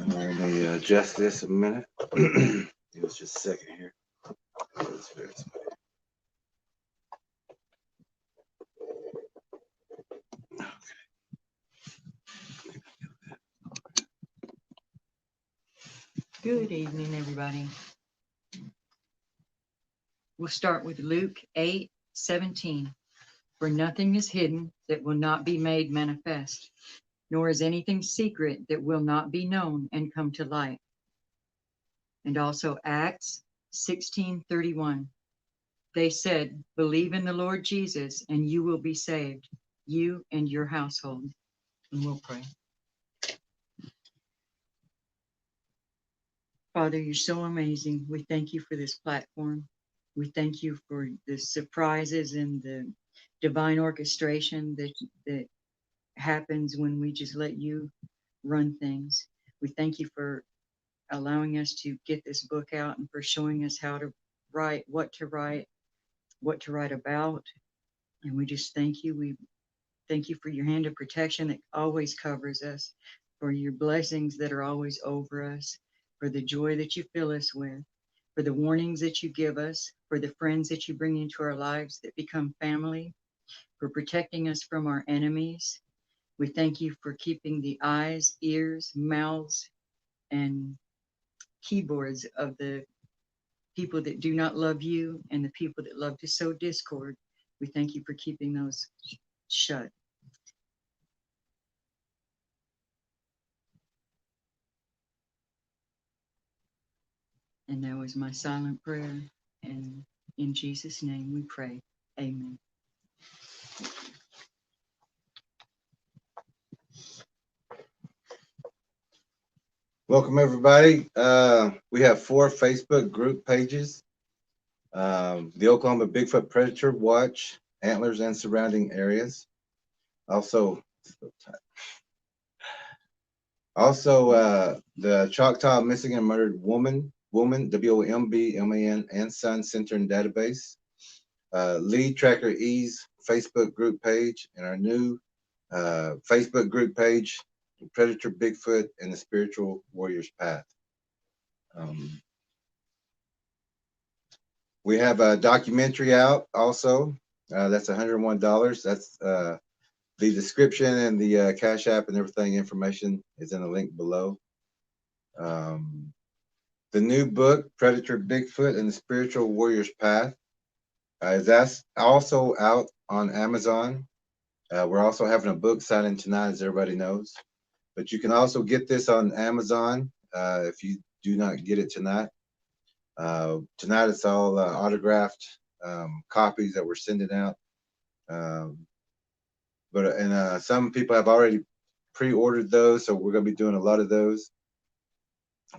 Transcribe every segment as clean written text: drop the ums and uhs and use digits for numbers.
Let me adjust this a minute. Give us just a second here. It's very smooth. Good evening, everybody. We'll start with Luke 8:17. For nothing is hidden that will not be made manifest, nor is anything secret that will not be known and come to light. And also Acts 16:31. They said, believe in the Lord Jesus and you will be saved, you and your household. And we'll pray. Father, you're so amazing. We thank you for this platform. We thank you for the surprises and the divine orchestration that happens when we just let you run things. We thank you for allowing us to get this book out and for showing us how to write, what to write about. And we just thank you. We thank you for your hand of protection that always covers us, for your blessings that are always over us, for the joy that you fill us with, for the warnings that you give us, for the friends that you bring into our lives that become family, for protecting us from our enemies. We thank you for keeping the eyes, ears, mouths, and keyboards of the people that do not love you and the people that love to sow discord. We thank you for keeping those shut. And that was my silent prayer. And in Jesus' name we pray. Amen. Welcome, everybody. We have 4 Facebook group pages. The Oklahoma Bigfoot Predator Watch, Antlers and surrounding areas. Also, the Choctaw Missing and Murdered Woman, WOMBMAN, and Son Center and Database. Lead Tracker E's Facebook group page, and our new Facebook group page, Predator Bigfoot and the Spiritual Warrior's Path. We have a documentary out also. That's $101. That's the description and the Cash App and everything information is in the link below. The new book, Predator Bigfoot and the Spiritual Warrior's Path, that's also out on Amazon. We're also having a book signing tonight, as everybody knows. But you can also get this on Amazon if you do not get it tonight. Tonight it's all autographed copies that we're sending out. But some people have already pre-ordered those, so we're going to be doing a lot of those.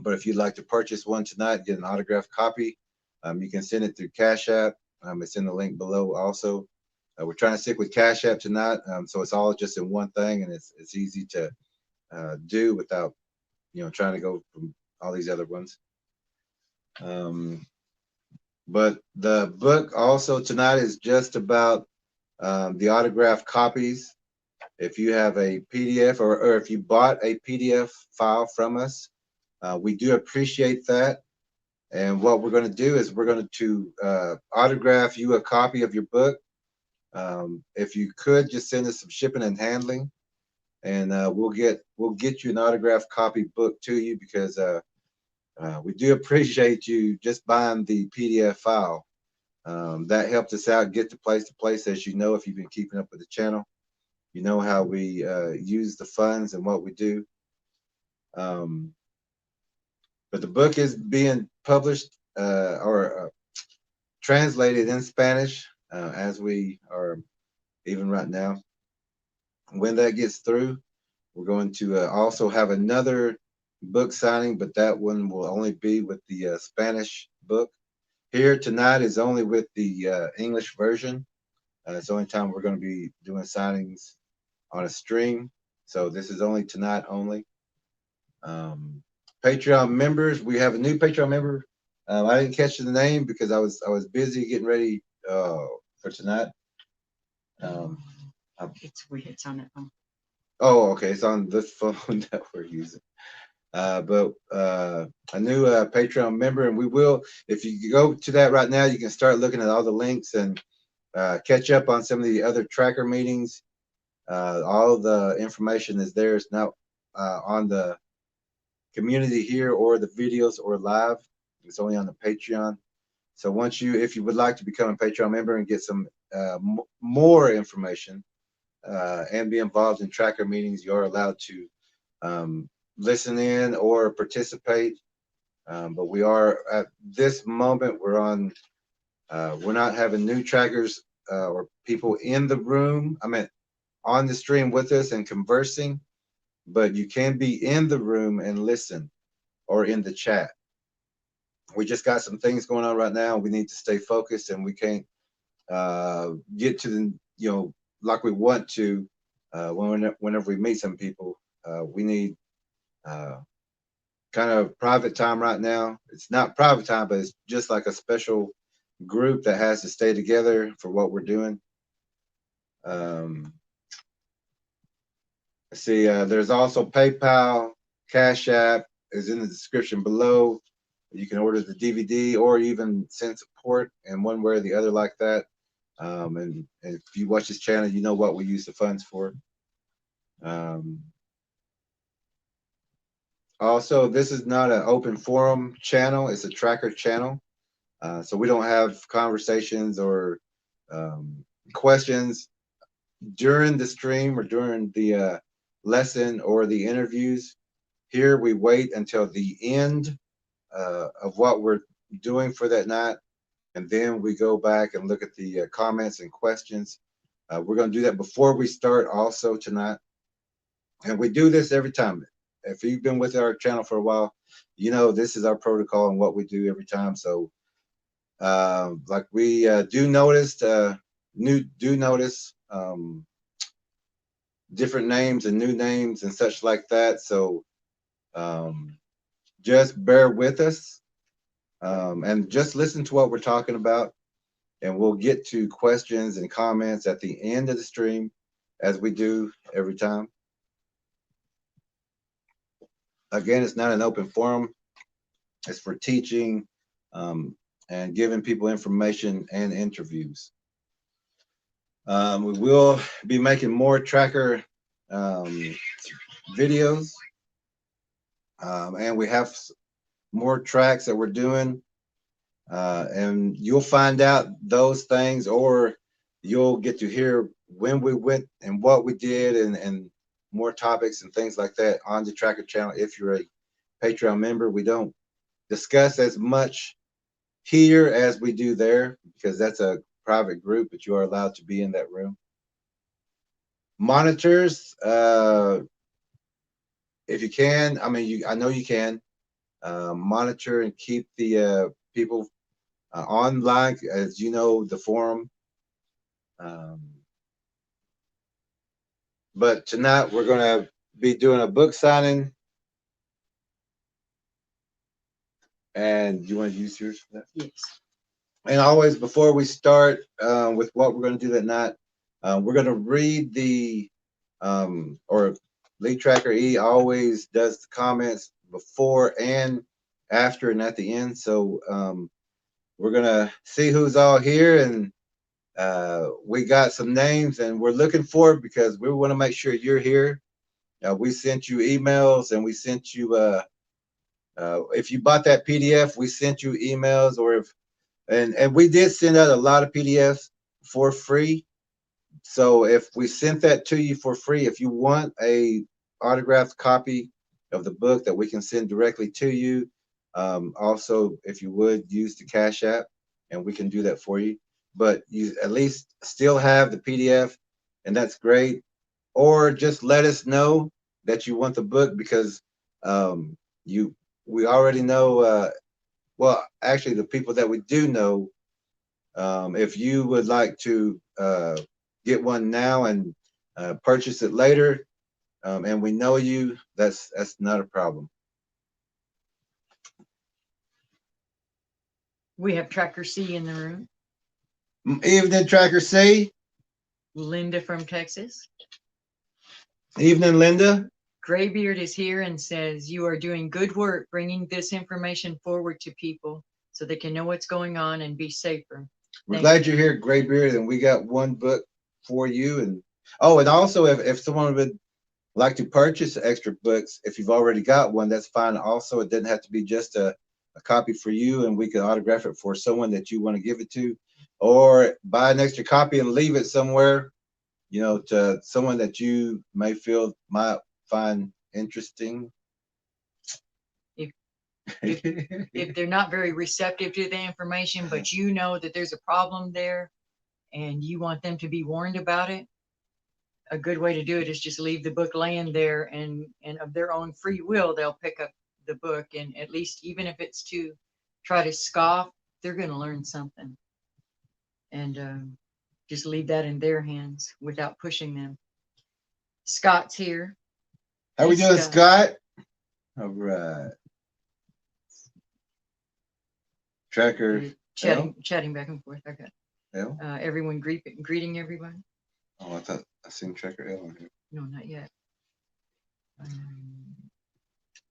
But if you'd like to purchase one tonight, get an autographed copy, you can send it through Cash App. It's in the link below also. We're trying to stick with Cash App tonight, so it's all just in one thing, and it's easy to do without trying to go from all these other ones. But the book also tonight is just about the autographed copies. If you have a PDF or if you bought a PDF file from us, we do appreciate that. And what we're going to do is we're going to autograph you a copy of your book. If you could just send us some shipping and handling, and we'll get you an autographed copy book to you, because we do appreciate you just buying the PDF file. That helped us out get to place, as you know, if you've been keeping up with the channel. You know how we use the funds and what we do. But the book is being published or translated in Spanish as we are even right now. When that gets through, we're going to also have another book signing, but that one will only be with the Spanish book. Here tonight is only with the English version. It's the only time we're going to be doing signings on a stream. So this is only tonight only. Patreon members, we have a new Patreon member. I didn't catch the name because I was busy getting ready for tonight. It's on that phone. Oh, okay. It's on this phone that we're using. but a new Patreon member, and we will. If you go to that right now, you can start looking at all the links and catch up on some of the other tracker meetings. All the information is there. It's now on the community here or the videos or live. It's only on the Patreon. So once you, if you would like to become a Patreon member and get some more information and be involved in tracker meetings, you are allowed to listen in or participate. But we are at this moment, we're on, we're not having new trackers or people in the room. I mean, on the stream with us and conversing, but you can be in the room and listen or in the chat. We just got some things going on right now. We need to stay focused, and we can't get to the, like we want to whenever we meet some people. We need kind of private time right now. It's not private time, but it's just like a special group that has to stay together for what we're doing. See, there's also PayPal, Cash App is in the description below. You can order the DVD or even send support in one way or the other like that. And if you watch this channel, you know what we use the funds for. Also, this is not an open forum channel. It's a tracker channel. So we don't have conversations or questions during the stream or during the lesson or the interviews. Here we wait until the end of what we're doing for that night, and then we go back and look at the comments and questions. We're going to do that before we start also tonight. And we do this every time. If you've been with our channel for a while, you know this is our protocol and what we do every time. So like we do notice different names and new names and such like that. So just bear with us and just listen to what we're talking about. And we'll get to questions and comments at the end of the stream, as we do every time. Again, it's not an open forum. It's for teaching and giving people information and interviews. We will be making more tracker videos. And we have more tracks that we're doing. And you'll find out those things, or you'll get to hear when we went and what we did, and more topics and things like that on the tracker channel. If you're a Patreon member, we don't discuss as much here as we do there, because that's a private group, but you are allowed to be in that room. Monitors, if you can, I mean, I know you can monitor and keep the people online, as you know, the forum. But tonight we're going to be doing a book signing. And you want to use yours for that? Yes. And always, before we start with what we're going to do that night, we're going to read the, or Lead Tracker E always does the comments before and after and at the end. So we're going to see who's all here, and we got some names, and we're looking for it because we want to make sure you're here. We sent you emails, and we sent you, if you bought that PDF, we sent you emails, or if, and we did send out a lot of PDFs for free. So if we sent that to you for free, if you want a autographed copy of the book that we can send directly to you, also, if you would use the Cash App, and we can do that for you. But you at least still have the PDF, and that's great. Or just let us know that you want the book, because we already know. Well, actually, the people that we do know, if you would like to get one now and purchase it later, and we know you, that's not a problem. We have Tracker C in the room. Evening, Tracker C. Linda from Texas. Evening, Linda. Graybeard is here and says, you are doing good work bringing this information forward to people so they can know what's going on and be safer. We're Thank glad you. you're here, Graybeard, and we got one book for you. And oh, and also if someone would like to purchase extra books, if you've already got one, that's fine. Also, it doesn't have to be just a copy for you, and we can autograph it for someone that you want to give it to, or buy an extra copy and leave it somewhere, you know, to someone that you may feel might find interesting. If, if they're not very receptive to the information, but you know that there's a problem there and you want them to be warned about it, a good way to do it is just leave the book laying there, and of their own free will, they'll pick up the book, and at least even if it's to try to scoff, they're going to learn something. And just leave that in their hands without pushing them. Scott's here. How we Hey, doing, Scott. Scott? All right. Tracker Chatting back and forth. Okay. L. Everyone greeting everyone. Oh, I thought I seen Tracker L on here. No, not yet.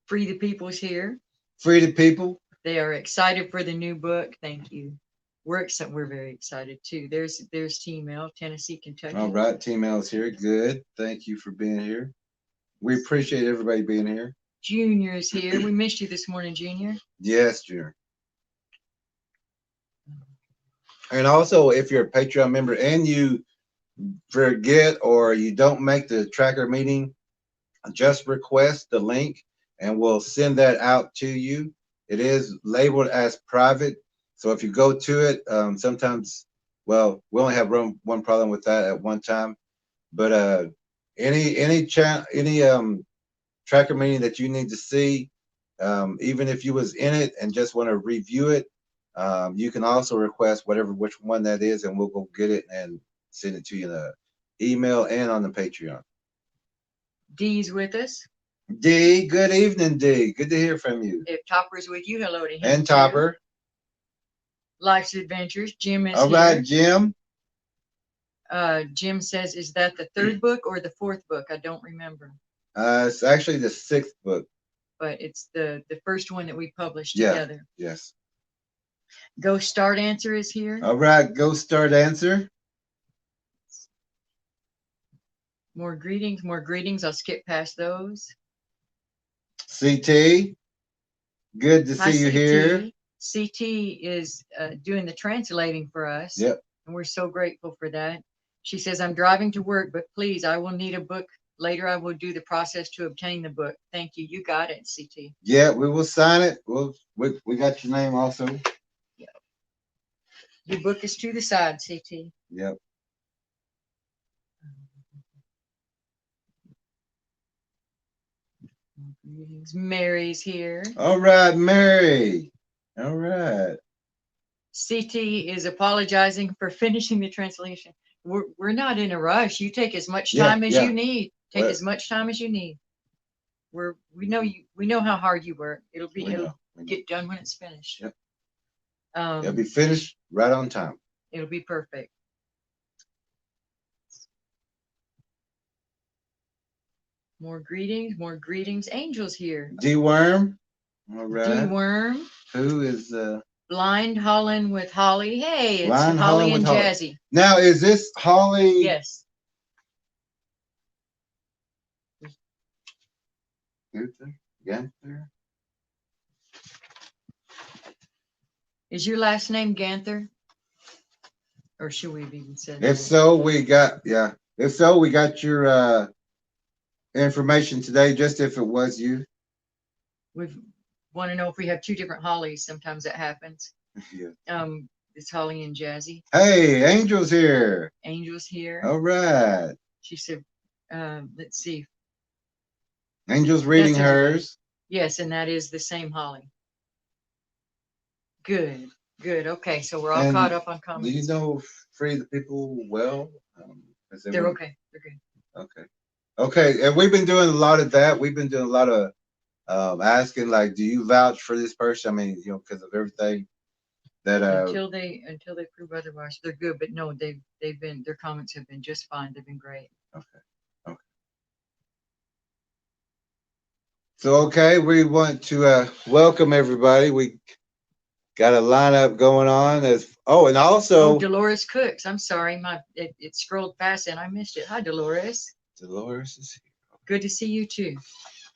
Free the People's here. Free the people. They are excited for the new book. Thank you. We're very excited too. There's Team L, Tennessee, Kentucky. All right, Team L is here. Good. Thank you for being here. We appreciate everybody being here. Junior is here. We missed you this morning, Junior. Yes, Junior. And also, if you're a Patreon member and you forget or you don't make the tracker meeting, just request the link and we'll send that out to you. It is labeled as private, so if you go to it, sometimes, well, we only have one problem with that at one time, but any tracker meeting that you need to see, even if you was in it and just want to review it, you can also request which one that is, and we'll go get it and send it to you in an email and on the Patreon. Dee's with us. D, good evening, D. Good to hear from you. If Topper's with you, hello to him. And Topper. Too. Life's Adventures. Jim is all here. Right, Jim. Jim says, is that the third book or the fourth book? I don't remember. It's actually the 6th book. But it's the first one that we published together. Yes. Go Start Answer is here. All right, Go Start Answer. More greetings. I'll skip past those. CT, good to see you CT. here. CT is doing the translating for us. Yep. And we're so grateful for that. She says, I'm driving to work, but please, I will need a book. Later, I will do the process to obtain the book. Thank you. You got it, CT. Yeah, we will sign it. We got your name also. Yep. Your book is to the side, CT. Yep. Mary's here. All right, Mary. All right. CT is apologizing for finishing the translation. We're not in a rush. You take as much time as you need. Take as much time as you need. We know how hard you work. It'll get done when it's finished. Yep. It'll be finished right on time. It'll be perfect. More greetings. Angel's here. D-Worm. All right. D-Worm. Who is Blind Holland with Holly. Hey, it's Blind Holly Holland and with Jazzy. Now, is this Holly? Yes. Ganther? Is your last name Ganther? Or should we have even said If that? so, we got your information today, just if it was you. We want to know if we have two different Hollies. Sometimes that happens. Yeah. It's Holly and Jazzy. Hey, Angel's here. Angel's here. All right. She said, let's see. Angel's reading That's everybody. hers. Yes, and that is the same Holly. Good. Okay, so we're all caught up on comments. Do you know Free the People well? They're okay. They're good. Okay, and we've been doing a lot of that. We've been doing a lot of asking, like, do you vouch for this person? I mean, because of everything that until they prove otherwise, they're good. But no, their comments have been just fine. They've been great. Okay. So, okay, we want to welcome everybody. We got a lineup going on. As oh, and Oh, also Dolores Cooks. I'm sorry, it scrolled past and I missed it. Hi, Dolores. Dolores is here. Good to see you too.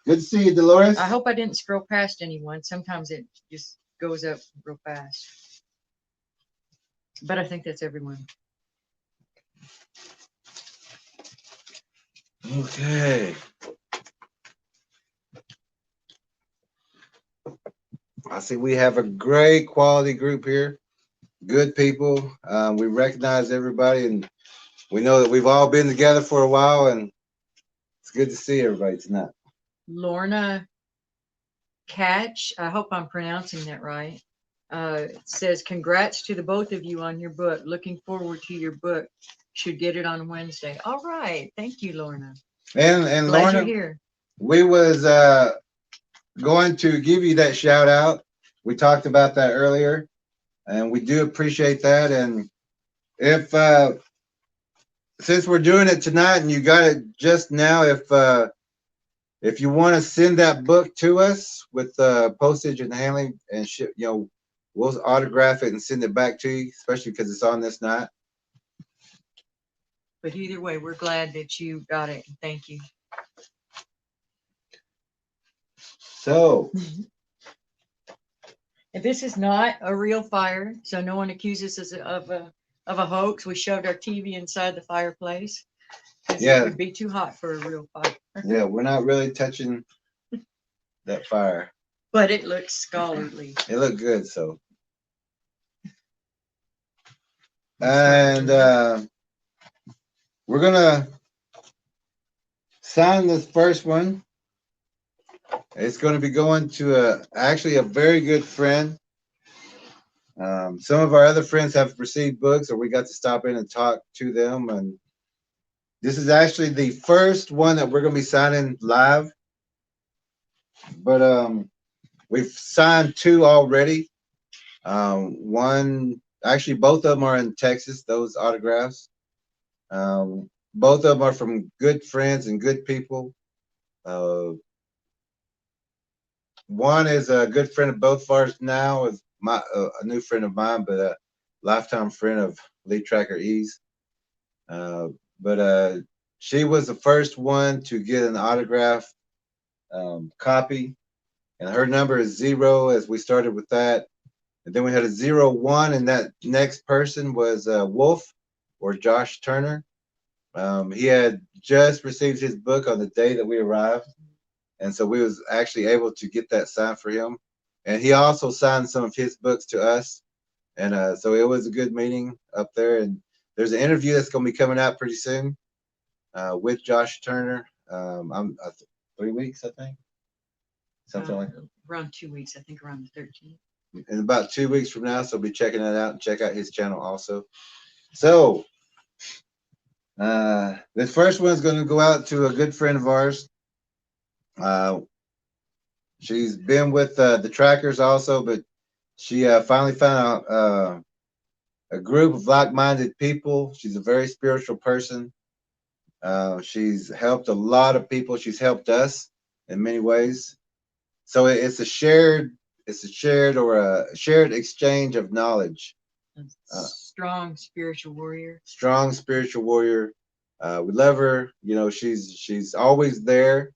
Good to see you, Dolores. I hope I didn't scroll past anyone. Sometimes it just goes up real fast. But I think that's everyone. Okay. I see we have a great quality group here. Good people. We recognize everybody, and we know that we've all been together for a while, and it's good to see everybody tonight. Lorna Catch, I hope I'm pronouncing that right. Says, congrats to the both of you on your book. Looking forward to your book. Should get it on Wednesday. All right. Thank you, Lorna. And Glad Lorna, you're here. we was going to give you that shout out. We talked about that earlier, and we do appreciate that. And if since we're doing it tonight and you got it just now, if you want to send that book to us with postage and handling and ship, we'll autograph it and send it back to you, especially because it's on this night. But either way, we're glad that you got it. Thank you. So, And this is not a real fire, so no one accuses us of a hoax. We shoved our TV inside the fireplace because Yeah. it would be too hot for a real fire. yeah, we're not really touching that fire. But it looks scholarly. It looked good, so. And we're gonna sign this first one. It's going to be going to actually a very good friend. Some of our other friends have received books, or we got to stop in and talk to them. And this is actually the first one that we're going to be signing live. But we've signed two already. One, actually, both of them are in Texas. Those autographs. Both of them are from good friends and good people. One is a good friend of both of ours now, is a new friend of mine, but a lifetime friend of Lead Tracker Ease. But she was the first one to get an autograph copy, and her number is 0 as we started with that. And then we had a 0-1, and that next person was Wolf or Josh Turner. He had just received his book on the day that we arrived. And so we was actually able to get that signed for him. And he also signed some of his books to us. And so it was a good meeting up there. And there's an interview that's going to be coming out pretty soon with Josh Turner. I'm 3 weeks, I think. Something like that. Around 2 weeks, I think around the 13th. In about 2 weeks from now. So be checking that out and check out his channel also. So this first one's going to go out to a good friend of ours. She's been with the trackers also, but she finally found a group of like-minded people. She's a very spiritual person. She's helped a lot of people. She's helped us in many ways. So it's a shared or a shared exchange of knowledge. Strong spiritual warrior. Strong spiritual warrior. We love her. She's always there.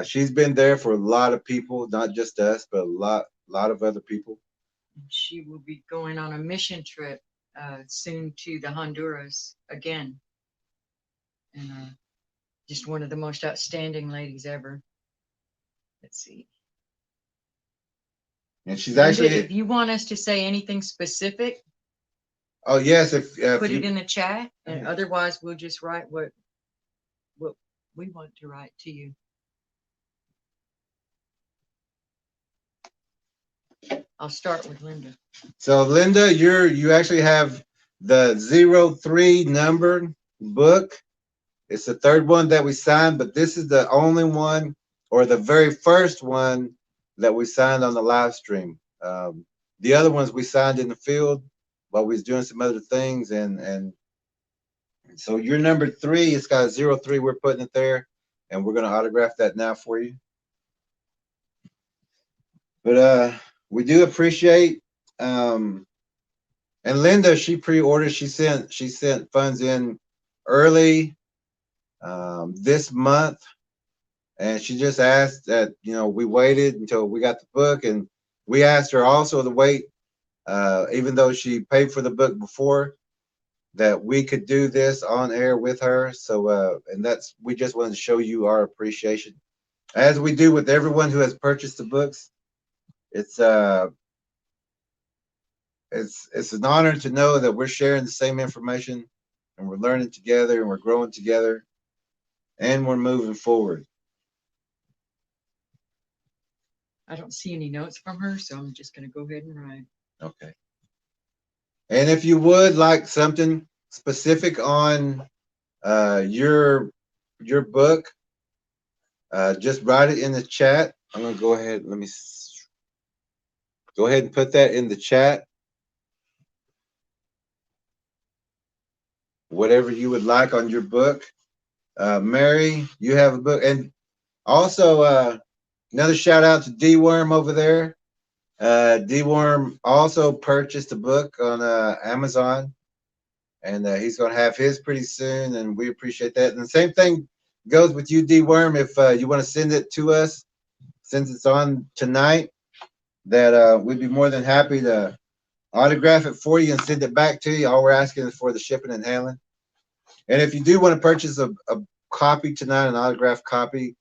She's been there for a lot of people, not just us, but a lot of other people. She will be going on a mission trip soon to the Honduras again. And just one of the most outstanding ladies ever. Let's see. And she's Linda, actually. if you want us to say anything specific, oh yes, if put you, it in the chat, and otherwise we'll just write what we want to write to you. I'll start with Linda. So Linda, you actually have the 03 number book. It's the third one that we signed, but this is the only one, or the very first one that we signed on the live stream. The other ones we signed in the field while we was doing some other things, and so your number 3, it's got a 03. We're putting it there, and we're going to autograph that now for you. But we do appreciate and Linda, she pre-ordered, she sent funds in early this month, and she just asked that, we waited until we got the book, and we asked her also to wait, even though she paid for the book before, that we could do this on air with her. So and that's we just wanted to show you our appreciation, as we do with everyone who has purchased the books. It's uh it's an honor to know that we're sharing the same information, and we're learning together, and we're growing together, and we're moving forward. I don't see any notes from her, so I'm just going to go ahead and write. Okay. And if you would like something specific on your book, just write it in the chat. I'm gonna go ahead. Go ahead and put that in the chat. Whatever you would like on your book. Mary, you have a book, and also another shout out to D Worm over there. D Worm also purchased a book on Amazon, and he's going to have his pretty soon, and we appreciate that. And the same thing goes with you, D Worm. If you want to send it to us, since it's on tonight, that we'd be more than happy to autograph it for you and send it back to you. All we're asking is for the shipping and handling. And if you do want to purchase a copy tonight, an autographed copy,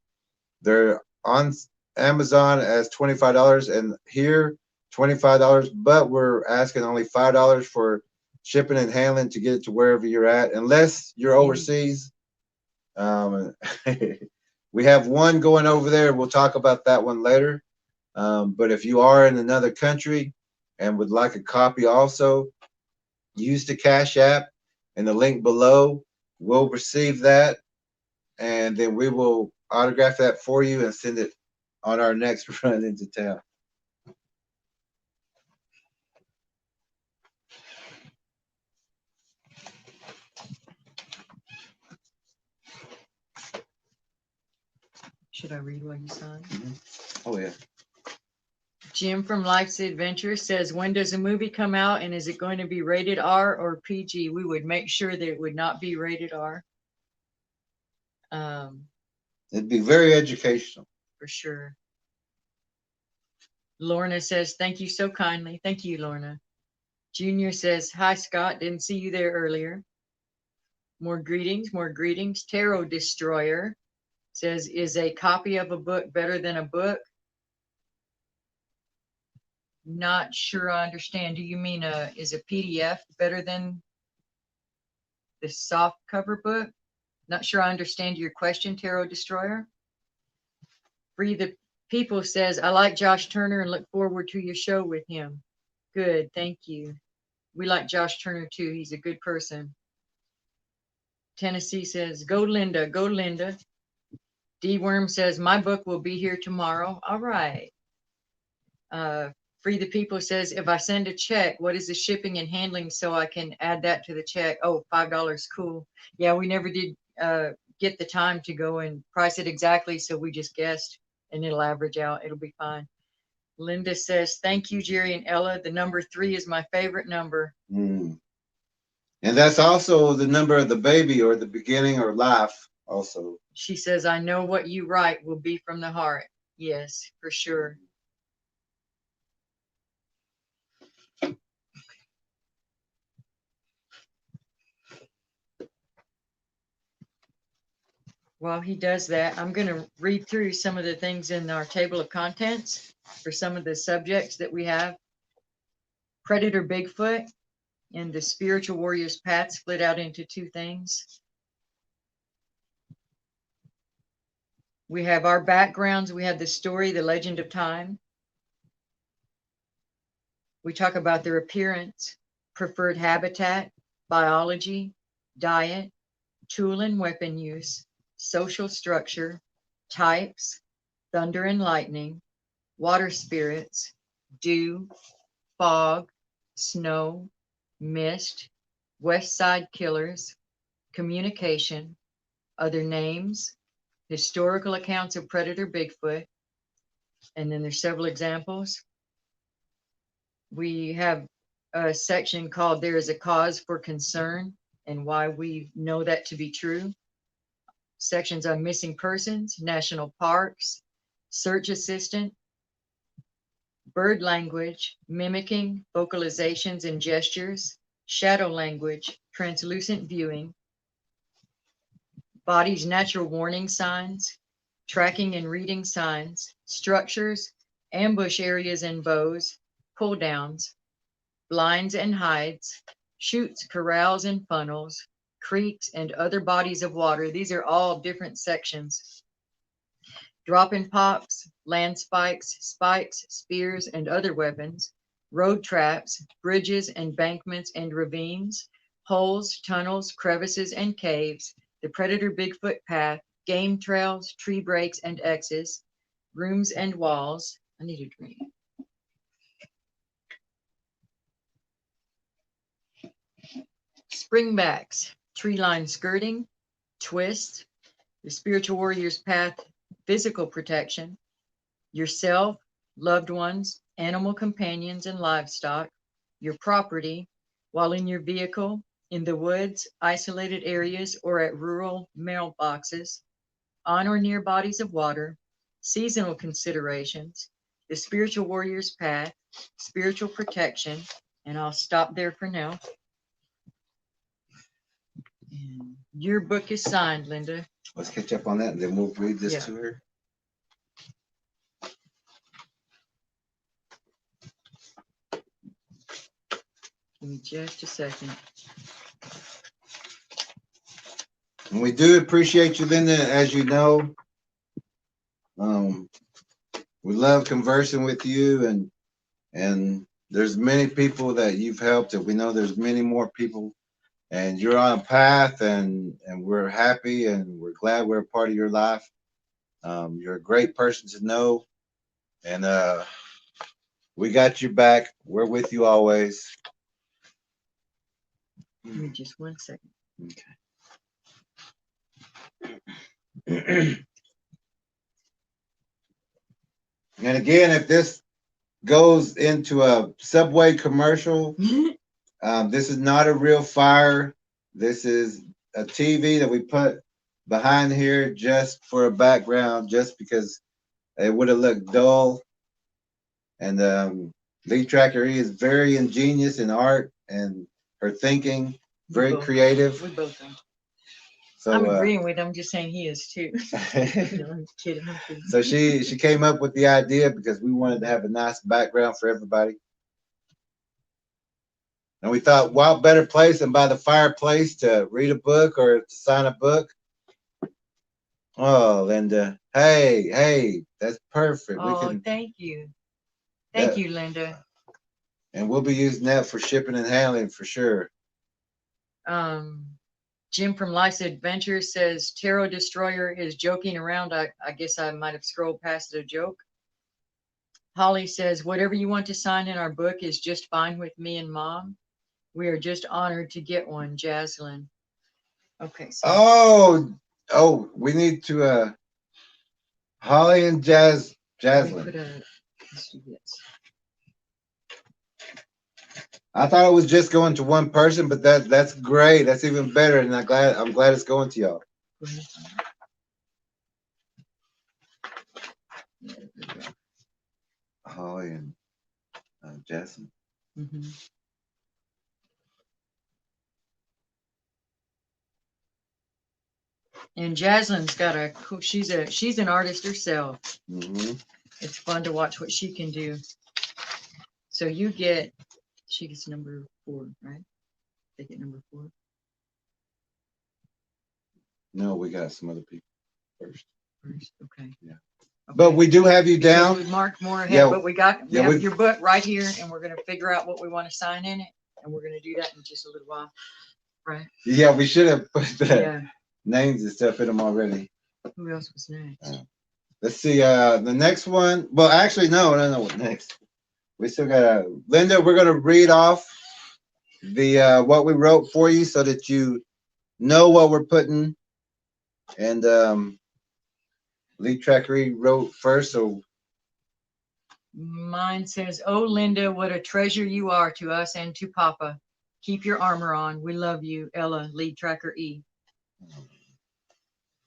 they're on Amazon as $25, and here $25. But we're asking only $5 for shipping and handling to get it to wherever you're at, unless you're overseas. We have one going over there. We'll talk about that one later. But if you are in another country and would like a copy also, use the Cash App and the link below. We'll receive that, and then we will autograph that for you and send it on our next run into town. Should I read what you signed? Oh, yeah. Jim from Life's Adventure says, when does a movie come out, and is it going to be rated R or PG? We would make sure that it would not be rated R. It'd be very educational. For sure. Lorna says, thank you so kindly. Thank you, Lorna. Junior says, hi, Scott. Didn't see you there earlier. More greetings, more greetings. Tarot Destroyer says, is a copy of a book better than a book? Not sure I understand. Do you mean is a PDF better than the soft cover book? Not sure I understand your question, Tarot Destroyer. Free the People says, I like Josh Turner and look forward to your show with him. Good, thank you. We like Josh Turner too. He's a good person. Tennessee says, go Linda, go Linda. D Worm says, my book will be here tomorrow. All right. Free the People says, if I send a check, what is the shipping and handling so I can add that to the check? Oh, $5. Cool. Yeah, we never did get the time to go and price it exactly, so we just guessed, and it'll average out. It'll be fine. Linda says, thank you, Jerry and Ella. The number 3 is my favorite number. And that's also the number of the baby, or the beginning, or life also. She says, I know what you write will be from the heart. Yes, for sure. While he does that, I'm going to read through some of the things in our table of contents for some of the subjects that we have. Predator Bigfoot and the spiritual warrior's path split out into 2 things. We have our backgrounds. We have the story, the legend of time. We talk about their appearance, preferred habitat, biology, diet, tool and weapon use, social structure, types, thunder and lightning, water spirits, dew, fog, snow, mist, west side killers, communication, other names, historical accounts of Predator Bigfoot, And then there's several examples. We have a section called There is a Cause for Concern and why we know that to be true. Sections on missing persons, national parks, search assistant, bird language, mimicking, vocalizations and gestures, shadow language, translucent viewing, body's natural warning signs, tracking and reading signs, structures, ambush areas and bows, pull downs, blinds and hides, chutes, corrals and funnels, creeks and other bodies of water. These are all different sections. Drop-in pops, land spikes, spears, and other weapons, road traps, bridges, embankments, and ravines, holes, tunnels, crevices, and caves, the predator Bigfoot path, game trails, tree breaks and X's, rooms and walls. I need a drink. Springbacks, tree line skirting, twists, the spiritual warrior's path, physical protection, yourself, loved ones, animal companions, and livestock, your property, while in your vehicle, in the woods, isolated areas, or at rural mailboxes, on or near bodies of water, seasonal considerations, the spiritual warrior's path, spiritual protection, and I'll stop there for now. And your book is signed, Linda. Let's catch up on that, and then we'll read this Yeah. to her. Give me just a second. And we do appreciate you, Linda, as you know. We love conversing with you, and there's many people that you've helped, and we know there's many more people, and you're on a path, and we're happy, and we're glad we're a part of your life. You're a great person to know, and we got your back. We're with you always. Give me just 1 second. Okay. And again, if this goes into a Subway commercial, this is not a real fire. This is a TV that we put behind here just for a background, just because it would have looked dull. And Lee Tracker is very ingenious in art and her thinking, very creative. We both are. So I'm agreeing with him, just saying he is too. No, I'm kidding. So she came up with the idea because we wanted to have a nice background for everybody. And we thought, what better place than by the fireplace to read a book or to sign a book? Oh, Linda. Hey, that's perfect. Oh, thank you. Thank you, Linda. And we'll be using that for shipping and handling for sure. Jim from Life's Adventure says Tarot Destroyer is joking around. I guess I might have scrolled past a joke. Holly says, whatever you want to sign in our book is just fine with me and Mom. We are just honored to get one, Jaslyn. Okay. So we need to Holly and Jaslyn. Let's do this. I thought it was just going to one person, but that's great. That's even better, and I'm glad it's going to y'all. Holly and Jaslyn. Mm-hmm. And Jaslyn's got a cool. She's an artist herself. Mm-hmm. It's fun to watch what she can do. So she gets number 4, right? They get number 4. No, we got some other people first. Okay. Yeah. Okay. But we do have you down. We marked more ahead, Yeah. but we have your book right here, and we're going to figure out what we want to sign in it, and we're going to do that in just a little while, right? Yeah, we should have put the names and stuff in them already. Who else was next? Let's see. The next one. Well, actually, no. What next? We still got Linda. We're going to read off the what we wrote for you so that you know what we're putting. And Lee Trackery wrote first, so Mine says, "Oh, Linda, what a treasure you are to us and to Papa. Keep your armor on. We love you, Ella, lead tracker E."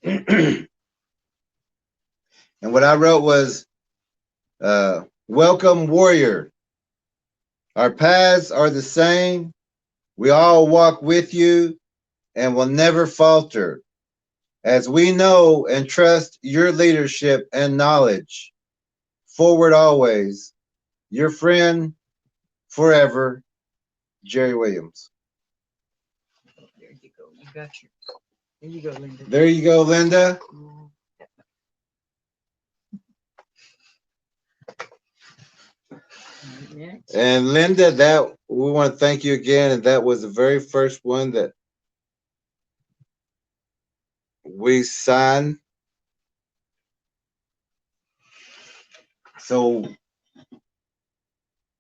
And what I wrote was, welcome, warrior. Our paths are the same. We all walk with you and will never falter, as we know and trust your leadership and knowledge. Forward always. Your friend forever, Jerry Williams. There you go. You got your. There you go, Linda. There you go, Linda. Next. And Linda, that we want to thank you again. And that was the very first one that we signed. So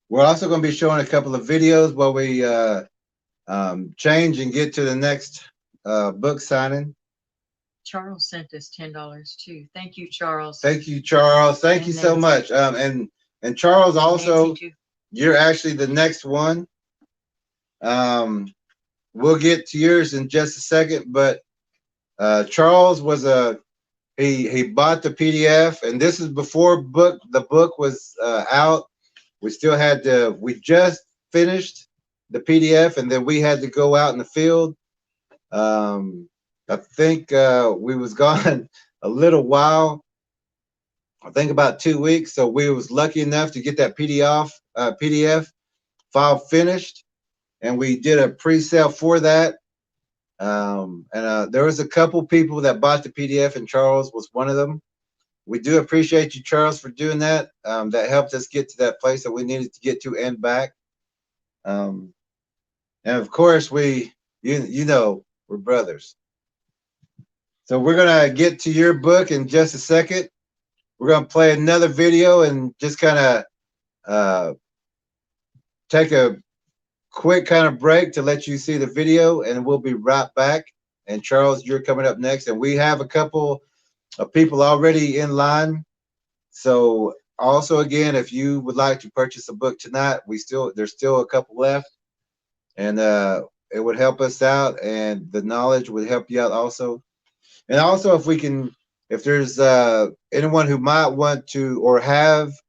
we're also going to be showing a couple of videos while we change and get to the next book signing. Charles sent us $10 too. Thank you, Charles. Thank you, Charles. Thank And you so Nancy. much. And Charles also, Nancy, too. you're actually the next one. We'll get to yours in just a second, but Charles was he bought the PDF, and this is before the book was out. We still had we just finished the PDF, and then we had to go out in the field. I think we was gone a little while. I think about 2 weeks. So we was lucky enough to get that PDF file finished, and we did a pre-sale for that. There was a couple people that bought the PDF, and Charles was one of them. We do appreciate you, Charles, for doing that. That helped us get to that place that we needed to get to and back. And of course, you know, we're brothers. So we're gonna get to your book in just a second. We're gonna play another video and just kind of take a quick kind of break to let you see the video, and we'll be right back. And Charles, you're coming up next, and we have a couple of people already in line. So also, again, if you would like to purchase a book tonight, there's still a couple left, and it would help us out, and the knowledge would help you out also. And also, if there's anyone who might want to or has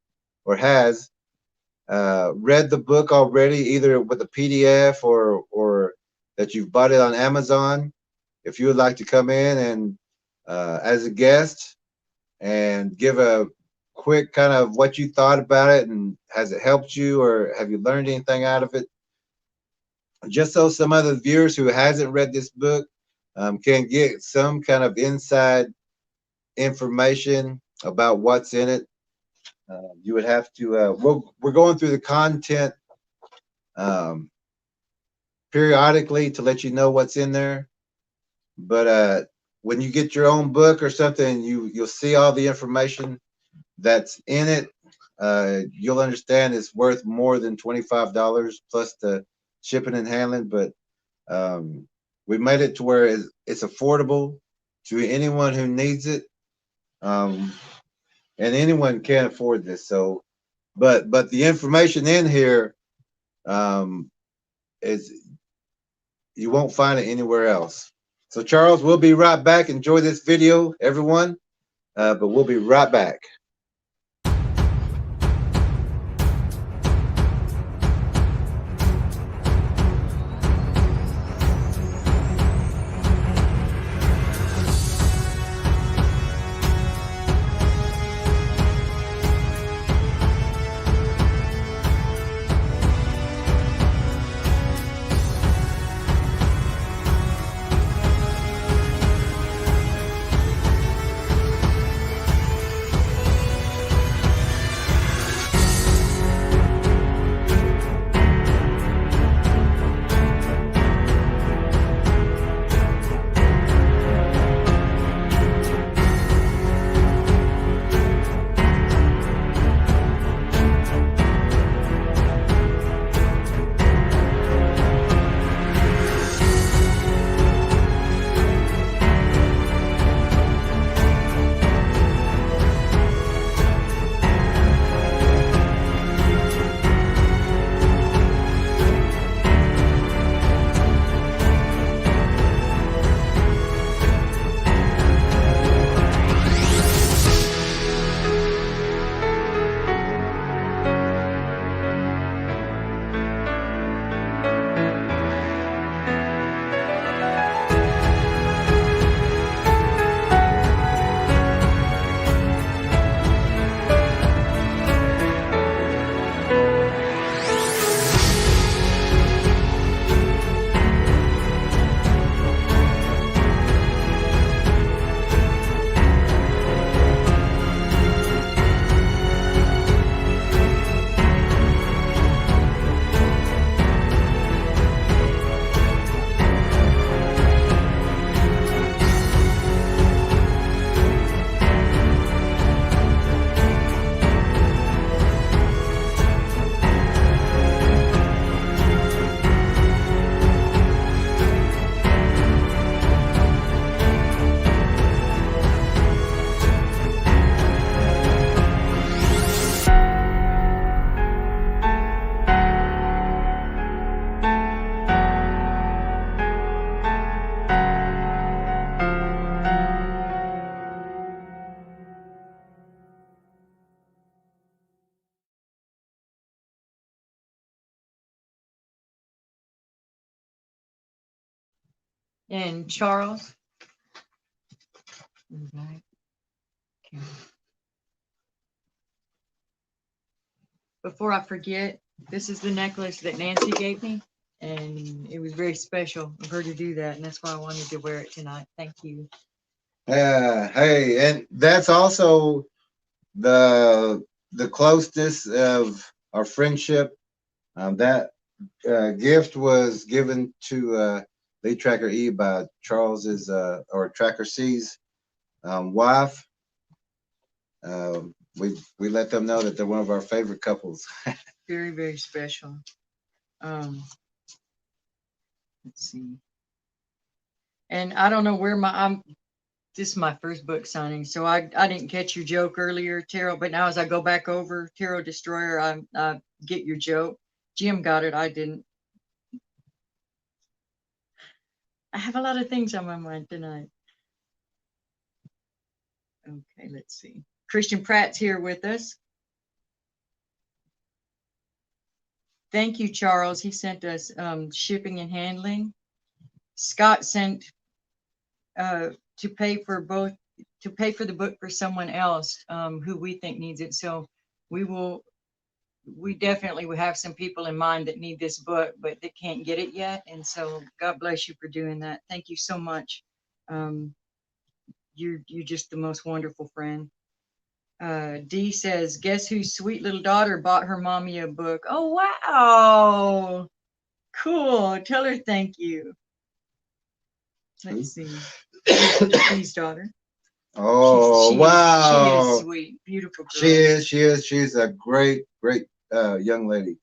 read the book already, either with a PDF or that you've bought it on Amazon, if you would like to come in and as a guest and give a quick kind of what you thought about it, and has it helped you or have you learned anything out of it, just so some other viewers who hasn't read this book can get some kind of inside information about what's in it. You would have to, we're going through the content periodically to let you know what's in there. But when you get your own book or something, you'll see all the information that's in it. You'll understand it's worth more than $25 plus the shipping and handling. But we made it to where it's affordable to anyone who needs it. And anyone can afford this. So, but the information in here is you won't find it anywhere else. So, Charles, we'll be right back. Enjoy this video, everyone. But we'll be right back. And Charles. Okay. Before I forget, this is the necklace that Nancy gave me, and it was very special of her to do that, and that's why I wanted to wear it tonight. Thank you. Hey, and that's also the closeness of our friendship. That gift was given to Lead Tracker E by Charles's or Tracker C's wife. We let them know that they're one of our favorite couples. Very, very special. Let's see. And I don't know where this is my first book signing, so I didn't catch your joke earlier, Terrell, but now as I go back over Terrell Destroyer, I get your joke. Jim got it, I didn't. I have a lot of things on my mind tonight. Okay, let's see. Christian Pratt's here with us. Thank you, Charles. He sent us shipping and handling. Scott sent to pay for the book for someone else who we think needs it. So we definitely will have some people in mind that need this book, but they can't get it yet. And so God bless you for doing that. Thank you so much. You're just the most wonderful friend. Dee says, guess whose sweet little daughter bought her mommy a book? Oh, wow. Cool. Tell her thank you. Let's see. Dee's daughter. Oh, wow. She is sweet, beautiful girl. She is. She's a great young lady.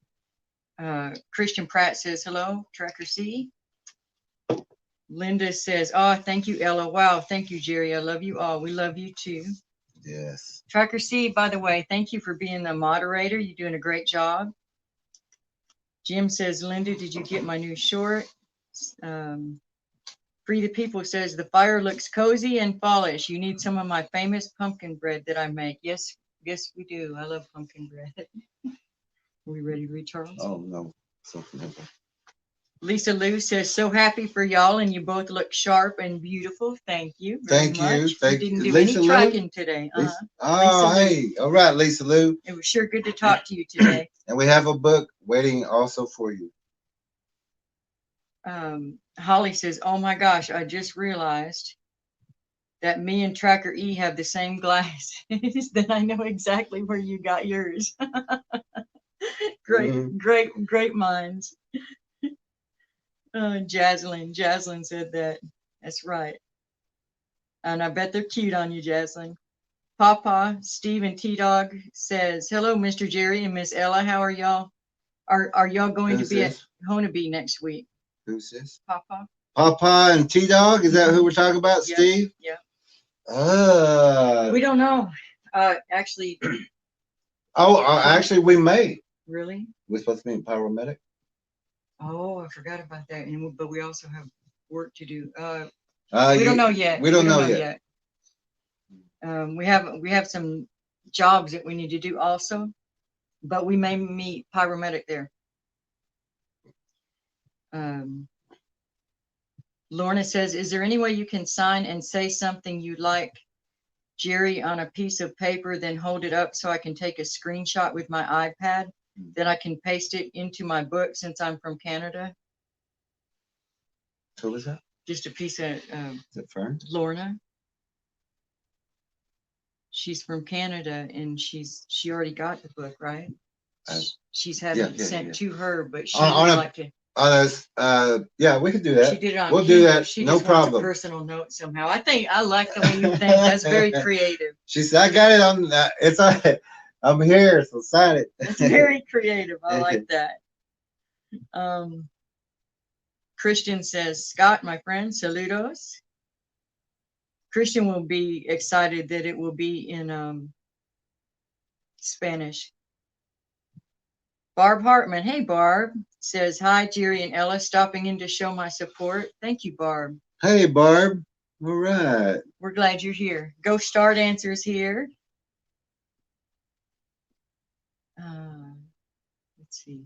Christian Pratt says, hello, Tracker C. Linda says, oh, thank you, Ella. Wow, thank you, Jerry. I love you all. We love you too. Yes. Tracker C, by the way, thank you for being the moderator. You're doing a great job. Jim says, Linda, did you get my new short? Free the People says, the fire looks cozy and fallish. You need some of my famous pumpkin bread that I make. Yes, we do. I love pumpkin bread. Are we ready to read, Charles? Oh, no. Something happened. Lisa Lou says, so happy for y'all, and you both look sharp and beautiful. Thank you very much. Thank you. Didn't do Lisa any Lou? tracking today. Oh, Lisa hey. All right, Lisa Lou. It was sure good to talk to you today. And we have a book waiting also for you. Holly says, oh my gosh, I just realized that me and Tracker E have the same glasses. Then I know exactly where you got yours. Great minds. Jaslyn said that. That's right. And I bet they're cute on you, Jaslyn. Papa, Steve, and T-Dog says, hello, Mr. Jerry and Miss Ella. How are y'all? Are y'all going to be at Honebee next week? Who's this? Papa. Papa and T-Dog? Is that who we're talking about, Yeah, Steve? Yeah. We don't know. Actually. Actually, we may. Really? We're supposed to be in Pyromedic. Oh, I forgot about that. But we also have work to do. We don't know yet. We don't know yet. We have some jobs that we need to do also, but we may meet Pyromedic there. Lorna says, is there any way you can sign and say something you'd like Jerry on a piece of paper, then hold it up so I can take a screenshot with my iPad? Then I can paste it into my book since I'm from Canada. Who was that? Just a piece of Is it Fern? Lorna. She's from Canada and she already got the book, right? She's having it sent to her, but she would like to. Yeah, we could do that. She did it on We'll do that. She no just problem. wants a personal note somehow. I like the way you think. That's very creative. She said, I got it on. It's on. I'm here, so sign it. It's very creative. I like that. Christian says, Scott, my friend, saludos. Christian will be excited that it will be in Spanish. Barb Hartman, hey Barb, says, hi Jerry and Ella, stopping in to show my support. Thank you, Barb. Hey Barb. All right. We're glad you're here. Ghost Star Dancer's here. Let's see.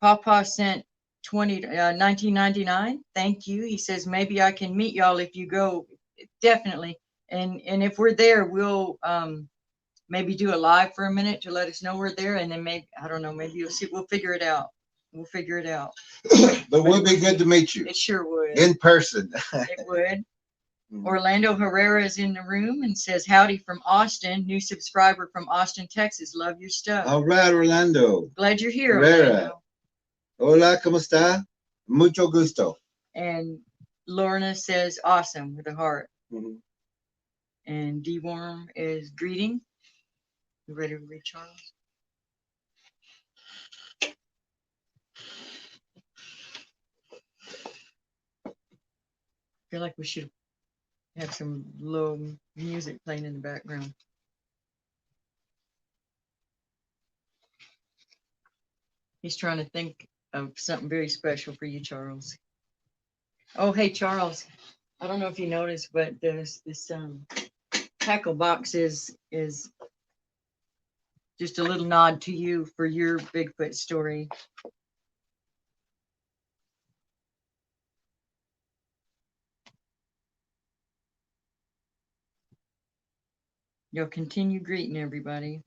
Papa sent 1999. Thank you. He says, maybe I can meet y'all if you go. Definitely. And if we're there, we'll maybe do a live for a minute to let us know we're there. And then maybe, I don't know, maybe you'll see, we'll figure it out. We'll figure it out. But it would be good to meet you. It sure would. In person. It would. Orlando Herrera is in the room and says, howdy from Austin. New subscriber from Austin, Texas. Love your stuff. All right, Orlando. Glad you're here, Herrera. Orlando. Hola, ¿cómo está? Mucho gusto. And Lorna says, awesome, with a heart. Mm-hmm. And D-Worm is greeting. You ready to read Charles? I feel like we should have some low music playing in the background. He's trying to think of something very special for you, Charles. Oh, hey, Charles. I don't know if you noticed, but this tackle box is just a little nod to you for your Bigfoot story. You'll continue greeting everybody.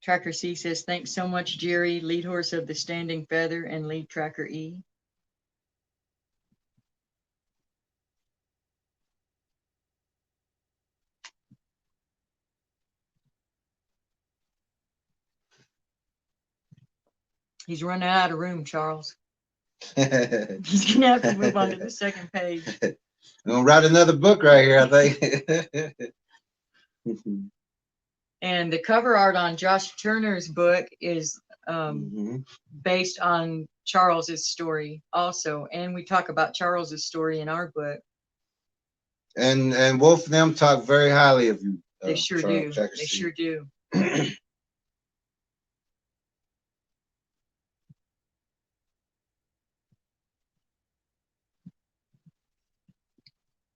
Tracker C says, thanks so much, Jerry, lead horse of the Standing Feather and lead Tracker E. He's running out of room, Charles. He's gonna have to move on to the second page. I'm gonna write another book right here, I think. And the cover art on Josh Turner's book is based on Charles's story also, and we talk about Charles's story in our book. And Wolf and them talk very highly of you. They sure do. They sure do.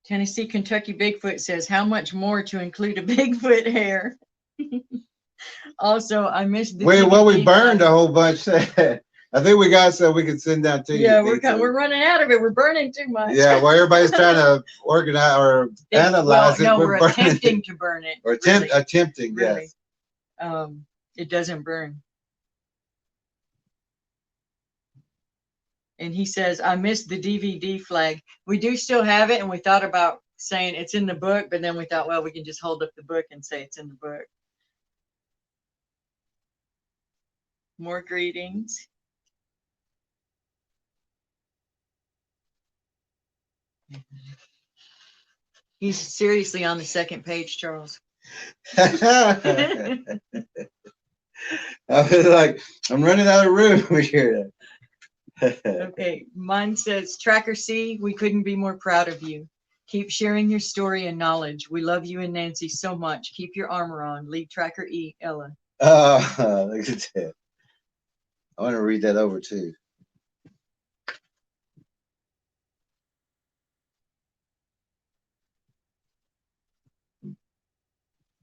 Tennessee, Kentucky Bigfoot says, how much more to include a Bigfoot hair? Also, I missed the we burned a whole bunch. I think we got so we can send that to you. Yeah, we're running out of it. We're burning too much. Yeah, well, everybody's trying to organize or analyze it. No, we're attempting to burn it. Or attempting, really. Yes. It doesn't burn. And he says, I missed the DVD flag. We do still have it, and we thought about saying it's in the book, but then we thought, well, we can just hold up the book and say it's in the book. More greetings. He's seriously on the second page, Charles. I was like, I'm running out of room here. Okay, mine says, Tracker C, we couldn't be more proud of you. Keep sharing your story and knowledge. We love you and Nancy so much. Keep your armor on. Lead Tracker E, Ella. Oh, look at that. I want to read that over too.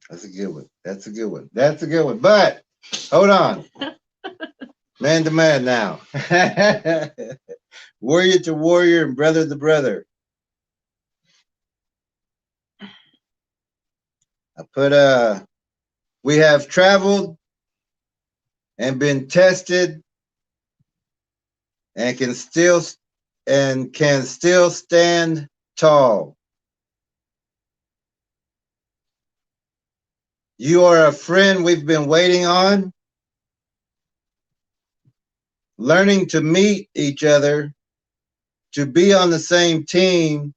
That's a good one. That's a good one. That's a good one. But hold on. Man to man now. Warrior to warrior and brother to brother. I put we have traveled and been tested and can still stand tall. You are a friend we've been waiting on, learning to meet each other, to be on the same team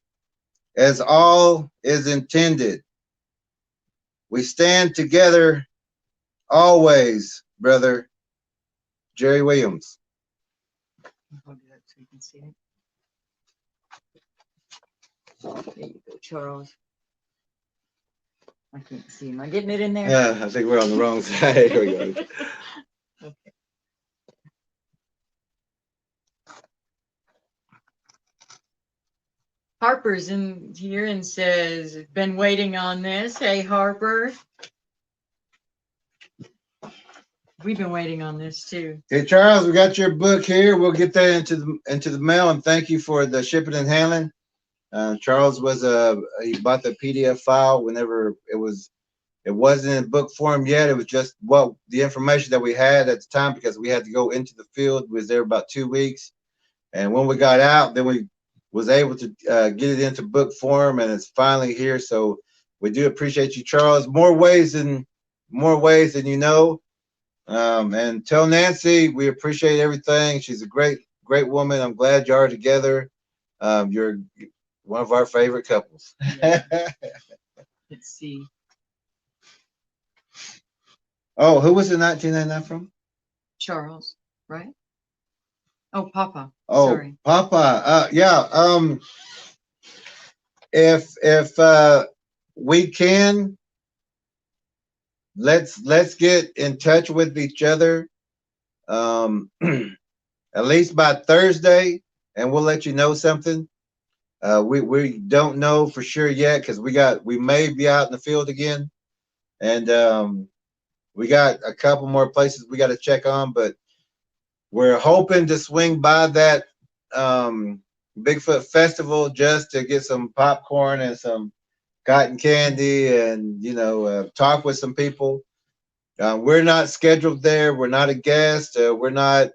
as all is intended. We stand together always, brother. Jerry Williams. I'll do that so you can see it. There you go, Charles. I can't see him. Am I getting it in there? Yeah, I think we're on the wrong side. Here we go. Okay. Harper's in here and says, been waiting on this. Hey, Harper. We've been waiting on this too. Hey Charles, we got your book here. We'll get that into the mail, and thank you for the shipping and handling. Charles was he bought the PDF file whenever it wasn't in book form yet. It was just the information that we had at the time, because we had to go into the field. We was there about 2 weeks, and when we got out, then we was able to get it into book form, and it's finally here. So we do appreciate you, Charles. More ways than you know. And tell Nancy we appreciate everything. She's a great woman. I'm glad you are together. You're one of our favorite couples. Yeah. Let's see. Oh, who was the 1999 from? Charles, right? Oh, Papa. Oh, sorry. Papa. Yeah. If we can, let's get in touch with each other. At least by Thursday, and we'll let you know something. We don't know for sure yet, because we may be out in the field again, and we got a couple more places we got to check on, but we're hoping to swing by that Bigfoot festival just to get some popcorn and some cotton candy, and talk with some people. We're not scheduled there. We're not a guest. We're not,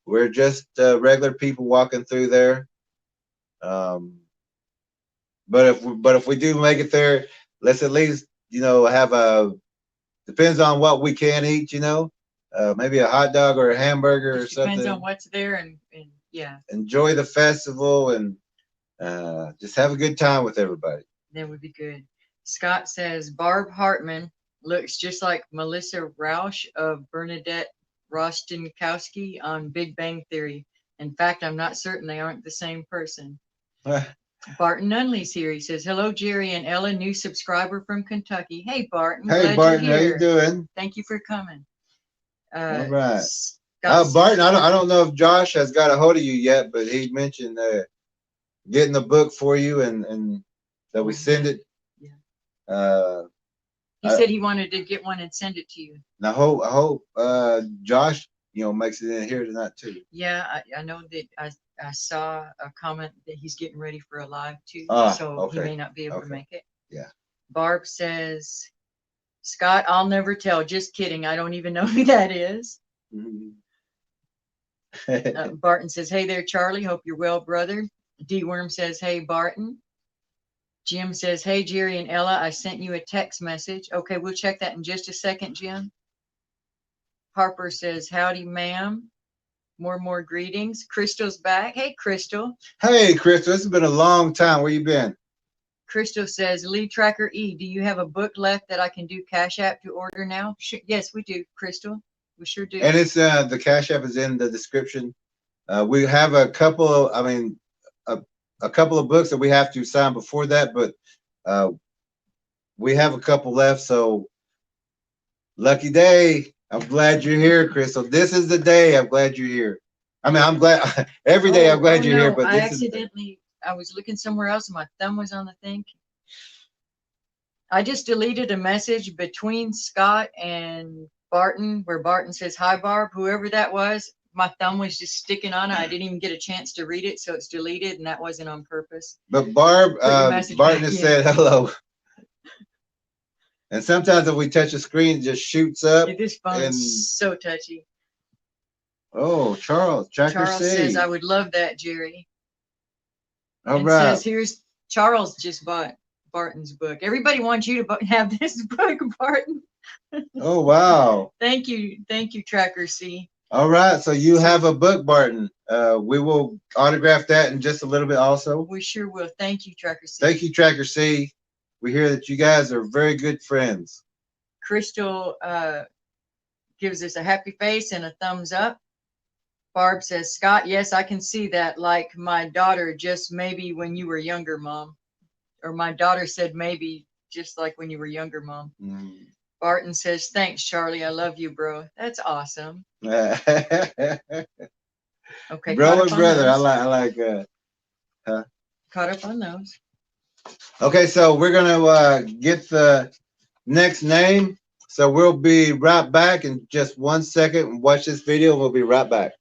we're just regular people walking through there. But if we do make it there, let's at least have depends on what we can eat. Maybe a hot dog or a hamburger or something. Depends on what's there, and yeah. Enjoy the festival and just have a good time with everybody. That would be good. Scott says Barb Hartman looks just like Melissa Rausch of Bernadette Rostenkowski on Big Bang Theory. In fact, I'm not certain they aren't the same person. Barton Nunley's here. He says, hello, Jerry and Ella, new subscriber from Kentucky. Hey, Barton. Hey, Barton, how you doing? Thank you for coming. All right. Barton, I don't know if Josh has got a hold of you yet, but he mentioned getting the book for you and that we send it. Yeah. He said he wanted to get one and send it to you. And I hope Josh, makes it in here tonight too. Yeah, I know that I saw a comment that he's getting ready for a live too, so okay. He may not be able to make it. Yeah. Barb says, Scott, I'll never tell. Just kidding. I don't even know who that is. Mm-hmm. Barton says, hey there, Charlie. Hope you're well, brother. D-Worm says, hey, Barton. Jim says, hey, Jerry and Ella, I sent you a text message. Okay, we'll check that in just a second, Jim. Harper says, howdy, ma'am. More greetings. Crystal's back. Hey, Crystal. Hey, Crystal. It's been a long time. Where you been? Crystal says, Lee Tracker E, do you have a book left that I can do Cash App to order now? Yes, we do, Crystal. We sure do. And it's the Cash App is in the description. We have a couple of, a couple of books that we have to sign before that, but we have a couple left. So lucky day. I'm glad you're here, Crystal. This is the day. I'm glad you're here. I'm glad every day. I'm glad you're here. But I was looking somewhere else and my thumb was on the thing. I just deleted a message between Scott and Barton where Barton says, hi, Barb, whoever that was. My thumb was just sticking on it. I didn't even get a chance to read it, so it's deleted, and that wasn't on purpose. But Barb, Barton has said hello. And sometimes if we touch the screen, it just shoots up. This phone is so touchy. Oh, Charles Charles says, I would love that, Jerry. All right. Says, here's Charles just bought Barton's book. Everybody wants you to have this book, Barton. Oh, wow. Thank you, Tracker C. All right, so you have a book, Barton. We will autograph that in just a little bit also. We sure will. Thank you, Tracker C. Thank you, Tracker C. We hear that you guys are very good friends. Crystal gives us a happy face and a thumbs up. Barb says, Scott, yes, I can see that. Like my daughter, just maybe when you were younger, Mom. Or my daughter said maybe just like when you were younger, Mom. Mm. Barton says, thanks, Charlie. I love you, bro. That's awesome. Okay. Bro and brother. I like Caught up on those. Okay, so we're gonna get the next name. So we'll be right back in just 1 second. Watch this video. We'll be right back.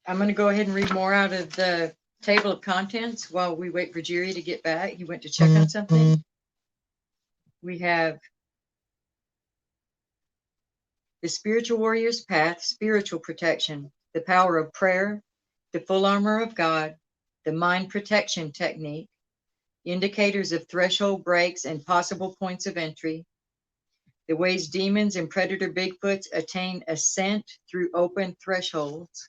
I'm going to go ahead and read more out of the table of contents while we wait for Jerry to get back. He went to check on something. We have the spiritual warrior's path, spiritual protection, the power of prayer, the full armor of God, the mind protection technique, indicators of threshold breaks and possible points of entry, the ways demons and predator Bigfoots attain ascent through open thresholds,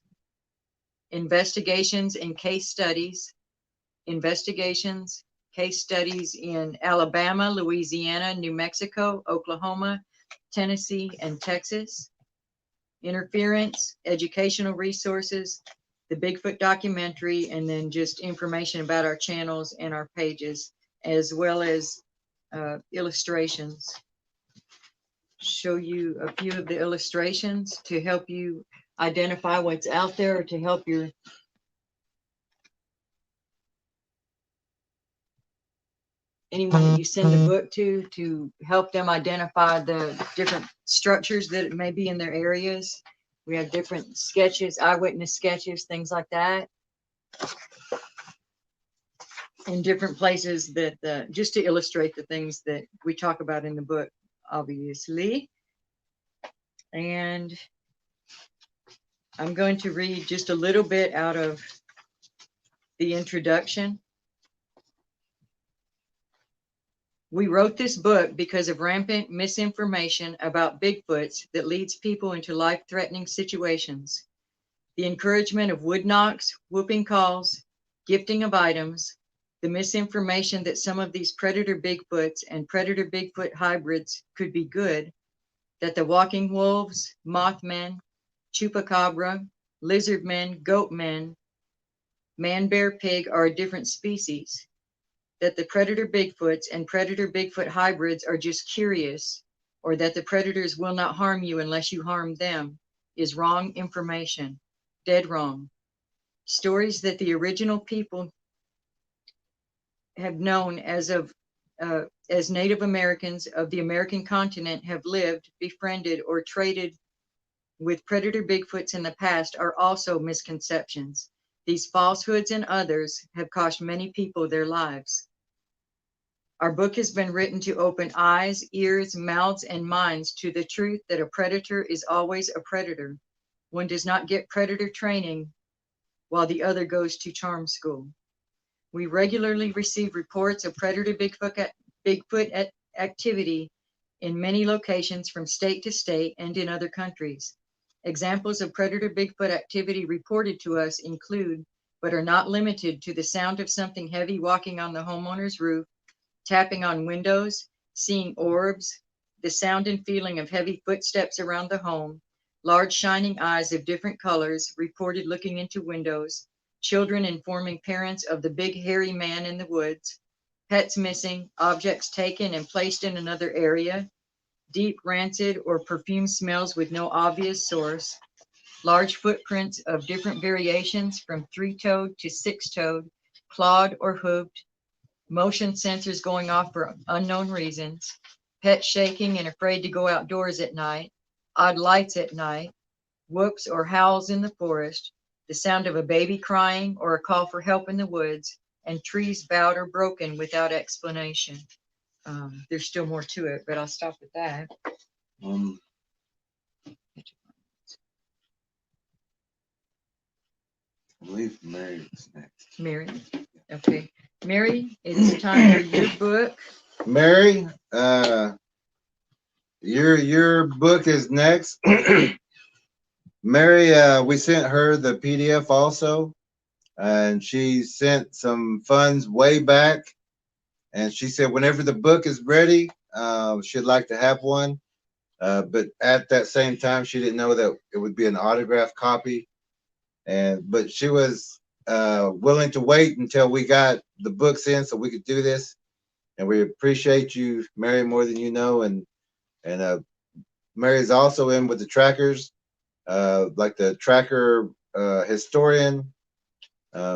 investigations and case studies, case studies in Alabama, Louisiana, New Mexico, Oklahoma, Tennessee, and Texas, interference, educational resources, the Bigfoot documentary, and then just information about our channels and our pages, as well as illustrations. Show you a few of the illustrations to help you identify what's out there, or to help your anyone that you send a book to help them identify the different structures that may be in their areas. We have different sketches, eyewitness sketches, things like that, in different places that just to illustrate the things that we talk about in the book, obviously. And I'm going to read just a little bit out of the introduction. We wrote this book because of rampant misinformation about Bigfoots that leads people into life-threatening situations. The encouragement of wood knocks, whooping calls, gifting of items, the misinformation that some of these predator Bigfoots and predator Bigfoot hybrids could be good, that the walking wolves, mothmen, chupacabra, lizard men, goat men, man, bear, pig are a different species, that the predator Bigfoots and predator Bigfoot hybrids are just curious, or that the predators will not harm you unless you harm them, is wrong information, dead wrong. stories that the original people have known as Native Americans of the American continent have lived, befriended, or traded with predator Bigfoots in the past are also misconceptions. These falsehoods and others have cost many people their lives. Our book has been written to open eyes, ears, mouths, and minds to the truth that a predator is always a predator. One does not get predator training while the other goes to charm school. We regularly receive reports of predator Bigfoot activity in many locations from state to state and in other countries. Examples of predator Bigfoot activity reported to us include, but are not limited to, the sound of something heavy walking on the homeowner's roof, tapping on windows, seeing orbs, the sound and feeling of heavy footsteps around the home, large shining eyes of different colors reported looking into windows, children informing parents of the big hairy man in the woods, pets missing, objects taken and placed in another area, deep rancid or perfumed smells with no obvious source, large footprints of different variations from three-toed to six-toed, clawed or hooved, motion sensors going off for unknown reasons, pets shaking and afraid to go outdoors at night, odd lights at night, whoops or howls in the forest, the sound of a baby crying or a call for help in the woods, and trees bowed or broken without explanation. There's still more to it, but I'll stop at that. Um, I believe Mary was next. Mary, okay. Mary, it's time for your book. Mary, your book is next. Mary, we sent her the PDF also, and she sent some funds way back. And she said whenever the book is ready, she'd like to have one. But at that same time, she didn't know that it would be an autographed copy. But she was willing to wait until we got the books in so we could do this. And we appreciate you, Mary, more than you know. And Mary's also in with the trackers, like the tracker historian.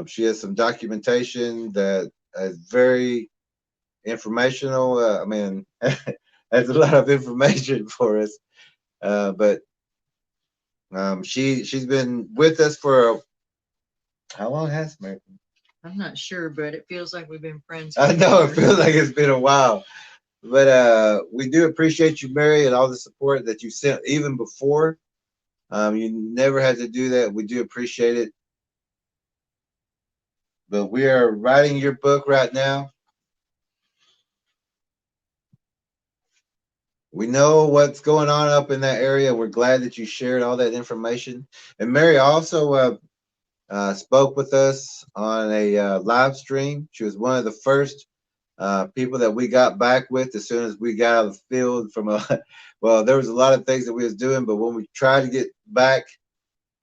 She has some documentation that is very informational. I mean, has a lot of information for us. But she's been with us for how long has Mary? I'm not sure, but it feels like we've been friends. I know it feels like it's been a while, but we do appreciate you, Mary, and all the support that you sent even before. You never had to do that. We do appreciate it. But we are writing your book right now. We know what's going on up in that area. We're glad that you shared all that information. And Mary also spoke with us on a live stream. She was one of the first people that we got back with as soon as we got out of the field from a well, there was a lot of things that we was doing, but when we tried to get back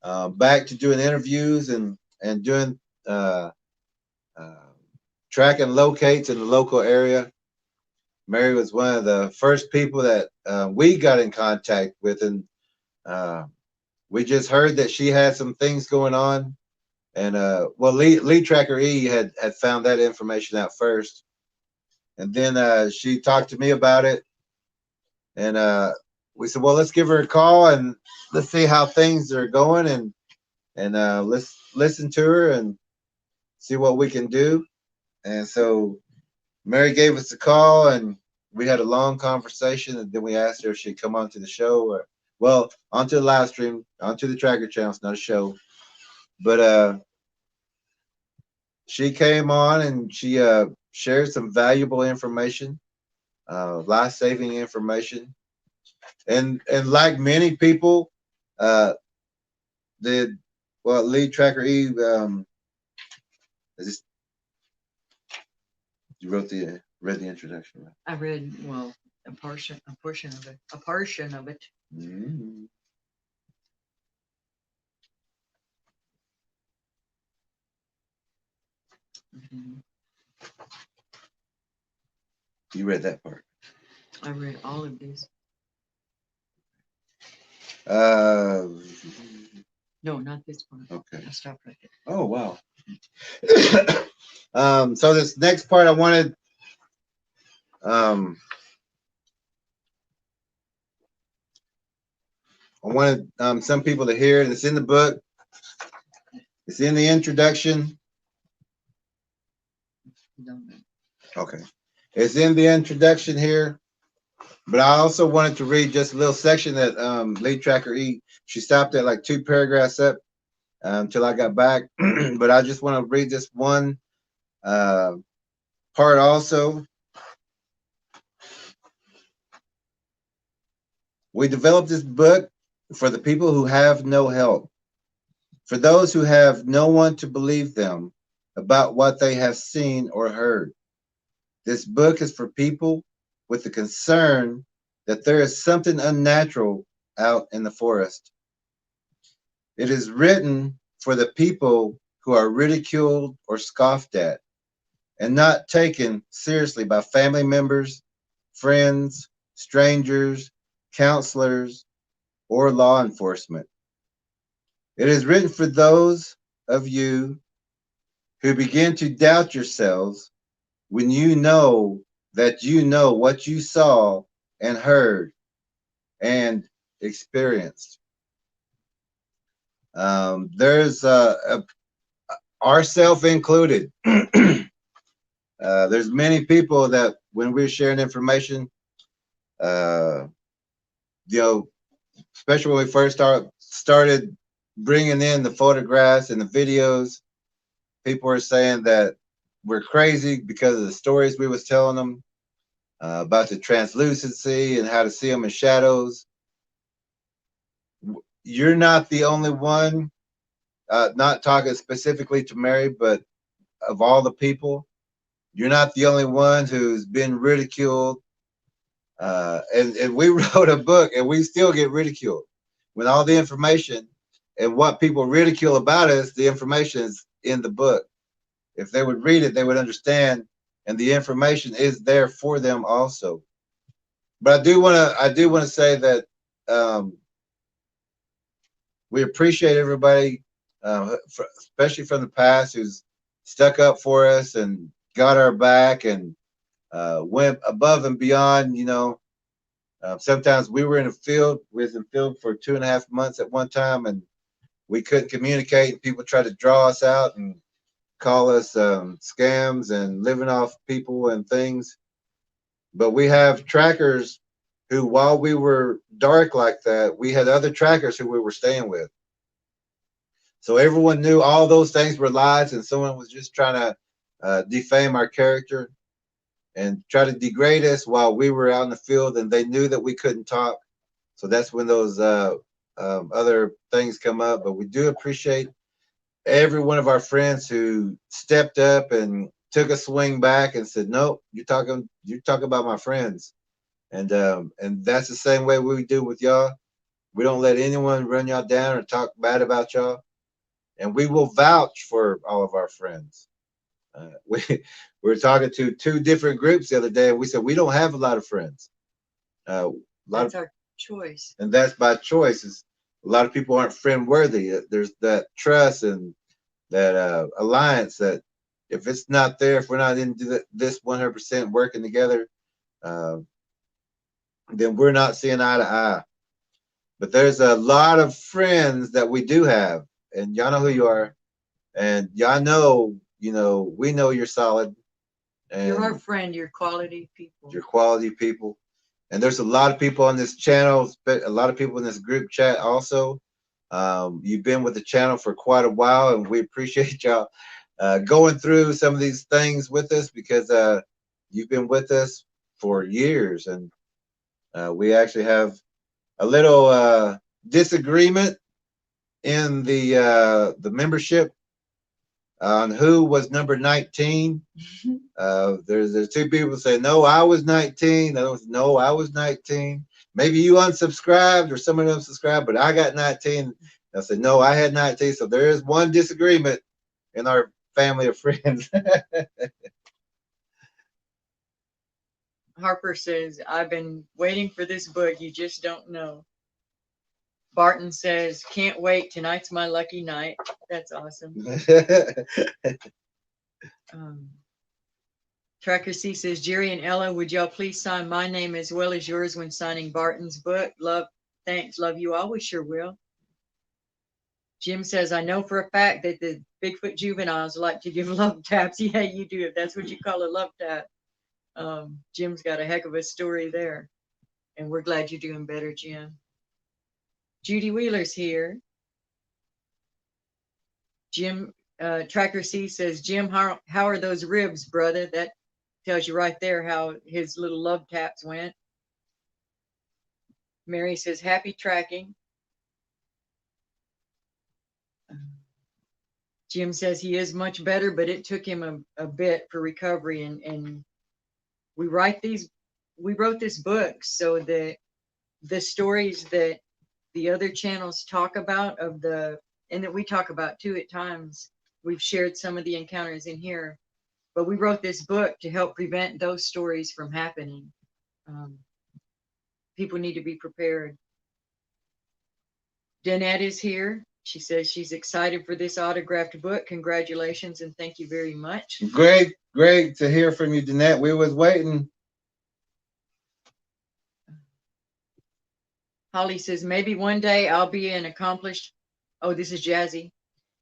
to doing interviews and doing uh, tracking locates in the local area, Mary was one of the first people that we got in contact with, and we just heard that she had some things going on. And well, Lee Tracker E had found that information out first, and then she talked to me about it, and we said, well, let's give her a call and let's see how things are going, and let's listen to her and see what we can do. And so Mary gave us a call, and we had a long conversation, and then we asked her if she'd come onto the show, or well, onto the live stream, onto the Tracker channel. It's not a show, but she came on and she shared some valuable information, life-saving information, and like many people, uh, did well. Lead Tracker E, is you read the introduction, right? I read, well, a portion of it, a portion of it. Mm-hmm. Mhm. You read that part. I read all of these. Uh, No, not this one. Okay. I'll stop right there. Oh, wow. So this next part I wanted, um, some people to hear it. It's in the book. It's in the introduction. Don't know. Okay. It's in the introduction here. But I also wanted to read just a little section that Lead Tracker E. She stopped at like 2 paragraphs up until I got back. But I just want to read this one part also. We developed this book for the people who have no help, for those who have no one to believe them about what they have seen or heard. This book is for people with the concern that there is something unnatural out in the forest. It is written for the people who are ridiculed or scoffed at and not taken seriously by family members, friends, strangers, counselors, or law enforcement. It is written for those of you who begin to doubt yourselves when you know that you know what you saw and heard and experienced. There's ourself included. There's many people that when we're sharing information, uh, you know, especially when we first started bringing in the photographs and the videos, people were saying that we're crazy because of the stories we was telling them about the translucency and how to see them in shadows. You're not the only one. Not talking specifically to Mary, but of all the people, you're not the only one who's been ridiculed. And we wrote a book, and we still get ridiculed when all the information and what people ridicule about us, the information is in the book. If they would read it, they would understand, and the information is there for them also. But I do want to say that um, we appreciate everybody, especially from the past, who's stuck up for us and got our back and went above and beyond. You know, sometimes we were in a field, we was in field for 2.5 months at one time, and we couldn't communicate. And people tried to draw us out and call us scams and living off people and things. But we have trackers who, while we were dark like that, we had other trackers who we were staying with. So everyone knew all those things were lies, and someone was just trying to defame our character and try to degrade us while we were out in the field, and they knew that we couldn't talk. So that's when those other things come up. But we do appreciate every one of our friends who stepped up and took a swing back and said, "Nope, you talking about my friends," and that's the same way we do with y'all. We don't let anyone run y'all down or talk bad about y'all, and we will vouch for all of our friends. We were talking to 2 different groups the other day, and we said we don't have a lot of friends. That's our choice. And that's by choice. A lot of people aren't friend worthy. There's that trust and that alliance that if it's not there, if we're not into this 100% working together, uh, then we're not seeing eye to eye. But there's a lot of friends that we do have, and y'all know who you are, and y'all know, we know you're solid. And you're our friend. You're quality people. You're quality people. And there's a lot of people on this channel, a lot of people in this group chat also. You've been with the channel for quite a while, and we appreciate y'all going through some of these things with us because you've been with us for years, and we actually have a little disagreement in the membership on who was number 19. There's 2 people say, no, I was 19. No, I was 19. Maybe you unsubscribed or someone unsubscribed, but I got 19. I said, no, I had 19. So there is one disagreement in our family of friends. Harper says, I've been waiting for this book. You just don't know. Barton says, can't wait. Tonight's my lucky night. That's awesome. Tracker C says, Jerry and Ella, would y'all please sign my name as well as yours when signing Barton's book? Love, thanks, love you all. We sure will. Jim says, I know for a fact that the Bigfoot juveniles like to give love taps. Yeah, you do, if that's what you call a love tap. Jim's got a heck of a story there. And we're glad you're doing better, Jim. Judy Wheeler's here. Jim, Tracker C says, Jim, how are those ribs, brother? That tells you right there how his little love taps went. Mary says, happy tracking. Jim says he is much better, but it took him a bit for recovery. And we wrote this book so that the stories that the other channels talk about and that we talk about too at times, we've shared some of the encounters in here, but we wrote this book to help prevent those stories from happening. People need to be prepared. Danette is here. She says she's excited for this autographed book. Congratulations and thank you very much. Great to hear from you, Danette. We was waiting. Holly says, maybe one day I'll be an accomplished, oh, this is Jazzy.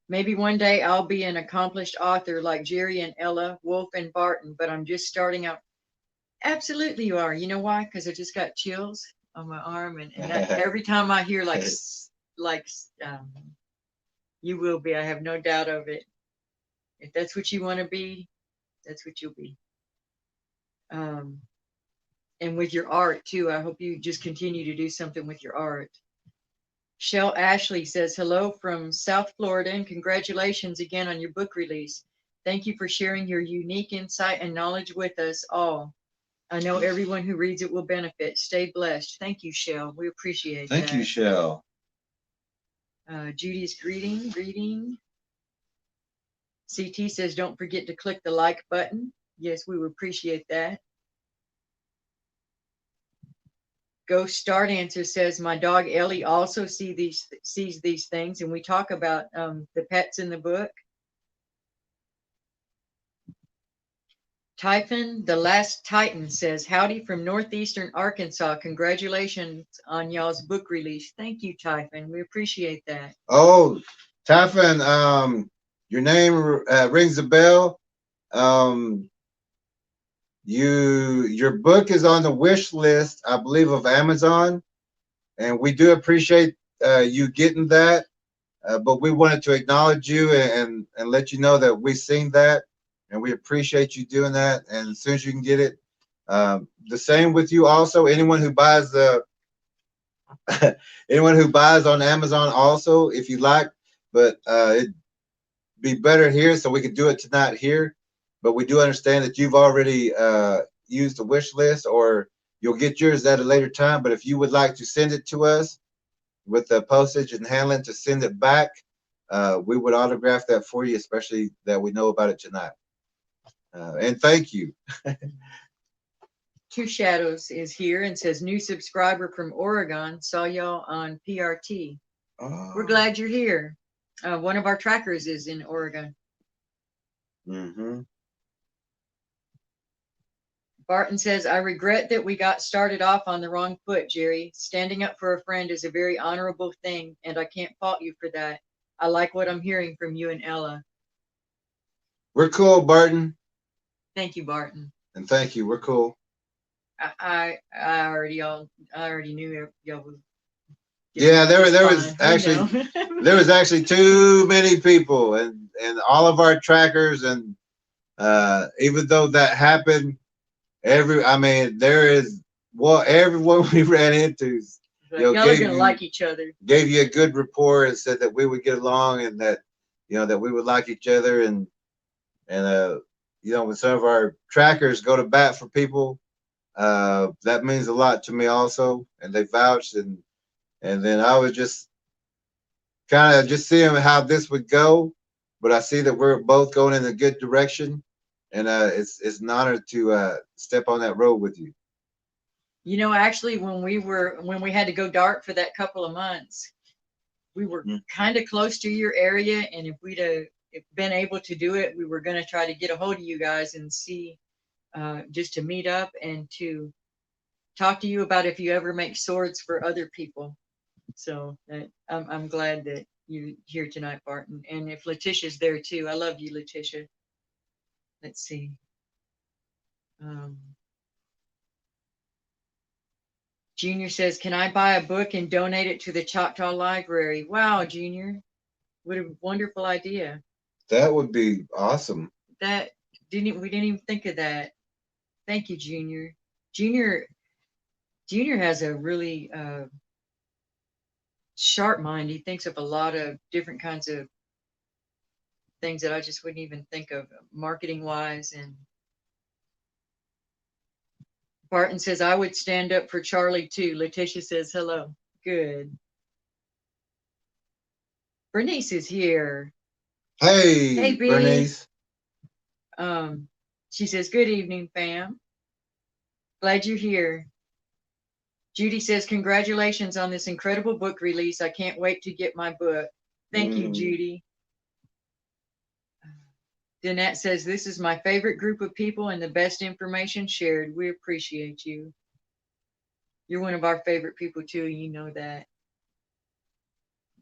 Maybe one day I'll be an accomplished author like Jerry and Ella, Wolf and Barton, but I'm just starting out. Absolutely you are. You know why? Because I just got chills on my arm. And that, every time I hear you will be, I have no doubt of it. If that's what you want to be, that's what you'll be. And with your art too, I hope you just continue to do something with your art. Shell Ashley says, hello from South Florida and congratulations again on your book release. Thank you for sharing your unique insight and knowledge with us all. I know everyone who reads it will benefit. Stay blessed. Thank you, Shell. We appreciate that. Thank you, Shell. Judy's greeting. CT says, don't forget to click the like button. Yes, we would appreciate that. Ghost Start Answer says, my dog Ellie also sees these things, and we talk about the pets in the book. Typhon, the Last Titan says, howdy from northeastern Arkansas. Congratulations on y'all's book release. Thank you, Typhon. We appreciate that. Oh, Typhon, your name rings a bell. Your book is on the wish list, I believe, of Amazon, and we do appreciate you getting that. But we wanted to acknowledge you and let you know that we've seen that, and we appreciate you doing that. And as soon as you can get it, the same with you also. Anyone who buys anyone who buys on Amazon also, if you like, but it'd be better here, so we could do it tonight here. But we do understand that you've already used the wish list, or you'll get yours at a later time. But if you would like to send it to us with the postage and handling to send it back, we would autograph that for you, especially that we know about it tonight. And thank you. Two Shadows is here and says, new subscriber from Oregon. Saw y'all on PRT. Oh. We're glad you're here. One of our trackers is in Oregon. Mm-hmm. Barton says, I regret that we got started off on the wrong foot, Jerry. Standing up for a friend is a very honorable thing, and I can't fault you for that. I like what I'm hearing from you and Ella. We're cool, Barton. Thank you, Barton. And thank you. We're cool. I already knew y'all would. Yeah, there was actually there was actually too many people, and all of our trackers, and even though that happened, there is everyone we ran into, y'all are gonna like each other. Gave you a good rapport and said that we would get along, and that that we would like each other, and when some of our trackers go to bat for people, that means a lot to me also, and they vouched, and then I was just kind of just seeing how this would go, but I see that we're both going in a good direction, and it's an honor to step on that road with you. Actually, when we had to go dark for that couple of months, we were Mm. kind of close to your area, and if we'd have been able to do it, we were going to try to get a hold of you guys and see, just to meet up and to talk to you about if you ever make swords for other people. So I'm glad that you're here tonight, Barton. And if Letitia's there too, I love you, Letitia. Let's see. Um, Junior says, can I buy a book and donate it to the Choctaw Library? Wow, Junior. What a wonderful idea. That would be awesome. That we didn't even think of that. Thank you, Junior. Junior Junior has a really sharp mind. He thinks of a lot of different kinds of things that I just wouldn't even think of marketing wise. And Barton says, I would stand up for Charlie too. Letitia says, hello. Good. Bernice is here. Hey, Hey, B. Bernice. She says, good evening, fam. Glad you're here. Judy says, congratulations on this incredible book release. I can't wait to get my book. Thank you, Judy. Danette says, this is my favorite group of people and the best information shared. We appreciate you. You're one of our favorite people too. You know that.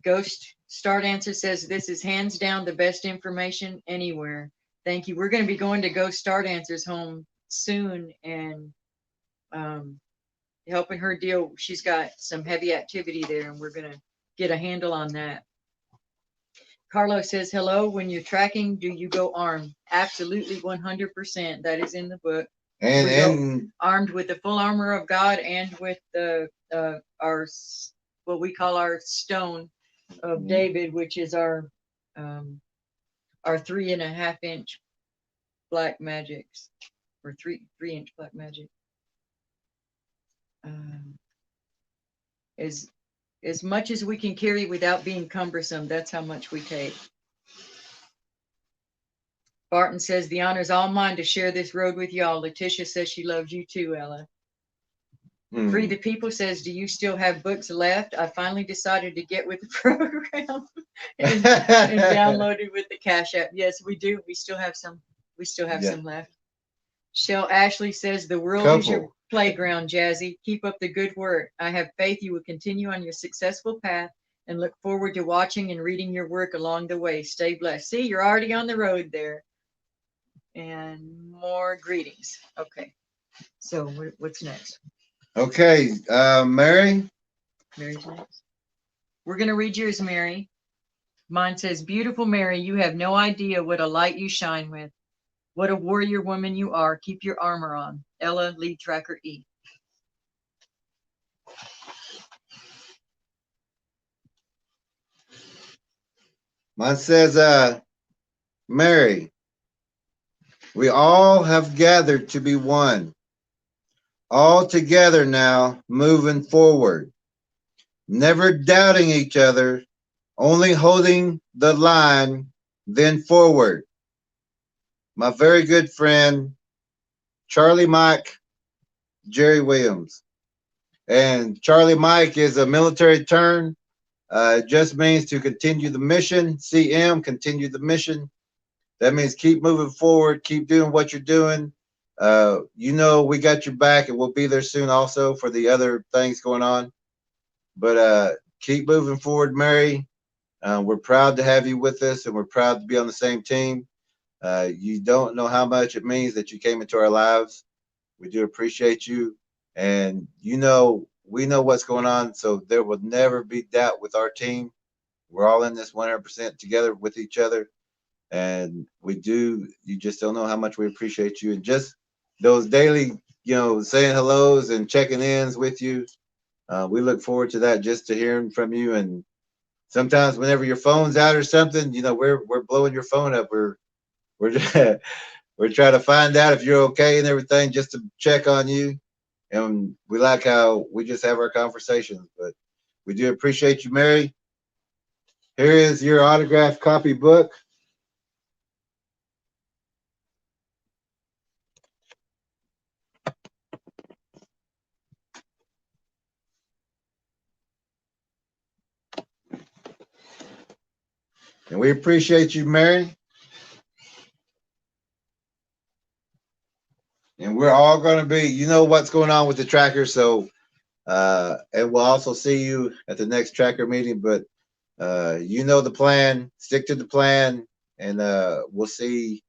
Ghost Start Answer says, this is hands down the best information anywhere. Thank you. We're going to be going to Ghost Start Answers home soon and helping her deal. She's got some heavy activity there, and we're going to get a handle on that. Carlos says, hello. When you're tracking, do you go armed? Absolutely, 100%. That is in the book. And armed with the full armor of God and with the our what we call our stone of David, which is our 3.5-inch black magics, or 3-inch black magic. As much as we can carry without being cumbersome, that's how much we take. Barton says, the honor is all mine to share this road with y'all. Letitia says she loves you too, Ella. Free the People says, do you still have books left? I finally decided to get with the program and downloaded with the Cash App. Yes, we do. We still have some. We still have some left. Shell Ashley says, the world is your playground, Jazzy. Keep up the good work. I have faith you will continue on your successful path and look forward to watching and reading your work along the way. Stay blessed. See, you're already on the road there. And more greetings. Okay. So what's next? Okay, Mary. Mary's next. We're going to read yours, Mary. Mine says, beautiful Mary, you have no idea what a light you shine with. What a warrior woman you are. Keep your armor on. Ella, Lead Tracker E. Mine says, Mary, we all have gathered to be one. All together now, moving forward. Never doubting each other, only holding the line, then forward. My very good friend, Charlie Mike, Jerry Williams. And Charlie Mike is a military term. It just means to continue the mission. CM, continue the mission. That means keep moving forward, keep doing what you're doing. You know, we got your back and we'll be there soon also for the other things going on. But keep moving forward, Mary. We're proud to have you with us and we're proud to be on the same team. You don't know how much it means that you came into our lives. We do appreciate you. And you know, we know what's going on. So there will never be doubt with our team. We're all in this 100% together with each other. And you just don't know how much we appreciate you. And just those daily, saying hellos and checking ins with you. We look forward to that, just to hearing from you. And sometimes whenever your phone's out or something, we're blowing your phone up. We're we're trying to find out if you're okay and everything, just to check on you. And we like how we just have our conversations. But we do appreciate you, Mary. Here is your autographed copy book. And we appreciate you, Mary. And we're all going to be, you know what's going on with the tracker. So, and we'll also see you at the next tracker meeting. But you know the plan. Stick to the plan, and we'll see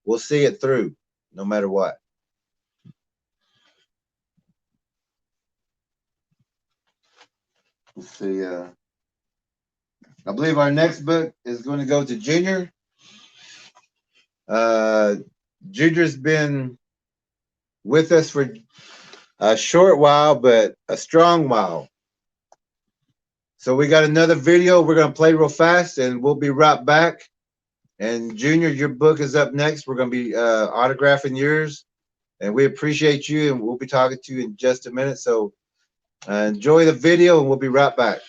it through, no matter what. Let's see. I believe our next book is going to go to Junior. Junior's been with us for a short while, but a strong while. So we got another video we're going to play real fast, and we'll be right back. And Junior, your book is up next. We're going to be autographing yours, and we appreciate you, and we'll be talking to you in just a minute. So enjoy the video, and we'll be right back.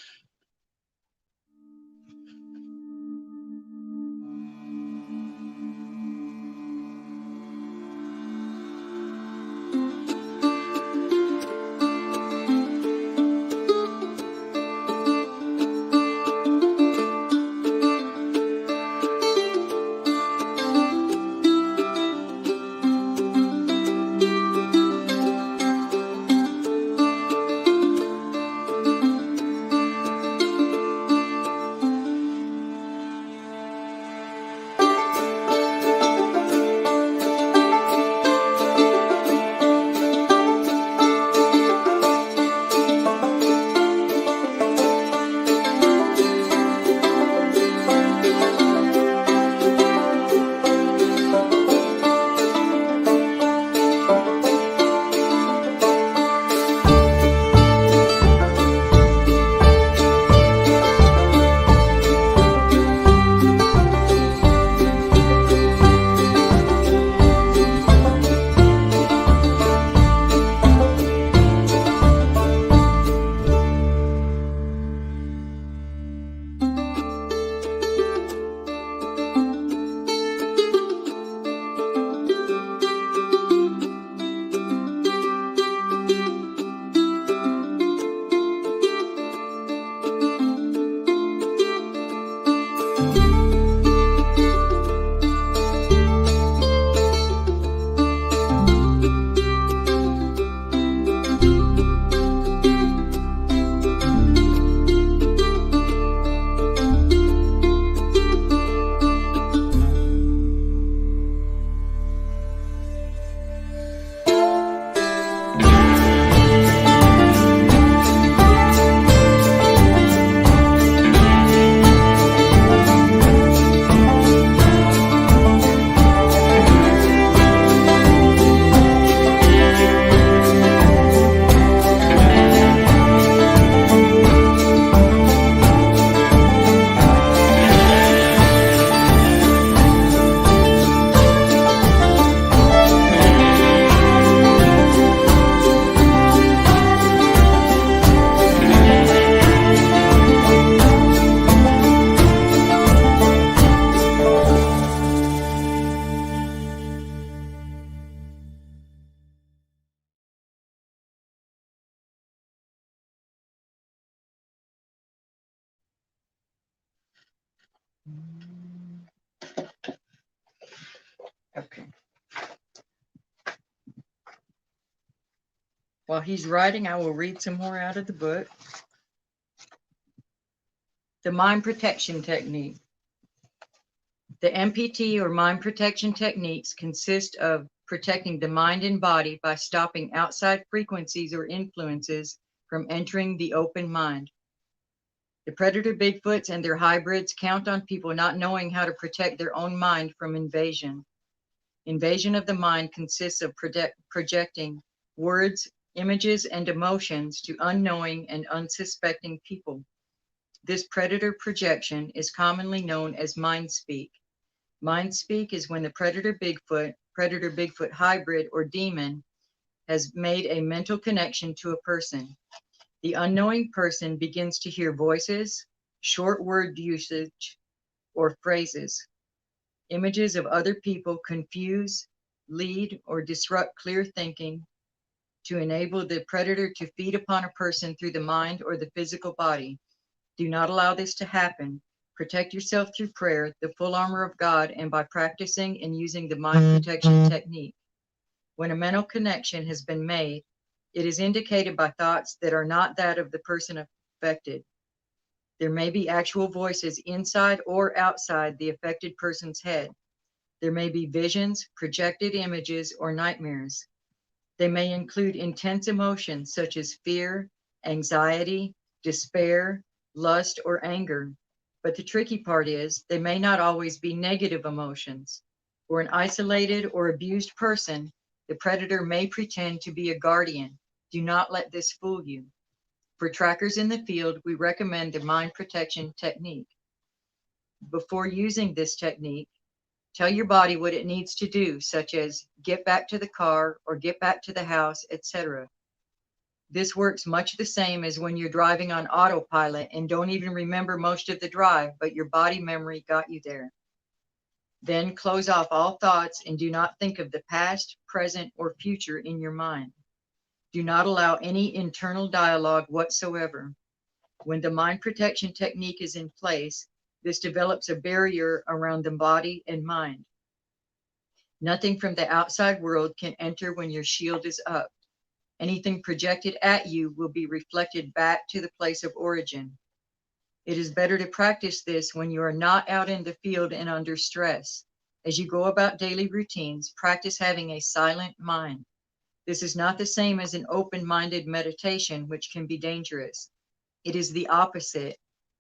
Okay. While he's writing, I will read some more out of the book. The Mind Protection Technique. The MPT or mind protection techniques consist of protecting the mind and body by stopping outside frequencies or influences from entering the open mind. The predator Bigfoots and their hybrids count on people not knowing how to protect their own mind from invasion. Invasion of the mind consists of projecting words, images, and emotions to unknowing and unsuspecting people. This predator projection is commonly known as mind speak. Mind speak is when the predator Bigfoot hybrid or demon has made a mental connection to a person. The unknowing person begins to hear voices, short word usage, or phrases. Images of other people confuse, lead, or disrupt clear thinking to enable the predator to feed upon a person through the mind or the physical body. Do not allow this to happen. Protect yourself through prayer, the full armor of God, and by practicing and using the mind protection technique. When a mental connection has been made, it is indicated by thoughts that are not that of the person affected. There may be actual voices inside or outside the affected person's head. There may be visions, projected images, or nightmares. They may include intense emotions such as fear, anxiety, despair, lust, or anger. But the tricky part is they may not always be negative emotions. For an isolated or abused person, the predator may pretend to be a guardian. Do not let this fool you. For trackers in the field, we recommend the mind protection technique. Before using this technique, tell your body what it needs to do, such as get back to the car or get back to the house, etc. This works much the same as when you're driving on autopilot and don't even remember most of the drive, but your body memory got you there. Then close off all thoughts and do not think of the past, present, or future in your mind. Do not allow any internal dialogue whatsoever. When the mind protection technique is in place, this develops a barrier around the body and mind. Nothing from the outside world can enter when your shield is up. Anything projected at you will be reflected back to the place of origin. It is better to practice this when you are not out in the field and under stress. As you go about daily routines, practice having a silent mind. This is not the same as an open-minded meditation, which can be dangerous. It is the opposite.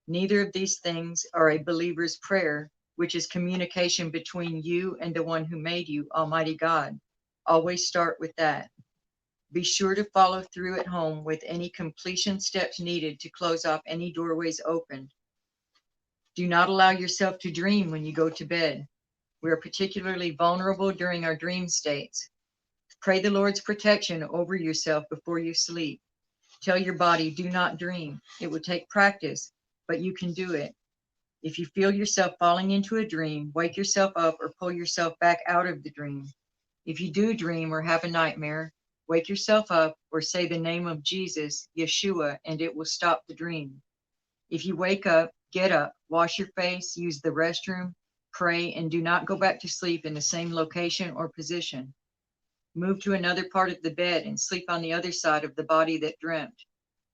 Neither of these things are a believer's prayer, which is communication between you and the one who made you, Almighty God. Always start with that. Be sure to follow through at home with any completion steps needed to close off any doorways opened. Do not allow yourself to dream when you go to bed. We are particularly vulnerable during our dream states. Pray the Lord's protection over yourself before you sleep. Tell your body, do not dream. It will take practice, but you can do it. If you feel yourself falling into a dream, wake yourself up or pull yourself back out of the dream. If you do dream or have a nightmare, wake yourself up or say the name of Jesus, Yeshua, and it will stop the dream. If you wake up, get up, wash your face, use the restroom, pray, and do not go back to sleep in the same location or position. Move to another part of the bed and sleep on the other side of the body that dreamt.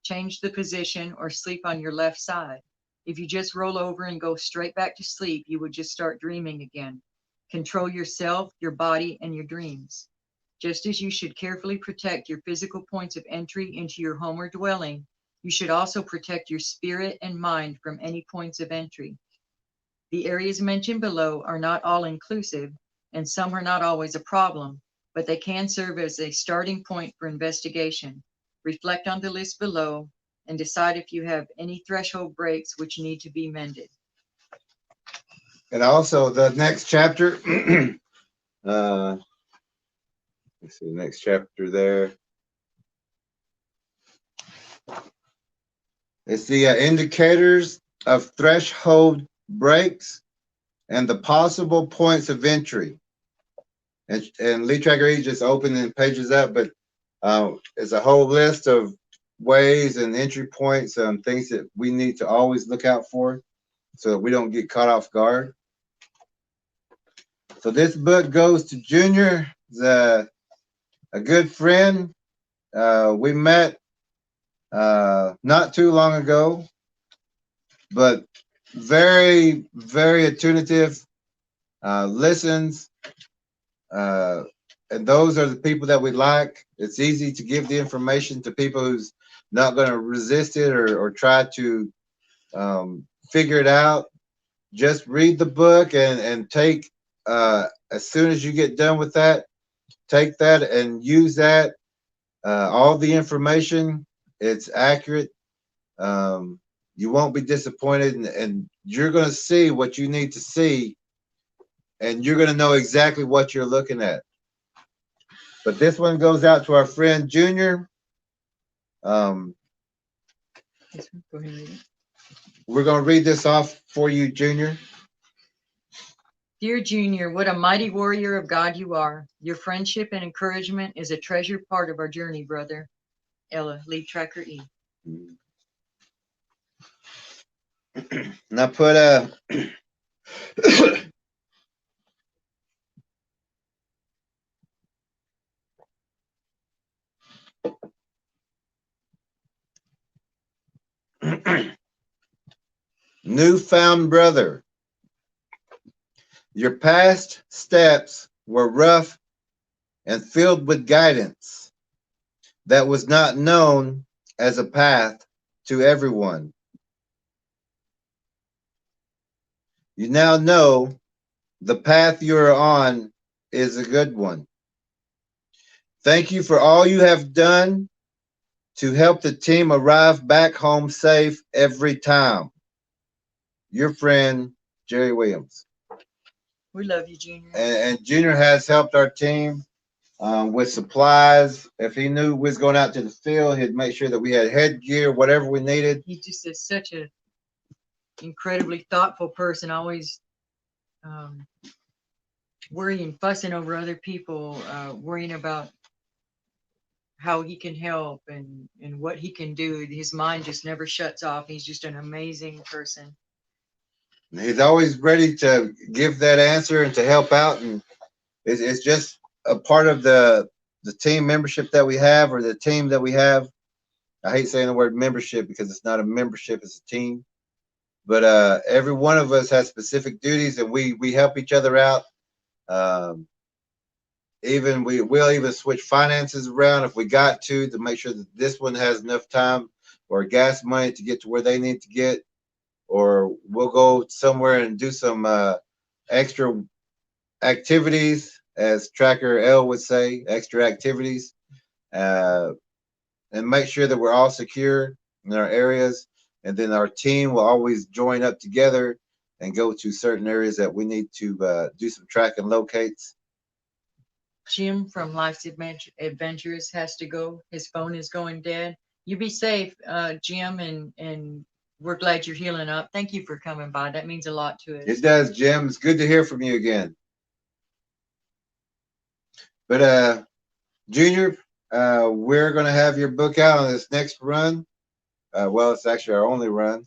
Change the position or sleep on your left side. If you just roll over and go straight back to sleep, you would just start dreaming again. Control yourself, your body, and your dreams. Just as you should carefully protect your physical points of entry into your home or dwelling, you should also protect your spirit and mind from any points of entry. The areas mentioned below are not all inclusive, and some are not always a problem, but they can serve as a starting point for investigation. Reflect on the list below and decide if you have any threshold breaks which need to be mended. And also the next chapter, let's see the next chapter there. It's the indicators of threshold breaks and the possible points of entry. And Lee Tracker E just opening pages up, but it's a whole list of ways and entry points, things that we need to always look out for so that we don't get caught off guard. So this book goes to Junior, a good friend. We met not too long ago, but very, very attentive, listens, and those are the people that we like. It's easy to give the information to people who's not going to resist it or try to figure it out. Just read the book and take, as soon as you get done with that, take that and use that. All the information, it's accurate. You won't be disappointed, and you're going to see what you need to see, and you're going to know exactly what you're looking at. But this one goes out to our friend Junior. Go ahead and read it. We're going to read this off for you, Junior. Dear Junior, what a mighty warrior of God you are. Your friendship and encouragement is a treasured part of our journey, brother. Ella, Lead Tracker E. And I put a newfound brother. Your past steps were rough and filled with guidance that was not known as a path to everyone. You now know the path you are on is a good one. Thank you for all you have done to help the team arrive back home safe every time. Your friend, Jerry Williams. We love you, Junior. And Junior has helped our team with supplies. If he knew we was going out to the field, he'd make sure that we had headgear, whatever we needed. He just is such a incredibly thoughtful person, always worrying, fussing over other people, worrying about how he can help and what he can do. His mind just never shuts off. He's just an amazing person. He's always ready to give that answer and to help out, and it's just a part of the team membership that we have, or the team that we have. I hate saying the word membership because it's not a membership; it's a team. But every one of us has specific duties, and we help each other out. Um, even we'll even switch finances around if we got to make sure that this one has enough time or gas money to get to where they need to get, or we'll go somewhere and do some extra activities, as Tracker L would say, extra activities, uh, and make sure that we're all secure in our areas. And then our team will always join up together and go to certain areas that we need to do some track and locates. Jim from Life's Adventures has to go. His phone is going dead. You be safe, Jim, and we're glad you're healing up. Thank you for coming by. That means a lot to us. It does, Jim. It's good to hear from you again. But Junior, we're going to have your book out on this next run. Well, it's actually our only run.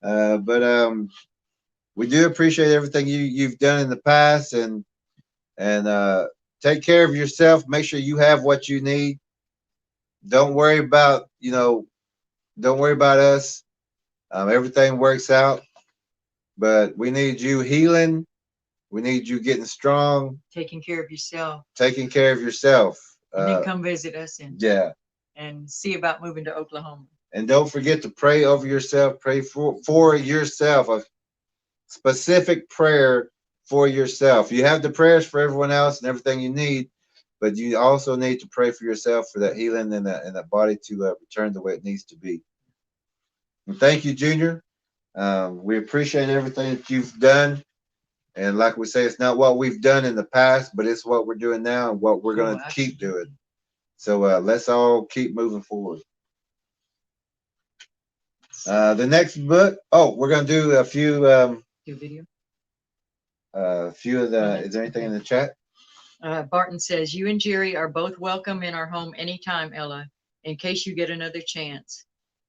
But we do appreciate everything you've done in the past, and take care of yourself. Make sure you have what you need. Don't worry about don't worry about us. Everything works out, but we need you healing. We need you getting strong, taking care of yourself, taking care of yourself. And then come visit us and see about moving to Oklahoma. And don't forget to pray over yourself. Pray for yourself. A specific prayer for yourself. You have the prayers for everyone else and everything you need, but you also need to pray for yourself for that healing and that body to return the way it needs to be. And thank you, Junior. We appreciate everything that you've done. And like we say, it's not what we've done in the past, but it's what we're doing now and what we're going to keep doing. So let's all keep moving forward. The next book. Oh, we're going to do a few. Do video. A few of the. Is there anything in the chat? Barton says, "You and Jerry are both welcome in our home anytime, Ella. In case you get another chance,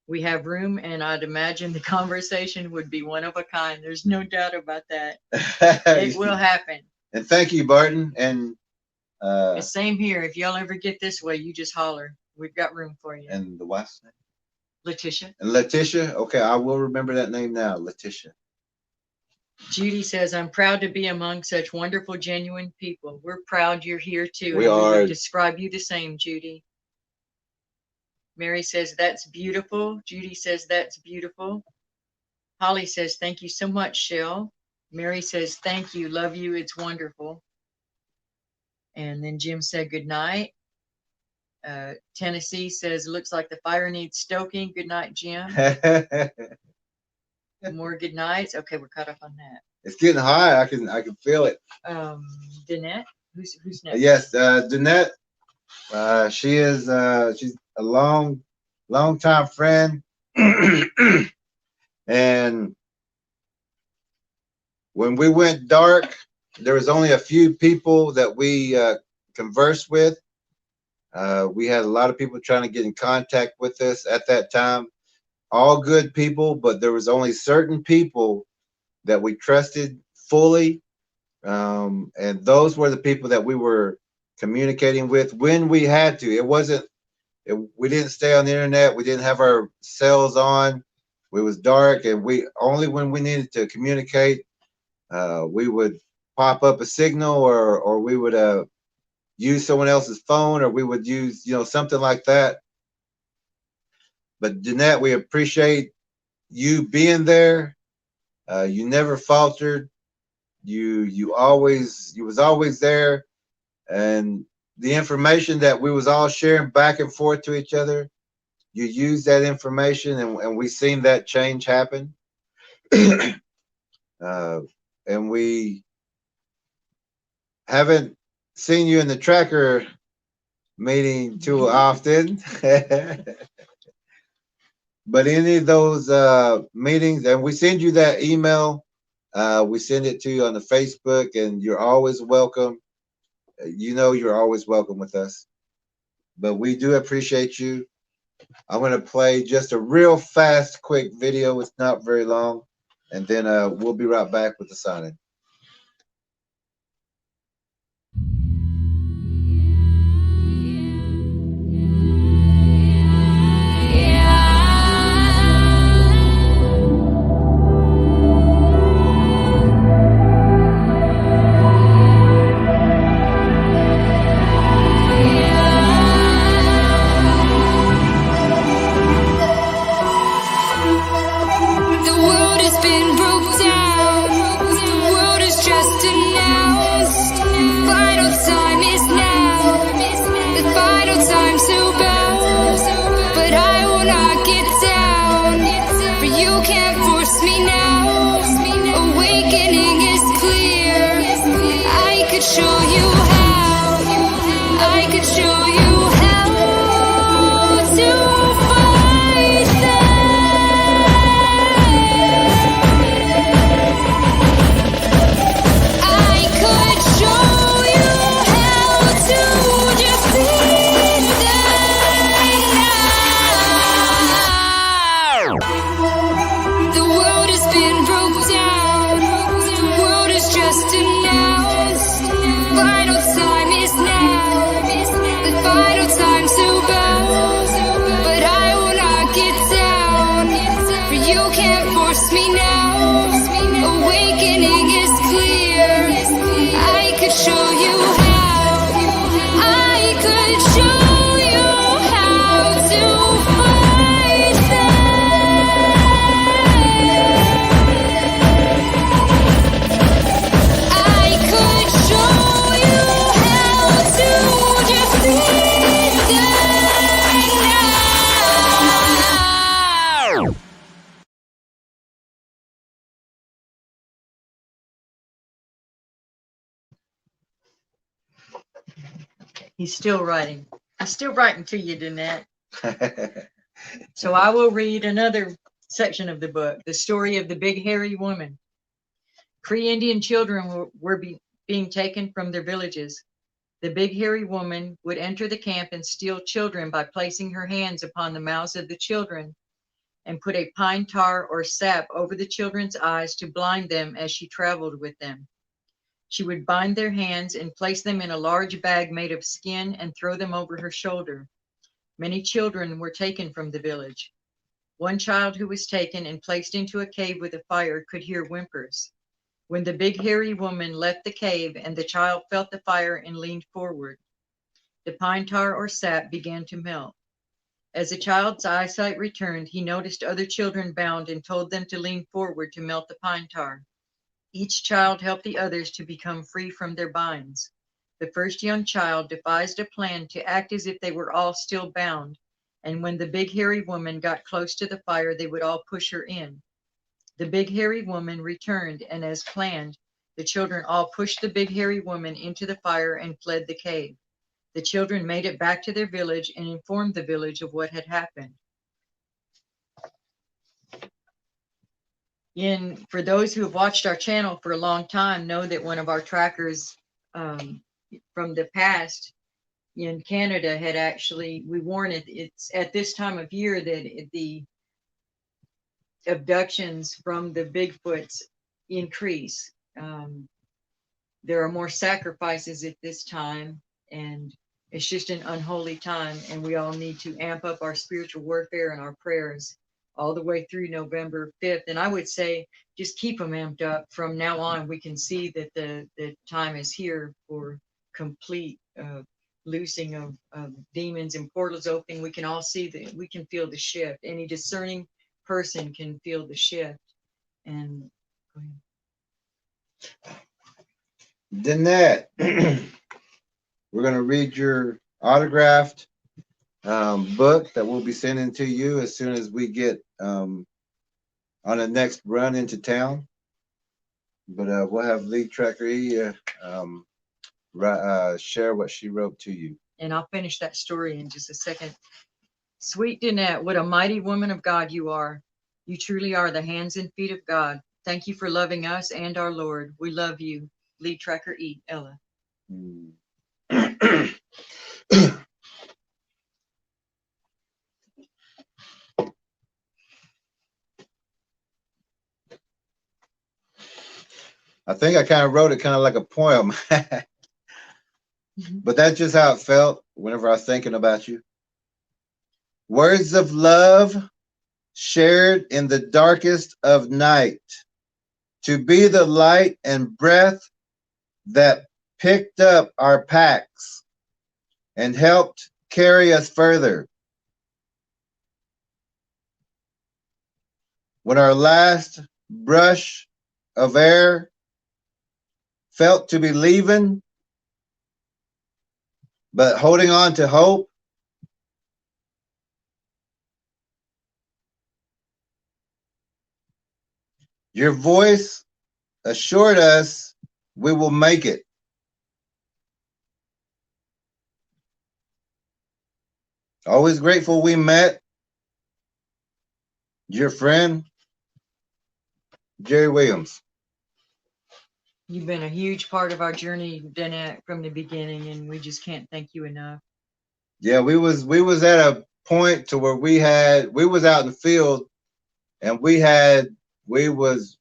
we have room, and I'd imagine the conversation would be one of a kind. There's no doubt about that. It will happen." And thank you, Barton. And the same here. If y'all ever get this way, you just holler. We've got room for you. And the wife's name? Letitia. And Letitia. Okay, I will remember that name now, Letitia. Judy says, "I'm proud to be among such wonderful, genuine people." We're proud you're here too. We are. We would describe you the same, Judy. Mary says, "That's beautiful." Judy says, "That's beautiful." Holly says, "Thank you so much, Shell." Mary says, "Thank you. Love you. It's wonderful." And then Jim said, "Good night." Tennessee says, "Looks like the fire needs stoking." Good night, Jim. More good nights. Okay, we're cut off on that. It's getting high. I can feel it. Danette, who's next? Yes, Danette. She is she's a long time friend, and when we went dark, there was only a few people that we conversed with. We had a lot of people trying to get in contact with us at that time. all good people, but there was only certain people that we trusted fully, and those were the people that we were communicating with when we had to. It wasn't. We didn't stay on the internet. We didn't have our cells on. It was dark, and we only when we needed to communicate, we would pop up a signal, or we would use someone else's phone, or we would use something like that. But Jeanette, we appreciate you being there. You never faltered. You was always there, and the information that we was all sharing back and forth to each other, you used that information, and we seen that change happen. And we haven't seen you in the tracker meeting too often. But any of those meetings, and we send you that email, we send it to you on the Facebook, and you're always welcome. You're always welcome with us. But we do appreciate you. I'm going to play just a real fast, quick video. It's not very long. And then we'll be right back with the signing. He's still writing. He's still writing to you, Danette. So I will read another section of the book, The Story of the Big Hairy Woman. Cree Indian children were being taken from their villages. The big hairy woman would enter the camp and steal children by placing her hands upon the mouths of the children and put a pine tar or sap over the children's eyes to blind them as she traveled with them. She would bind their hands and place them in a large bag made of skin and throw them over her shoulder. Many children were taken from the village. One child who was taken and placed into a cave with a fire could hear whimpers. When the big hairy woman left the cave and the child felt the fire and leaned forward, the pine tar or sap began to melt. As the child's eyesight returned, he noticed other children bound and told them to lean forward to melt the pine tar. Each child helped the others to become free from their binds. The first young child devised a plan to act as if they were all still bound, and when the big hairy woman got close to the fire, they would all push her in. The big hairy woman returned, and as planned, the children all pushed the big hairy woman into the fire and fled the cave. The children made it back to their village and informed the village of what had happened. For those who have watched our channel for a long time, know that one of our trackers from the past in Canada had actually, we warned it's at this time of year that the abductions from the Bigfoots increase. There are more sacrifices at this time, and it's just an unholy time, and we all need to amp up our spiritual warfare and our prayers all the way through November 5th. And I would say just keep them amped up. From now on, we can see that the time is here for complete loosing of demons and portals opening. We can all see that, we can feel the shift. Any discerning person can feel the shift. And go ahead. Danette, we're going to read your autographed book that we'll be sending to you as soon as we get on the next run into town. But we'll have Lead Tracker E share what she wrote to you. And I'll finish that story in just a second. Sweet Danette, what a mighty woman of God you are. You truly are the hands and feet of God. Thank you for loving us and our Lord. We love you. Lead Tracker E, Ella. I think I kind of wrote it kind of like a poem. But that's just how it felt whenever I was thinking about you. Words of love shared in the darkest of night, to be the light and breath that picked up our packs and helped carry us further. When our last brush of air felt to be leaving, but holding on to hope, your voice assured us we will make it. Always grateful we met. Your friend, Jerry Williams. You've been a huge part of our journey, Danette, from the beginning, and we just can't thank you enough. Yeah, we was at a point to where we was out in the field, and we was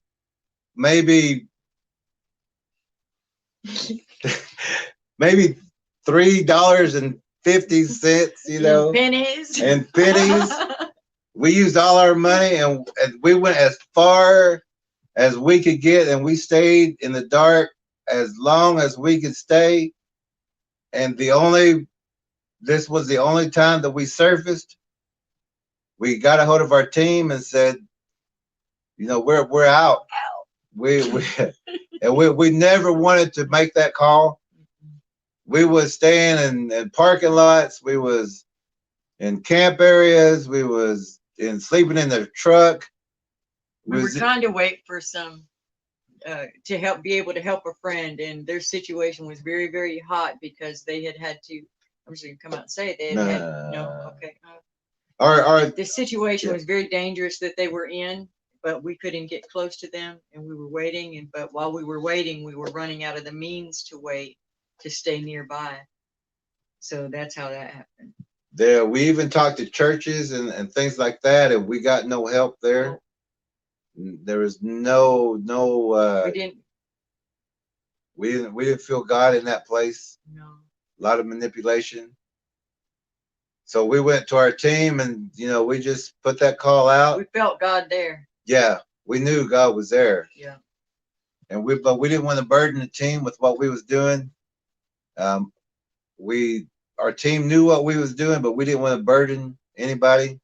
maybe maybe $3.50, pennies. and pennies. We used all our money, and we went as far as we could get, and we stayed in the dark as long as we could stay. And this was the only time that we surfaced. We got a hold of our team and said, we're out. We and we never wanted to make that call. We was staying in parking lots. We was in camp areas. We was sleeping in the truck. We were trying to wait for some to be able to help a friend, and their situation was very, very hot because they had to. I'm just gonna come out and say it. They had no. Okay. The situation was very dangerous that they were in, but we couldn't get close to them, and we were waiting. But while we were waiting, we were running out of the means to wait to stay nearby. So that's how that happened. There, we even talked to churches and things like that, and we got no help there. There was no. We didn't feel God in that place. No. A lot of manipulation. So we went to our team, and we just put that call out. We felt God there. Yeah, we knew God was there. Yeah. But we didn't want to burden the team with what we was doing. Our team knew what we was doing, but we didn't want to burden anybody,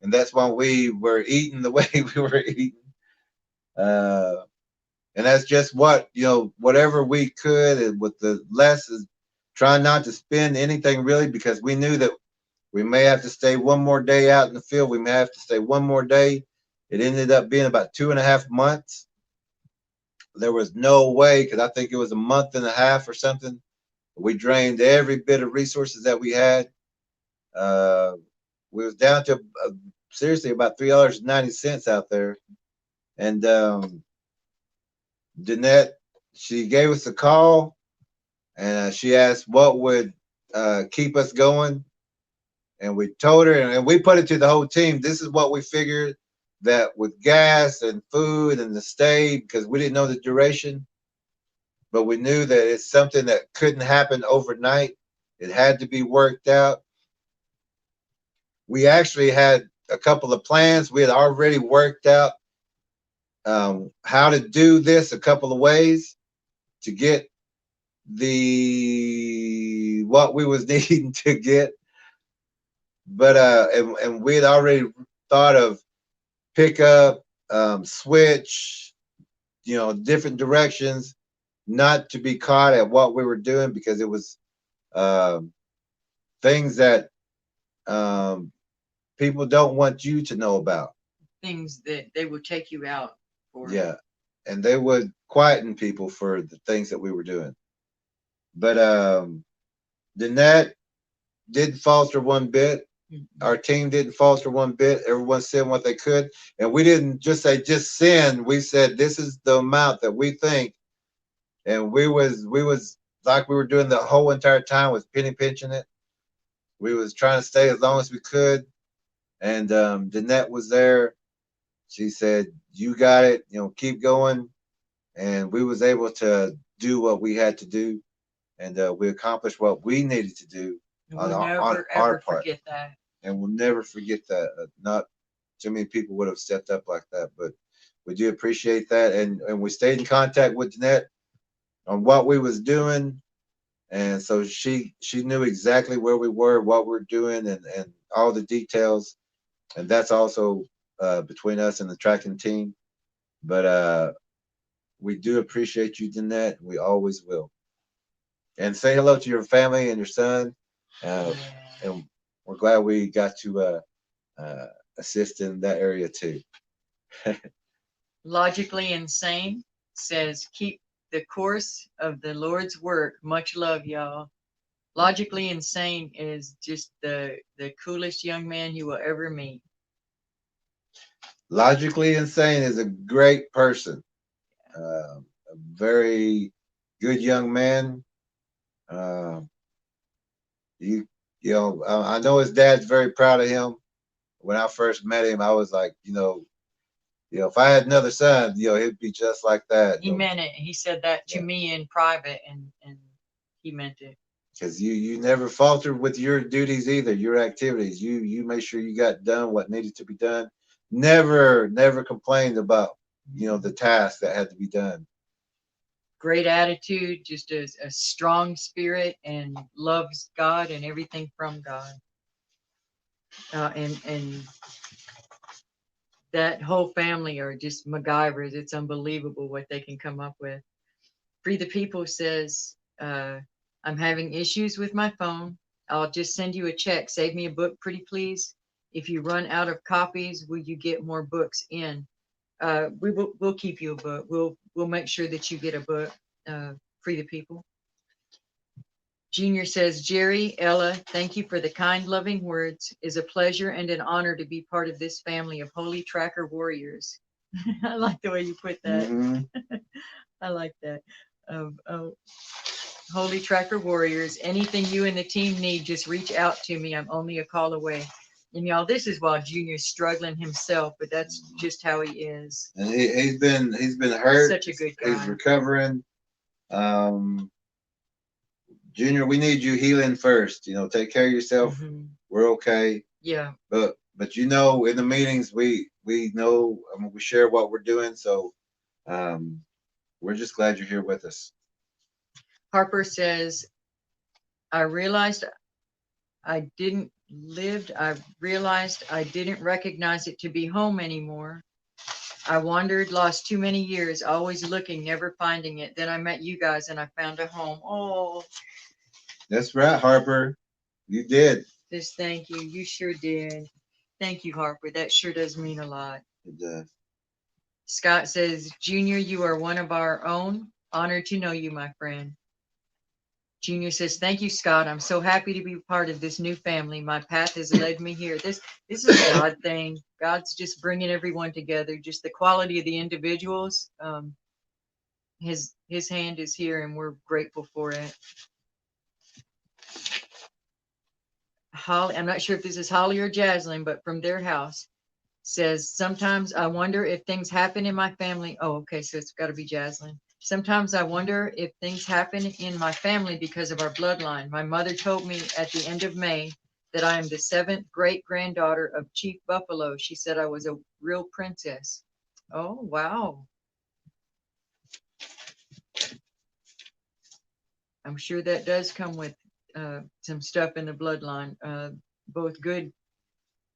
and that's why we were eating the way we were eating. And that's just whatever we could, and with the less is trying not to spend anything really, because we knew that we may have to stay one more day out in the field. We may have to stay one more day. It ended up being about 2.5 months. There was no way, because I think it was a month and a half or something. We drained every bit of resources that we had. We was down to seriously about $3.90 out there. And Danette, she gave us a call, and she asked what would keep us going. And we told her, and we put it to the whole team. This is what we figured that with gas and food and the stay, because we didn't know the duration, but we knew that it's something that couldn't happen overnight. It had to be worked out. We actually had a couple of plans. We had already worked out how to do this a couple of ways to get the what we was needing to get. But and we had already thought of pickup, switch, different directions, not to be caught at what we were doing because it was um, things that people don't want you to know about. Things that they will take you out for. Yeah, and they would quieten people for the things that we were doing. But the net didn't falter one bit. Our team didn't falter one bit. Everyone said what they could, and we didn't just say just send. We said this is the amount that we think, and we was like we were doing the whole entire time was penny pinching it. We was trying to stay as long as we could, and Danette was there. She said, "You got it. Keep going," and we was able to do what we had to do, and we accomplished what we needed to do on We'll our, never our ever part. forget that. And we'll never forget that. Not too many people would have stepped up like that, but we do appreciate that. And we stayed in contact with Jeanette on what we was doing, and so she knew exactly where we were, what we're doing, and all the details. And that's also between us and the tracking team. But we do appreciate you, Jeanette. We always will. And say hello to your family and your son. Uh, and we're glad we got to uh, assist in that area too. Logically Insane says, keep the course of the Lord's work. Much love, y'all. Logically Insane is just the coolest young man you will ever meet. Logically Insane is a great person, a very good young man. Uh, you I know his dad's very proud of him. When I first met him, I was like, if I had another son, he'd be just like that. He meant it. He said that to me in private, and he meant it. Because you never faltered with your duties either, your activities. You made sure you got done what needed to be done. Never complained about the task that had to be done. Great attitude, just a strong spirit, and loves God and everything from God. And that whole family are just MacGyvers. It's unbelievable what they can come up with. Free the People says, I'm having issues with my phone. I'll just send you a check. Save me a book, pretty please. If you run out of copies, will you get more books in? We'll keep you a book. We'll make sure that you get a book. Free the People. Junior says, Jerry, Ella, thank you for the kind, loving words. It's a pleasure and an honor to be part of this family of holy tracker warriors. I like the way you put that. Mm-hmm. I like that. Holy tracker warriors, anything you and the team need, just reach out to me. I'm only a call away. And y'all, this is while Junior's struggling himself, but that's just how he is. And he's been hurt. Such a good guy. He's recovering. Junior, we need you healing first. Take care of yourself. Mm-hmm. We're okay. Yeah. But in the meetings we know, we share what we're doing. So we're just glad you're here with us. Harper says, I realized I didn't recognize it to be home anymore. I wandered, lost too many years, always looking, never finding it. Then I met you guys and I found a home. Oh. That's right, Harper. You did. Just thank you. You sure did. Thank you, Harper. That sure does mean a lot. It does. Scott says, Junior, you are one of our own. Honored to know you, my friend. Junior says, thank you, Scott. I'm so happy to be part of this new family. My path has led me here. This is a God thing. God's just bringing everyone together. Just the quality of the individuals. His hand is here, and we're grateful for it. Holly, I'm not sure if this is Holly or Jaslyn, but from their house. says, sometimes I wonder if things happen in my family. Oh, okay, so it's got to be Jaslyn. Sometimes I wonder if things happen in my family because of our bloodline. My mother told me at the end of May that I am the seventh great granddaughter of Chief Buffalo. She said I was a real princess. Oh, wow. I'm sure that does come with some stuff in the bloodline, both good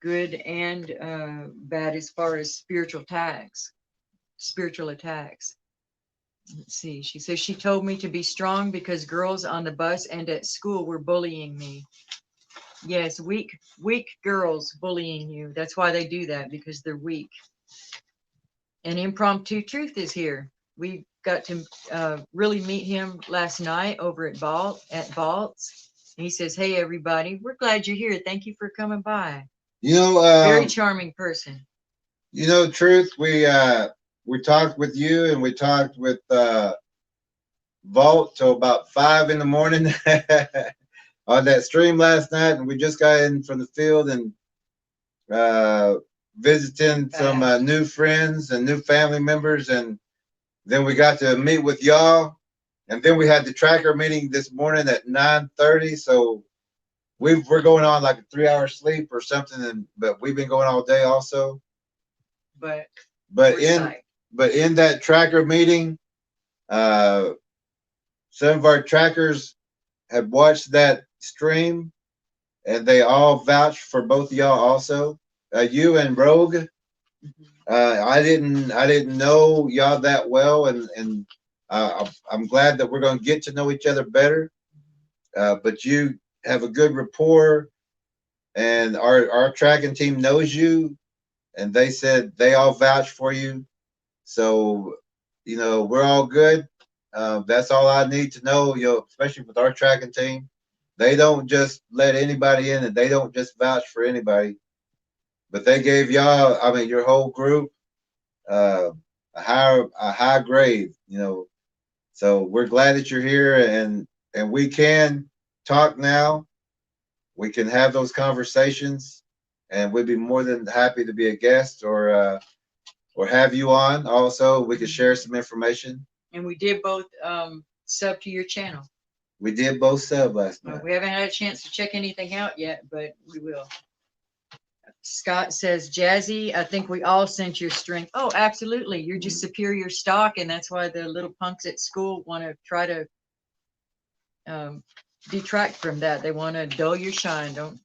and bad as far as spiritual attacks. Let's see. She says she told me to be strong because girls on the bus and at school were bullying me. Yes, weak girls bullying you. That's why they do that, because they're weak. And Impromptu Truth is here. We got to really meet him last night over at Vaults. He says, "Hey everybody, we're glad you're here. Thank you for coming by." You know, Very charming person. You know, Truth, we talked with you and we talked with Vault till about 5 in the morning on that stream last night, and we just got in from the field and visiting some new friends and new family members, and then we got to meet with y'all, and then we had the tracker meeting this morning at 9:30. So we're going on like a 3-hour sleep or something, but we've been going all day also. But in that tracker meeting, some of our trackers have watched that stream, and they all vouched for both of y'all also. You and Rogue. I didn't know y'all that well, and I'm glad that we're going to get to know each other better. But you have a good rapport, and our tracking team knows you, and they said they all vouch for you. So, you know, we're all good. That's all I need to know, you know, especially with our tracking team. They don't just let anybody in, and they don't just vouch for anybody. But they gave y'all, I mean, your whole group, a high grade, you know. So we're glad that you're here, and we can talk now. We can have those conversations, and we'd be more than happy to be a guest or have you on. Also, we could share some information. And we did both sub to your channel. We did both sub last night. We haven't had a chance to check anything out yet, but we will. Scott says, Jazzy, I think we all sense your strength. Oh, absolutely. You're just superior stock, and that's why the little punks at school want to try to detract from that. They want to dull your shine. Don't.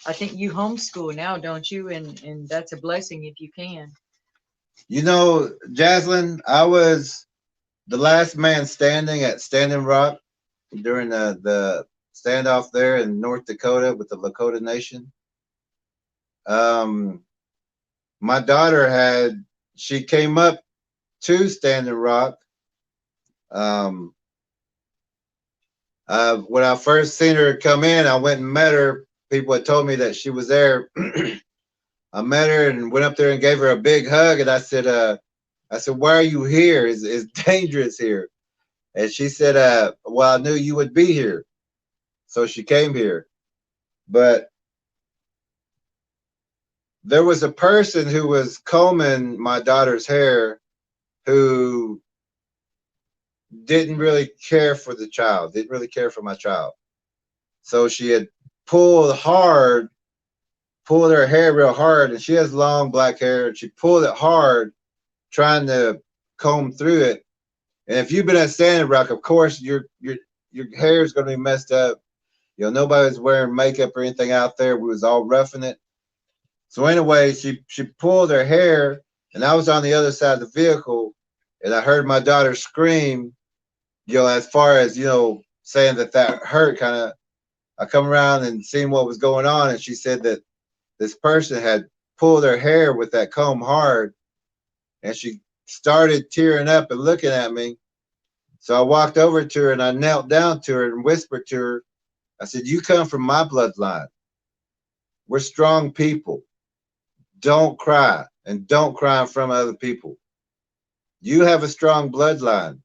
I think you homeschool now, don't you? And that's a blessing if you can. You know, Jaslyn, I was the last man standing at Standing Rock during the standoff there in North Dakota with the Lakota Nation. My daughter she came up to Standing Rock. When I first seen her come in, I went and met her. People had told me that she was there. I met her and went up there and gave her a big hug. And I said, why are you here? It's dangerous here. And she said, well, I knew you would be here. So she came here. But there was a person who was combing my daughter's hair who didn't really care for the child, didn't really care for my child. So she had pulled her hair real hard, and she has long black hair, and she pulled it hard trying to comb through it. And if you've been at Standing Rock, of course your hair is going to be messed up. You know, nobody was wearing makeup or anything out there. We was all roughing it. So anyway, she pulled her hair, and I was on the other side of the vehicle, and I heard my daughter scream, you know, as far as, you know, saying that hurt. Kind of, I come around and seen what was going on, and she said that this person had pulled her hair with that comb hard, and she started tearing up and looking at me. So I walked over to her and I knelt down to her and whispered to her. I said, you come from my bloodline. We're strong people. Don't cry, and don't cry in front of other people. You have a strong bloodline.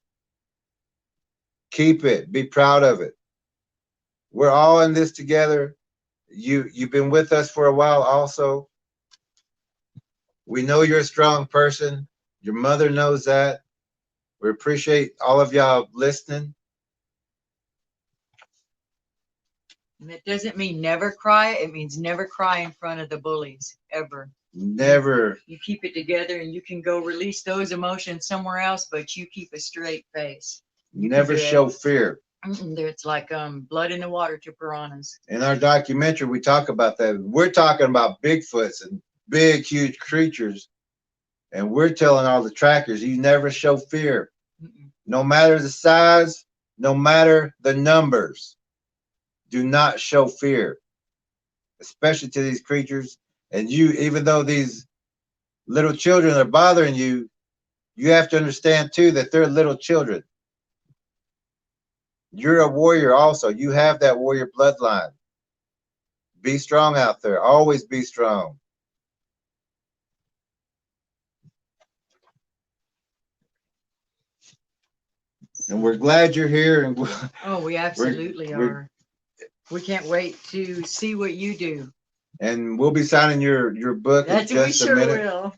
Keep it. Be proud of it. We're all in this together. You've been with us for a while also. We know you're a strong person. Your mother knows that. We appreciate all of y'all listening. And it doesn't mean never cry. It means never cry in front of the bullies, ever. Never. You keep it together and you can go release those emotions somewhere else, but you keep a straight face. Never show fear. It's like blood in the water to piranhas. In our documentary, we talk about that. We're talking about Bigfoots and big, huge creatures. And we're telling all the trackers, you never show fear. No matter the size, no matter the numbers. Do not show fear, especially to these creatures. And you, even though these little children are bothering you, you have to understand too that they're little children. You're a warrior also. You have that warrior bloodline. Be strong out there. Always be strong. And we're glad you're here. And oh, we absolutely are. We can't wait to see what you do. And we'll be signing your book in just a minute. Will.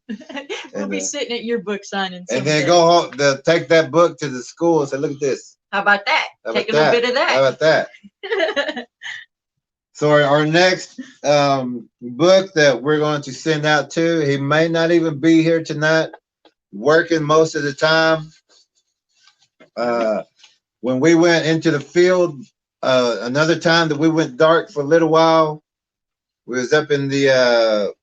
We'll be sitting at your book signing. And then go home, take that book to the school and say, look at this. How about that? Take a little bit of that. How about that? So our next book that we're going to send out to, he may not even be here tonight, working most of the time. When we went into the field, another time that we went dark for a little while, we was up in the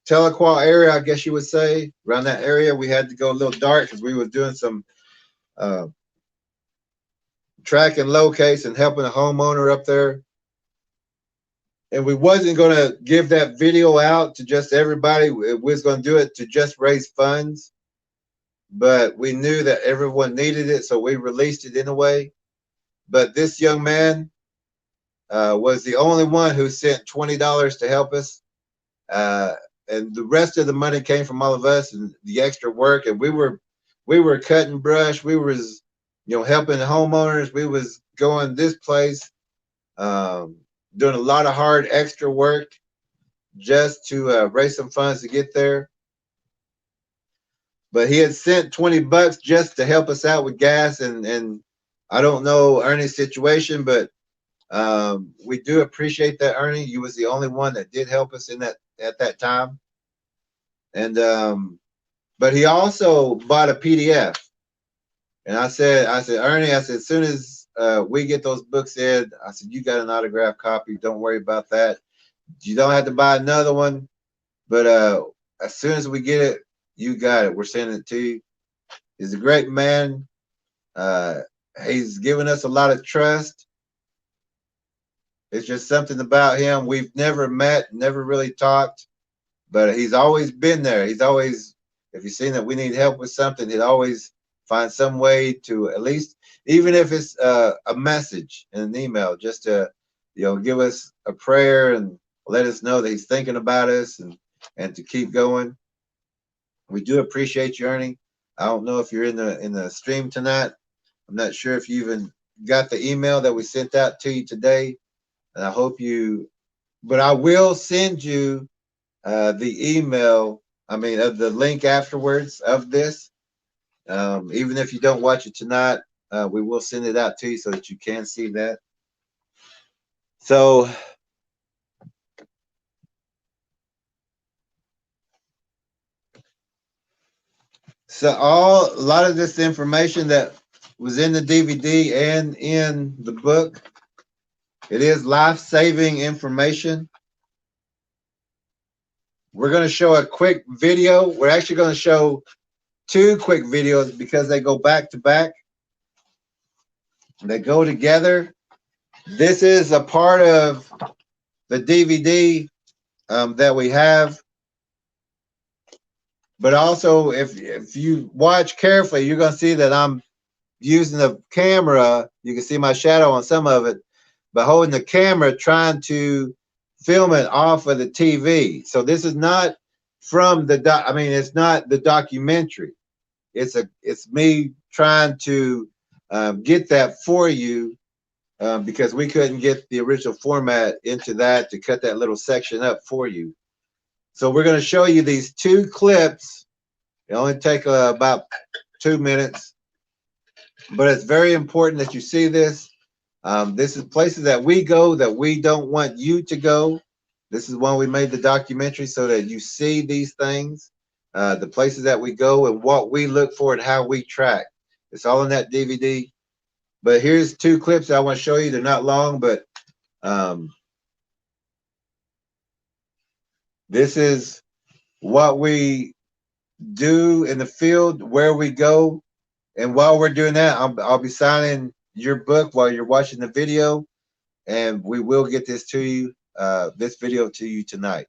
Tahlequah area, I guess you would say. Around that area, we had to go a little dark because we were doing some track and locates and helping a homeowner up there. And we wasn't going to give that video out to just everybody. We was going to do it to just raise funds. But we knew that everyone needed it, so we released it in a way. But this young man was the only one who sent $20 to help us. And the rest of the money came from all of us and the extra work. And we were cutting brush. We was, helping the homeowners. We was going this place, doing a lot of hard extra work just to raise some funds to get there. But he had sent $20 just to help us out with gas, and I don't know Ernie's situation, but we do appreciate that, Ernie. You was the only one that did help us at that time. And but he also bought a PDF. And I said, Ernie, as soon as we get those books in, I said, you got an autographed copy. Don't worry about that. You don't have to buy another one. But as soon as we get it, you got it. We're sending it to you. He's a great man. He's given us a lot of trust. It's just something about him. We've never met, never really talked, but he's always been there. He's always, if you've seen that we need help with something, he'd always find some way to, at least, even if it's a message in an email, just to, give us a prayer and let us know that he's thinking about us and to keep going. We do appreciate you, Ernie. I don't know if you're in the stream tonight. I'm not sure if you even got the email that we sent out to you today. And I hope but I will send you the email, of the link afterwards of this. Even if you don't watch it tonight, we will send it out to you so that you can see that. So a lot of this information that was in the DVD and in the book, it is life-saving information. We're going to show a quick video. We're actually going to show 2 quick videos because they go back to back. They go together. This is a part of the DVD that we have. But also, if you watch carefully, you're going to see that I'm using the camera. You can see my shadow on some of it, but holding the camera, trying to film it off of the TV. So this is not from it's not the documentary. It's me trying to get that for you because we couldn't get the original format into that to cut that little section up for you. So we're going to show you these 2 clips. It only take about 2 minutes, but it's very important that you see this. This is places that we go that we don't want you to go. This is why we made the documentary, so that you see these things, the places that we go and what we look for and how we track. It's all in that DVD. But here's 2 clips I want to show you. They're not long, but this is what we do in the field, where we go. And while we're doing that, I'll be signing your book while you're watching the video, and we will get this to you, this video to you tonight.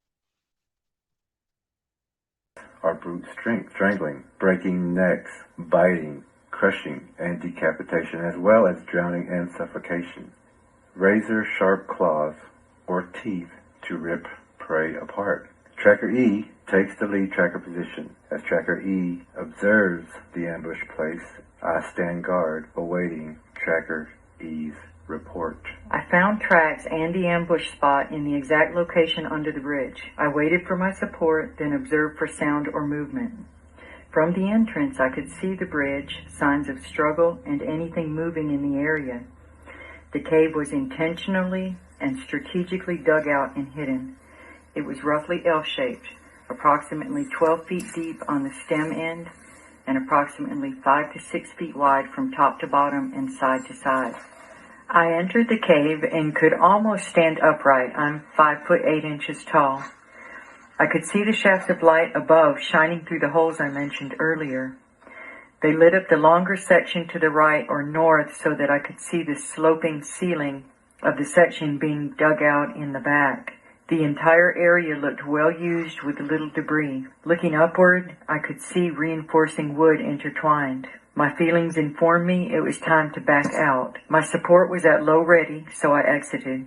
Are brute strength, strangling, breaking necks, biting, crushing, and decapitation, as well as drowning and suffocation. Razor-sharp claws or teeth to rip prey apart. Tracker E takes the lead tracker position. As Tracker E observes the ambush place, I stand guard, awaiting Tracker E's report. I found tracks and the ambush spot in the exact location under the bridge. I waited for my support, then observed for sound or movement. From the entrance, I could see the bridge, signs of struggle, and anything moving in the area. The cave was intentionally and strategically dug out and hidden. It was roughly L-shaped, approximately 12 feet deep on the stem end, and approximately 5 to 6 feet wide from top to bottom and side to side. I entered the cave and could almost stand upright. I'm 5'8" tall. I could see the shafts of light above shining through the holes I mentioned earlier. They lit up the longer section to the right or north so that I could see the sloping ceiling of the section being dug out in the back. The entire area looked well used with little debris. Looking upward, I could see reinforcing wood intertwined. My feelings informed me it was time to back out. My support was at low ready, so I exited.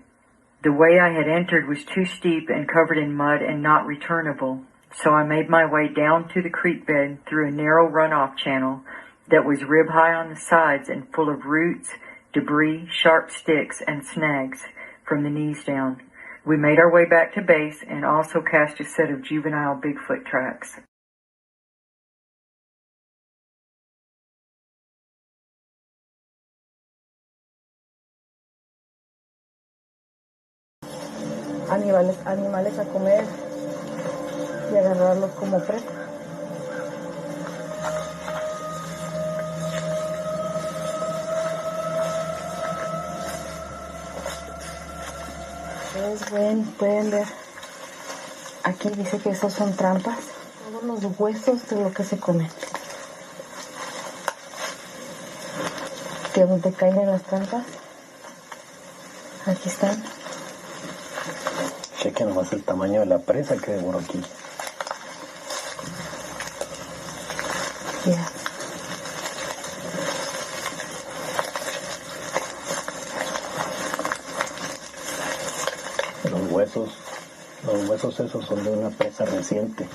The way I had entered was too steep and covered in mud and not returnable, so I made my way down to the creek bed through a narrow runoff channel that was rib-high on the sides and full of roots, debris, sharp sticks, and snags from the knees down. We made our way back to base and also cast a set of juvenile Bigfoot tracks. Animales a comer y agarrarlos como presa. Ustedes pueden ver, aquí dice que esos son trampas, todos los huesos de lo que se comen. Que donde caen en las trampas, aquí están. Chequen nomás el tamaño de la presa que devoró aquí. Yeah. Los huesos esos son de una presa reciente,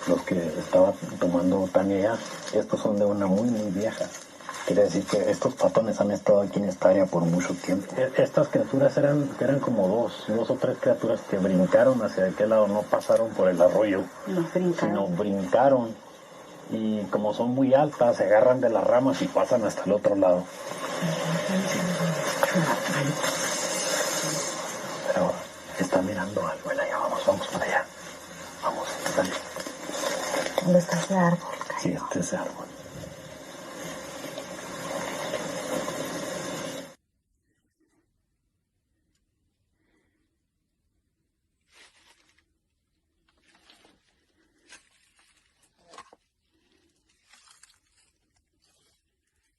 los que estaba tomando Tania ya. Estos son de una muy vieja. Quiere decir que estos patones han estado aquí en esta área por mucho tiempo. Estas criaturas eran como dos o tres criaturas que brincaron hacia aquel lado, no pasaron por el arroyo, sino brincaron, y como son muy altas, se agarran de las ramas y pasan hasta el otro lado. Pero está mirando algo, allá vamos para allá. Vamos, dale. ¿Dónde está ese árbol? Sí, ese árbol.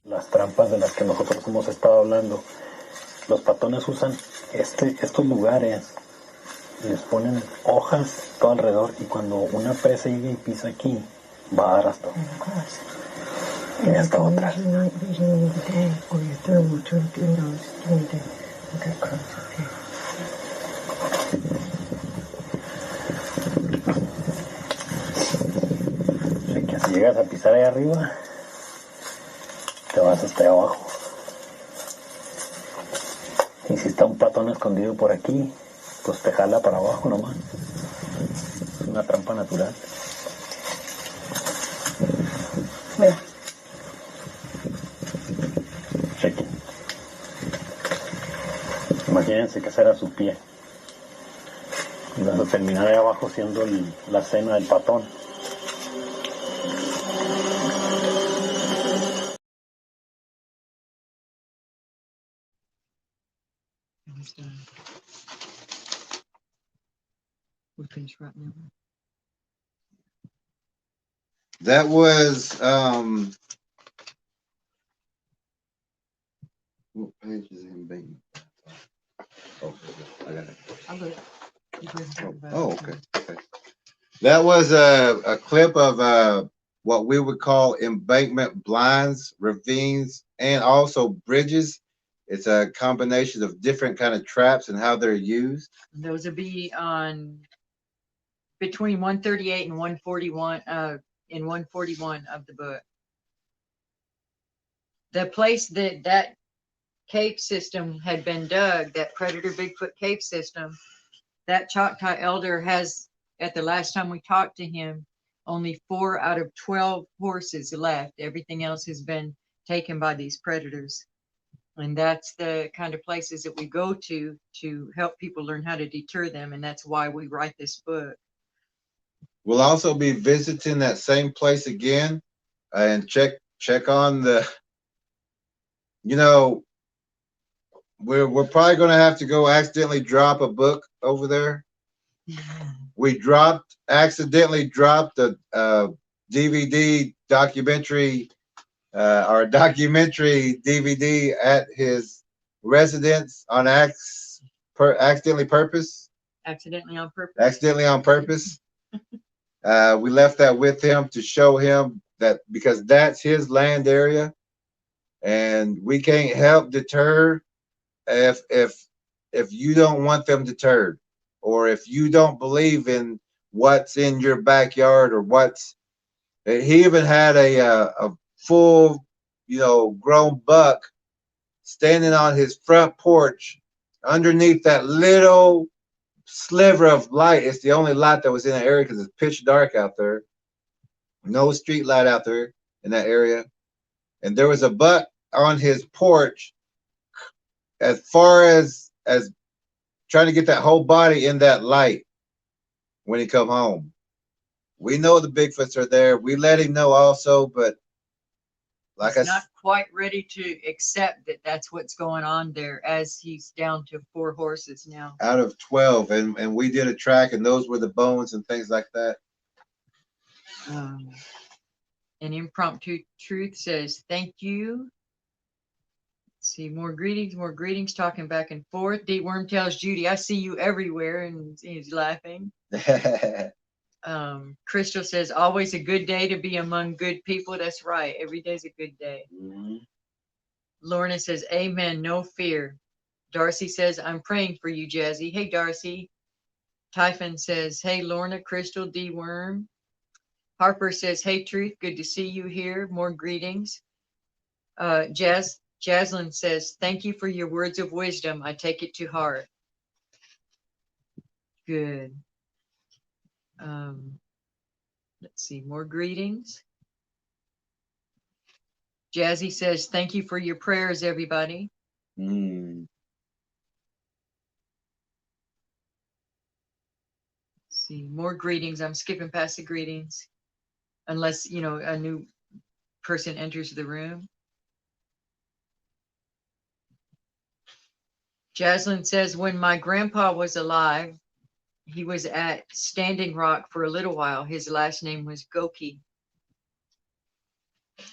Las trampas de las que nosotros hemos estado hablando, los patones usan estos lugares, les ponen hojas todo alrededor, y cuando una presa llega y pisa aquí, va a dar hasta y hasta otra. Así que si llegas a pisar ahí arriba, te vas hasta abajo. Y si está un patón escondido por aquí, pues te jala para abajo nomás. una trampa natural. Mira. Chequen. Imagínense que ese era su pie. Y terminar ahí abajo siendo la cena del patón. We finish right now. That was what page is it in Bing? Oh, I got it. I'll look. You go ahead and talk about Oh, it. okay. Okay. That was a clip of what we would call embankment blinds, ravines, and also bridges. It's a combination of different kind of traps and how they're used. Those would be on between 138 and 141 in 141 of the book. The place that cave system had been dug, that Predator Bigfoot cave system, that Choctaw elder has, at the last time we talked to him, only 4 out of 12 horses left. Everything else has been taken by these predators. And that's the kind of places that we go to help people learn how to deter them. And that's why we write this book. We'll also be visiting that same place again and check on the, you know, we're probably going to have to go accidentally drop a book over there. We accidentally dropped a DVD documentary, our documentary DVD at his residence on accidentally on purpose. Accidentally on purpose. Accidentally on purpose. We left that with him to show him that, because that's his land area, and we can't help deter if you don't want them deterred, or if you don't believe in what's in your backyard, or what's. He even had a full, grown buck standing on his front porch underneath that little sliver of light. It's the only light that was in the area because it's pitch dark out there. No street light out there in that area. And there was a buck on his porch as far as trying to get that whole body in that light when he come home. We know the Bigfoots are there. We let him know also, but like he's not quite ready to accept that that's what's going on there, as he's down to 4 horses now. Out of 12, and we did a track, and those were the bones and things like that. And Impromptu Truth says, thank you. Let's see, more greetings, talking back and forth. D Worm tells Judy, I see you everywhere, and he's laughing. Crystal says, always a good day to be among good people. That's right. Every day's a good day. Mm-hmm. Lorna says, amen, no fear. Darcy says, I'm praying for you, Jazzy. Hey, Darcy. Typhon says, hey, Lorna, Crystal, D Worm. Harper says, hey, Truth, good to see you here. More greetings. Jaslyn says, thank you for your words of wisdom. I take it to heart. Good. Let's see, more greetings. Jazzy says, thank you for your prayers, everybody. Let's see, more greetings. I'm skipping past the greetings. Unless, a new person enters the room. Jaslyn says, when my grandpa was alive, he was at Standing Rock for a little while. His last name was Goki.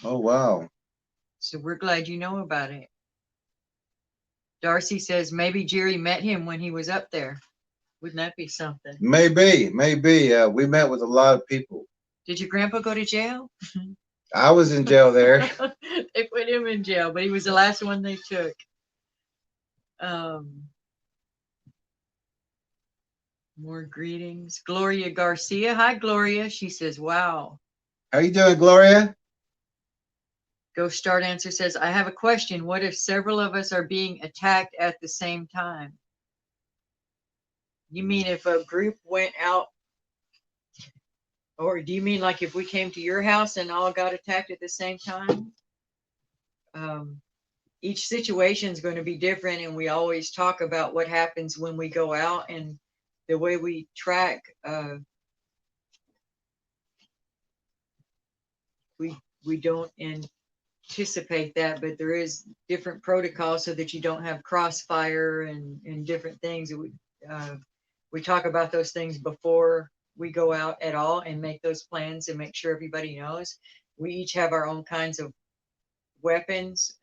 Oh, wow. So we're glad you know about it. Darcy says, maybe Jerry met him when he was up there. Wouldn't that be something? Maybe. We met with a lot of people. Did your grandpa go to jail? I was in jail there. They put him in jail, but he was the last one they took. More greetings. Gloria Garcia. Hi, Gloria. She says, wow. How you doing, Gloria? Ghost Start Answer says, I have a question. What if several of us are being attacked at the same time? You mean if a group went out Or do you mean like if we came to your house and all got attacked at the same time? Each situation is going to be different, and we always talk about what happens when we go out, and the way we track. We don't anticipate that, but there is different protocols so that you don't have crossfire and different things. We talk about those things before we go out at all and make those plans and make sure everybody knows. We each have our own kinds of weapons,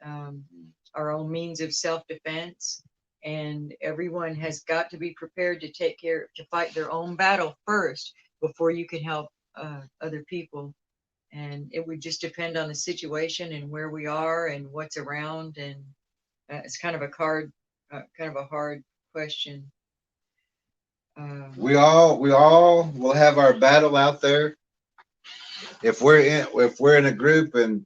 our own means of self-defense, and everyone has got to be prepared to fight their own battle first before you can help other people. And it would just depend on the situation and where we are and what's around. And it's kind of a hard question. We all will have our battle out there. If we're in a group and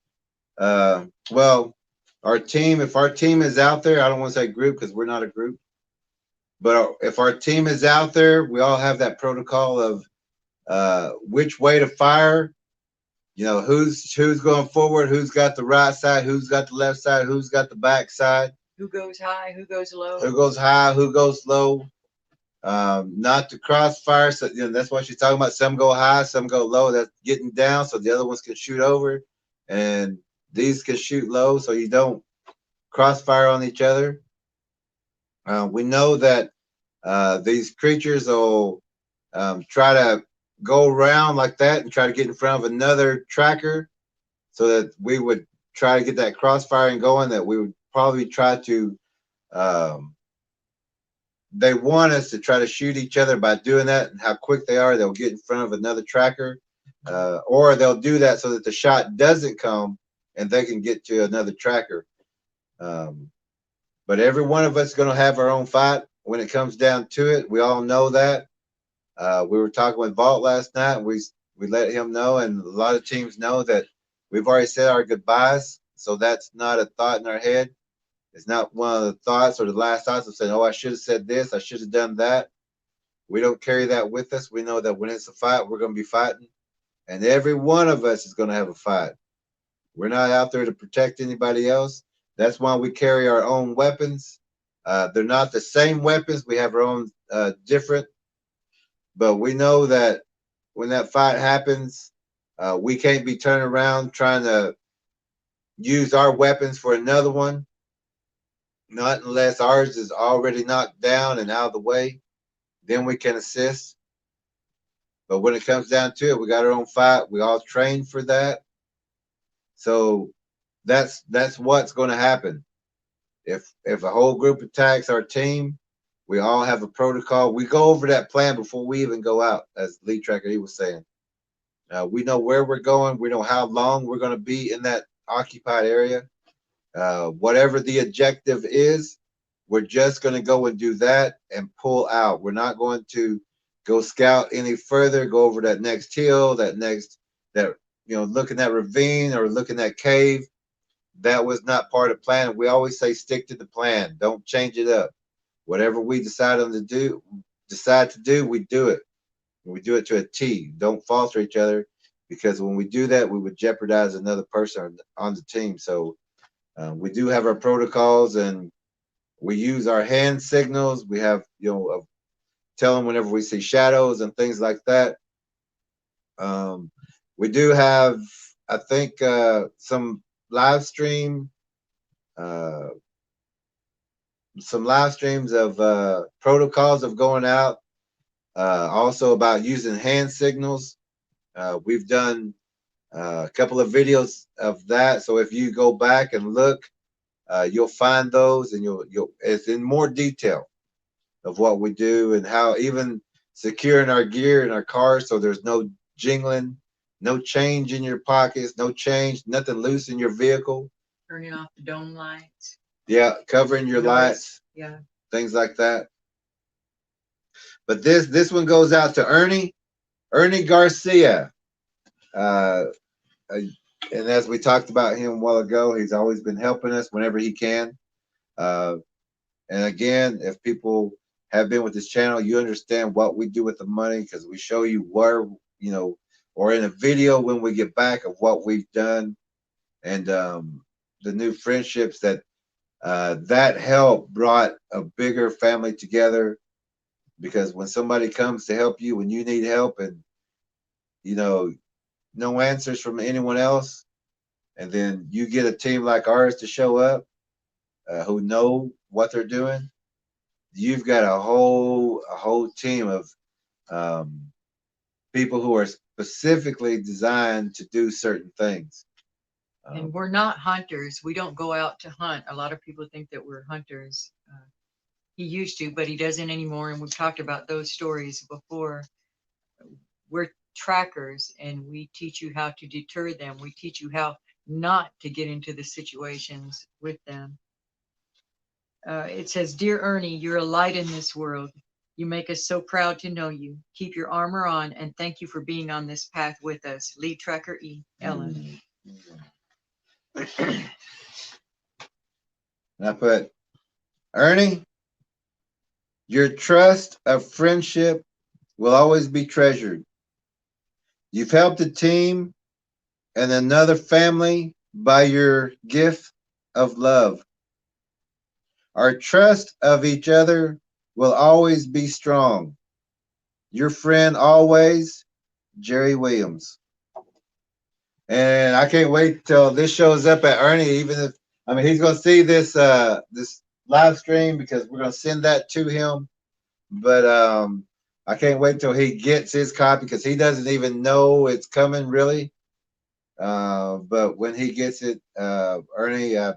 well, if our team is out there, I don't want to say group because we're not a group, but if our team is out there, we all have that protocol of which way to fire. You know, who's going forward, who's got the right side, who's got the left side, who's got the back side, who goes high, who goes low, who goes high, who goes low. Not to crossfire. So that's what she's talking about. Some go high, some go low. That's getting down, so the other ones can shoot over, and these can shoot low, so you don't crossfire on each other. We know that these creatures will try to go around like that and try to get in front of another tracker, so that we would try to get that crossfiring going. That we would probably try to. They want us to try to shoot each other by doing that, and how quick they are. They'll get in front of another tracker, or they'll do that so that the shot doesn't come and they can get to another tracker. But every one of us is going to have our own fight when it comes down to it. We all know that. We were talking with Vault last night, and we let him know, and a lot of teams know that we've already said our goodbyes. So that's not a thought in our head. It's not one of the thoughts or the last thoughts of saying, oh, I should have said this, I should have done that. We don't carry that with us. We know that when it's a fight, we're going to be fighting. And every one of us is going to have a fight. We're not out there to protect anybody else. That's why we carry our own weapons. They're not the same weapons. We have our own different. But we know that when that fight happens, we can't be turning around trying to use our weapons for another one. Not unless ours is already knocked down and out of the way. Then we can assist. But when it comes down to it, we got our own fight. We all train for that. So that's what's going to happen. If a whole group attacks our team, we all have a protocol. We go over that plan before we even go out, as Lead Tracker he was saying. We know where we're going. We know how long we're going to be in that occupied area. Whatever the objective is, we're just going to go and do that and pull out. We're not going to go scout any further, go over that next hill, look in that ravine or look in that cave. That was not part of the plan. We always say stick to the plan. Don't change it up. Whatever we decide to do, we do it. We do it to a T. Don't falter each other, because when we do that, we would jeopardize another person on the team. So we do have our protocols, and we use our hand signals. We have, tell them whenever we see shadows and things like that. We do have, I think, some live streams of protocols of going out. Also about using hand signals. We've done a couple of videos of that. So if you go back and look, you'll find those, and it's in more detail of what we do and how even securing our gear in our cars, so there's no jingling, no change in your pockets, no change, nothing loose in your vehicle. Turning off the dome lights. Yeah, covering your lights. Yeah. Things like that. But this one goes out to Ernie Garcia. And as we talked about him a while ago, he's always been helping us whenever he can. And again, if people have been with this channel, you understand what we do with the money, because we show you where, or in a video when we get back of what we've done, and the new friendships that that help brought a bigger family together. Because when somebody comes to help you when you need help, and you know no answers from anyone else, and then you get a team like ours to show up, who know what they're doing, you've got a whole team of um, people who are specifically designed to do certain things. And we're not hunters. We don't go out to hunt. A lot of people think that we're hunters. He used to, but he doesn't anymore. And we've talked about those stories before. We're trackers, and we teach you how to deter them. We teach you how not to get into the situations with them. It says, "Dear Ernie, you're a light in this world. You make us so proud to know you. Keep your armor on, and thank you for being on this path with us. Lead Tracker E. Ellen." And I put, Ernie, your trust of friendship will always be treasured. You've helped a team and another family by your gift of love. Our trust of each other will always be strong. Your friend always, Jerry Williams. And I can't wait till this shows up at Ernie, even if he's gonna see this this live stream, because we're gonna send that to him. But I can't wait till he gets his copy, because he doesn't even know it's coming really. But when he gets it, Ernie, I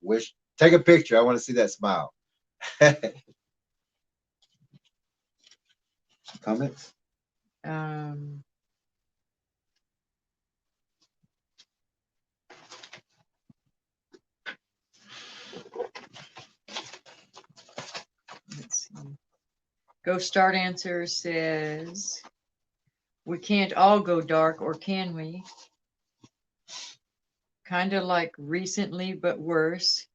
wish, take a picture. I want to see that smile. Comments? Let's see. Go Start Answer says, "We can't all go dark, or can we? Kind of like recently, but worse.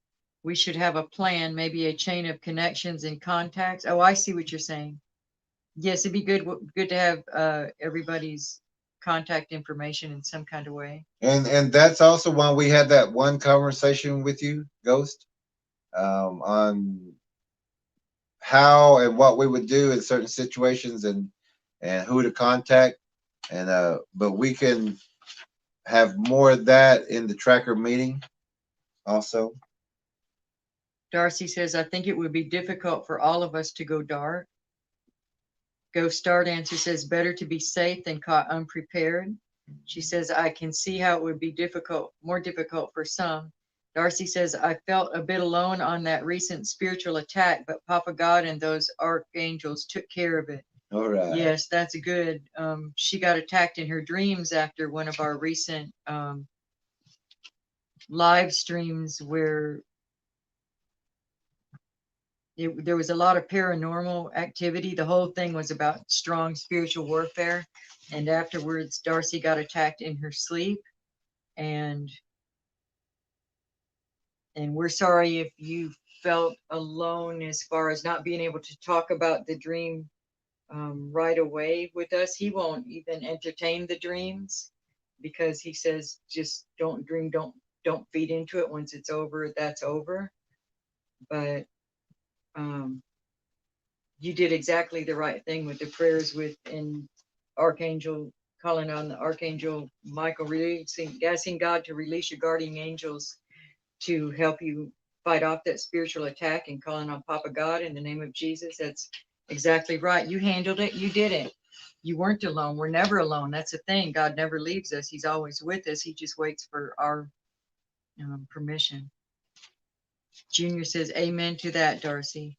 We should have a plan, maybe a chain of connections and contacts." Oh, I see what you're saying. Yes, it'd be good to have everybody's contact information in some kind of way. And that's also why we had that one conversation with you, Ghost, on how and what we would do in certain situations, and who to contact. And but we can have more of that in the tracker meeting also. Darcy says, "I think it would be difficult for all of us to go dark." Go Start Answer says, "Better to be safe than caught unprepared." She says, "I can see how it would be more difficult for some." Darcy says, "I felt a bit alone on that recent spiritual attack, but Papa God and those archangels took care of it." All right. Yes, that's good. She got attacked in her dreams after one of our recent live streams, where there was a lot of paranormal activity. The whole thing was about strong spiritual warfare. And afterwards, Darcy got attacked in her sleep. And we're sorry if you felt alone as far as not being able to talk about the dream right away with us. He won't even entertain the dreams, because he says, just don't dream, don't feed into it. Once it's over, that's over. But you did exactly the right thing with the prayers and Archangel, calling on the Archangel Michael, asking God to release your guardian angels to help you fight off that spiritual attack, and calling on Papa God in the name of Jesus. That's exactly right. You handled it. You did it. You weren't alone. We're never alone. That's the thing. God never leaves us. He's always with us. He just waits for our permission. Junior says, "Amen to that, Darcy."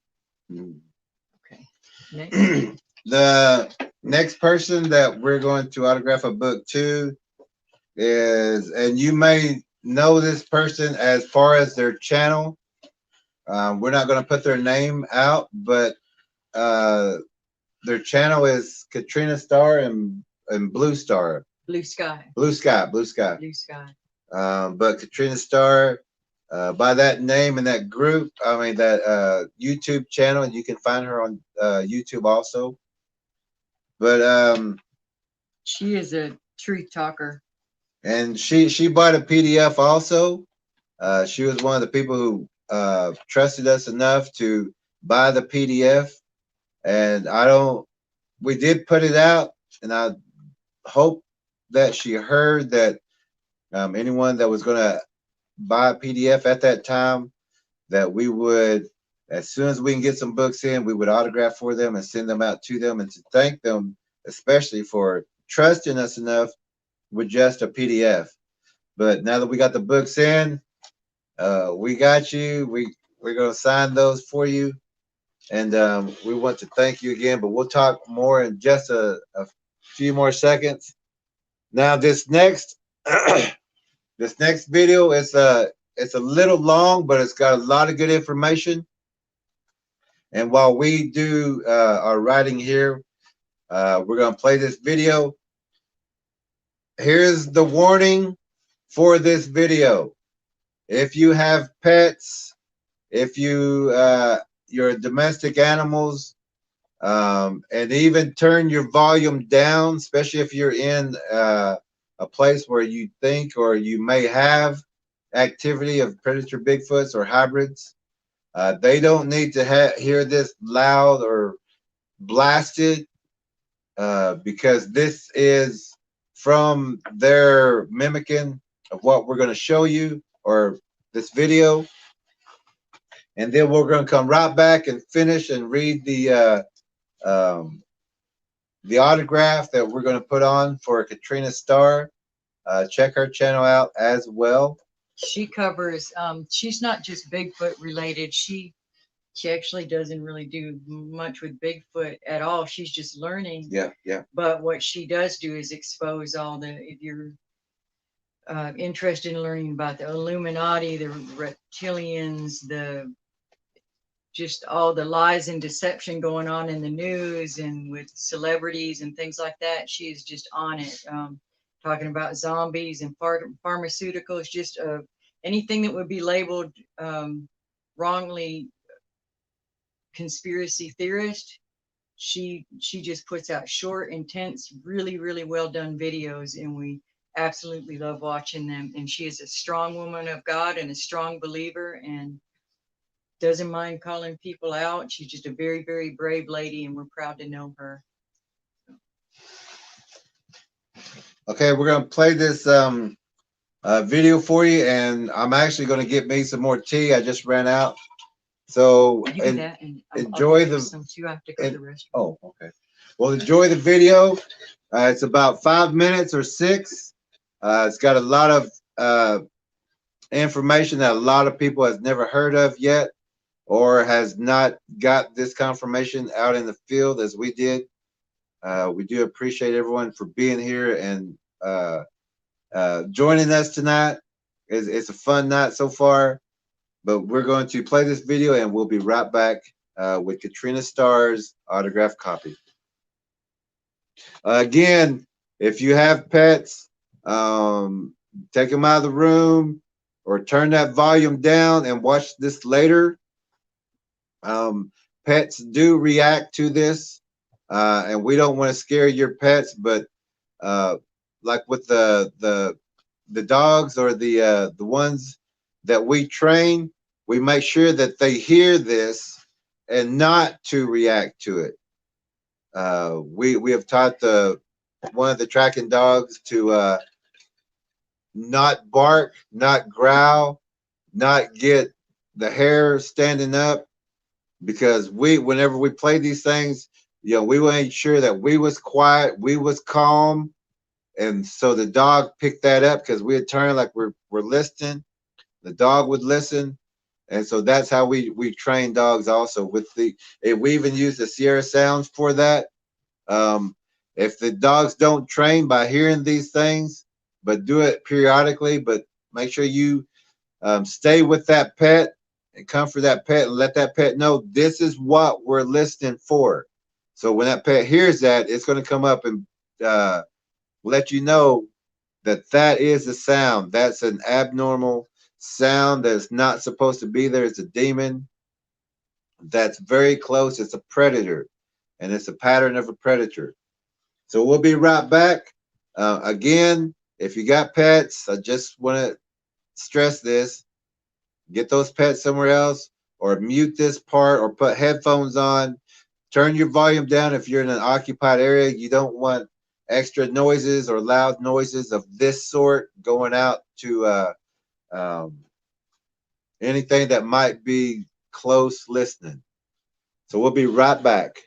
Okay. Next. The next person that we're going to autograph a book to is, and you may know this person as far as their channel. We're not going to put their name out, but their channel is Katrina Star and Blue Star. Blue Sky. Blue Sky. Blue Sky. Blue Sky. But Katrina Star, by that name and that group, that YouTube channel, and you can find her on YouTube also. But she is a Truth talker. And she bought a PDF also. She was one of the people who trusted us enough to buy the PDF. And we did put it out, and I hope that she heard that anyone that was going to buy a PDF at that time, that we would, as soon as we can get some books in, we would autograph for them and send them out to them, and to thank them especially for trusting us enough with just a PDF. But now that we got the books in, we got you. We're gonna sign those for you, and we want to thank you again. But we'll talk more in just a few more seconds. Now, this next this next video is it's a little long, but it's got a lot of good information. And while we do our writing here, we're gonna play this video. Here's the warning for this video. If you have pets, if your domestic animals, and even turn your volume down, especially if you're in a place where you think or you may have activity of predator Bigfoots or hybrids. They don't need to hear this loud or blasted, because this is from their mimicking of what we're going to show you, or this video. And then we're going to come right back and finish and read the autograph that we're going to put on for Katrina Starr. Check her channel out as well. She covers, she's not just Bigfoot related. She actually doesn't really do much with Bigfoot at all. She's just learning. Yeah. But what she does do is expose all if you're interested in learning about the Illuminati, the reptilians, just all the lies and deception going on in the news and with celebrities and things like that. She is just on it, talking about zombies and pharmaceuticals, just anything that would be labeled wrongly conspiracy theorist. She just puts out short, intense, really, really well done videos, and we absolutely love watching them. And she is a strong woman of God and a strong believer, and doesn't mind calling people out. She's just a very, very brave lady, and we're proud to know her. Okay, we're gonna play this video for you, and I'm actually gonna get me some more tea. I just ran out, so You do that, and enjoy I'll the. some too. I have to go to the restroom. Oh, okay. Well, enjoy the video. It's about 5 minutes or 6. It's got a lot of information that a lot of people has never heard of yet, or has not got this confirmation out in the field as we did. We do appreciate everyone for being here and joining us tonight. It's a fun night so far, but we're going to play this video and we'll be right back with Katrina Starr's autographed copy. Again, if you have pets, take them out of the room or turn that volume down and watch this later. Pets do react to this, and we don't want to scare your pets, but like with the dogs or the ones that we train, we make sure that they hear this and not to react to it. We have taught one of the tracking dogs to not bark, not growl, not get the hair standing up, because whenever we play these things, we made sure that we was quiet, we was calm, and so the dog picked that up, because we had turned like we're listening. The dog would listen, and so that's how we train dogs also. We even use the Sierra sounds for that. If the dogs don't train by hearing these things, but do it periodically, but make sure you stay with that pet and comfort that pet and let that pet know this is what we're listening for. So when that pet hears that, it's going to come up and let you know that that is a sound. That's an abnormal sound that's not supposed to be there. It's a demon that's very close. It's a predator, and it's a pattern of a predator. So we'll be right back. Again, if you got pets, I just want to stress this: get those pets somewhere else, or mute this part, or put headphones on. Turn your volume down if you're in an occupied area. You don't want extra noises or loud noises of this sort going out to um, anything that might be close listening. So we'll be right back.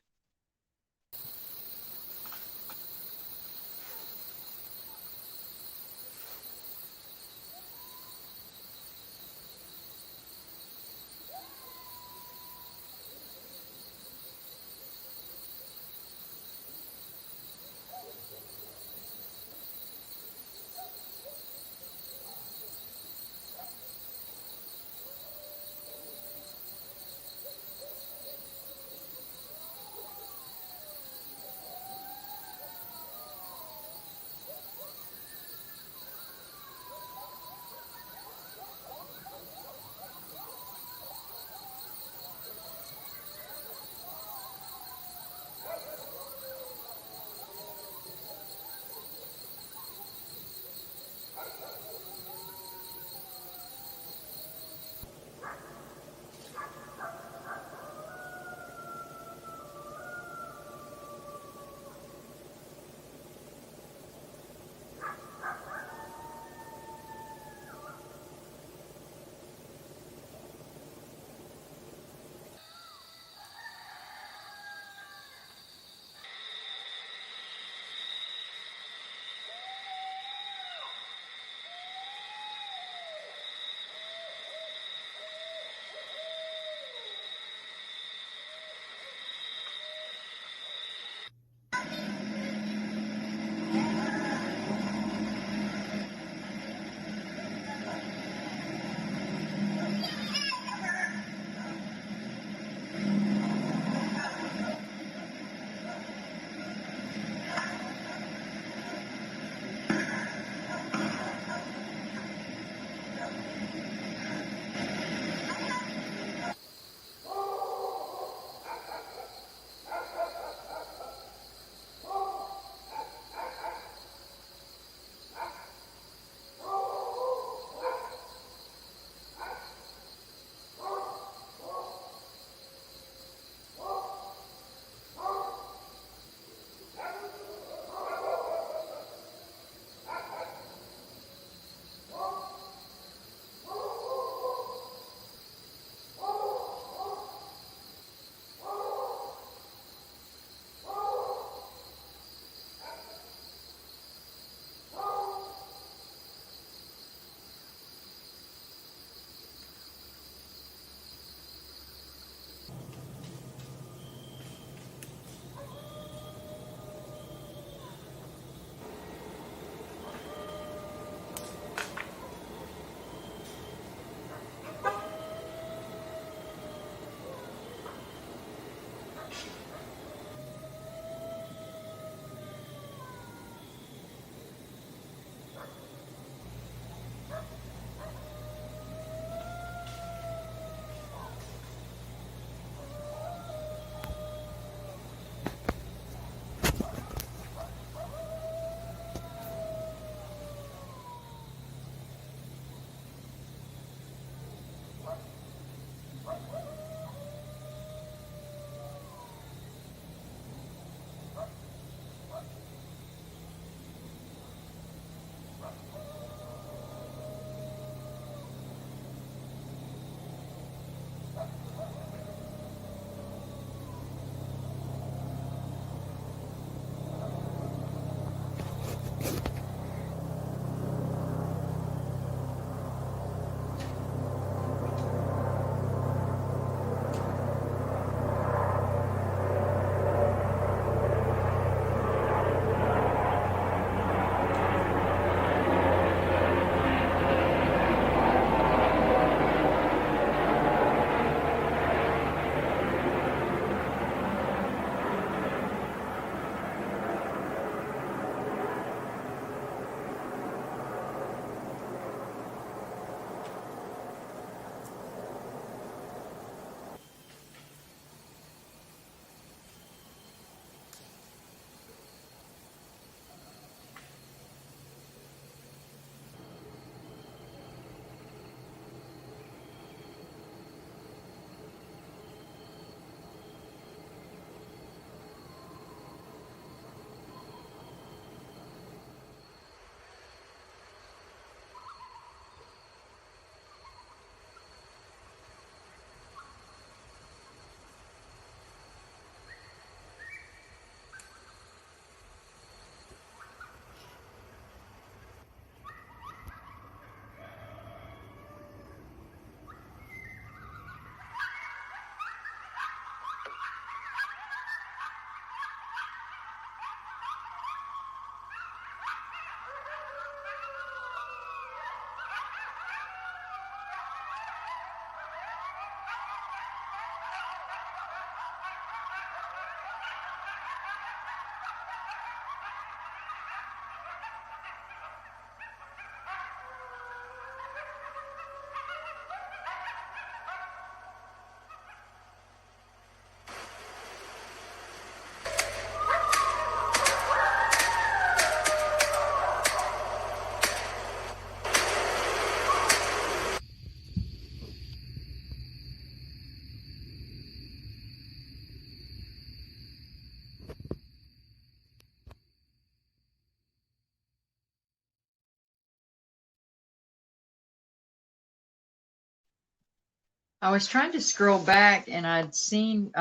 I was trying to scroll back and I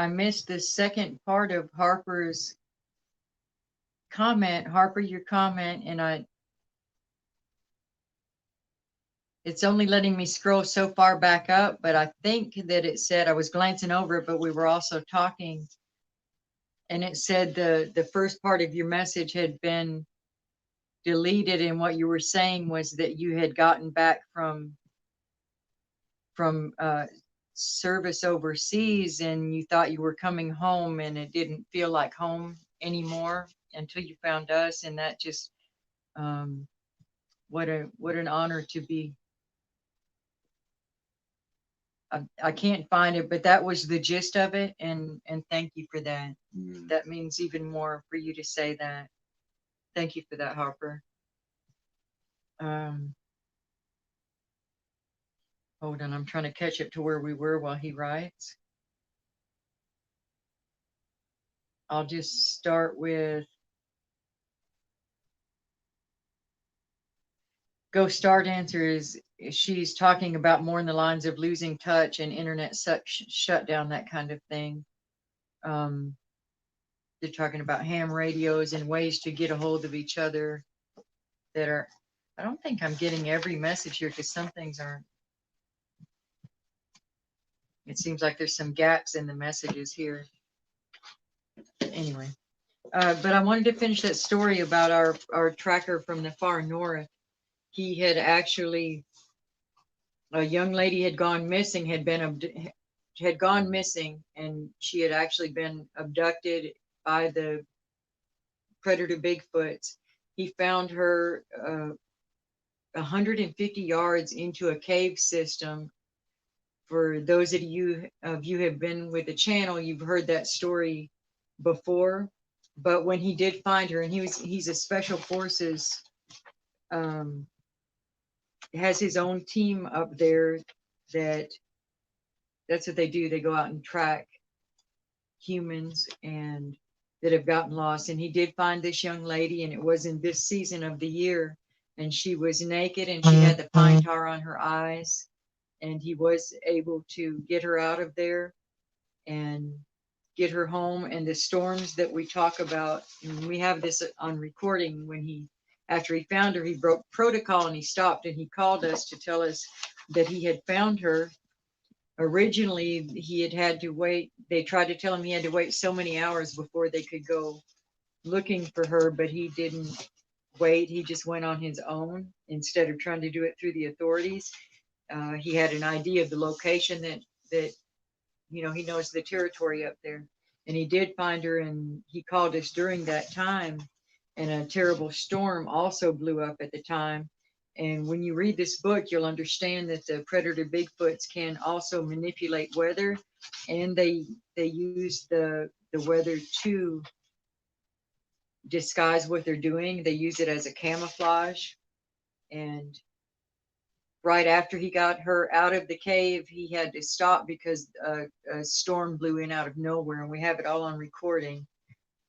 missed the second part of Harper's comment. Harper, your comment, and it's only letting me scroll so far back up, but I think that it said, I was glancing over it, but we were also talking, and it said the first part of your message had been deleted, and what you were saying was that you had gotten back from service overseas and you thought you were coming home and it didn't feel like home anymore until you found us. And that just, what an honor to be. I can't find it, but that was the gist of it. And thank you for that. That means even more for you to say that. Thank you for that, Harper. Hold on, I'm trying to catch up to where we were while he writes. I'll just start with Go Start Answers. She's talking about more in the lines of losing touch and internet shutdown, that kind of thing. They're talking about ham radios and ways to get a hold of each other that are, I don't think I'm getting every message here because some things aren't. It seems like there's some gaps in the messages here. Anyway, but I wanted to finish that story about our tracker from the far north. He had actually, a young lady had gone missing, had gone missing, and she had actually been abducted by the predator Bigfoots. He found her 150 yards into a cave system. For those of you have been with the channel, you've heard that story before. But when he did find her, and he's a special forces, has his own team up there that's what they do. They go out and track humans and that have gotten lost. And he did find this young lady, and it was in this season of the year, and she was naked and she had the pine tar on her eyes, and he was able to get her out of there and get her home. And the storms that we talk about, and we have this on recording, when after he found her, he broke protocol and he stopped and he called us to tell us that he had found her. Originally, he had to wait. They tried to tell him he had to wait so many hours before they could go looking for her, but he didn't wait. He just went on his own instead of trying to do it through the authorities. He had an idea of the location that he knows the territory up there, and he did find her, and he called us during that time. And a terrible storm also blew up at the time. And when you read this book, you'll understand that the predator Bigfoots can also manipulate weather, and they use the weather to disguise what they're doing. They use it as a camouflage. And right after he got her out of the cave, he had to stop because a storm blew in out of nowhere, and we have it all on recording.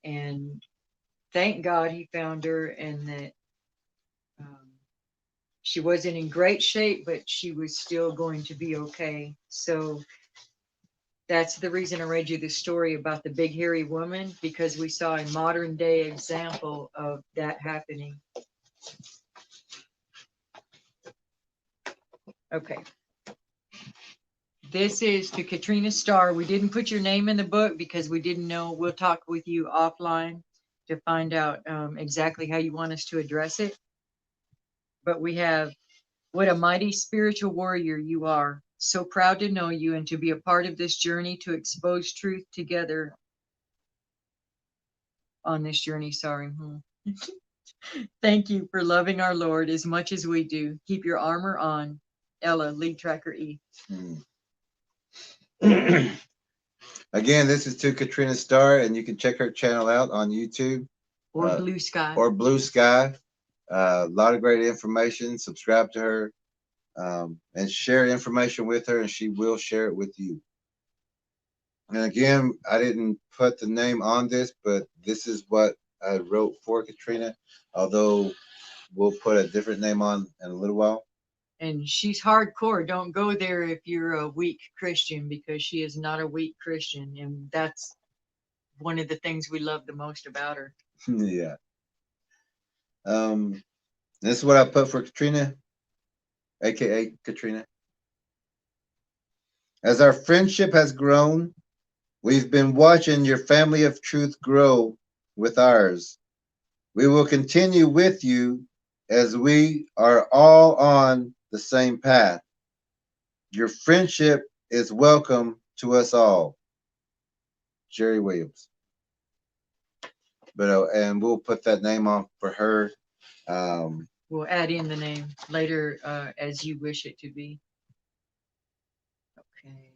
And thank God he found her, and that she wasn't in great shape, but she was still going to be okay. So that's the reason I read you the story about the big hairy woman, because we saw a modern day example of that happening. Okay. This is to Katrina Starr. We didn't put your name in the book because we didn't know. We'll talk with you offline to find out exactly how you want us to address it. But we have, what a mighty spiritual warrior you are. So proud to know you and to be a part of this journey to expose truth together on this journey. Sorry. Thank you for loving our Lord as much as we do. Keep your armor on. Ella, Lead Tracker E. Again, this is to Katrina Starr, and you can check her channel out on YouTube. Or Blue Sky. Or Blue Sky. A lot of great information. Subscribe to her and share information with her, and she will share it with you. And again, I didn't put the name on this, but this is what I wrote for Katrina, although we'll put a different name on in a little while. And she's hardcore. Don't go there if you're a weak Christian, because she is not a weak Christian. And that's one of the things we love the most about her. Yeah. This is what I put for Katrina, aka Katrina. As our friendship has grown, we've been watching your family of truth grow with ours. We will continue with you as we are all on the same path. Your friendship is welcome to us all. Jerry Williams. But and we'll put that name on for her. We'll add in the name later as you wish it to be. Okay.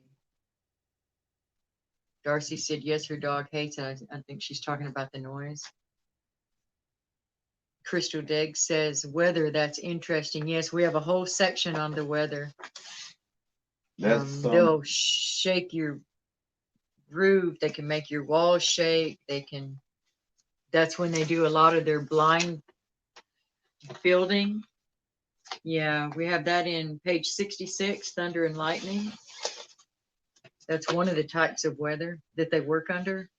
Darcy said, yes, her dog hates it. I think she's talking about the noise. Crystal Degg says, weather, that's interesting. Yes, we have a whole section on the weather. They'll shake your roof. They can make your walls shake. That's when they do a lot of their blind building. Yeah, we have that in page 66, thunder and lightning. That's one of the types of weather that they work under.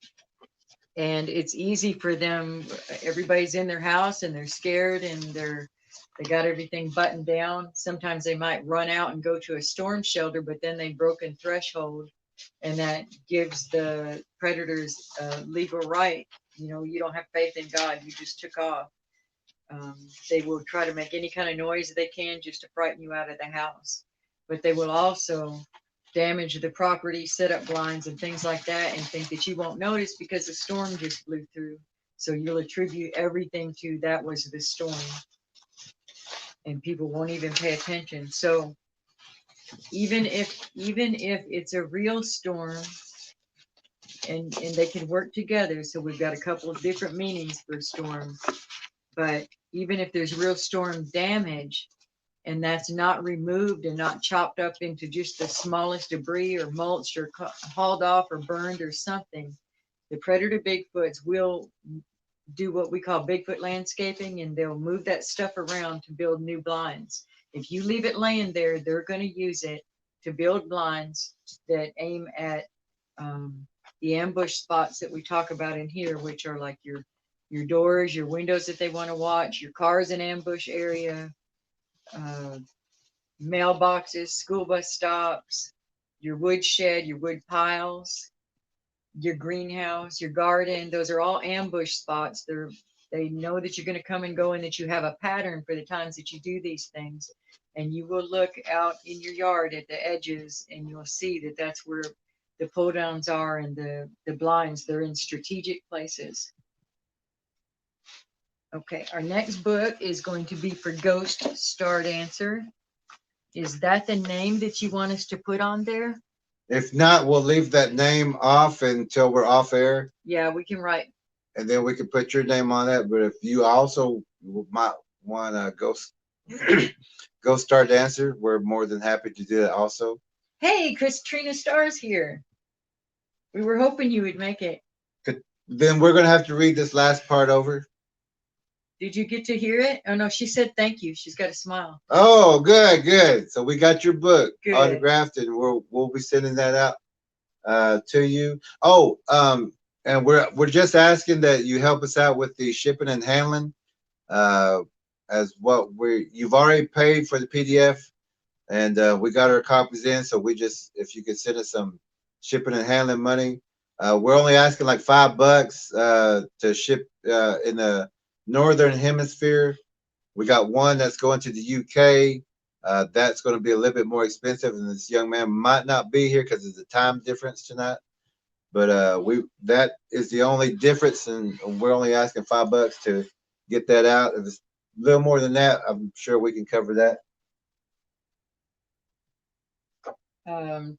And it's easy for them. Everybody's in their house and they're scared and they got everything buttoned down. Sometimes they might run out and go to a storm shelter, but then they've broken threshold, and that gives the predators legal right. You know, you don't have faith in God. You just took off. They will try to make any kind of noise they can just to frighten you out of the house. But they will also damage the property, set up blinds and things like that, and think that you won't notice because the storm just blew through. So you'll attribute everything to that was the storm, and people won't even pay attention. So even if it's a real storm, and they can work together. So we've got a couple of different meanings for storm. But even if there's real storm damage, and that's not removed and not chopped up into just the smallest debris or mulched or hauled off or burned or something, the predator Bigfoots will do what we call Bigfoot landscaping, and they'll move that stuff around to build new blinds. If you leave it laying there, they're going to use it to build blinds that aim at the ambush spots that we talk about in here, which are like your doors, your windows that they want to watch, your car's an ambush area, mailboxes, school bus stops, your wood shed, your wood piles, your greenhouse, your garden. Those are all ambush spots. They know that you're going to come and go, and that you have a pattern for the times that you do these things. And you will look out in your yard at the edges, and you'll see that that's where the pull downs are, and the blinds. They're in strategic places. Okay, our next book is going to be for Ghost Star Dancer. Is that the name that you want us to put on there? If not, we'll leave that name off until we're off air. Yeah, we can write. And then we can put your name on that. But if you also might want to Ghost Star Dancer, we're more than happy to do that also. Hey, Katrina Star's here. We were hoping you would make it. Then we're going to have to read this last part over. Did you get to hear it? Oh, no, she said thank you. She's got a smile. Oh, good. So we got your book autographed, and we'll be sending that out to you. Oh, and we're just asking that you help us out with the shipping and handling. As what you've already paid for the PDF, and we got our copies in. So if you could send us some shipping and handling money, we're only asking like $5 to ship in the Northern Hemisphere. We got one that's going to the UK. That's going to be a little bit more expensive, and this young man might not be here because of the time difference tonight. But that is the only difference, and we're only asking $5 to get that out. If it's a little more than that, I'm sure we can cover that.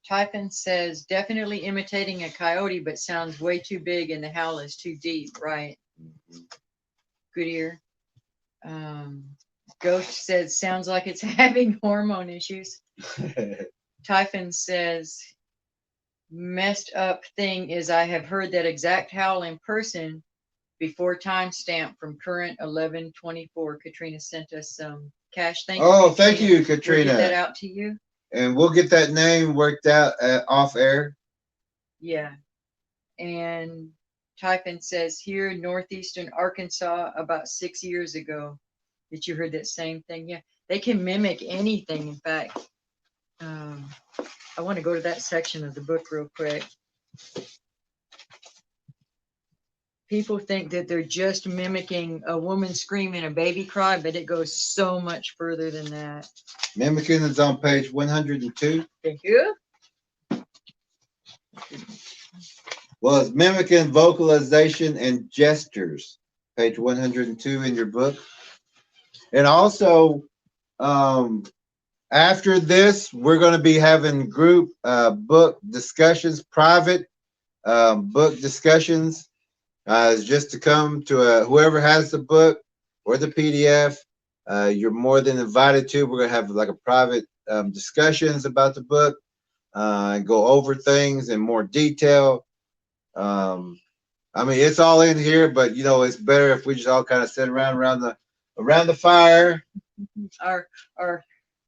Typhon says, definitely imitating a coyote, but sounds way too big and the howl is too deep. Right. Mm-hmm. Good ear. Ghost says, sounds like it's having hormone issues. Typhon says, messed up thing is I have heard that exact howl in person before timestamp from current 11/24. Katrina sent us some Cash, thank you. Oh, thank you, We'll Katrina. get that out to you. And we'll get that name worked out off air. Yeah. And Typin says here, northeastern Arkansas, about 6 years ago, that you heard that same thing. Yeah, they can mimic anything. In fact, I want to go to that section of the book real quick. People think that they're just mimicking a woman screaming, a baby cry, but it goes so much further than that. Mimicking is on page 102. Thank you. Well, it's mimicking vocalization and gestures, page 102 in your book. And also, after this, we're going to be having group book discussions, private book discussions. Just to come to whoever has the book or the PDF, you're more than invited to. We're going to have like a private discussions about the book and go over things in more detail. I mean, it's all in here, but you know, it's better if we just all kind of sit around the fire. Our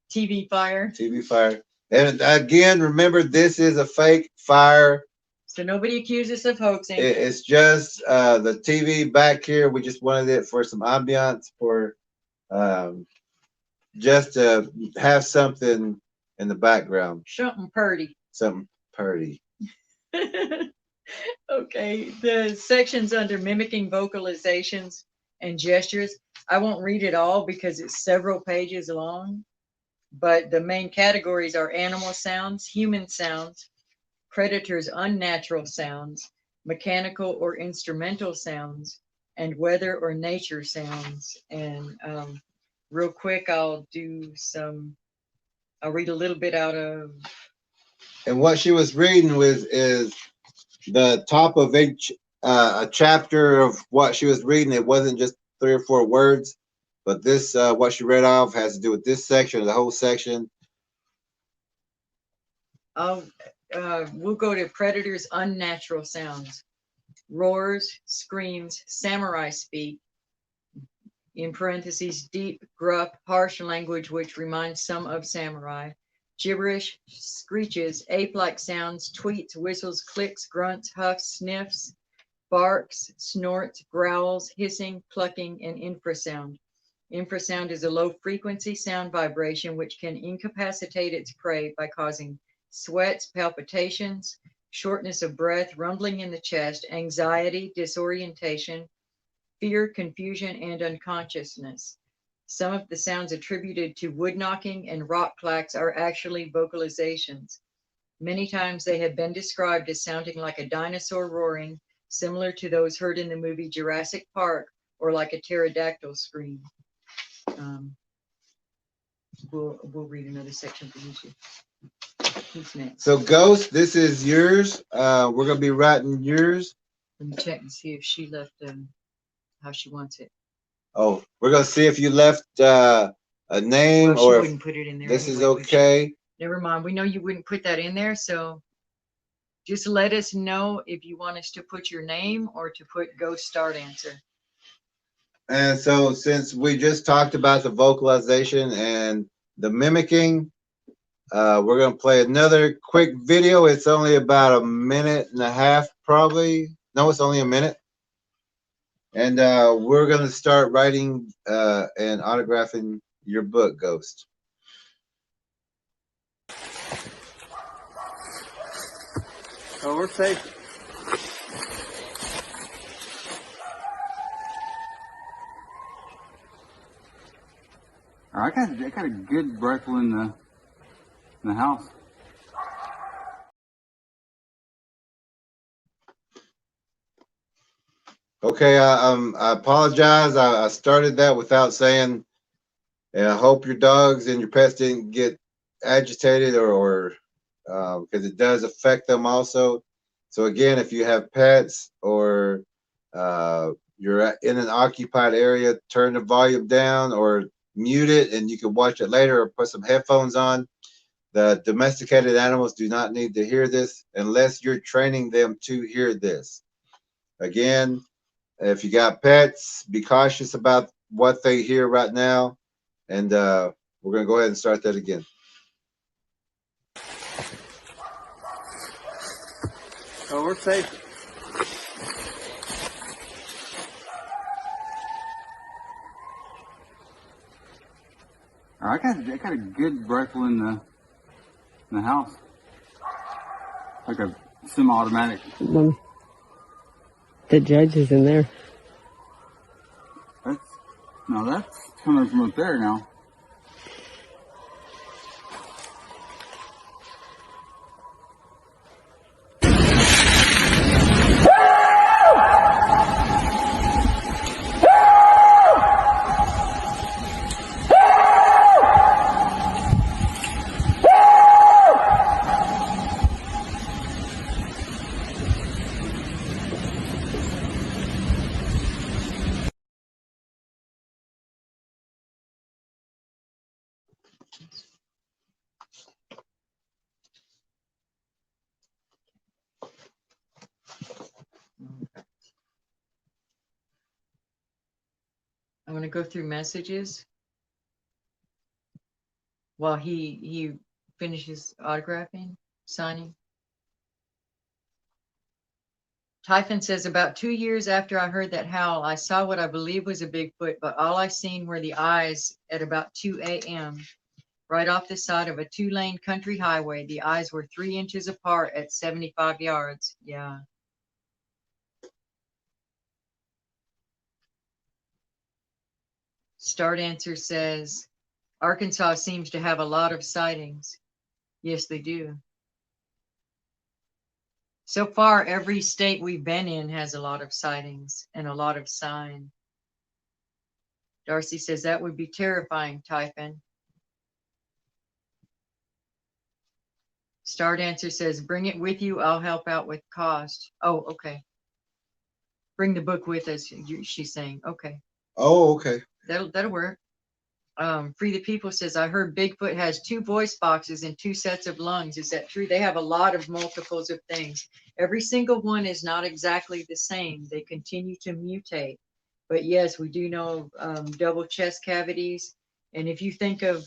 TV fire. TV fire. And again, remember, this is a fake fire. So nobody accuse us of hoaxing. It's just the TV back here. We just wanted it for some ambiance, for just to have something in the background. Something purty. Something pretty. Okay, the sections under mimicking vocalizations and gestures. I won't read it all because it's several pages long, but the main categories are animal sounds, human sounds, predators' unnatural sounds, mechanical or instrumental sounds, and weather or nature sounds. And real quick, I'll read a little bit out of. And what she was reading is the top of each a chapter of what she was reading. It wasn't just 3 or 4 words, but this what she read off has to do with this section, the whole section. We'll go to predators' unnatural sounds. Roars, screams, samurai speak, in parentheses, deep, gruff, harsh language which reminds some of samurai. Gibberish, screeches, ape-like sounds, tweets, whistles, clicks, grunts, huffs, sniffs, barks, snorts, growls, hissing, clucking, and infrasound. Infrasound is a low-frequency sound vibration which can incapacitate its prey by causing sweats, palpitations, shortness of breath, rumbling in the chest, anxiety, disorientation, fear, confusion, and unconsciousness. Some of the sounds attributed to wood knocking and rock clacks are actually vocalizations. Many times they have been described as sounding like a dinosaur roaring, similar to those heard in the movie Jurassic Park, or like a pterodactyl scream. We'll read another section for you. Who's next? So, Ghost, this is yours. We're going to be writing yours. Let me check and see if she left how she wants it. Oh, we're going to see if you left a name, Well, she or wouldn't put it in there this is anyway, okay. Never mind. We know you wouldn't put that in there, so just let us know if you want us to put your name or to put Ghost Start Answer. And so, since we just talked about the vocalization and the mimicking, we're going to play another quick video. It's only about 1.5 minutes, probably. No, it's only 1 minute. And we're going to start writing and autographing your book, Ghost. Oh, we're safe. I got a good rifle in the house. Okay, I apologize. I started that without saying, and I hope your dogs and your pets didn't get agitated or because it does affect them also. So again, if you have pets or you're in an occupied area, turn the volume down or mute it, and you can watch it later or put some headphones on. The domesticated animals do not need to hear this unless you're training them to hear this. Again, if you got pets, be cautious about what they hear right now. And we're going to go ahead and start that again. Oh, we're safe. I got a good rifle in the house, like a semi-automatic. The judge is in there. That's coming from up there now. I'm going to go through messages while he finishes autographing, signing. Typhon says, about 2 years after I heard that howl, I saw what I believe was a Bigfoot, but all I seen were the eyes at about 2 a.m. right off the side of a 2-lane country highway. The eyes were 3 inches apart at 75 yards. Yeah. Start Answer says, Arkansas seems to have a lot of sightings. Yes, they do. So far, every state we've been in has a lot of sightings and a lot of sign. Darcy says, that would be terrifying, Typhon. Start Answer says, bring it with you. I'll help out with cost. Oh, okay. Bring the book with us, she's saying. Okay. Oh, okay. That'll work. Free the People says, I heard Bigfoot has 2 voice boxes and 2 sets of lungs. Is that true? They have a lot of multiples of things. Every single one is not exactly the same. They continue to mutate. But yes, we do know double chest cavities. And if you think of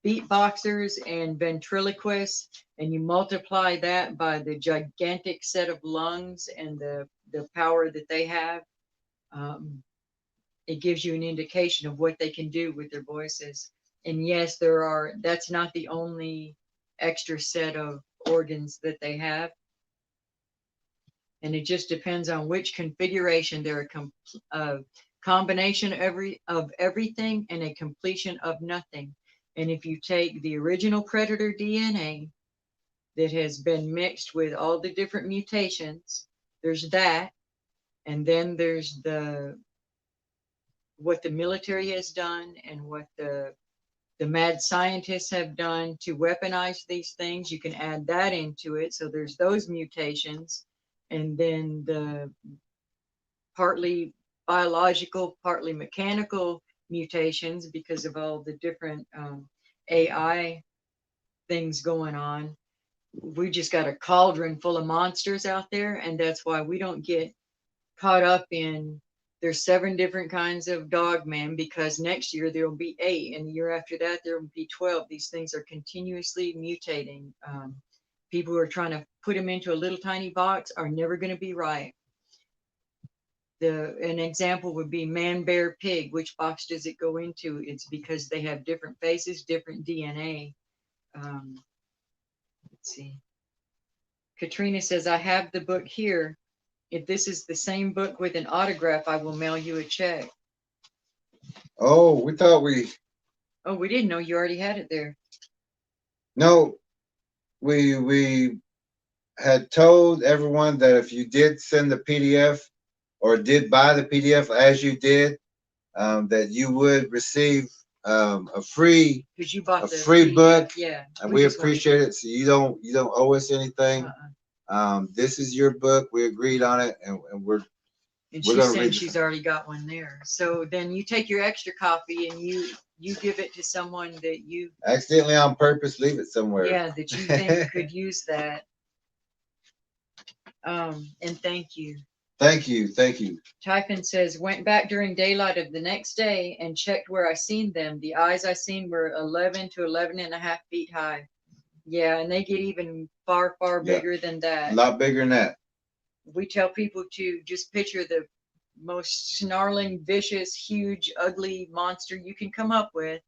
beatboxers and ventriloquists, and you multiply that by the gigantic set of lungs and the power that they have, it gives you an indication of what they can do with their voices. And yes, that's not the only extra set of organs that they have. And it just depends on which configuration. They're a combination of everything and a completion of nothing. And if you take the original predator DNA that has been mixed with all the different mutations, there's that. And then there's what the military has done and what the mad scientists have done to weaponize these things. You can add that into it. So there's those mutations. And then the partly biological, partly mechanical mutations because of all the different AI things going on. We just got a cauldron full of monsters out there. And that's why we don't get caught up in there's 7 different kinds of dogmen, because next year there will be 8, and the year after that there will be 12. These things are continuously mutating. People who are trying to put them into a little tiny box are never going to be right. An example would be man, bear, pig. Which box does it go into? It's because they have different faces, different DNA. Let's see. Katrina says, I have the book here. If this is the same book with an autograph, I will mail you a check. Oh, we thought we. Oh, we didn't know you already had it there. No, we had told everyone that if you did send the PDF or did buy the PDF as you did, that you would receive a free you bought a the free PDF, book. yeah, and we appreciate it. So you don't owe us anything. This is your book. We agreed on it, and we're she's gonna saying read she's it. already got one there. So then you take your extra copy and you give it to someone that you Accidentally on purpose leave it somewhere. Yeah, that you think could use that. And thank you. Thank you. Thank you. Typhon says, went back during daylight of the next day and checked where I seen them. The eyes I seen were 11 to 11.5 feet high. Yeah, and they get even far, far Yeah. bigger than A that. lot bigger than that. We tell people to just picture the most snarling, vicious, huge, ugly monster you can come up with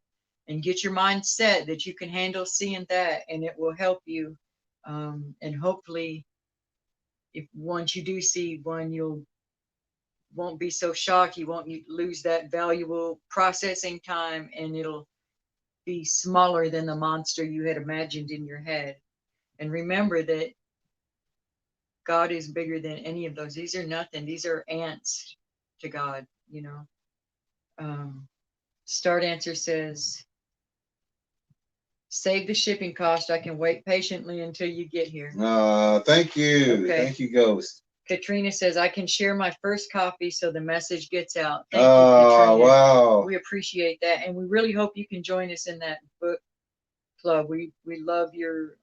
and get your mind set that you can handle seeing that, and it will help you. And hopefully, if once you do see one, you won't be so shocked. You won't lose that valuable processing time, and it'll be smaller than the monster you had imagined in your head. And remember that God is bigger than any of those. These are nothing. These are ants to God, you know. Start Answer says, save the shipping cost. I can wait patiently until you get here. Thank you. Okay. Thank you, Ghost. Katrina says, I can share my first copy so the message gets out. Thank you, Oh, Katrina. wow. We appreciate that. And we really hope you can join us in that book club. We love your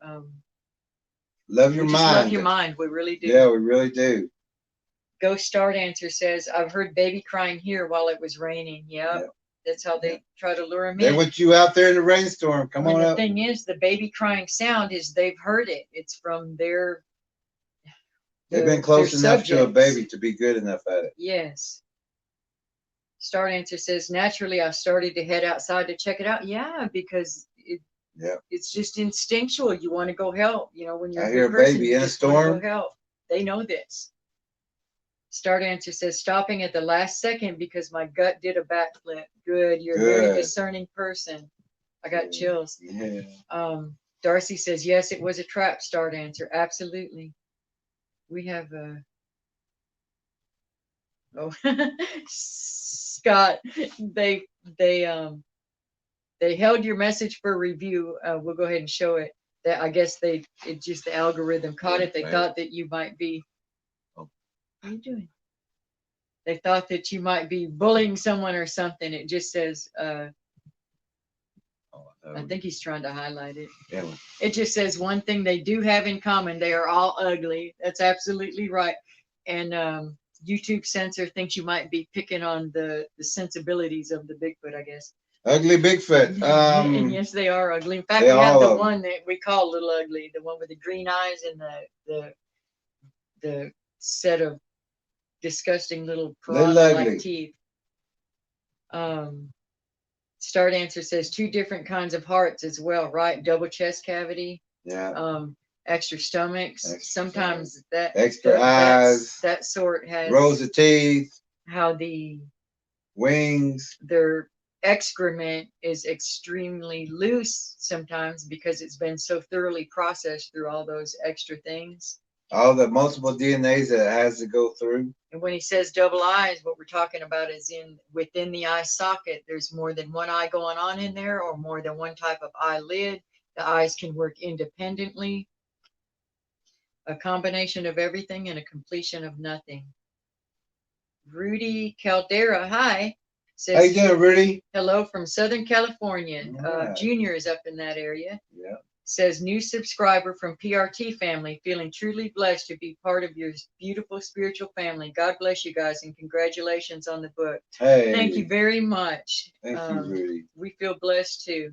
Love your we just mind. love your mind. We really do. Yeah, we really do. Ghost Start Answer says, I've heard baby crying here while it was raining. Yep. That's how they try to lure him They in. want you out there in the rainstorm. Come on And the up. thing is, the baby crying sound is they've heard it. It's from their They've been close their enough to a subjects. baby to be good enough at it. Yes. Start Answer says, naturally, I started to head outside to check it out. Yeah, because it's just instinctual. You want to go help. You know, when you're I a hear good a person, baby you in a just want to storm. go help. They know this. Start Answer says, stopping at the last second because my gut did a backflip. Good. You're a very discerning person. I got chills. Yeah. Darcy says, yes, it was a trap. Start Answer. Absolutely. We have Scott, they held your message for review. We'll go ahead and show it. That I guess it just the algorithm caught it. They thought that you might be. What are you doing? They thought that you might be bullying someone or something. It just says. I think he's trying to highlight it. Yeah. It just says one thing they do have in common. They are all ugly. That's absolutely right. And YouTube censor thinks you might be picking on the sensibilities of the Bigfoot, I guess. Ugly Bigfoot. And yes, they are ugly. In fact, they we have all the of one that we call Little Ugly, the one with the green eyes and the set of disgusting little piranha-like teeth. Start Answer says 2 different kinds of hearts as well, right? Double chest cavity. Yeah. Extra stomachs. Sometimes that extra eyes. that sort has rows of teeth. How the wings. Their excrement is extremely loose sometimes because it's been so thoroughly processed through all those extra things. All the multiple DNAs that it has to go through. And when he says double eyes, what we're talking about is within the eye socket, there's more than one eye going on in there or more than one type of eyelid. The eyes can work independently. A combination of everything and a completion of nothing. Rudy Caldera, hi. Says, how you doing, Rudy? Hello from Southern California. Right. Junior is up in that area. Yeah. Says, new subscriber from PRT family, feeling truly blessed to be part of your beautiful spiritual family. God bless you guys and congratulations on the book. Hey. Thank you very much. Thank you, Rudy. We feel blessed too.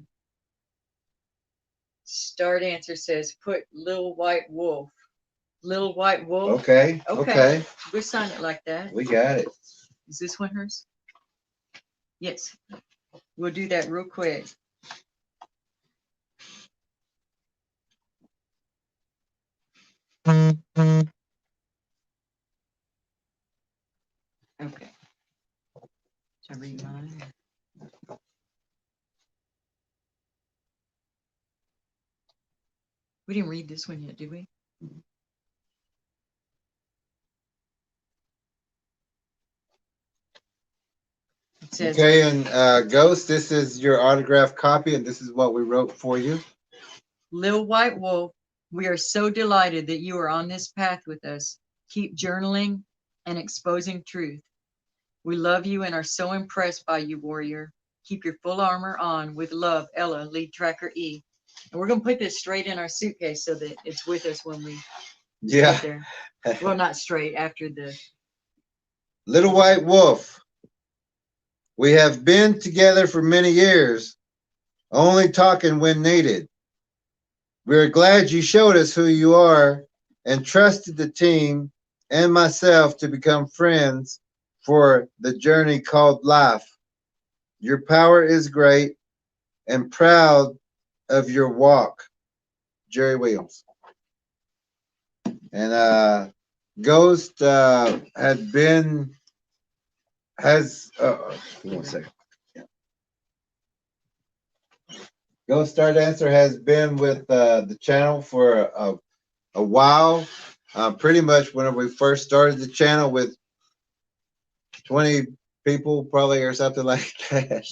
Start Answer says, put Little White Wolf. Little White Wolf. Okay. Okay. We'll sign it like that. We got it. Is this one hers? Yes. We'll do that real quick. Okay. Shall I read mine? We didn't read this one yet, did we? It says, okay, and Ghost, this is your autographed copy, and this is what we wrote for you. Lil White Wolf, we are so delighted that you are on this path with us. Keep journaling and exposing truth. We love you and are so impressed by you, warrior. Keep your full armor on. With love, Ella, lead tracker E. And we're going to put this straight in our suitcase so that it's with us when we get there. Well, not straight, after the Little White Wolf, we have been together for many years, only talking when needed. We're glad you showed us who you are and trusted the team and myself to become friends for the journey called life. Your power is great and proud of your walk, Jerry Williams. And Ghost had been has give me one second. Ghost Star Dancer has been with the channel for a while. Pretty much whenever we first started the channel with 20 people, probably, or something like that.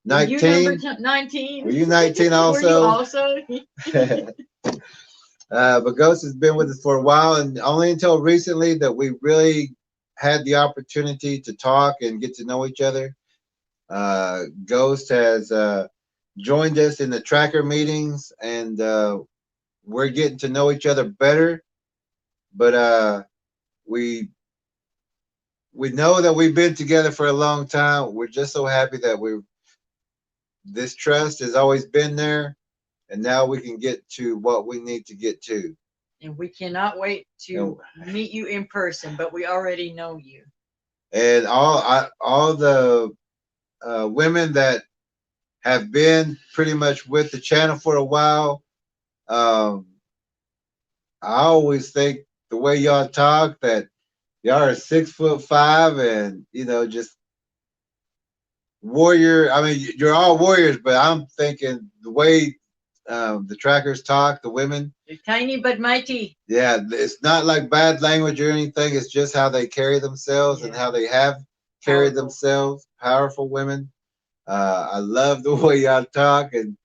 Were you number 19. 19? Were you 19 Were you also? also? But Ghost has been with us for a while, and only until recently that we really had the opportunity to talk and get to know each other. Ghost has joined us in the tracker meetings, and we're getting to know each other better. But we know that we've been together for a long time. We're just so happy that this trust has always been there, and now we can get to what we need to get to. And we cannot wait to meet you in person, but we already know you. And all the women that have been pretty much with the channel for a while, I always think the way y'all talk that y'all are 6'5" and just warrior. I mean, you're all warriors, but I'm thinking the way the trackers talk, the women. They're tiny but mighty. Yeah, it's not like bad language or anything. It's just how they carry themselves and how they have carried themselves. Powerful women. I love the way y'all talk, and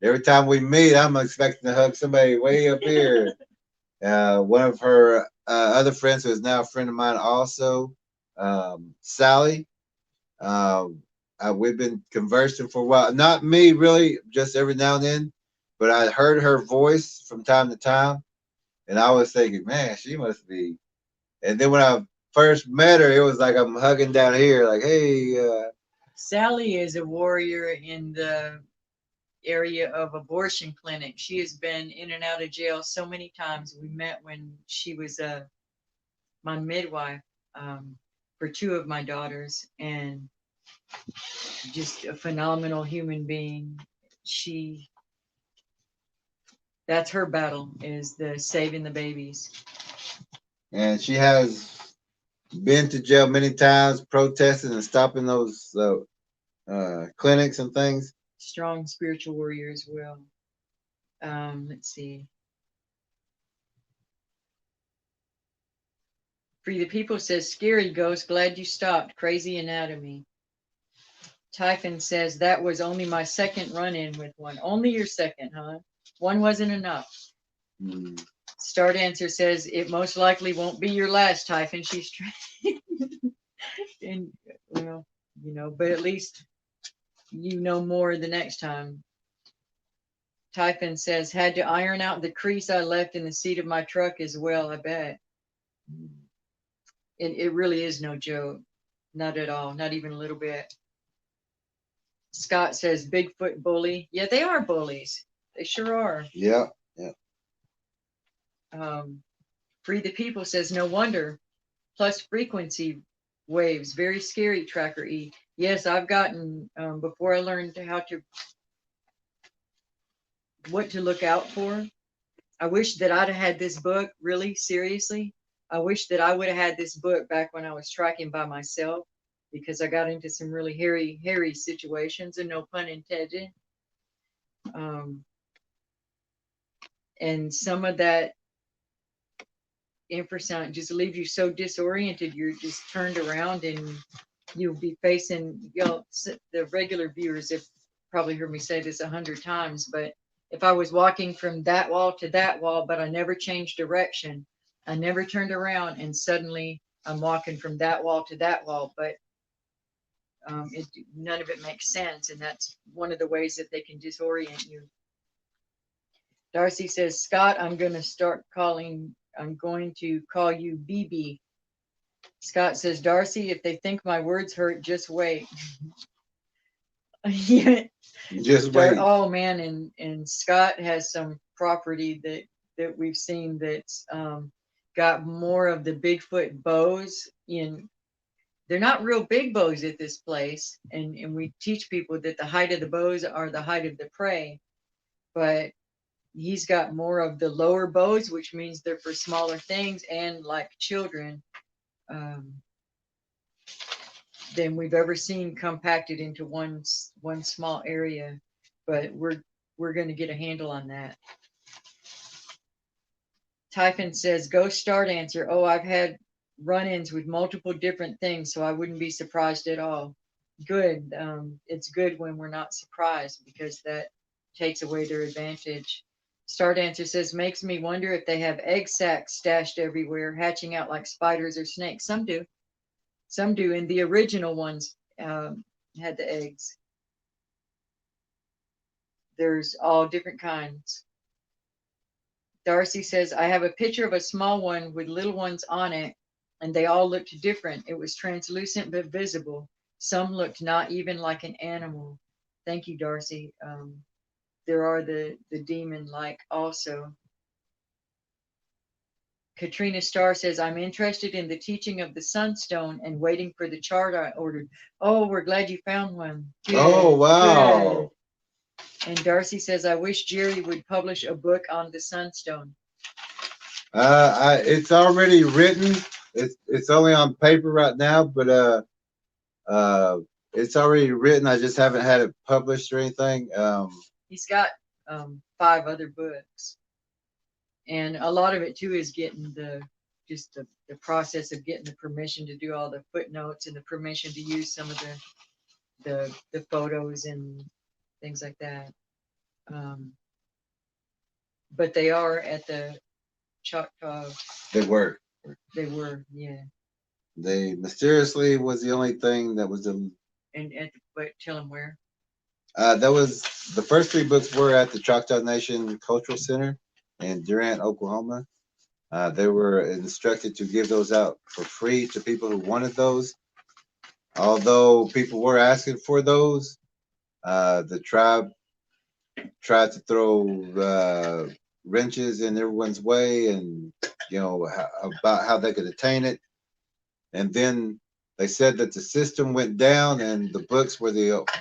every time we meet, I'm expecting to hug somebody way up here. One of her other friends, who is now a friend of mine, also, Sally. We've been conversing for a while. Not me, really, just every now and then, but I heard her voice from time to time, and I was thinking, man, she must be. And then when I first met her, it was like I'm hugging down here, like, hey. Sally is a warrior in the area of abortion clinic. She has been in and out of jail so many times. We met when she was my midwife for 2 of my daughters, and just a phenomenal human being. That's her battle, is the saving the babies. And she has been to jail many times, protesting and stopping those clinics and things. Strong spiritual warrior as well. Let's see. Free the People says, scary ghost, glad you stopped. Crazy anatomy. Typhon says, that was only my second run-in with one. Only your second, huh? One wasn't enough. Star Dancer says, it most likely won't be your last, Typhon. She's trying. And, but at least you know more the next time. Typhon says, had to iron out the crease I left in the seat of my truck as well, I bet. It really is no joke. Not at all. Not even a little bit. Scott says, Bigfoot bully. Yeah, they are bullies. They sure are. Yeah. Free the People says, no wonder. Plus frequency waves. Very scary, Tracker E. Yes, I've gotten, before I learned what to look out for. I wish that I'd have had this book, really, seriously. I wish that I would have had this book back when I was tracking by myself, because I got into some really hairy situations, and no pun intended. And some of that infrasound just leaves you so disoriented. You're just turned around, and you'll be facing, the regular viewers have probably heard me say this 100 times, but if I was walking from that wall to that wall, but I never changed direction, I never turned around, and suddenly I'm walking from that wall to that wall, but none of it makes sense, and that's one of the ways that they can disorient you. Darcy says, Scott, I'm going to call you BB. Scott says, Darcy, if they think my words hurt, just wait. Yeah. Just wait. Oh man, and Scott has some property that we've seen that's got more of the Bigfoot bows in. They're not real big bows at this place, and we teach people that the height of the bows are the height of the prey, but he's got more of the lower bows, which means they're for smaller things and like children, than we've ever seen compacted into one small area. But we're going to get a handle on that. Typhon says, go start answer. Oh, I've had run-ins with multiple different things, so I wouldn't be surprised at all. Good. It's good when we're not surprised, because that takes away their advantage. Start answer says, makes me wonder if they have egg sacs stashed everywhere, hatching out like spiders or snakes. Some do. Some do. And the original ones had the eggs. There's all different kinds. Darcy says, I have a picture of a small one with little ones on it, and they all looked different. It was translucent but visible. Some looked not even like an animal. Thank you, Darcy. There are the demon-like also. Katrina Starr says, I'm interested in the teaching of the sunstone and waiting for the chart I ordered. Oh, we're glad you found one. Good, Oh, wow. good. And Darcy says, I wish Jerry would publish a book on the sunstone. It's already written. It's only on paper right now, but it's already written. I just haven't had it published or anything. He's got 5 other books, and a lot of it too is getting the process of getting the permission to do all the footnotes and the permission to use some of the photos and things like that. But they are at the Choctaw. They were. Yeah. They mysteriously was the only thing that was the. And but tell them where. That was the first 3 books were at the Choctaw Nation Cultural Center in Durant, Oklahoma. They were instructed to give those out for free to people who wanted those. Although people were asking for those, the tribe tried to throw wrenches in everyone's way, and about how they could attain it. And then they said that the system went down, and the books were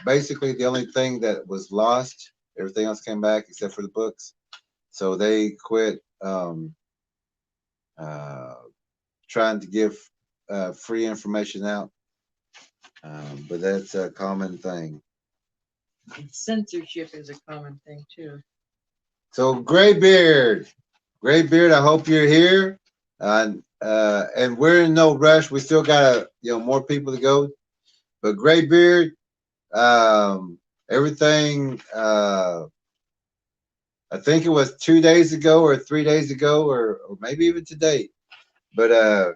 basically the only thing that was lost. Everything else came back except for the books. So they quit trying to give free information out. But that's a common thing. Censorship is a common thing too. So Graybeard, I hope you're here. And we're in no rush. We still got more people to go. But Graybeard, everything. I think it was 2 days ago or 3 days ago, or maybe even today. But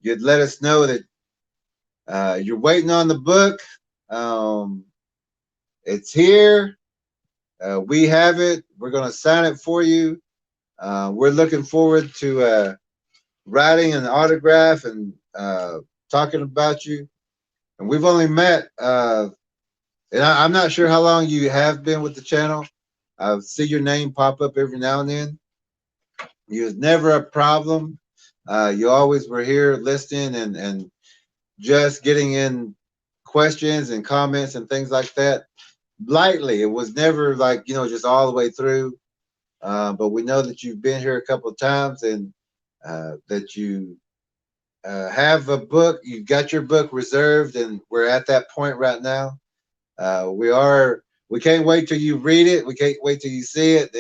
you'd let us know that you're waiting on the book. It's here. We have it. We're going to sign it for you. We're looking forward to writing an autograph and talking about you. And we've only met, and I'm not sure how long you have been with the channel. I see your name pop up every now and then. You was never a problem. You always were here listening and just getting in questions and comments and things like that lightly. It was never like, just all the way through. But we know that you've been here a couple of times, and that you have a book. You've got your book reserved, and we're at that point right now. We can't wait till you read it. We can't wait till you see it.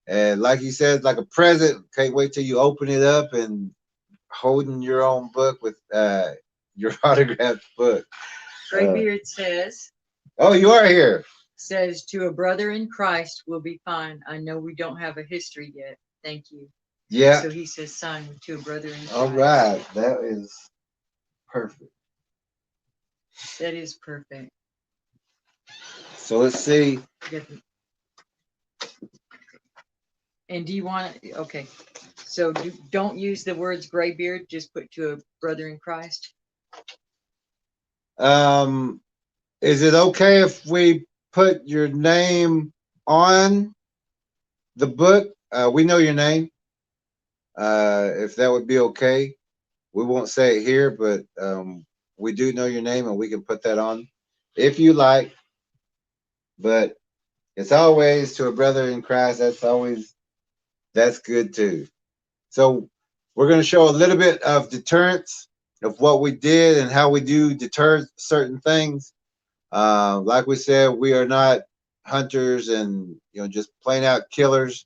And like you said, like a present, can't wait till you open it up and holding your own book with your autographed book. Graybeard says. Oh, you are here. Says, to a brother in Christ will be fine. I know we don't have a history yet. Thank you. Yeah. So he says, sign to a brother in Christ. All right. That is perfect. That is perfect. So let's see. And do you want to, okay. So don't use the words graybeard, just put to a brother in Christ. Is it okay if we put your name on the book? We know your name. If that would be okay. We won't say it here, but we do know your name and we can put that on if you like. But it's always to a brother in Christ. That's good too. So we're going to show a little bit of deterrence of what we did and how we do deter certain things. Like we said, we are not hunters and just plain out killers.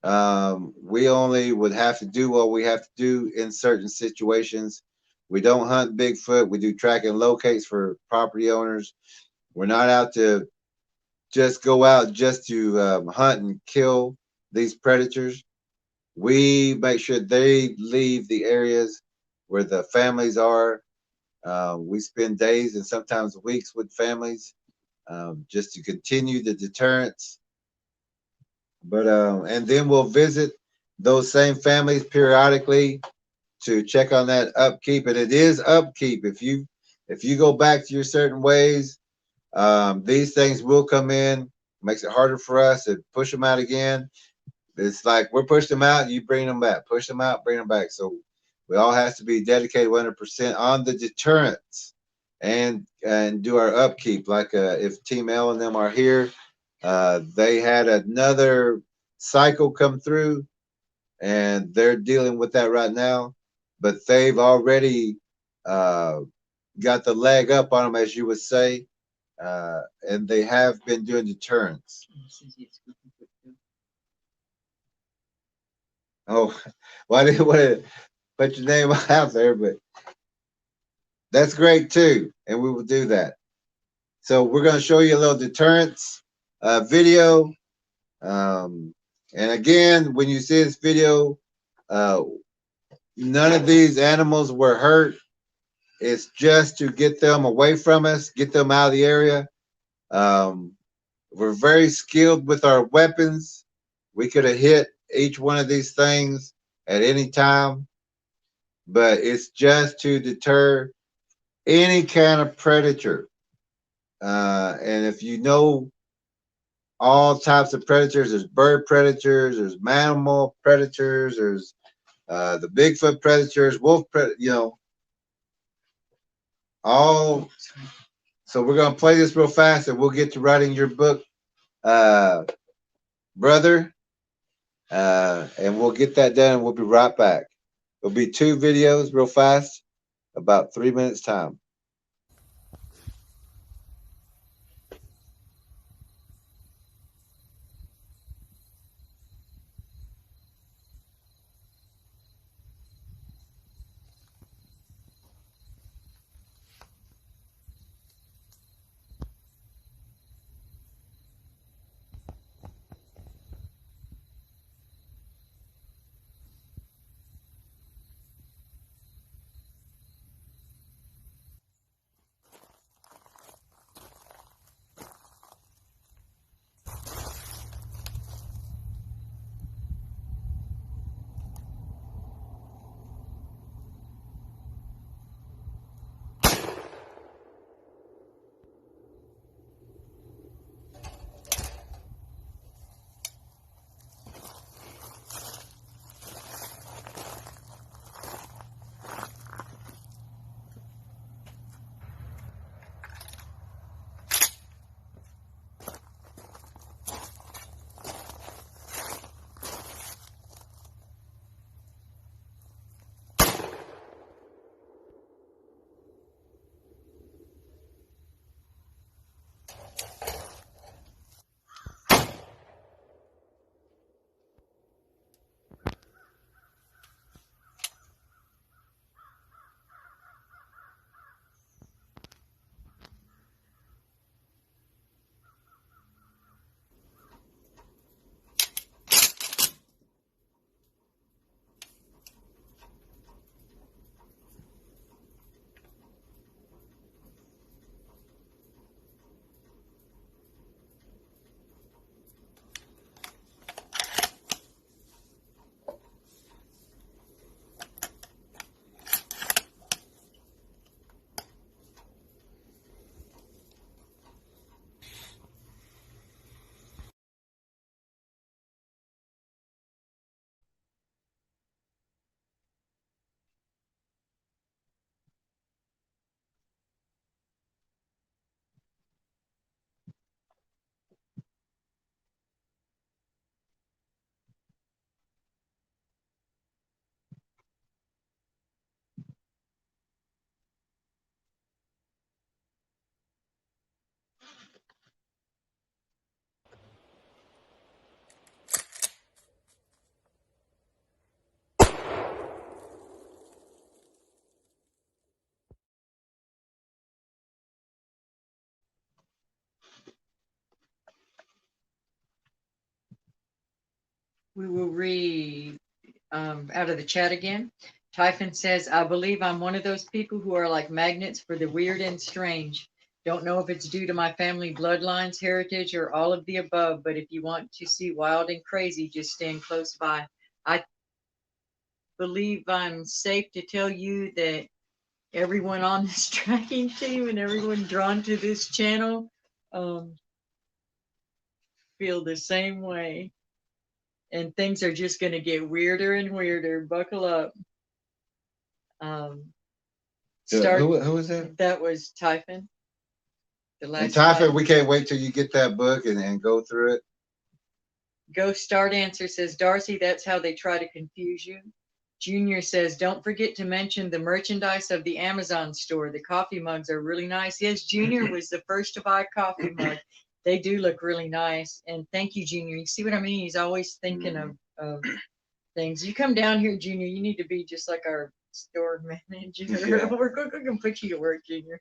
We only would have to do what we have to do in certain situations. We don't hunt Bigfoot. We do track and locates for property owners. We're not out to just go out just to hunt and kill these predators. We make sure they leave the areas where the families are. We spend days and sometimes weeks with families just to continue the deterrence. But and then we'll visit those same families periodically to check on that upkeep. And it is upkeep. If you go back to your certain ways, these things will come in. Makes it harder for us to push them out again. It's like we're pushing them out, you bring them back. Push them out, bring them back. So we all have to be dedicated 100% on the deterrence and do our upkeep. Like if Team L and them are here, they had another cycle come through, and they're dealing with that right now. But they've already got the leg up on them, as you would say, and they have been doing deterrence. Oh, well, I didn't want to put your name out there, but that's great too, and we will do that. So we're going to show you a little deterrence video. And again, when you see this video, none of these animals were hurt. It's just to get them away from us, get them out of the area. We're very skilled with our weapons. We could have hit each one of these things at any time, but it's just to deter any kind of predator. And if you know all types of predators, there's bird predators, there's mammal predators, there's the Bigfoot predators, wolf all. So we're going to play this real fast and we'll get to writing your book, brother. And we'll get that done and we'll be right back. There'll be 2 videos real fast, about 3 minutes time. We will read out of the chat again. Typhon says, I believe I'm one of those people who are like magnets for the weird and strange. Don't know if it's due to my family bloodlines, heritage, or all of the above, but if you want to see wild and crazy, just stand close by. I believe I'm safe to tell you that everyone on this tracking team and everyone drawn to this channel feel the same way. And things are just going to get weirder and weirder. Buckle up. Who is that? That was Typhon. The And last Typhon, slide. we can't wait till you get that book and go through it. Ghost Start Answer says, Darcy, that's how they try to confuse you. Junior says, don't forget to mention the merchandise of the Amazon store. The coffee mugs are really nice. Yes, Junior was the first to buy a coffee mug. They do look really nice. And thank you, Junior. You see what I mean? He's always thinking of things. You come down here, Junior, you need to be just like our store manager. Yeah. We're going to put you to work, Junior.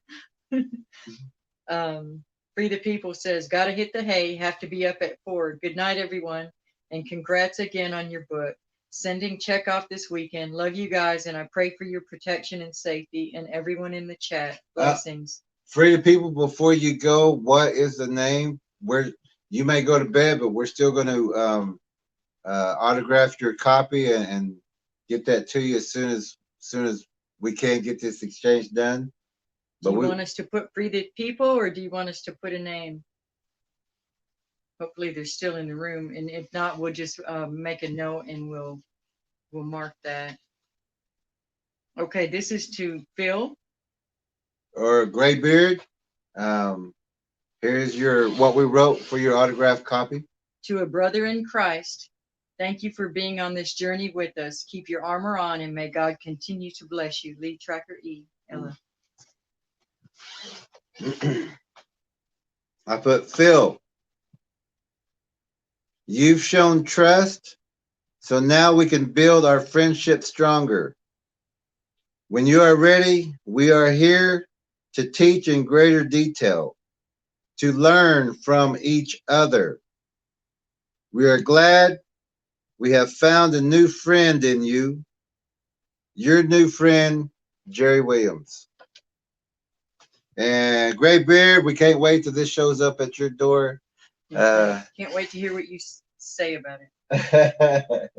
Free the People says, gotta hit the hay, have to be up at 4. Good night, everyone. And congrats again on your book. Sending check off this weekend. Love you guys, and I pray for your protection and safety and everyone in the chat. Blessings. Free the People, before you go, what is the name? Where you may go to bed, but we're still going to autograph your copy and get that to you as soon as we can get this exchange done. Do you want us to put Free the People, or do you want us to put a name? Hopefully they're still in the room, and if not, we'll just make a note and we'll mark that. Okay, this is to Phil or Graybeard. Here's what we wrote for your autographed copy. To a brother in Christ, thank you for being on this journey with us. Keep your armor on, and may God continue to bless you. Lead Tracker E. Ella. I put, Phil, you've shown trust, so now we can build our friendship stronger. When you are ready, we are here to teach in greater detail, to learn from each other. We are glad we have found a new friend in you. Your new friend, Jerry Williams. And Graybeard, we can't wait till this shows up at your door. Can't wait to hear what you say about it.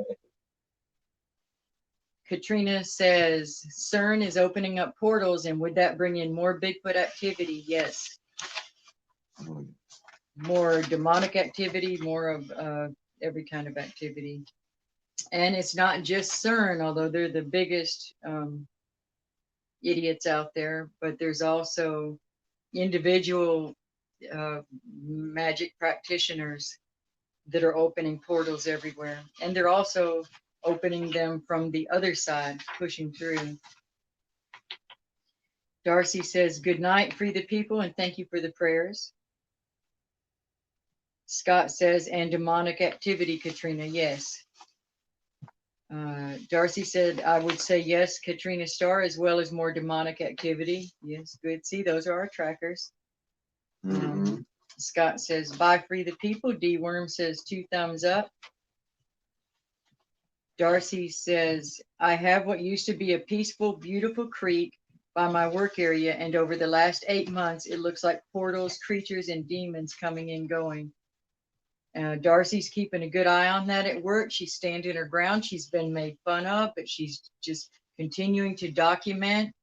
Katrina says, CERN is opening up portals, and would that bring in more Bigfoot activity? Yes. More demonic activity, more of every kind of activity. And it's not just CERN, although they're the biggest idiots out there, but there's also individual magic practitioners that are opening portals everywhere. And they're also opening them from the other side, pushing through. Darcy says, good night, Free the People, and thank you for the prayers. Scott says, and demonic activity, Katrina, yes. Darcy said, I would say yes, Katrina Starr, as well as more demonic activity. Yes, good. See, those are our trackers. Scott says, bye, Free the People. D Worm says 2 thumbs up. Darcy says, I have what used to be a peaceful, beautiful creek by my work area, and over the last 8 months, it looks like portals, creatures, and demons coming and going. Darcy's keeping a good eye on that at work. She's standing her ground. She's been made fun of, but she's just continuing to document.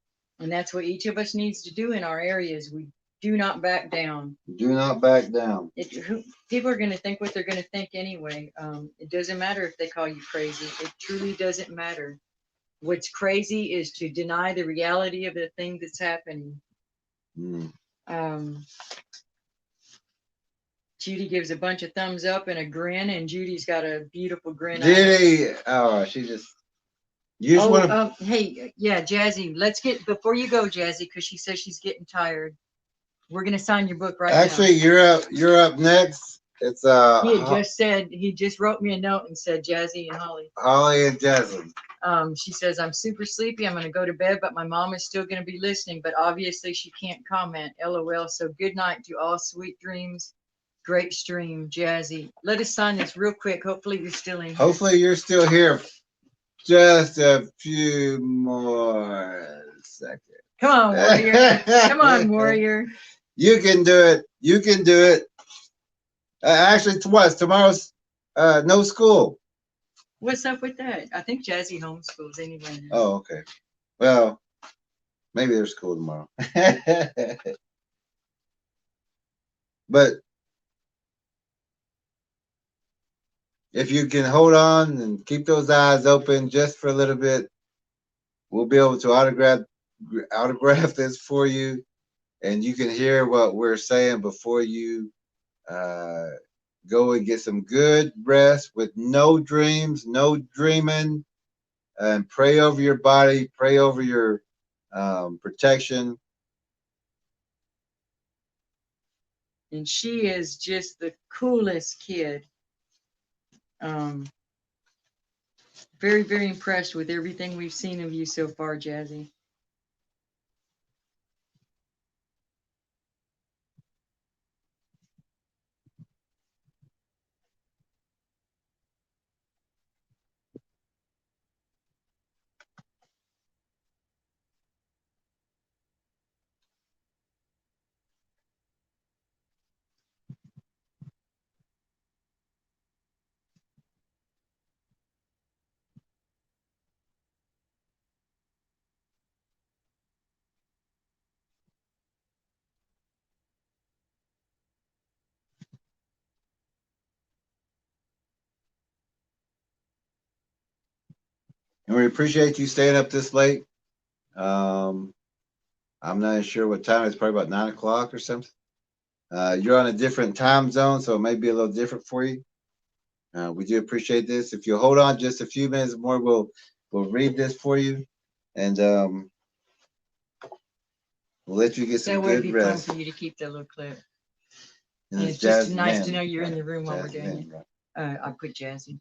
And that's what each of us needs to do in our areas. We do not back down. Do not back down. People are going to think what they're going to think anyway. It doesn't matter if they call you crazy. It truly doesn't matter. What's crazy is to deny the reality of the thing that's happening. Judy gives a bunch of thumbs up and a grin, and Judy's got a beautiful grin. Judy, oh, she just. You just want to. Hey, yeah, Jazzy, let's get, before you go, Jazzy, because she says she's getting tired. We're gonna sign your book right now. Actually, you're up next. It's He had just said, he just wrote me a note and said Jazzy and Holly. Holly and Jasmine. She says, I'm super sleepy. I'm gonna go to bed, but my mom is still gonna be listening, but obviously she can't comment. LOL. So good night to all, sweet dreams. Great stream, Jazzy. Let us sign this real quick. Hopefully you're still in here. Hopefully you're still here. Just a few more seconds. Come on, warrior. Come on, warrior. You can do it. You can do it. Actually, tomorrow's no school. What's up with that? I think Jazzy homeschools anyway. Oh, okay. Well, maybe there's school tomorrow. But if you can hold on and keep those eyes open just for a little bit, we'll be able to autograph this for you, and you can hear what we're saying before you go and get some good rest with no dreams, no dreaming, and pray over your body, pray over your protection. And she is just the coolest kid. Very, very impressed with everything we've seen of you so far, Jazzy. And we appreciate you staying up this late. I'm not sure what time. It's probably about 9 o'clock or something. You're on a different time zone, so it may be a little different for you. We do appreciate this. If you hold on just a few minutes more, we'll read this for you, and we'll let you get some That would good be fun rest. for you to keep that little clip. And And it's just nice to know you're in the room while we're doing it. I put Jazzy.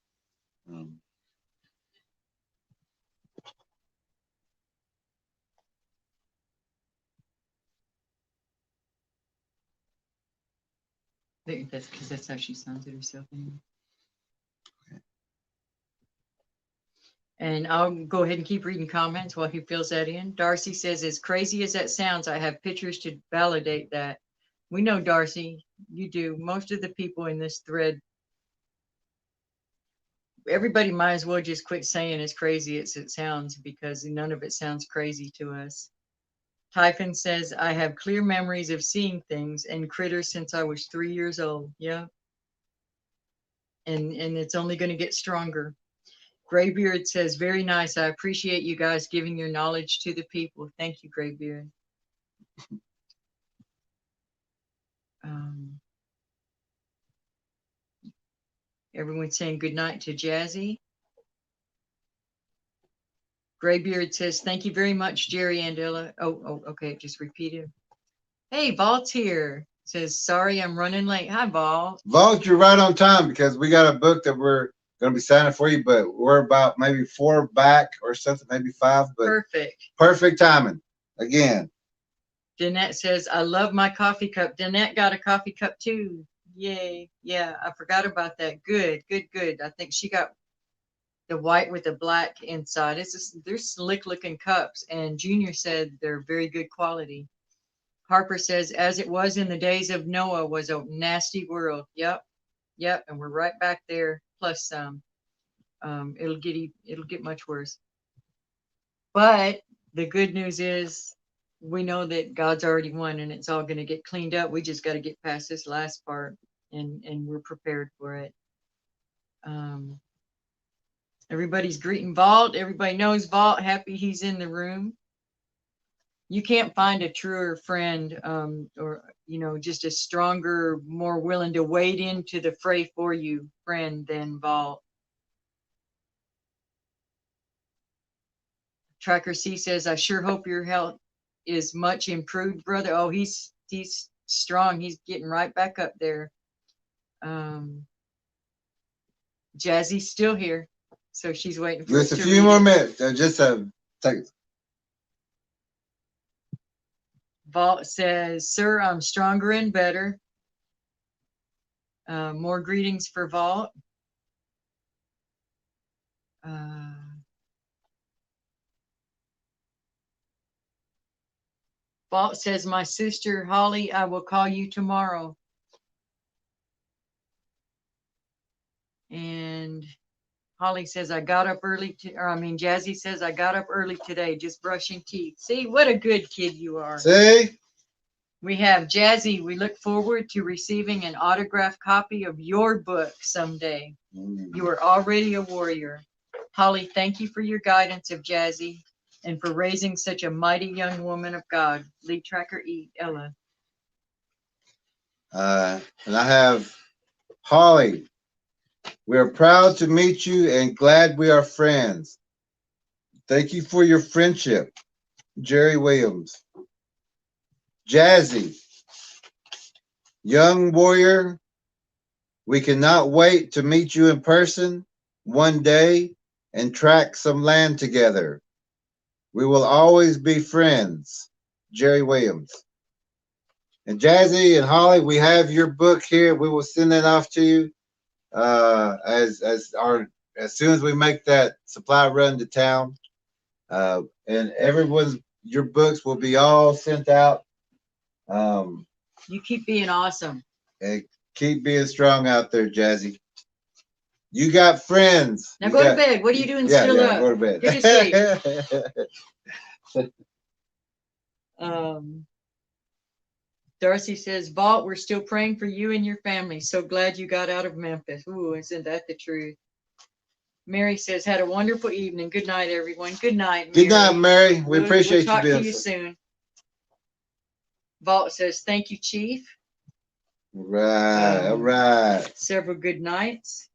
That's because that's how she sounds to herself anyway. And I'll go ahead and keep reading comments while he fills that in. Darcy says, as crazy as that sounds, I have pictures to validate that. We know, Darcy, you do. Most of the people in this thread, everybody might as well just quit saying as crazy as it sounds, because none of it sounds crazy to us. Typhon says, I have clear memories of seeing things and critters since I was 3 years old. Yeah. And it's only going to get stronger. Graybeard says, very nice. I appreciate you guys giving your knowledge to the people. Thank you, Graybeard. Everyone's saying good night to Jazzy. Graybeard says, thank you very much, Jerry and Ella. Oh, okay, just repeated. Hey, Vault's here. Says, sorry, I'm running late. Hi, Vault. Vault, you're right on time, because we got a book that we're going to be signing for you, but we're about maybe 4 back or something, maybe 5. But perfect timing again. Danette says, I love my coffee cup. Danette got a coffee cup too. Yay. Yeah, I forgot about that. Good. I think she got the white with the black inside. They're slick looking cups, and Junior said they're very good quality. Harper says, as it was in the days of Noah, was a nasty world. Yep. And we're right back there, plus some. It'll get much worse. But the good news is we know that God's already won, and it's all going to get cleaned up. We just got to get past this last part, and we're prepared for it. Everybody's greeting Vault. Everybody knows Vault. Happy he's in the room. You can't find a truer friend, or just a stronger, more willing to wade into the fray for you friend than Vault. Tracker C says, I sure hope your health is much improved, brother. Oh, he's strong. He's getting right back up there. Jazzy's still here, so she's waiting for just a few more minutes. Just a second. Vault says, sir, I'm stronger and better. More greetings for Vault. Vault says, my sister Holly, I will call you tomorrow. And Holly says, I got up early Jazzy says, I got up early today, just brushing teeth. See, what a good kid you are. See? We have Jazzy. We look forward to receiving an autographed copy of your book someday. You are already a warrior. Holly, thank you for your guidance of Jazzy and for raising such a mighty young woman of God. Lead Tracker E, Ella. And I have Holly. We are proud to meet you and glad we are friends. Thank you for your friendship. Jerry Williams. Jazzy. Young warrior. We cannot wait to meet you in person one day and track some land together. We will always be friends. Jerry Williams. And Jazzy and Holly, we have your book here. We will send that off to you as soon as we make that supply run to town. And your books will be all sent out. You keep being awesome. And keep being strong out there, Jazzy. You got friends. Now go to bed. What are you doing still up? Go to bed. Get to sleep. Darcy says, Vault, we're still praying for you and your family. So glad you got out of Memphis. Ooh, isn't that the truth? Mary says, had a wonderful evening. Good night, everyone. Good night, Mary. Good night, Mary. We appreciate we'll talk you to you soon. Vault says, thank you, Chief. Right, all right. Several good nights.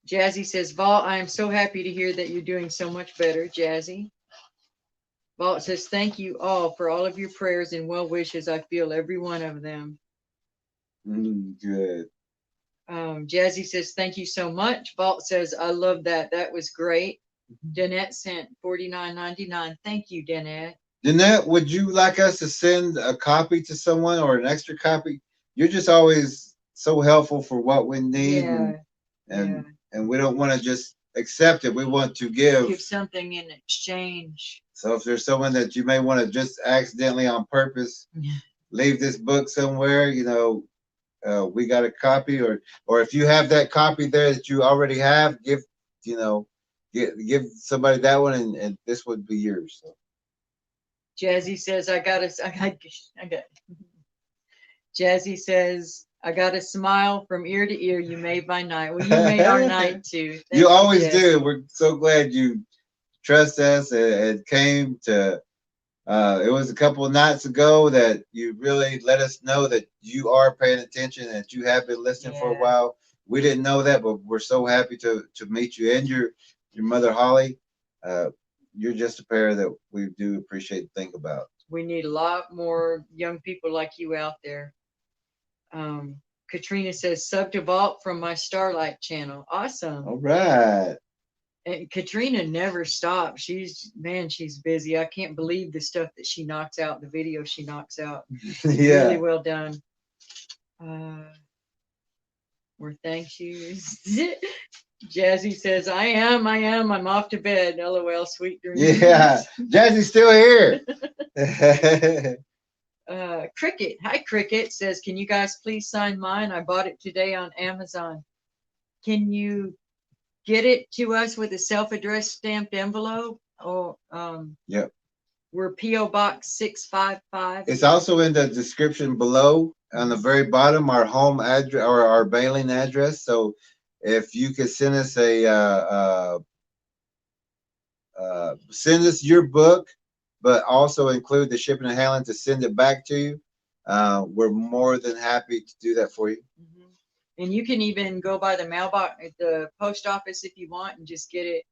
Jazzy says, Vault, I am so happy to hear that you're doing so much better, Jazzy. Vault says, thank you all for all of your prayers and well wishes. I feel every one of them. Good. Jazzy says, thank you so much. Vault says, I love that. That was great. Danette sent $49.99. Thank you, Danette. Danette, would you like us to send a copy to someone or an extra copy? You're just always so helpful for what we need. And we don't want to just accept it. We want to give something in exchange. So if there's someone that you may want to just accidentally on purpose leave this book somewhere, we got a copy, or if you have that copy there that you already have, give somebody that one, and this would be yours. So. Jazzy says, Jazzy says, I got a smile from ear to ear. You made my night. Well, you made our night too. You always do. We're so glad you trust us and came to. It was a couple of nights ago that you really let us know that you are paying attention and that you have been listening for a while. We didn't know that, but we're so happy to meet you and your mother Holly. You're just a pair that we do appreciate and think about. We need a lot more young people like you out there. Katrina says, sub to Vault from my Starlight channel. Awesome. All right. And Katrina never stops. She's busy. I can't believe the stuff that she knocks out, the video she knocks out. Really well done. More thank yous. Jazzy says, I am. I'm off to bed. LOL, sweet dreams. Yeah, Jazzy's still here. Cricket. Hi, Cricket says, can you guys please sign mine? I bought it today on Amazon. Can you get it to us with a self-addressed stamped envelope? Or yep. We're P.O Box 655. It's also in the description below on the very bottom, our home address or our mailing address. So if you could send us send us your book, but also include the shipping and handling to send it back to you, we're more than happy to do that for you. And you can even go by the mailbox at the post office if you want and just get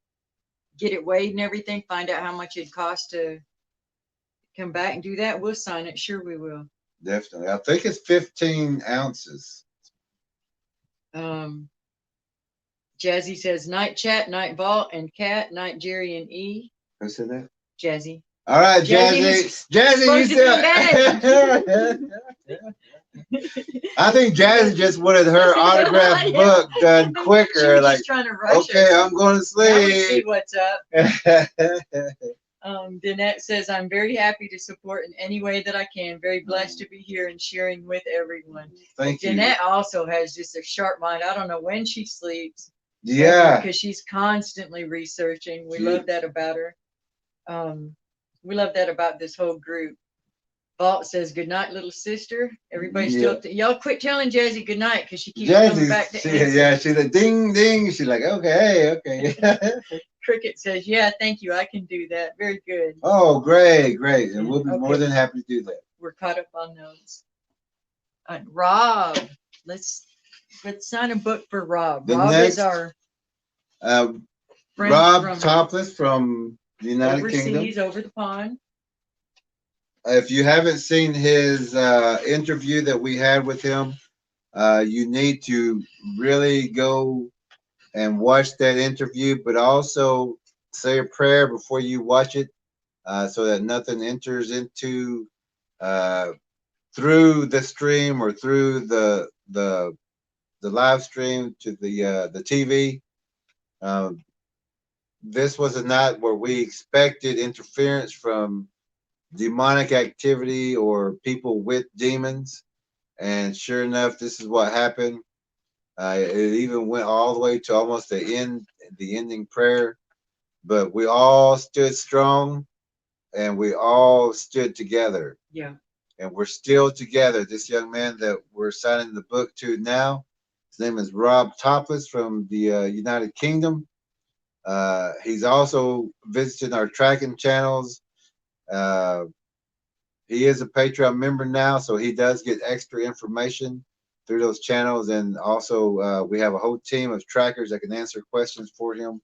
it weighed and everything. Find out how much it costs to come back and do that. We'll sign it. Sure, we will. Definitely. I think it's 15 ounces. Jazzy says, night chat, night Vault and Cat, night Jerry and E. Who said that? Jazzy. All right, Jazzy. Jazzy, you I think Jazzy just wanted her autographed Yeah. book done She quicker. was Like, just trying to rush okay, us. I'm going to Now we see sleep. what's up. Danette says, I'm very happy to support in any way that I can. Very blessed to be here and sharing with everyone. Thank you. Danette also has just a sharp mind. I don't know when she sleeps. Yeah. Because she's constantly researching. We She- love that about her. We love that about this whole group. Vault says, good night, little sister. Everybody still, y'all quit telling Jazzy good night because she keeps coming back to answer. Yeah, she's like, ding, ding. She's like, okay, okay. Cricket says, yeah, thank you. I can do that. Very good. Oh, great, great. And we'll be more Okay. than happy to do that. We're caught up on those. Rob, let's sign a book for Rob. The Rob next, is our friend Rob from Topless from the United Kingdom. overseas, over the pond. If you haven't seen his interview that we had with him, you need to really go and watch that interview, but also say a prayer before you watch it, so that nothing enters into through the stream or through the live stream to the TV. This was a night where we expected interference from demonic activity or people with demons, and sure enough, this is what happened. It even went all the way to almost the ending prayer, but we all stood strong and we all stood together. Yeah. And we're still together. This young man that we're signing the book to now, his name is Rob Topless from the United Kingdom. He's also visiting our tracking channels. He is a Patreon member now, so he does get extra information through those channels. And also, we have a whole team of trackers that can answer questions for him.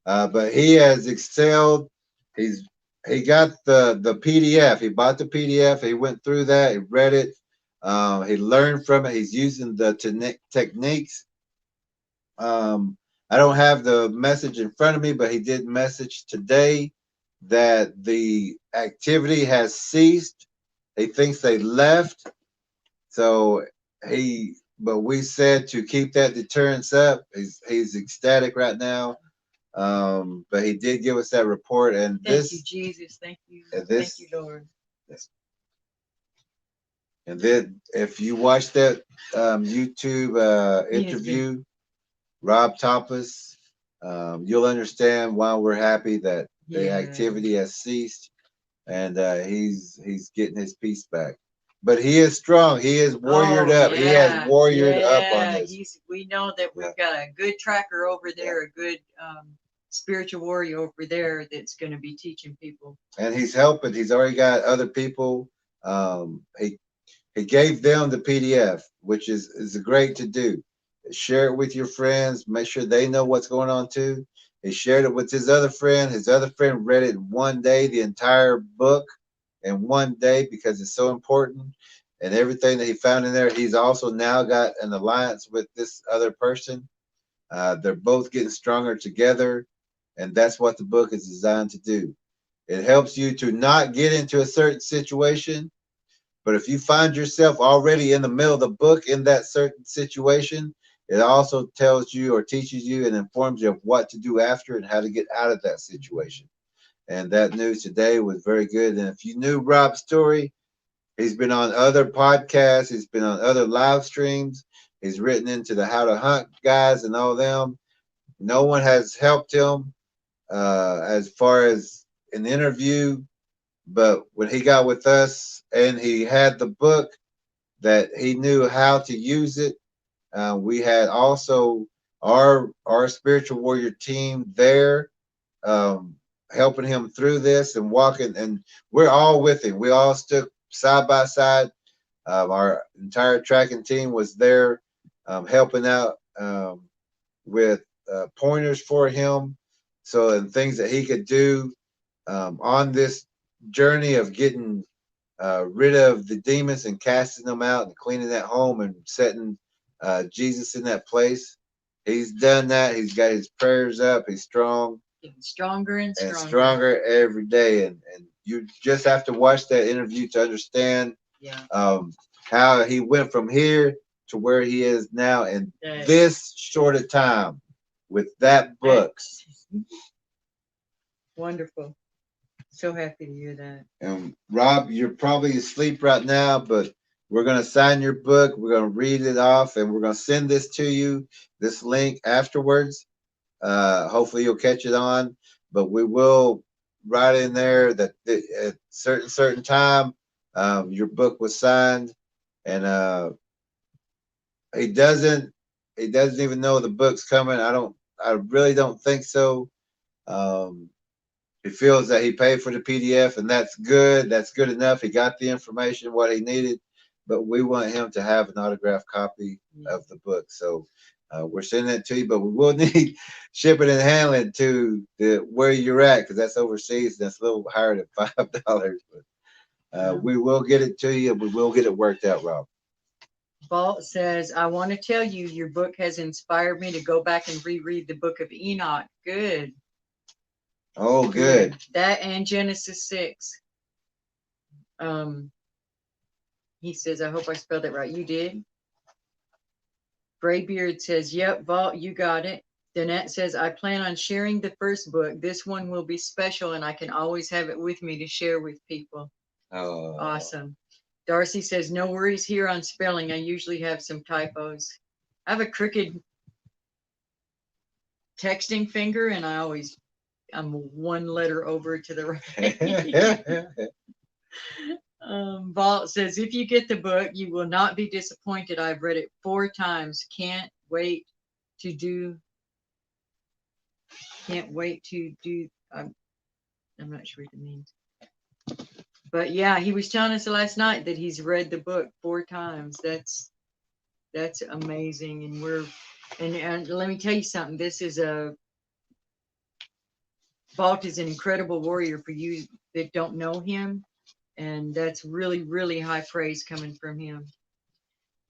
But he has excelled. He got the PDF. He bought the PDF. He went through that. He read it. He learned from it. He's using the techniques. I don't have the message in front of me, but he did message today that the activity has ceased. He thinks they left. So but we said to keep that deterrence up. He's ecstatic right now. But he did give us that report, and Thank you, Jesus. Thank you. Thank you, Lord. And then if you watch that YouTube interview, Rob Topless, you'll understand why we're happy that the activity has ceased, and he's getting his peace back. But he is strong. He is warriored up. Yeah, he has warriored up on this. We know that we've got a good tracker over there, a good spiritual warrior over there that's going to be teaching people. And he's helping. He's already got other people. He gave them the PDF, which is great to do. Share it with your friends. Make sure they know what's going on too. He shared it with his other friend. His other friend read it in one day, the entire book in one day, because it's so important. And everything that he found in there, he's also now got an alliance with this other person. They're both getting stronger together. And that's what the book is designed to do. It helps you to not get into a certain situation. But if you find yourself already in the middle of the book in that certain situation, it also tells you or teaches you and informs you of what to do after and how to get out of that situation. And that news today was very good. And if you knew Rob's story, he's been on other podcasts. He's been on other live streams. He's written into the How to Hunt guys and all them. No one has helped him as far as an interview. But when he got with us and he had the book, that he knew how to use it. We had also our spiritual warrior team there, helping him through this and walking, and we're all with him. We all stood side by side. Our entire tracking team was there, helping out with pointers for him, and things that he could do on this journey of getting rid of the demons and casting them out and cleaning that home and setting Jesus in that place. He's done that. He's got his prayers up. He's strong. Getting stronger and stronger. And stronger every day. And you just have to watch that interview to understand. Yeah. how he went from here to where he is now in Yes. this short a time with that books. Wonderful. So happy to hear that. And Rob, you're probably asleep right now, but we're gonna sign your book. We're gonna read it off, and we're gonna send this to you, this link afterwards. Hopefully you'll catch it on, but we will write in there that at certain time your book was signed, and he doesn't even know the book's coming. I really don't think so. Um, he feels that he paid for the PDF, and that's good. That's good enough. He got the information, what he needed, but we want him to have an autographed copy of the book. So we're sending it to you, but we will need shipping and handling to where you're at, because that's overseas. That's a little higher than $5. But we will get it to you. We will get it worked out, Rob. Vault says, I want to tell you, your book has inspired me to go back and reread the book of Enoch. Good. Oh, good. That and Genesis 6. He says, I hope I spelled it right. You did. Graybeard says, yep, Vault, you got it. Danette says, I plan on sharing the first book. This one will be special, and I can always have it with me to share with people. Oh, awesome. Darcy says, no worries here on spelling. I usually have some typos. I have a crooked texting finger, and I'm one letter over to the right. Vault says, if you get the book, you will not be disappointed. I've read it 4 times. Can't wait to do. I'm not sure what it means. But yeah, he was telling us last night that he's read the book 4 times. That's amazing. And let me tell you something. Vault is an incredible warrior for you that don't know him. And that's really, really high praise coming from him.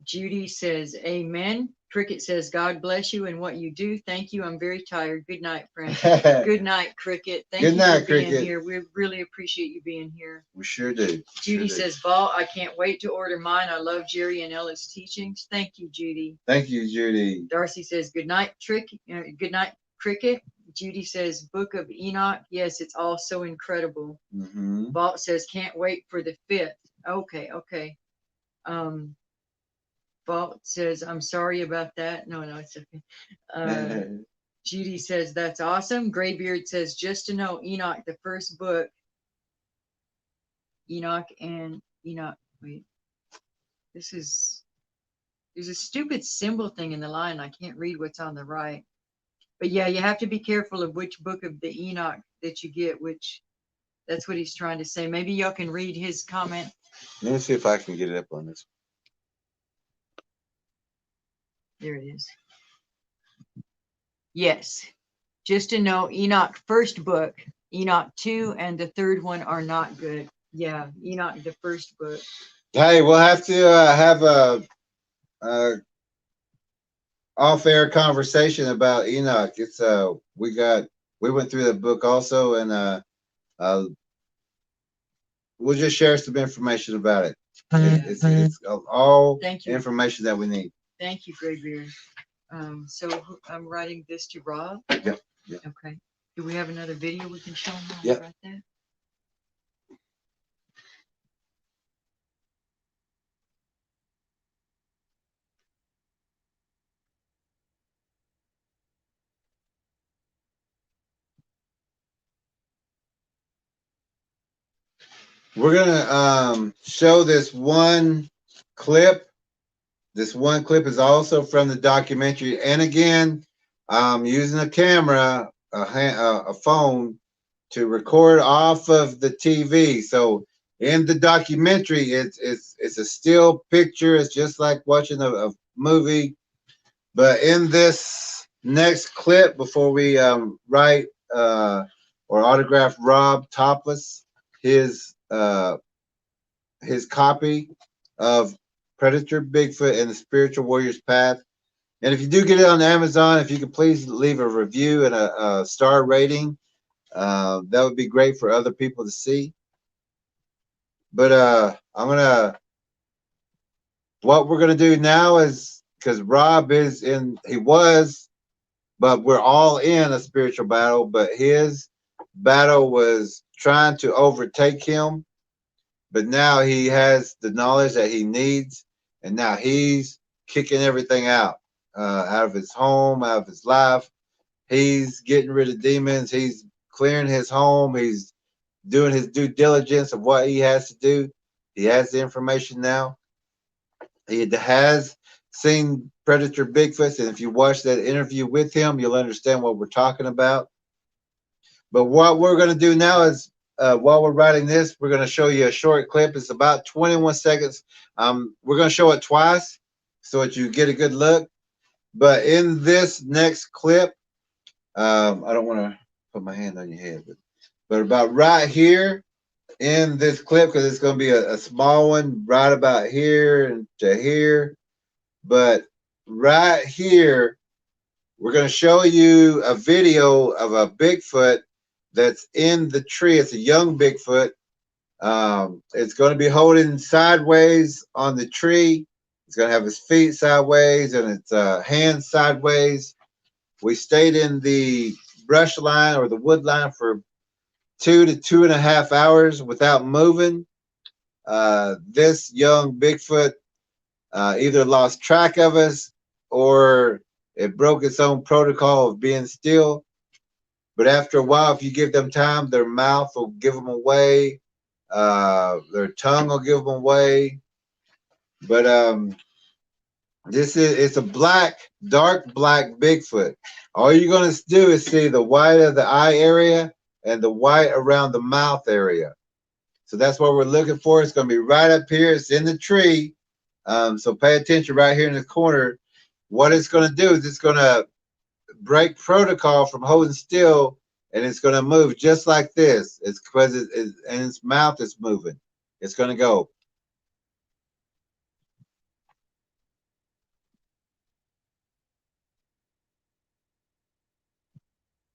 Judy says, amen. Cricket says, God bless you and what you do. Thank you. I'm very tired. Good night, friend. Good night, Cricket. Thank you for being here. We really appreciate you being here. We sure do. Judy says, Vault, I can't wait to order mine. I love Jerry and Ella's teachings. Thank you, Judy. Thank you, Judy. Darcy says, good night, good night, Cricket. Judy says, Book of Enoch. Yes, it's all so incredible. Mm-hmm. Vault says, can't wait for the 5th. Okay. Vault says, I'm sorry about that. No, it's okay. Judy says, that's awesome. Graybeard says, just to know, Enoch, the first book, Enoch, wait, there's a stupid symbol thing in the line. I can't read what's on the right. But yeah, you have to be careful of which book of the Enoch that you get, that's what he's trying to say. Maybe y'all can read his comment. Let me see if I can get it up on this. There it is. Yes. Just to know, Enoch first book, Enoch 2, and the 3rd one are not good. Yeah, Enoch the first book. Hey, we'll have to have a off-air conversation about Enoch. It's we went through the book also, and we'll just share some information about it. It's all information that we need. Thank you, Graybeard. So I'm writing this to Rob. Yep. Okay. Do we have another video we can show him how Yep. to write that? We're gonna show this one clip. This one clip is also from the documentary, and again, I'm using a camera, a phone, to record off of the TV. So in the documentary, it's a still picture. It's just like watching a movie. But in this next clip, before we write or autograph Rob Topless his copy of Predator Bigfoot and the Spiritual Warrior's Path. And if you do get it on Amazon, if you could please leave a review and a star rating, that would be great for other people to see. But I'm gonna what we're going to do now is, because Rob is in, he was, but we're all in a spiritual battle, but his battle was trying to overtake him, but now he has the knowledge that he needs, and now he's kicking everything out of his home, out of his life. He's getting rid of demons. He's clearing his home. He's doing his due diligence of what he has to do. He has the information now. He has seen Predator Bigfoots, and if you watch that interview with him, you'll understand what we're talking about. But what we're going to do now is, while we're writing this, we're going to show you a short clip. It's about 21 seconds. We're going to show it twice so that you get a good look. But in this next clip, I don't want to put my hand on your head, but about right here in this clip, because it's going to be a small one right about here and to here. But right here, we're going to show you a video of a Bigfoot that's in the tree. It's a young Bigfoot. It's going to be holding sideways on the tree. It's going to have his feet sideways and its hands sideways. We stayed in the brush line or the wood line for 2 to 2.5 hours without moving. This young Bigfoot either lost track of us or it broke its own protocol of being still. But after a while, if you give them time, their mouth will give them away. Their tongue will give them away. But it's a black, dark black Bigfoot. All you're going to do is see the white of the eye area and the white around the mouth area. So that's what we're looking for. It's going to be right up here. It's in the tree. So pay attention right here in the corner. What it's going to do is it's going to break protocol from holding still, and it's going to move just like this. It's because and its mouth is moving. It's going to go.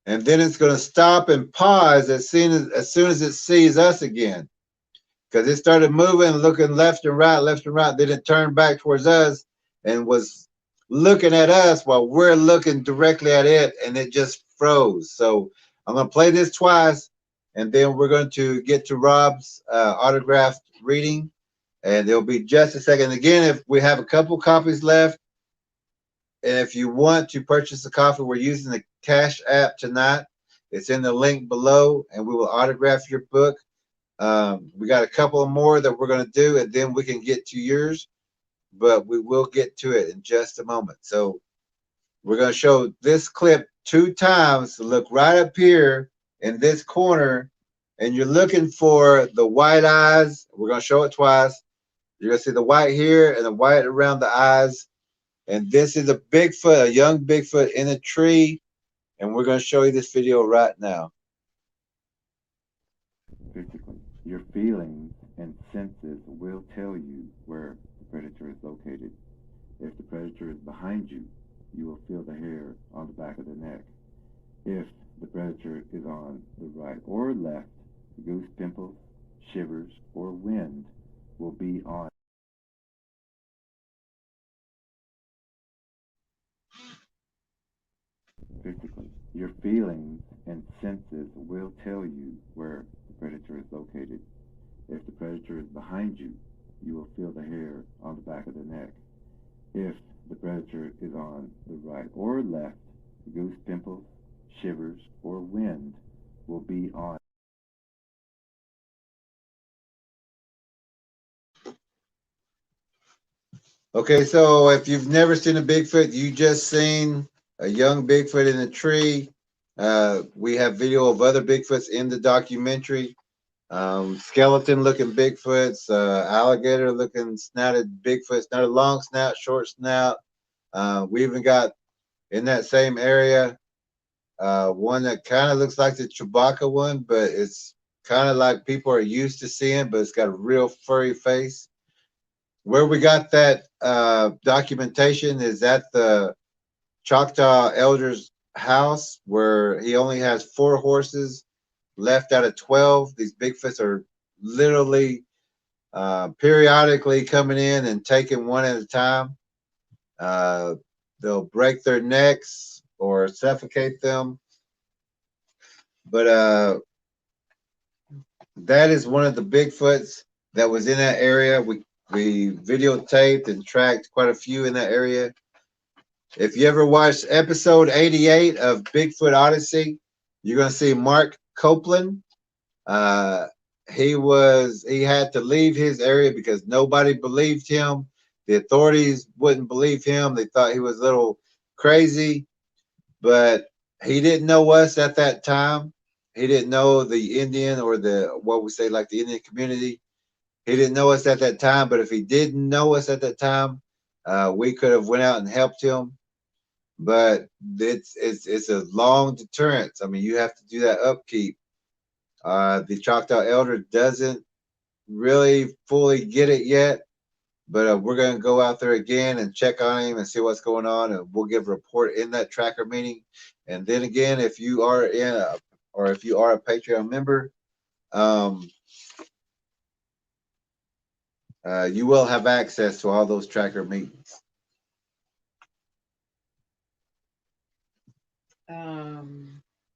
And then it's going to stop and pause as soon as it sees us again. Because it started moving, looking left and right. Then it turned back towards us and was looking at us while we're looking directly at it, and it just froze. So I'm going to play this twice, and then we're going to get to Rob's autographed reading, and it'll be just a second. Again, if we have a couple copies left, and if you want to purchase a copy, we're using the Cash App tonight. It's in the link below, and we will autograph your book. We got a couple more that we're going to do, and then we can get to yours, but we will get to it in just a moment. So we're going to show this clip 2 times. So look right up here in this corner, and you're looking for the white eyes. We're going to show it twice. You're going to see the white here and the white around the eyes. And this is a Bigfoot, a young Bigfoot in a tree. And we're going to show you this video right now. Physically, your feelings and senses will tell you where the predator is located. If the predator is behind you, you will feel the hair on the back of the neck. If the predator is on the right or left, goose pimples, shivers, or wind will be on. Physically, your feelings and senses will tell you where the predator is located. If the predator is behind you, you will feel the hair on the back of the neck. If the predator is on the right or left, goose pimples, shivers, or wind will be on. Okay, so if you've never seen a Bigfoot, you just seen a young Bigfoot in a tree. We have video of other Bigfoots in the documentary. Skeleton-looking Bigfoots, alligator-looking snouted Bigfoots, not a long snout, short snout. We even got in that same area one that kind of looks like the Chewbacca one, but it's kind of like people are used to seeing, but it's got a real furry face. Where we got that documentation is at the Choctaw Elder's house, where he only has 4 horses left out of 12. These Bigfoots are literally periodically coming in and taking one at a time. They'll break their necks or suffocate them. But that is one of the Bigfoots that was in that area. We videotaped and tracked quite a few in that area. If you ever watched episode 88 of Bigfoot Odyssey, you're gonna see Mark Copeland. Uh, he had to leave his area because nobody believed him. The authorities wouldn't believe him. They thought he was a little crazy, but he didn't know us at that time. He didn't know the Indian or the what we say like the Indian community. He didn't know us at that time, but if he didn't know us at that time, we could have went out and helped him. But it's a long deterrence. I mean, you have to do that upkeep. The Choctaw Elder doesn't really fully get it yet, but we're going to go out there again and check on him and see what's going on, and we'll give a report in that tracker meeting. And then again, if you are if you are a Patreon member, you will have access to all those tracker meetings.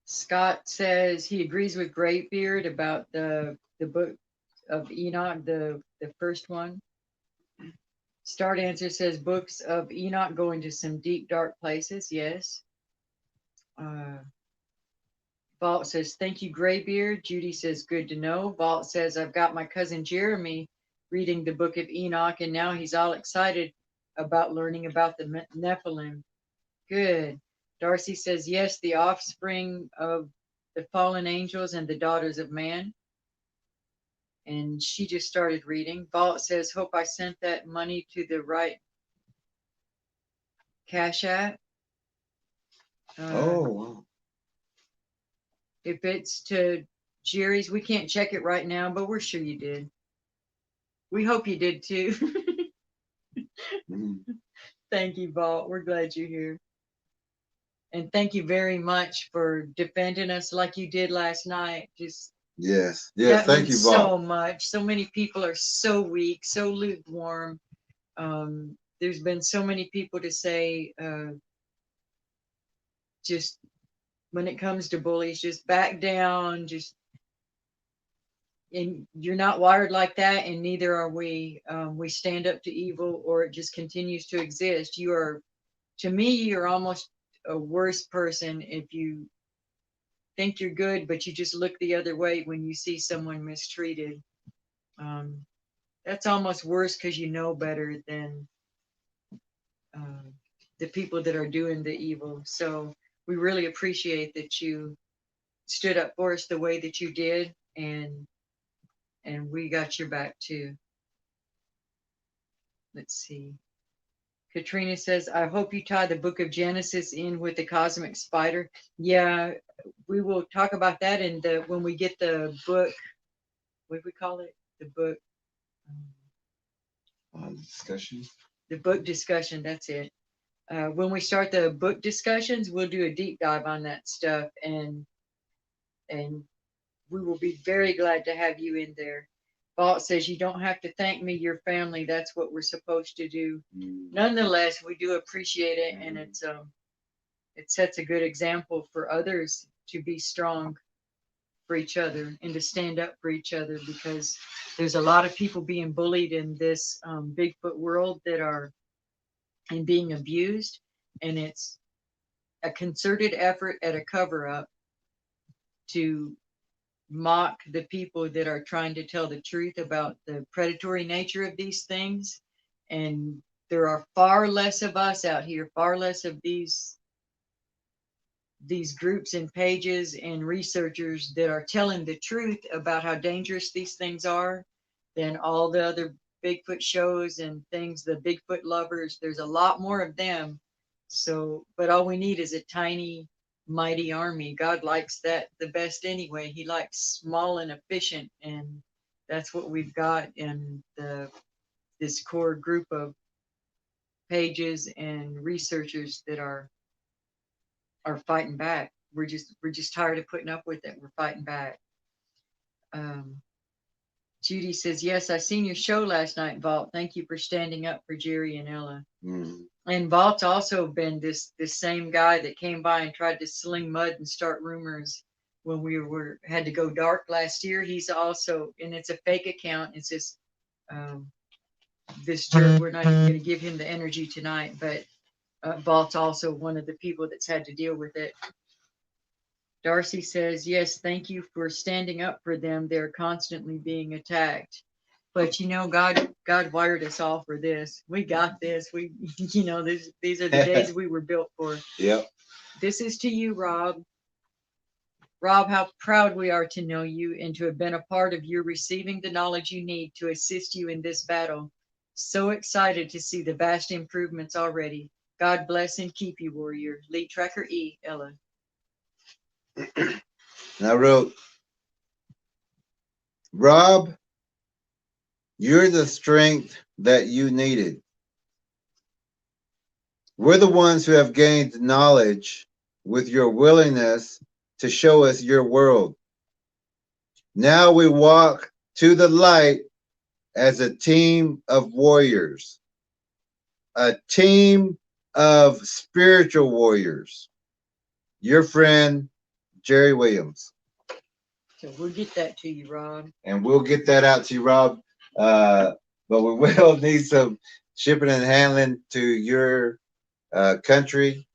Scott says he agrees with Greatbeard about the book of Enoch, the first one. Start Answer says books of Enoch go into some deep, dark places. Yes. Vault says, thank you, Graybeard. Judy says, good to know. Vault says, I've got my cousin Jeremy reading the book of Enoch, and now he's all excited about learning about the Nephilim. Good. Darcy says, yes, the offspring of the fallen angels and the daughters of man. And she just started reading. Vault says, hope I sent that money to the right Cash App. Wow. If it's to Jerry's, we can't check it right now, but we're sure you did. We hope you did too. Thank you, Vault. We're glad you're here. And thank you very much for defending us like you did last night. Just yes. that Thank means you, so Vault. much. So many people are so weak, so lukewarm. There's been so many people to say, just when it comes to bullies, just back down, and you're not wired like that, and neither are we. We stand up to evil, or it just continues to exist. You are, to me, you're almost a worse person if you think you're good, but you just look the other way when you see someone mistreated. That's almost worse because you know better than the people that are doing the evil. So we really appreciate that you stood up for us the way that you did, and we got your back too. Let's see. Katrina says, I hope you tie the book of Genesis in with the cosmic spider. Yeah, we will talk about that in when we get the book. What do we call it? The book Discussion. The book discussion. That's it. When we start the book discussions, we'll do a deep dive on that stuff, and we will be very glad to have you in there. Vault says, you don't have to thank me, your family. That's what we're supposed to do. Nonetheless, we do appreciate it, and it sets a good example for others to be strong for each other and to stand up for each other, because there's a lot of people being bullied in this Bigfoot world that are and being abused, and it's a concerted effort at a cover-up to mock the people that are trying to tell the truth about the predatory nature of these things. And there are far less of us out here, far less of these groups and pages and researchers that are telling the truth about how dangerous these things are than all the other Bigfoot shows and things, the Bigfoot lovers. There's a lot more of them. So, but all we need is a tiny, mighty army. God likes that the best anyway. He likes small and efficient, and that's what we've got in this core group of pages and researchers that are fighting back. We're just tired of putting up with it. We're fighting back. Judy says, yes, I seen your show last night, Vault. Thank you for standing up for Jerry and Ella. Mhm. And Vault's also been this same guy that came by and tried to sling mud and start rumors when we had to go dark last year. He's also, and it's a fake account. It's just this church. We're not even going to give him the energy tonight, but Vault's also one of the people that's had to deal with it. Darcy says, yes, thank you for standing up for them. They're constantly being attacked. But you know, God wired us all for this. We got this. We, you know, these are the days we were built for. Yep. This is to you, Rob. Rob, how proud we are to know you and to have been a part of you receiving the knowledge you need to assist you in this battle. So excited to see the vast improvements already. God bless and keep you, warrior. Lead Tracker E, Ella. And I wrote, Rob, you're the strength that you needed. We're the ones who have gained knowledge with your willingness to show us your world. Now we walk to the light as a team of warriors, a team of spiritual warriors. Your friend, Jerry Williams. So we'll get that to you, Rob. And we'll get that out to you, Rob. But we will need some shipping and handling to your country.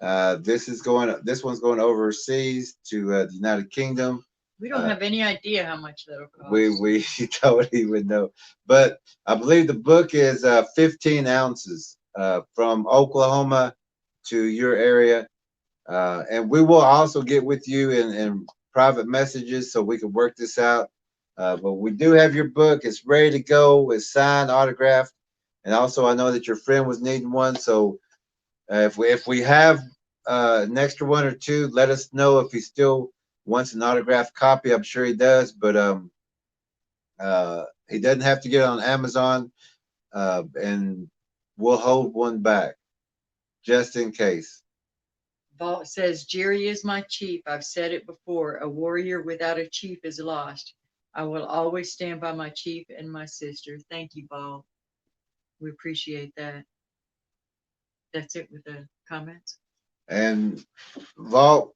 This one's going overseas to the United Kingdom. We don't have any idea how much that'll cost. We don't even know. But I believe the book is 15 ounces from Oklahoma to your area. And we will also get with you in private messages so we can work this out. But we do have your book. It's ready to go. It's signed, autographed. And also I know that your friend was needing one. So if we have an extra one or two, let us know if he still wants an autographed copy. I'm sure he does, but he doesn't have to get it on Amazon, and we'll hold one back just in case. Vault says, Jerry is my chief. I've said it before. A warrior without a chief is lost. I will always stand by my chief and my sister. Thank you, Vault. We appreciate that. That's it with the comments. And Vault,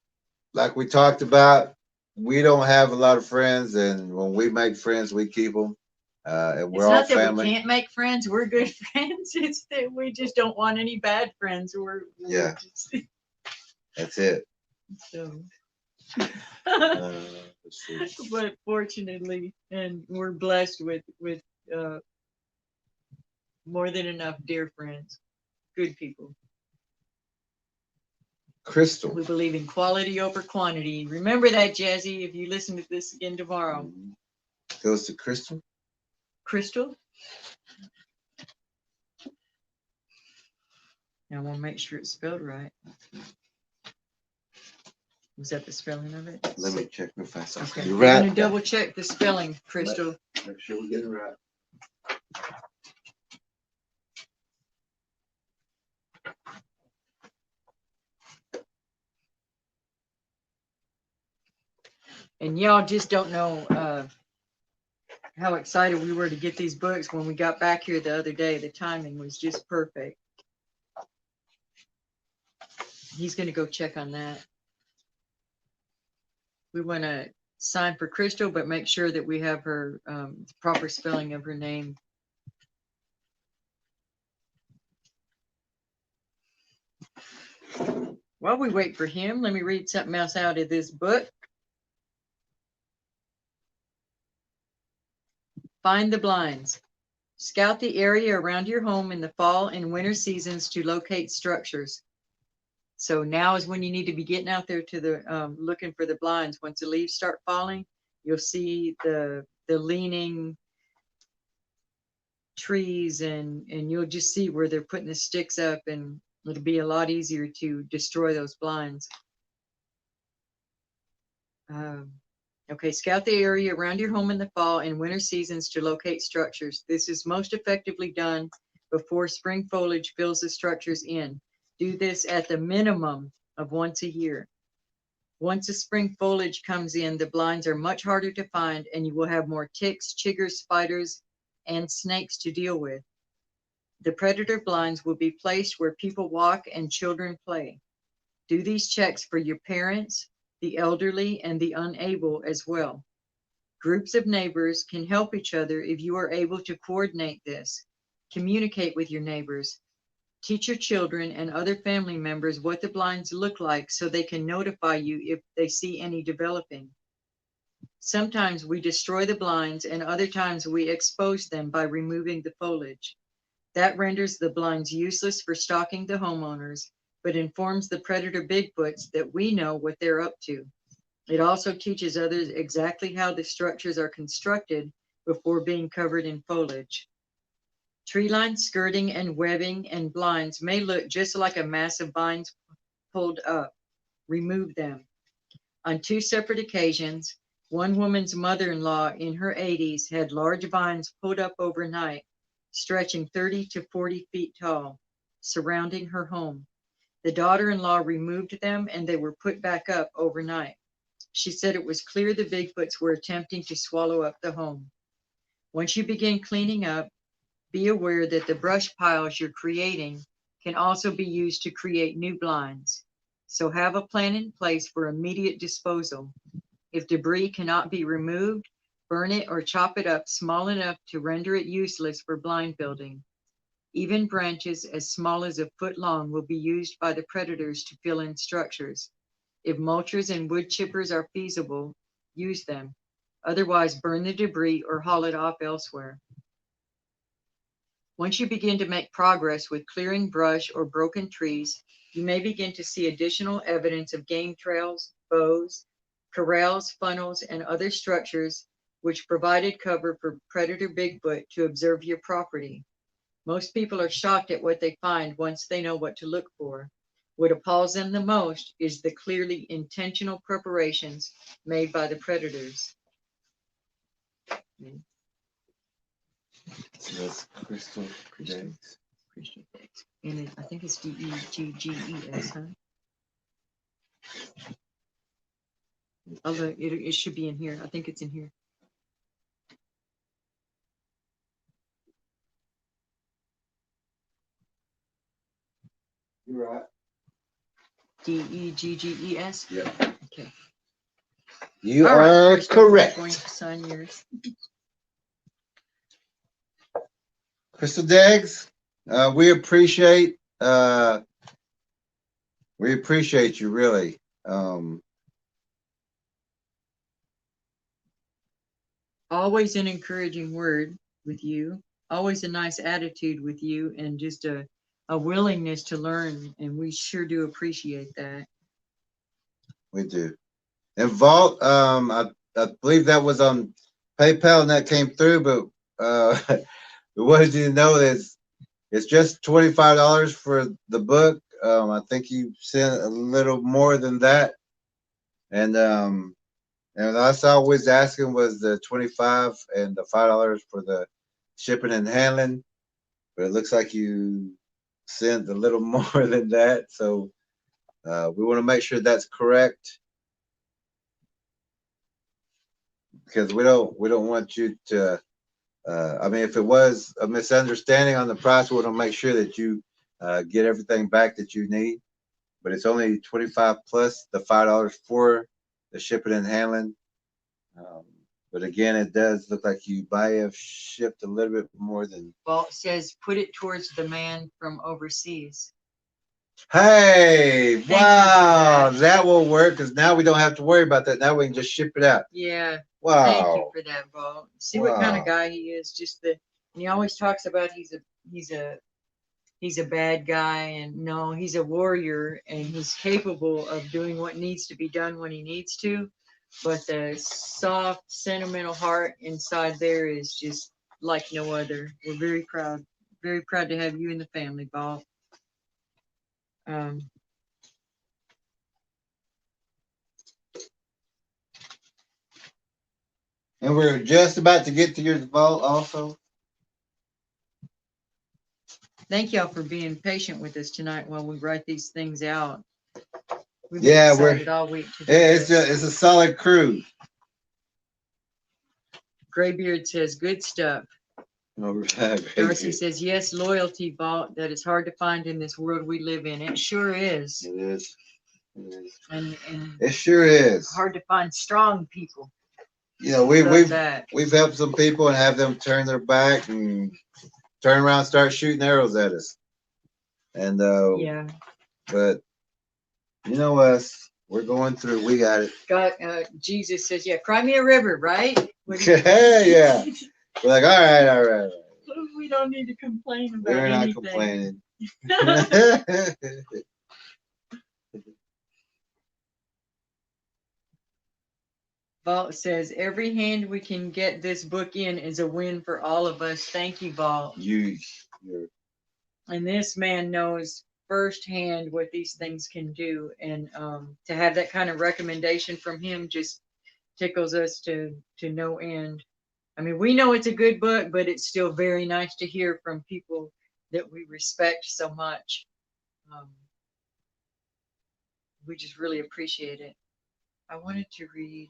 like we talked about, we don't have a lot of friends, and when we make friends, we keep them. And we're all It's not that family. we can't make friends. We're good friends. It's that we just don't want any bad friends. Yeah. That's it. So. Let's see. But fortunately, and we're blessed with more than enough dear friends, good people. Crystal. We believe in quality over quantity. Remember that, Jazzy, if you listen to this again tomorrow. Goes to Crystal. Crystal? I want to make sure it's spelled right. Was that the spelling of it? Let me check real fast. Okay. You're We're right. going to double check the spelling, Crystal. Make sure we get it right. And y'all just don't know how excited we were to get these books when we got back here the other day. The timing was just perfect. He's going to go check on that. We want to sign for Crystal, but make sure that we have her proper spelling of her name. While we wait for him, let me read something else out of this book. Find the blinds. Scout the area around your home in the fall and winter seasons to locate structures. So now is when you need to be getting out there to the looking for the blinds. Once the leaves start falling, you'll see the leaning trees, and you'll just see where they're putting the sticks up, and it'll be a lot easier to destroy those blinds. Okay, scout the area around your home in the fall and winter seasons to locate structures. This is most effectively done before spring foliage fills the structures in. Do this at the minimum of once a year. Once the spring foliage comes in, the blinds are much harder to find, and you will have more ticks, chiggers, spiders, and snakes to deal with. The predator blinds will be placed where people walk and children play. Do these checks for your parents, the elderly, and the unable as well. Groups of neighbors can help each other if you are able to coordinate this. Communicate with your neighbors. Teach your children and other family members what the blinds look like so they can notify you if they see any developing. Sometimes we destroy the blinds and other times we expose them by removing the foliage. That renders the blinds useless for stalking the homeowners, but informs the predator Bigfoots that we know what they're up to. It also teaches others exactly how the structures are constructed before being covered in foliage. Tree line skirting and webbing and blinds may look just like a mass of vines pulled up. Remove them. On 2 separate occasions, one woman's mother-in-law in her 80s had large vines pulled up overnight, stretching 30 to 40 feet tall, surrounding her home. The daughter-in-law removed them and they were put back up overnight. She said it was clear the Bigfoots were attempting to swallow up the home. Once you begin cleaning up, be aware that the brush piles you're creating can also be used to create new blinds. So have a plan in place for immediate disposal. If debris cannot be removed, burn it or chop it up small enough to render it useless for blind building. Even branches as small as a foot long will be used by the predators to fill in structures. If mulchers and wood chippers are feasible, use them. Otherwise, burn the debris or haul it off elsewhere. Once you begin to make progress with clearing brush or broken trees, you may begin to see additional evidence of game trails, bows, corrals, funnels, and other structures which provided cover for predator Bigfoot to observe your property. Most people are shocked at what they find once they know what to look for. What appalls them the most is the clearly intentional preparations made by the predators. So that's crystal days. And I think it's DEGGES, huh? Although it should be in here. I think it's in here. You're right. DEGGES? Yep. Okay. You All right, are Crystal, I'm correct. going to sign yours. Crystal Deggs, we appreciate you really. Always an encouraging word with you. Always a nice attitude with you, and just a willingness to learn. And we sure do appreciate that. We do. And Vault, I believe that was on PayPal and that came through, but we wanted you to know that it's just $25 for the book. I think you sent a little more than that. And that's all I was asking was the $25 and the $5 for the shipping and handling. But it looks like you sent a little more than that. So we want to make sure that's correct. Because we don't want you to I mean, if it was a misunderstanding on the price, we want to make sure that you get everything back that you need. But it's only $25 plus the $5 for the shipping and handling. But again, it does look like you might have shipped a little bit more than. Well, it says put it towards the man from overseas. Hey, Thank you for wow, that. that will work because now we don't have to worry about that. Now we can just ship it out. Yeah. Wow. Thank you for that, Bo. See what kind of Wow. guy he is. And he always talks about he's a bad guy, and no, he's a warrior, and he's capable of doing what needs to be done when he needs to. But the soft, sentimental heart inside there is just like no other. We're very proud to have you in the family, Bob. And we're just about to get to your vault also. thank y'all for being patient with us tonight while we write these things out. We've Yeah, been excited all week to do it's this. a solid crew. Graybeard says, good stuff. Darcy says, yes, loyalty, Vault, that is hard to find in this world we live in. It sure is. It is. It is. And It sure is. hard to find strong people. You know, we've helped some people and have them turn their back and turn around and start shooting arrows at us. And yeah. But you know us, we're going through. We got it. God, Jesus says, yeah, cry me a river, right? Yeah. We're like, all right. We don't need to complain about We're not anything. complaining. Vault says, every hand we can get this book in is a win for all of us. Thank you, Vault. And this man knows firsthand what these things can do. And to have that kind of recommendation from him just tickles us to no end. I mean, we know it's a good book, but it's still very nice to hear from people that we respect so much. We just really appreciate it. I wanted to read.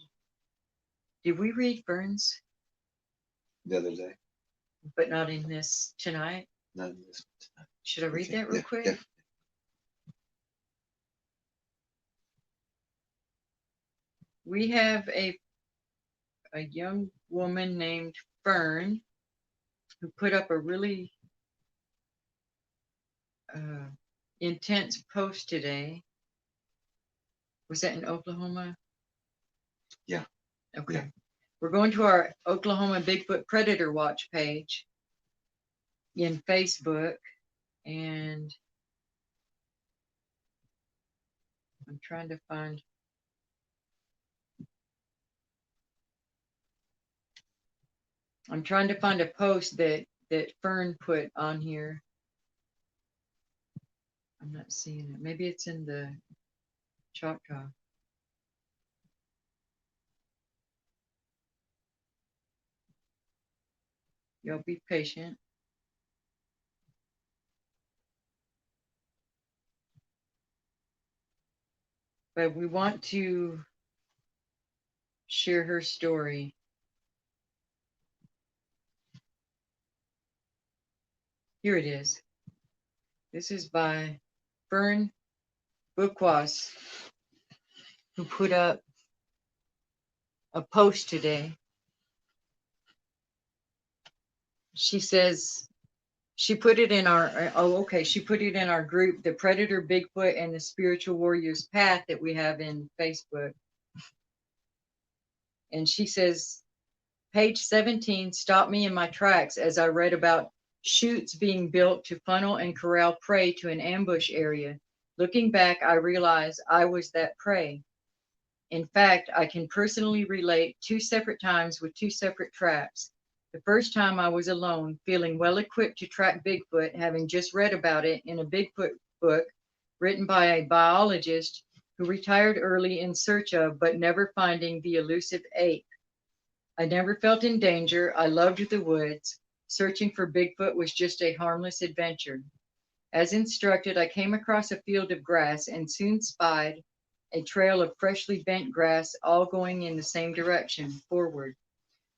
Did we read Fern's? The other day. But not in this tonight? Not in this tonight. Should I read that real quick? Yeah. We have a young woman named Fern who put up a really intense post today. Was that in Oklahoma? Yeah. Okay. Yeah. We're going to our Oklahoma Bigfoot Predator Watch page in Facebook, and I'm trying to find. a post that Fern put on here. I'm not seeing it. Maybe it's in the Choctaw. Y'all be patient. But we want to share her story. Here it is. This is by Fern Bookwas, who put up a post today. She says, she put it in our, she put it in our group, The Predator, Bigfoot, and the Spiritual Warrior's Path, that we have in Facebook. And she says, page 17 stopped me in my tracks as I read about chutes being built to funnel and corral prey to an ambush area. Looking back, I realized I was that prey. In fact, I can personally relate 2 separate times with 2 separate traps. The first time I was alone, feeling well equipped to track Bigfoot, having just read about it in a Bigfoot book written by a biologist who retired early in search of, but never finding, the elusive ape. I never felt in danger. I loved the woods. Searching for Bigfoot was just a harmless adventure. As instructed, I came across a field of grass and soon spied a trail of freshly bent grass, all going in the same direction, forward.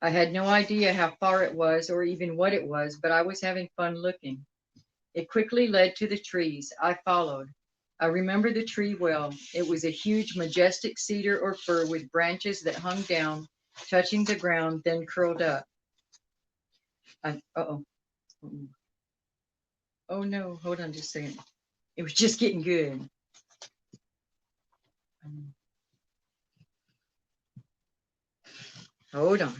I had no idea how far it was or even what it was, but I was having fun looking. It quickly led to the trees. I followed. I remember the tree well. It was a huge, majestic cedar or fir with branches that hung down, touching the ground, then curled up. Oh no, hold on just a second. It was just getting good. Hold on.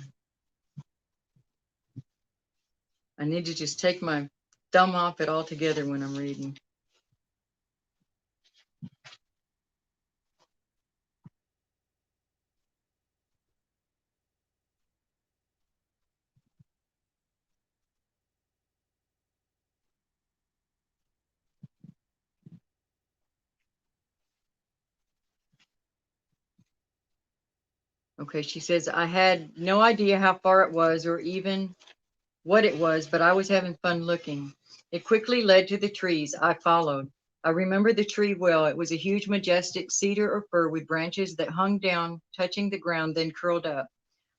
I need to just take my thumb off it altogether when I'm reading. Okay, she says, I had no idea how far it was or even what it was, but I was having fun looking. It quickly led to the trees. I followed. I remember the tree well. It was a huge, majestic cedar or fir with branches that hung down, touching the ground, then curled up.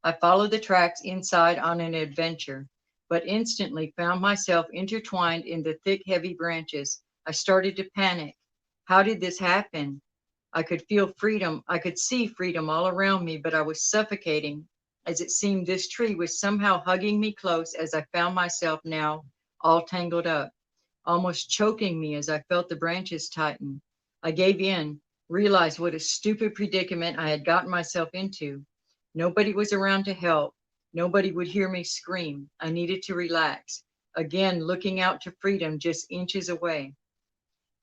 I followed the tracks inside on an adventure, but instantly found myself intertwined in the thick, heavy branches. I started to panic. How did this happen? I could feel freedom. I could see freedom all around me, but I was suffocating, as it seemed this tree was somehow hugging me close as I found myself now all tangled up, almost choking me as I felt the branches tighten. I gave in, realized what a stupid predicament I had gotten myself into. Nobody was around to help. Nobody would hear me scream. I needed to relax. Again, looking out to freedom just inches away.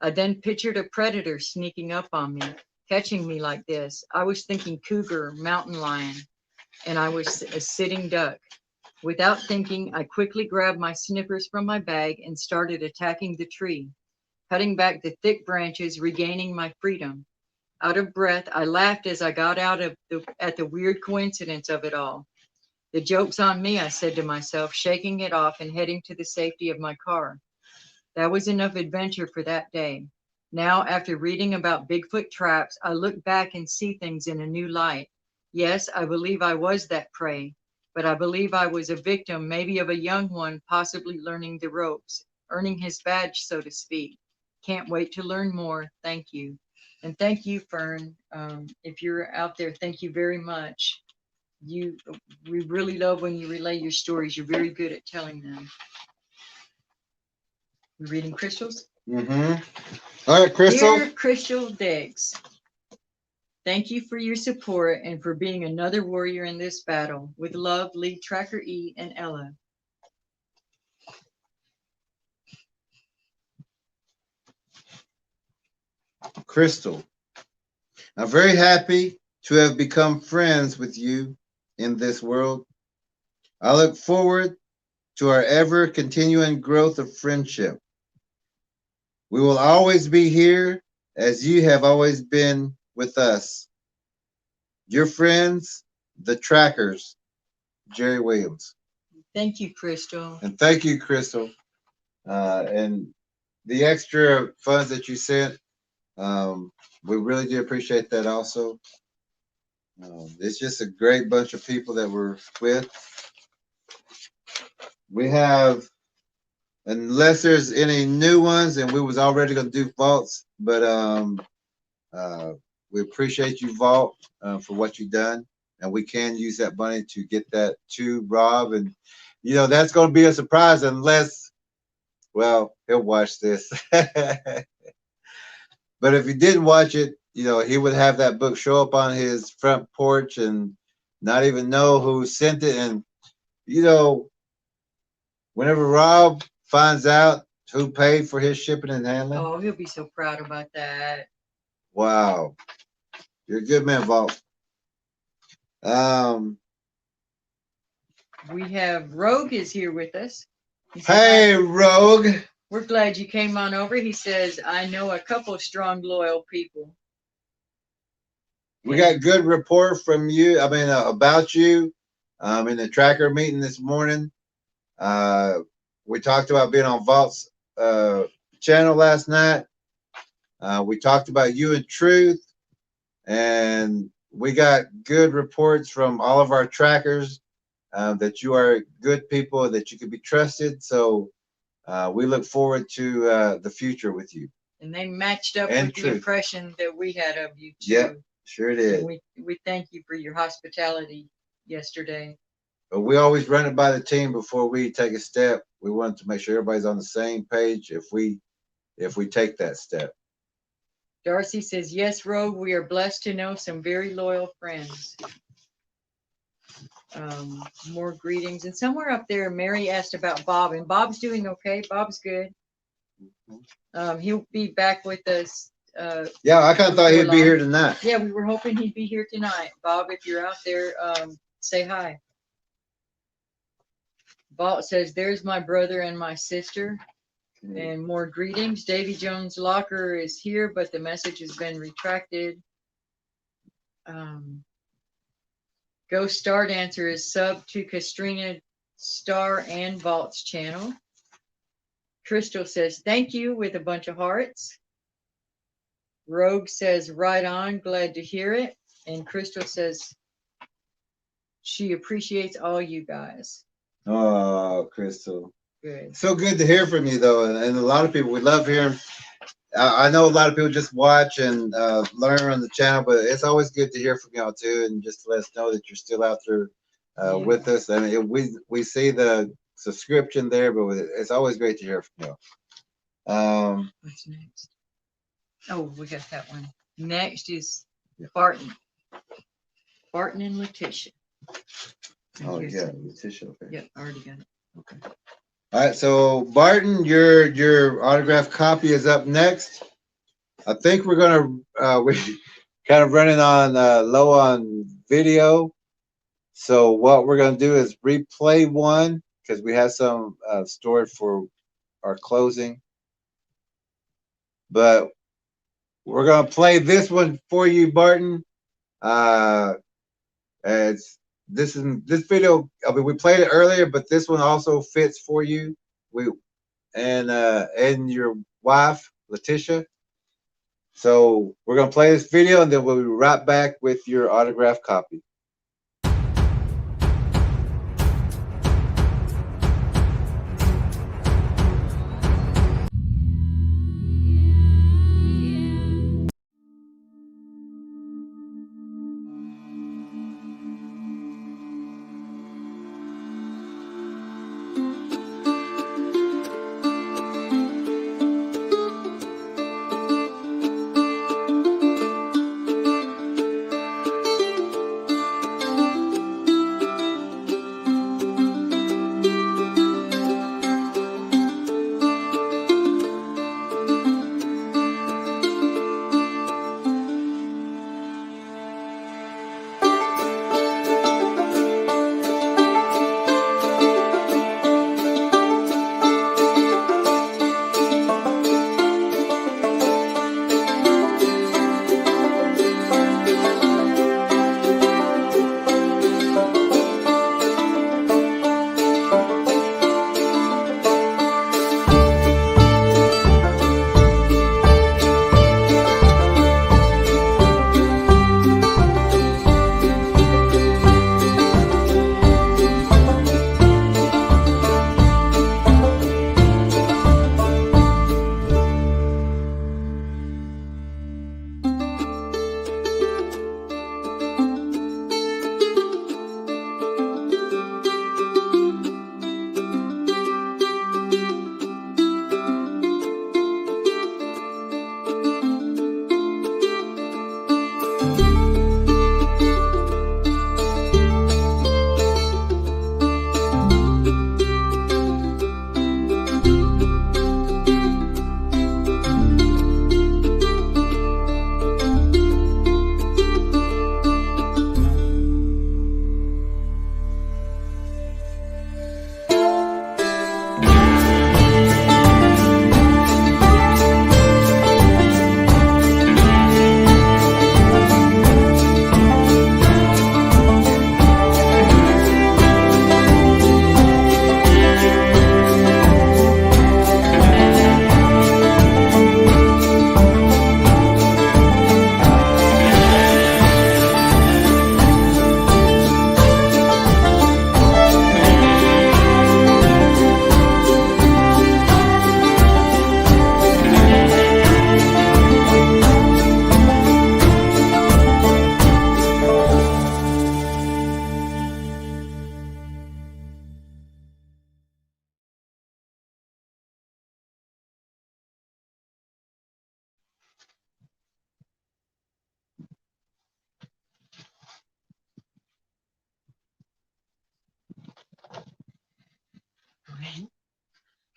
I then pictured a predator sneaking up on me, catching me like this. I was thinking cougar, mountain lion, and I was a sitting duck. Without thinking, I quickly grabbed my snippers from my bag and started attacking the tree, cutting back the thick branches, regaining my freedom. Out of breath, I laughed as I got out of at the weird coincidence of it all. The joke's on me, I said to myself, shaking it off and heading to the safety of my car. That was enough adventure for that day. Now, after reading about Bigfoot traps, I look back and see things in a new light. Yes, I believe I was that prey, but I believe I was a victim, maybe of a young one, possibly learning the ropes, earning his badge, so to speak. Can't wait to learn more. Thank you. And thank you, Fern. If you're out there, thank you very much. We really love when you relay your stories. You're very good at telling them. We're reading Crystals? Mm-hmm. All right, Crystal. Dear Crystal Diggs, thank you for your support and for being another warrior in this battle. With love, Lead Tracker E and Ella. Crystal, I'm very happy to have become friends with you in this world. I look forward to our ever continuing growth of friendship. We will always be here as you have always been with us. Your friends, the Trackers, Jerry Williams. Thank you, Crystal. And thank you, Crystal. And the extra funds that you sent, we really do appreciate that also. It's just a great bunch of people that we're with. We have, unless there's any new ones, and we was already going to do vaults, but we appreciate you, Vault, for what you've done, and we can use that money to get that to Rob, and you know that's going to be a surprise unless, well, he'll watch this. But if he didn't watch it, you know, he would have that book show up on his front porch and not even know who sent it. And, you know, whenever Rob finds out who paid for his shipping and handling. Oh, he'll be so proud about that. Wow. You're a good man, Vault. We have Rogue is here with us. Hey, Rogue. We're glad you came on over. He says, I know a couple of strong, loyal people. We got good report from you. I mean, about you in the tracker meeting this morning. We talked about being on Vault's channel last night. We talked about you and Truth, and we got good reports from all of our trackers that you are good people, that you can be trusted. So we look forward to the future with you. And they matched up And with Truth. the impression that we had of you too. Yep, sure did. So we thank you for your hospitality yesterday. But we always run it by the team before we take a step. We want to make sure everybody's on the same page if we take that step. Darcy says, yes, Rogue, we are blessed to know some very loyal friends. More greetings. And somewhere up there, Mary asked about Bob, and Bob's doing okay. Bob's good. He'll be back with us. Yeah, I kind of thought he'd be here tonight. Yeah, we were hoping he'd be here tonight. Bob, if you're out there, say hi. Vault says, there's my brother and my sister. And more greetings. Davy Jones Locker is here, but the message has been retracted. Ghost Star Dancer is sub to Kastrina Star and Vault's channel. Crystal says, thank you with a bunch of hearts. Rogue says, right on, glad to hear it. And Crystal says, she appreciates all you guys. Oh, Crystal. Good. So good to hear from you, though. And a lot of people, we love hearing. I know a lot of people just watch and learn on the channel, but it's always good to hear from y'all, too, and just to let us know that you're still out there with us. I mean, we see the subscription there, but it's always great to hear from y'all. What's next? Oh, we got that one. Next is Barton. Barton and Letitia. Oh, yeah, Letitia. Okay. Yep, already got it. Okay. All right, so Barton, your autographed copy is up next. I think we're gonna we kind of running on low on video. So what we're gonna do is replay one because we have some stored for our closing. But we're gonna play this one for you, Barton. As this video, I mean, we played it earlier, but this one also fits for you. And your wife, Letitia. So we're gonna play this video, and then we'll be right back with your autographed copy.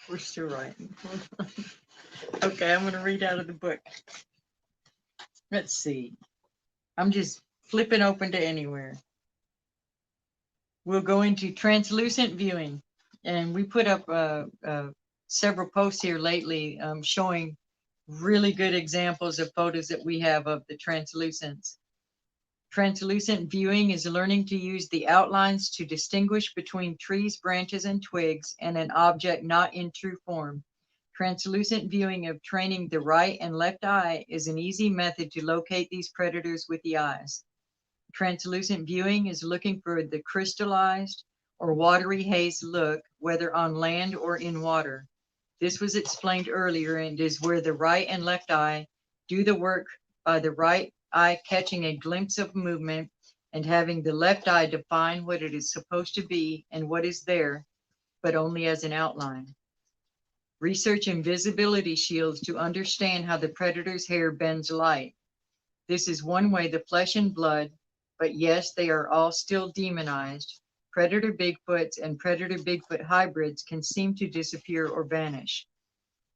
We're still writing. Okay, I'm going to read out of the book. Let's see. I'm just flipping open to anywhere. We'll go into translucent viewing. And we put up several posts here lately showing really good examples of photos that we have of the translucents. Translucent viewing is learning to use the outlines to distinguish between trees, branches, and twigs and an object not in true form. Translucent viewing of training the right and left eye is an easy method to locate these predators with the eyes. Translucent viewing is looking for the crystallized or watery haze look, whether on land or in water. This was explained earlier and is where the right and left eye do the work by the right eye catching a glimpse of movement and having the left eye define what it is supposed to be and what is there, but only as an outline. Research invisibility shields to understand how the predator's hair bends light. This is one way the flesh and blood, but yes, they are all still demonized. Predator Bigfoots and Predator Bigfoot hybrids can seem to disappear or vanish.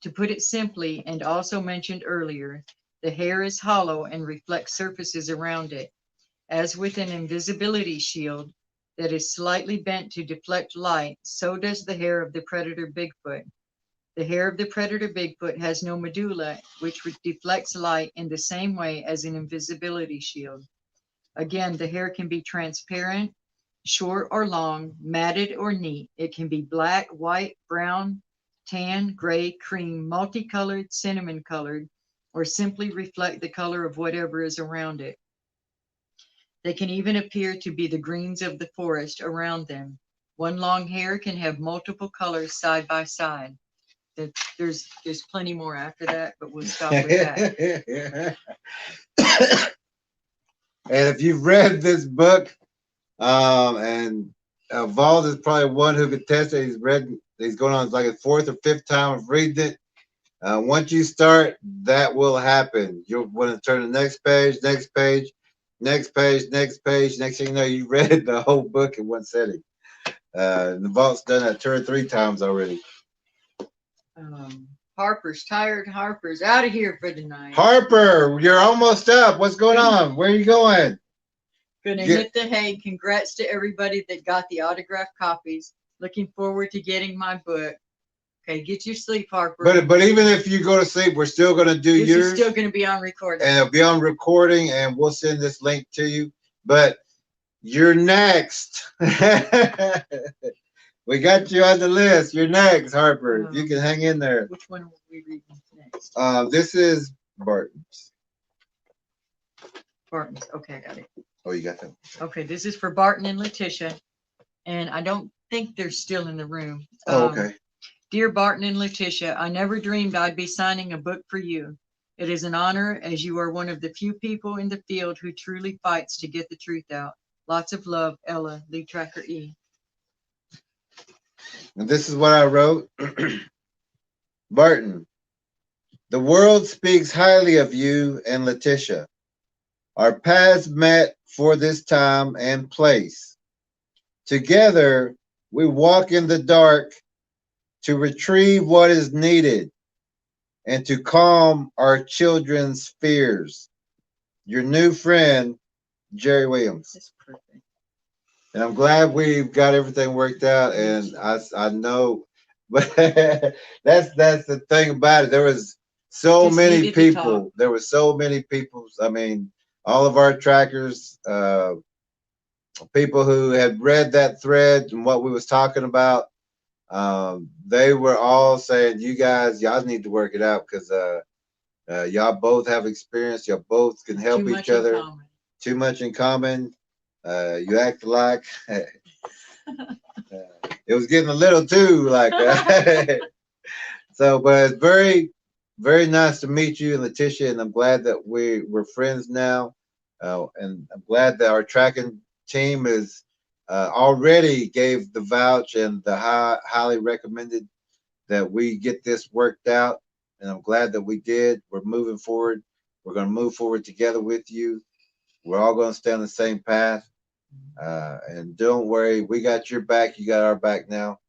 To put it simply, and also mentioned earlier, the hair is hollow and reflects surfaces around it. As with an invisibility shield that is slightly bent to deflect light, so does the hair of the Predator Bigfoot. The hair of the Predator Bigfoot has no medulla, which deflects light in the same way as an invisibility shield. Again, the hair can be transparent, short or long, matted or neat. It can be black, white, brown, tan, gray, cream, multicolored, cinnamon colored, or simply reflect the color of whatever is around it. They can even appear to be the greens of the forest around them. One long hair can have multiple colors side by side. There's plenty more after that, but we'll stop with that. And if you've read this book, and Vald is probably one who could test it. He's going on like a fourth or fifth time of reading it. Once you start, that will happen. You'll want to turn the next page, next page, next page, next page. Next thing you know, you read the whole book in one setting. The Vald's done that 2 or 3 times already. Harper's out of here for tonight. Harper, you're almost up. What's going on? Where are you going? Gonna hit the hay. Congrats to everybody that got the autographed copies. Looking forward to getting my book. Okay, get your sleep, Harper. But even if you go to sleep, we're still gonna do this yours. Is still gonna be on recording. And it'll be on recording, and we'll send this link to you. But you're next. We got you on the list. You're next, Harper. You can hang in there. Which one will we read next? This is Barton's. Barton's. Okay, I got it. Oh, you got that. Okay, this is for Barton and Letitia, and I don't think they're still in the room. Oh, okay. Dear Barton and Letitia, I never dreamed I'd be signing a book for you. It is an honor, as you are one of the few people in the field who truly fights to get the truth out. Lots of love, Ella, Lead Tracker E. And this is what I wrote. Barton, the world speaks highly of you and Letitia. Our paths met for this time and place. Together, we walk in the dark to retrieve what is needed and to calm our children's fears. Your new friend, Jerry Williams. That's perfect. And I'm glad we've got everything worked out. And I know, but that's the thing about it. There was so many people. There were so many people. I mean, all of our trackers, people who had read that thread and what we was talking about, they were all saying, y'all need to work it out because y'all both have experience. Y'all both can help each other. Too much in common. You act like it was getting a little too like that. So, but it's very, very nice to meet you, Letitia, and I'm glad that we're friends now. And I'm glad that our tracking team is already gave the vouch and the highly recommended that we get this worked out. And I'm glad that we did. We're moving forward. We're going to move forward together with you. We're all going to stay on the same path. And don't worry, we got your back. You got our back now.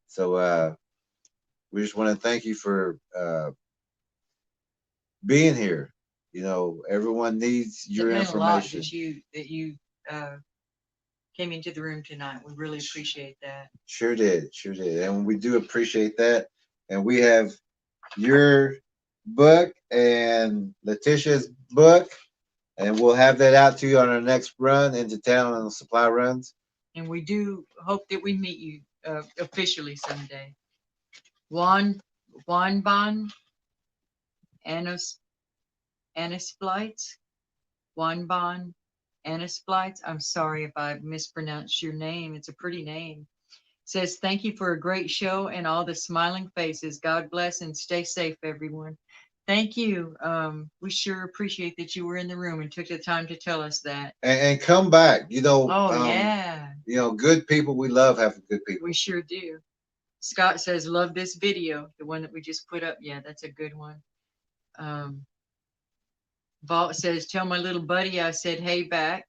So we just want to thank you for being here. You know, everyone needs your information. That you came into the room tonight. We really appreciate that. Sure did. And we do appreciate that. And we have your book and Letitia's book. And we'll have that out to you on our next run into town on the supply runs. And we do hope that we meet you officially someday. Juan Juanban Anasplites. Juanban Anasplites. I'm sorry if I mispronounced your name. It's a pretty name. Says, thank you for a great show and all the smiling faces. God bless and stay safe, everyone. Thank you. We sure appreciate that you were in the room and took the time to tell us that. And come back. You know, Oh, yeah. you know, good people. We love having good people. We sure do. Scott says, love this video. The one that we just put up. Yeah, that's a good one. Vault says, tell my little buddy I said, hey, back.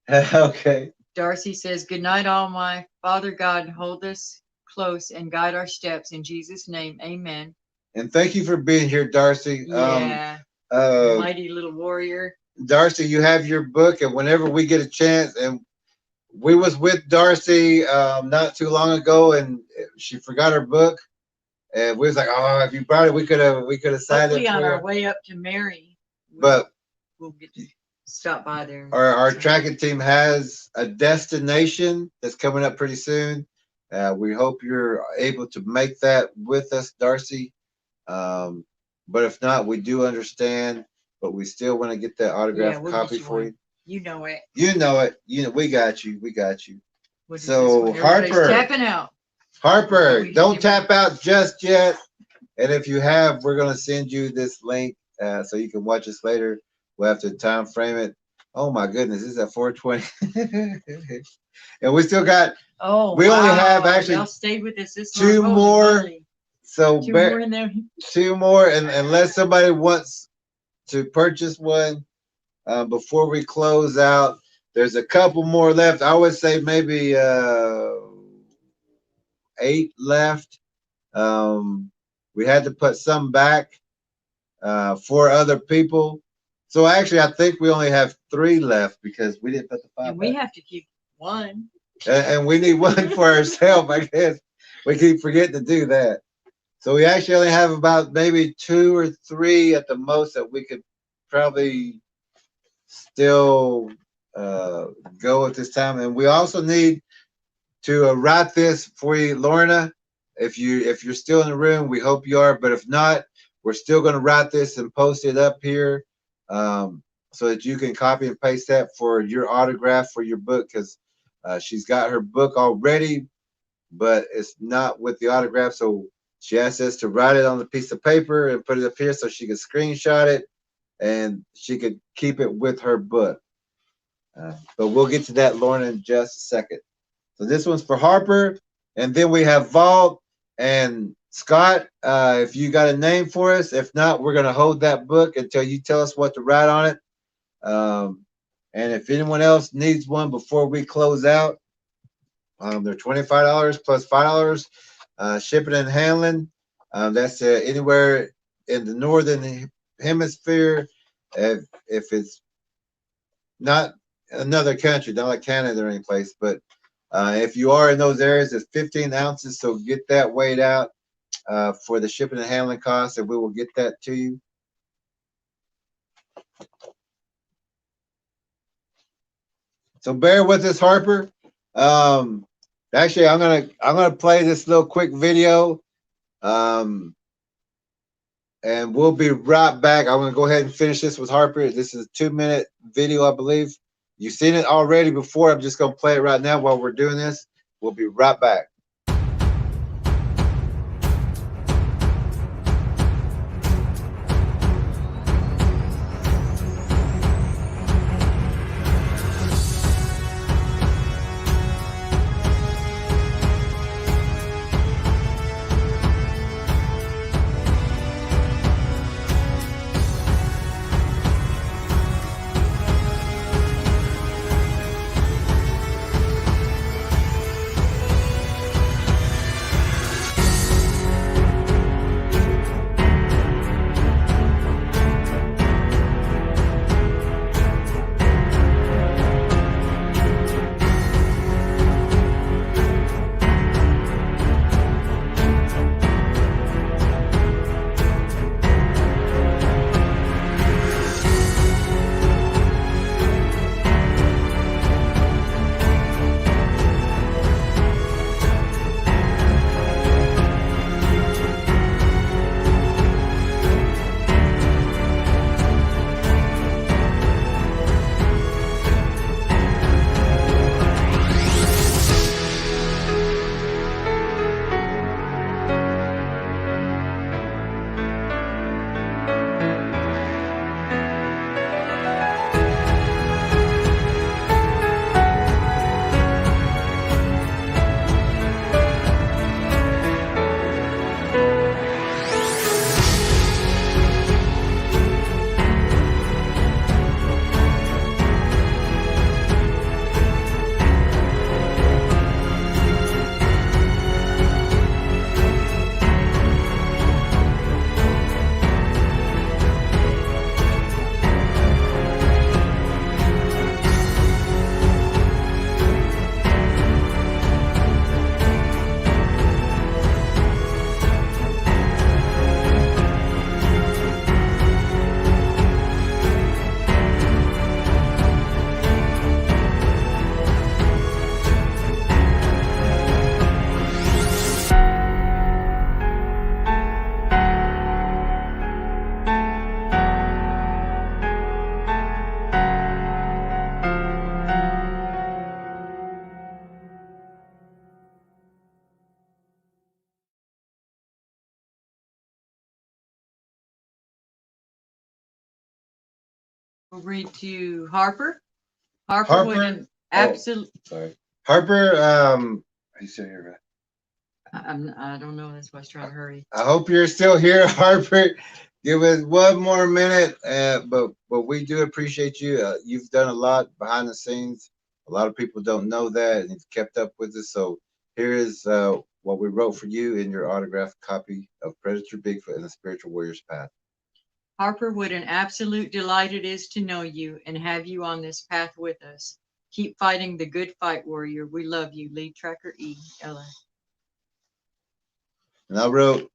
Okay. Darcy says, good night, all my Father God, hold us close and guide our steps in Jesus' name. Amen. And thank you for being here, Darcy. Yeah. Mighty little warrior. Darcy, you have your book, and whenever we get a chance, and we was with Darcy not too long ago, and she forgot her book, and we was like, oh, if you brought it, we could have signed Hopefully it on for our you. way up to Mary. But we'll get to stop by there. our tracking team has a destination that's coming up pretty soon. We hope you're able to make that with us, Darcy. But if not, we do understand. But we still want to get that autographed we'll copy get you for one. you. You know it. You know it. You know we got you. We got you. What is So, this one? Everybody's Harper. tapping out. Harper, We don't give tap out just yet. And if you have, we're gonna send you this link so you can watch us later. We'll have to time frame it. Oh my goodness, this is at 4:20, and we still got. Oh, We only have wow. actually Y'all stayed with us this two long. Holy more. moly. So Two more in there. two more, and unless somebody wants to purchase one before we close out, there's a couple more left. I would say maybe 8 left. We had to put some back for other people. So actually, I think we only have 3 left because we didn't put the 5 And we back. have to keep one. And we need one for ourselves, I guess. We keep forgetting to do that. So we actually only have about maybe 2 or 3 at the most that we could probably still go at this time. And we also need to write this for you, Lorna. If you're still in the room, we hope you are. But if not, we're still going to write this and post it up here so that you can copy and paste that for your autograph for your book, because she's got her book already, but it's not with the autograph. So she asked us to write it on a piece of paper and put it up here so she could screenshot it and she could keep it with her book. But we'll get to that, Lorna, in just a second. So this one's for Harper, and then we have Vault and Scott. If you got a name for us, if not, we're going to hold that book until you tell us what to write on it. And if anyone else needs one before we close out, they're $25 plus $5 shipping and handling. That's anywhere in the northern hemisphere. If it's not another country, not like Canada or any place, but if you are in those areas, it's 15 ounces. So get that weighed out for the shipping and handling costs, and we will get that to you. So bear with us, Harper. Actually, I'm gonna play this little quick video, and we'll be right back. I'm gonna go ahead and finish this with Harper. This is a 2-minute video, I believe. You've seen it already before. I'm just gonna play it right now while we're doing this. We'll be right back. We'll read to Harper. Harper would Harper? an absolute. Sorry. Harper, are you still here, right? I don't know. That's why I was trying to hurry. I hope you're still here, Harper. Give us one more minute, but we do appreciate you. You've done a lot behind the scenes. A lot of people don't know that, and you've kept up with us. So here is what we wrote for you in your autographed copy of Predator Bigfoot and the Spiritual Warrior's Path. Harper, what an absolute delight it is to know you and have you on this path with us. Keep fighting the good fight, warrior. We love you. Lead Tracker E. Ella. And I wrote,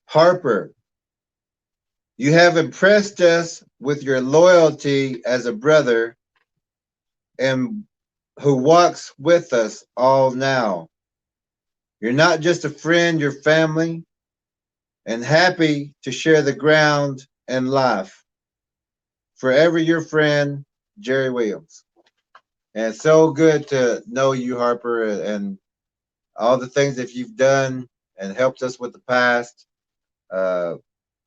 Harper, you have impressed us with your loyalty as a brother and who walks with us all now. You're not just a friend, you're family, and happy to share the ground and life. Forever your friend, Jerry Williams. And it's so good to know you, Harper, and all the things that you've done and helped us with the past.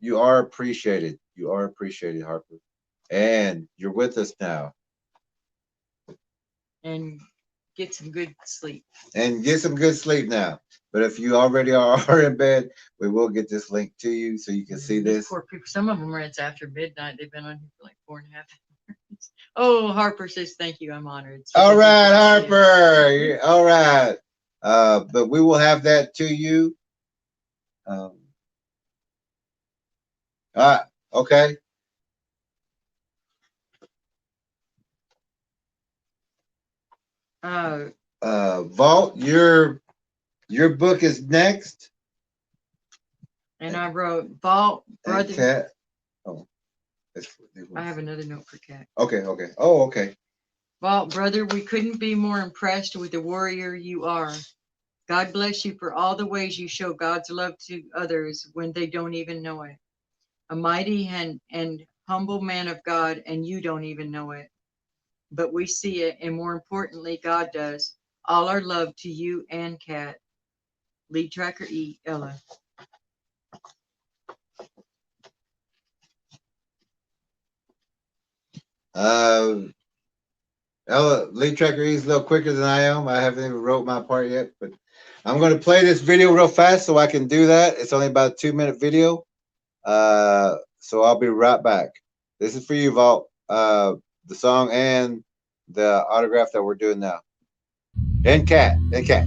You are appreciated. You are appreciated, Harper. And you're with us now. And get some good sleep. And get some good sleep now. But if you already are in bed, we will get this link to you so you can see this. Poor people. Some of them are it's after midnight. They've been on here for like 4.5 hours. Oh, Harper says thank you. I'm honored. So All right, Harper. All right. But we will have that to you. All right. Okay. Vault, your book is next. And I wrote Vault, brother. Cat. Oh, I have another note for Cat. Okay. Okay. Oh, okay. Vault, brother, we couldn't be more impressed with the warrior you are. God bless you for all the ways you show God's love to others when they don't even know it. A mighty and humble man of God, and you don't even know it. But we see it, and more importantly, God does. All our love to you and Kat. Lead Tracker E. Ella. Ella, Lead Tracker E is a little quicker than I am. I haven't even wrote my part yet, but I'm going to play this video real fast so I can do that. It's only about a 2-minute video. So I'll be right back. This is for you, Vault. The song and the autograph that we're doing now. And Cat. And Cat.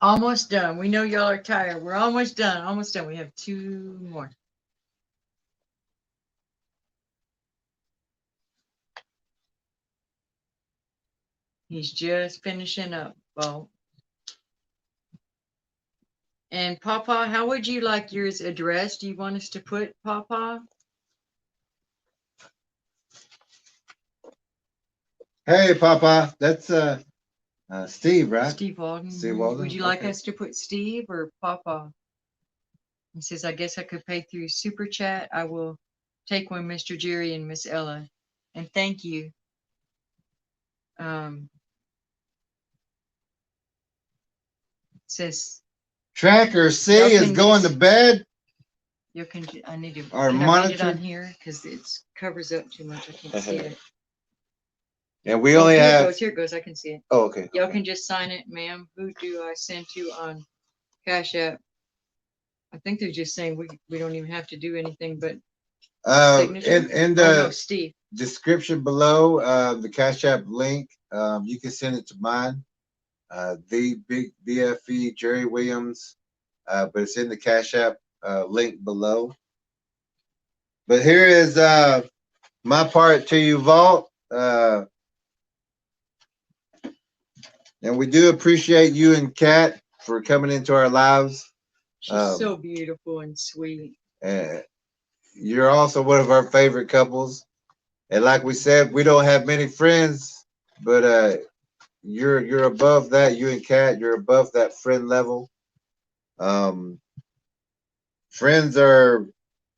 Almost done. We know y'all are tired. We're almost done. Almost done. We have 2 more. He's just finishing up, Paul. And Papa, how would you like yours addressed? Do you want us to put Papa? Hey, Papa, that's Steve, right? Steve Walden. Steve Mhm. Walden, Would you like okay. us to put Steve or Papa? He says, I guess I could pay through Super Chat. I will take one, Mr. Jerry and Miss Ella. And thank you. Says Tracker C Y'all is can going to just- bed. you can. I need to. Our Can I read it monitor- on here because it covers up too much. I can't see it. And we Oh, only here it have. goes. Here it goes. I can see it. Oh, okay. Y'all okay. can just sign it, ma'am. Who do I send to on Cash App? I think they're just saying we don't even have to do anything but signature. In Oh, no, the Steve. description below, the Cash App link, you can send it to mine. The Big BFE Jerry Williams, but it's in the Cash App link below. But here is my part to you, Vault. And we do appreciate you and Kat for coming into our lives. She's so beautiful and sweet. And you're also one of our favorite couples. And like we said, we don't have many friends, but you're above that. You and Kat, you're above that friend level. Friends are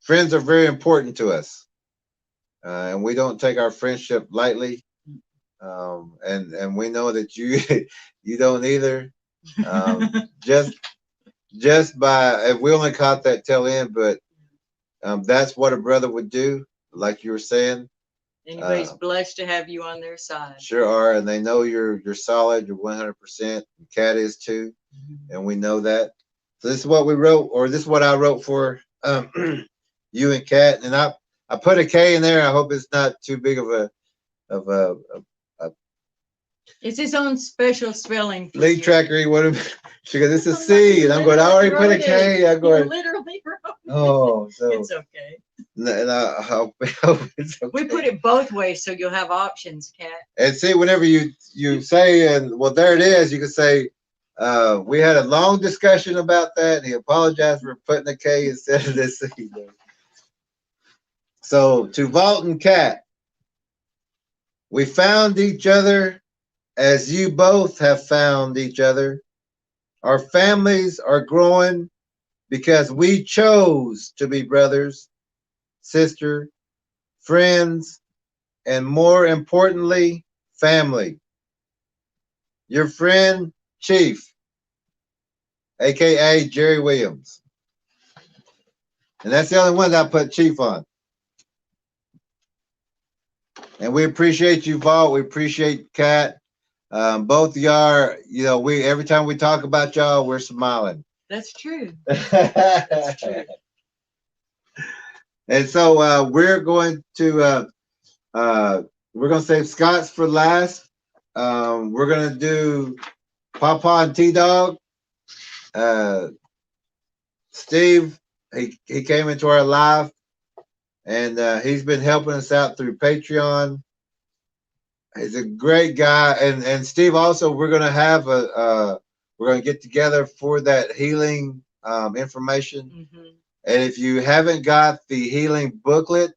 very important to us, and we don't take our friendship lightly. And we know that you you don't either. Just by we only caught that tail end, but that's what a brother would do, like you were saying. Anybody's blessed to have you on their side. Sure are, and they know you're solid. You're 100%. Kat is too, and we know that. So this is what we wrote, or this is what I wrote for you and Kat, and I put a K in there. I hope it's not too big of a It's his own special spelling. lead tracker. What? She goes, this is C, and I'm going. I already put a K. I'm going. Literally wrote. Oh, so It's okay. And I hope it's okay. We put it both ways so you'll have options, Kat. And see, whenever you say, and well, there it is, you can say, we had a long discussion about that, and he apologized for putting a K instead of this C. So to Vault and Kat, we found each other as you both have found each other. Our families are growing because we chose to be brothers, sister, friends, and more importantly, family. Your friend, Chief, aka Jerry Williams. And that's the only one that I put Chief on. And we appreciate you, Vault. We appreciate Kat. Both of y'all, we every time we talk about y'all, we're smiling. That's true. That's true. And so we're going to save Scott's for last. We're gonna do Papa and T-Dog. Steve, he came into our live, and he's been helping us out through Patreon. He's a great guy, and Steve also, we're gonna have we're gonna get together for that healing information. Mm-hmm. And if you haven't got the healing booklet,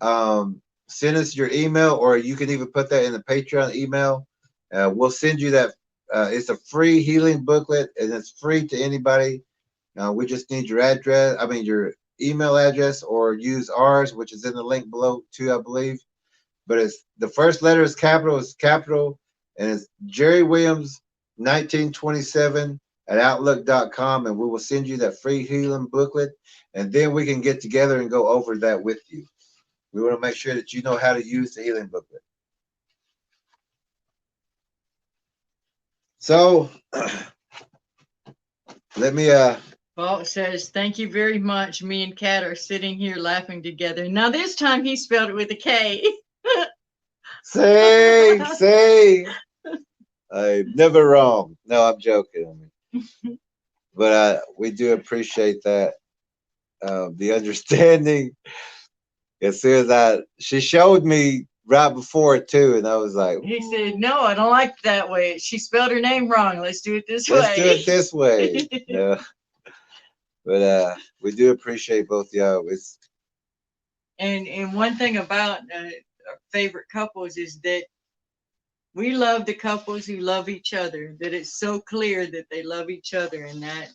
send us your email, or you can even put that in the Patreon email. We'll send you that. It's a free healing booklet, and it's free to anybody. We just need your address. Your email address, or use ours, which is in the link below too, I believe. But it's the first letter is capital, and it's Jerry Williams 1927 at outlook.com, and we will send you that free healing booklet, and then we can get together and go over that with you. We want to make sure that you know how to use the healing booklet. So let me Vault says, thank you very much. Me and Kat are sitting here laughing together. Now this time he spelled it with a K. say I'm never wrong. No, I'm joking. But we do appreciate that, the understanding. As soon as she showed me right before it too, and I was like, He said, "No, I don't like it that way. She spelled her name wrong. Let's do it this let's way." do it this way. No, but we do appreciate both y'all. It's And one thing about our favorite couples is that we love the couples who love each other. That it's so clear that they love each other, and that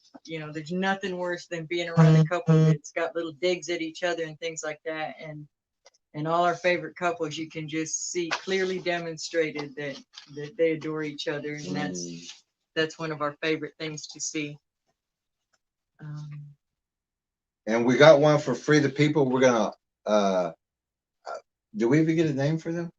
there's nothing worse than being around a couple that's got little digs at each other and things like that. And all our favorite couples, you can just see clearly demonstrated that they adore each other, and that's one of our favorite things to see. and we got one for Free the People. We're gonna do we even get a name for them?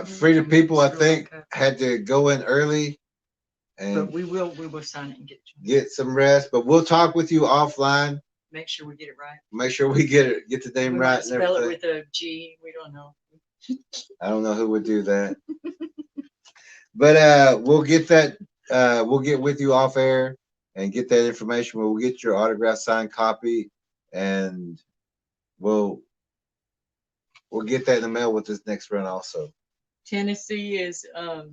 Free the People, I think, had to go in early, But and we will sign it and get some rest. But we'll talk with you offline. make sure we get it right. Make sure we get the name We right. might And spell it everything. with a G. We don't know. I don't know who would do that. But we'll get that. We'll get with you off air and get that information. We'll get your autograph signed copy, and we'll get that in the mail with this next run also. Tennessee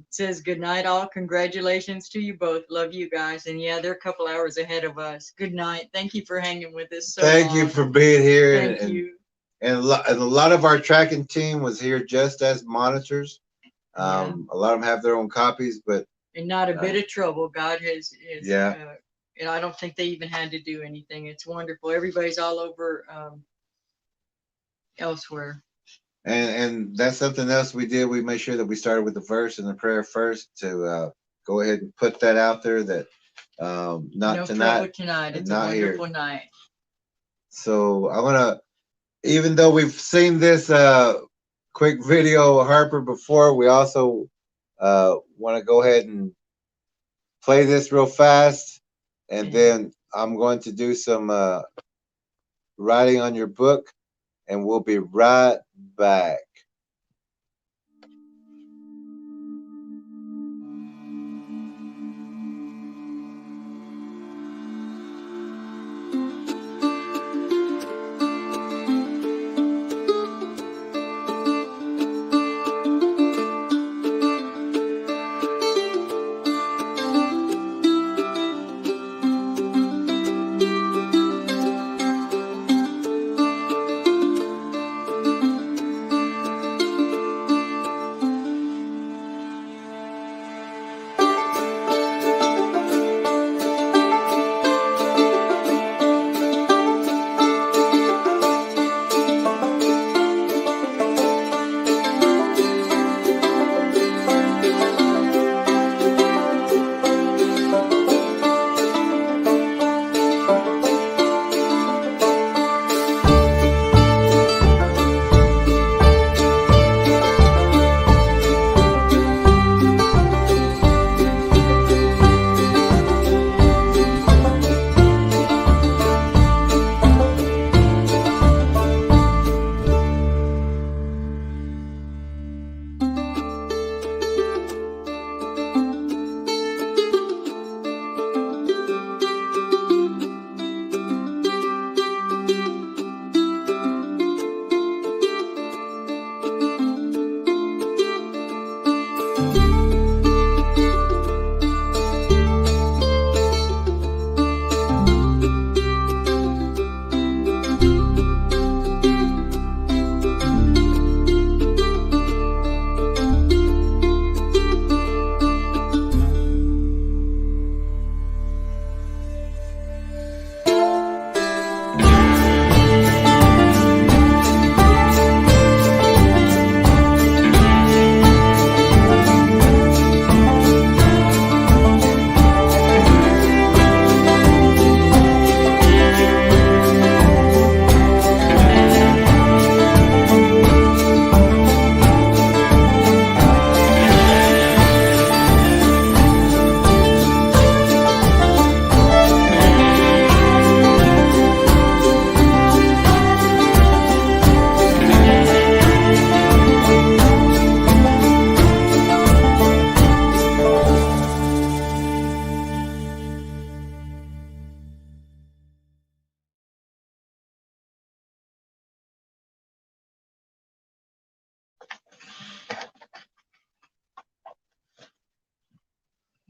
says good night all. Congratulations to you both. Love you guys. And yeah, they're a couple hours ahead of us. Good night. Thank you for hanging with us so Thank long. you for being here. Thank you. And a lot of our tracking team was here just as monitors. A lot of them have their own copies, but And not a bit of trouble. God has yeah. And I don't think they even had to do anything. It's wonderful. Everybody's all over elsewhere. And that's something else we did. We made sure that we started with the verse and the prayer first to go ahead and put that out there that not no tonight. trouble tonight. It's a wonderful night. So I want to, even though we've seen this quick video of Harper before, we also want to go ahead and play this real fast, and then I'm going to do some writing on your book, and we'll be right back.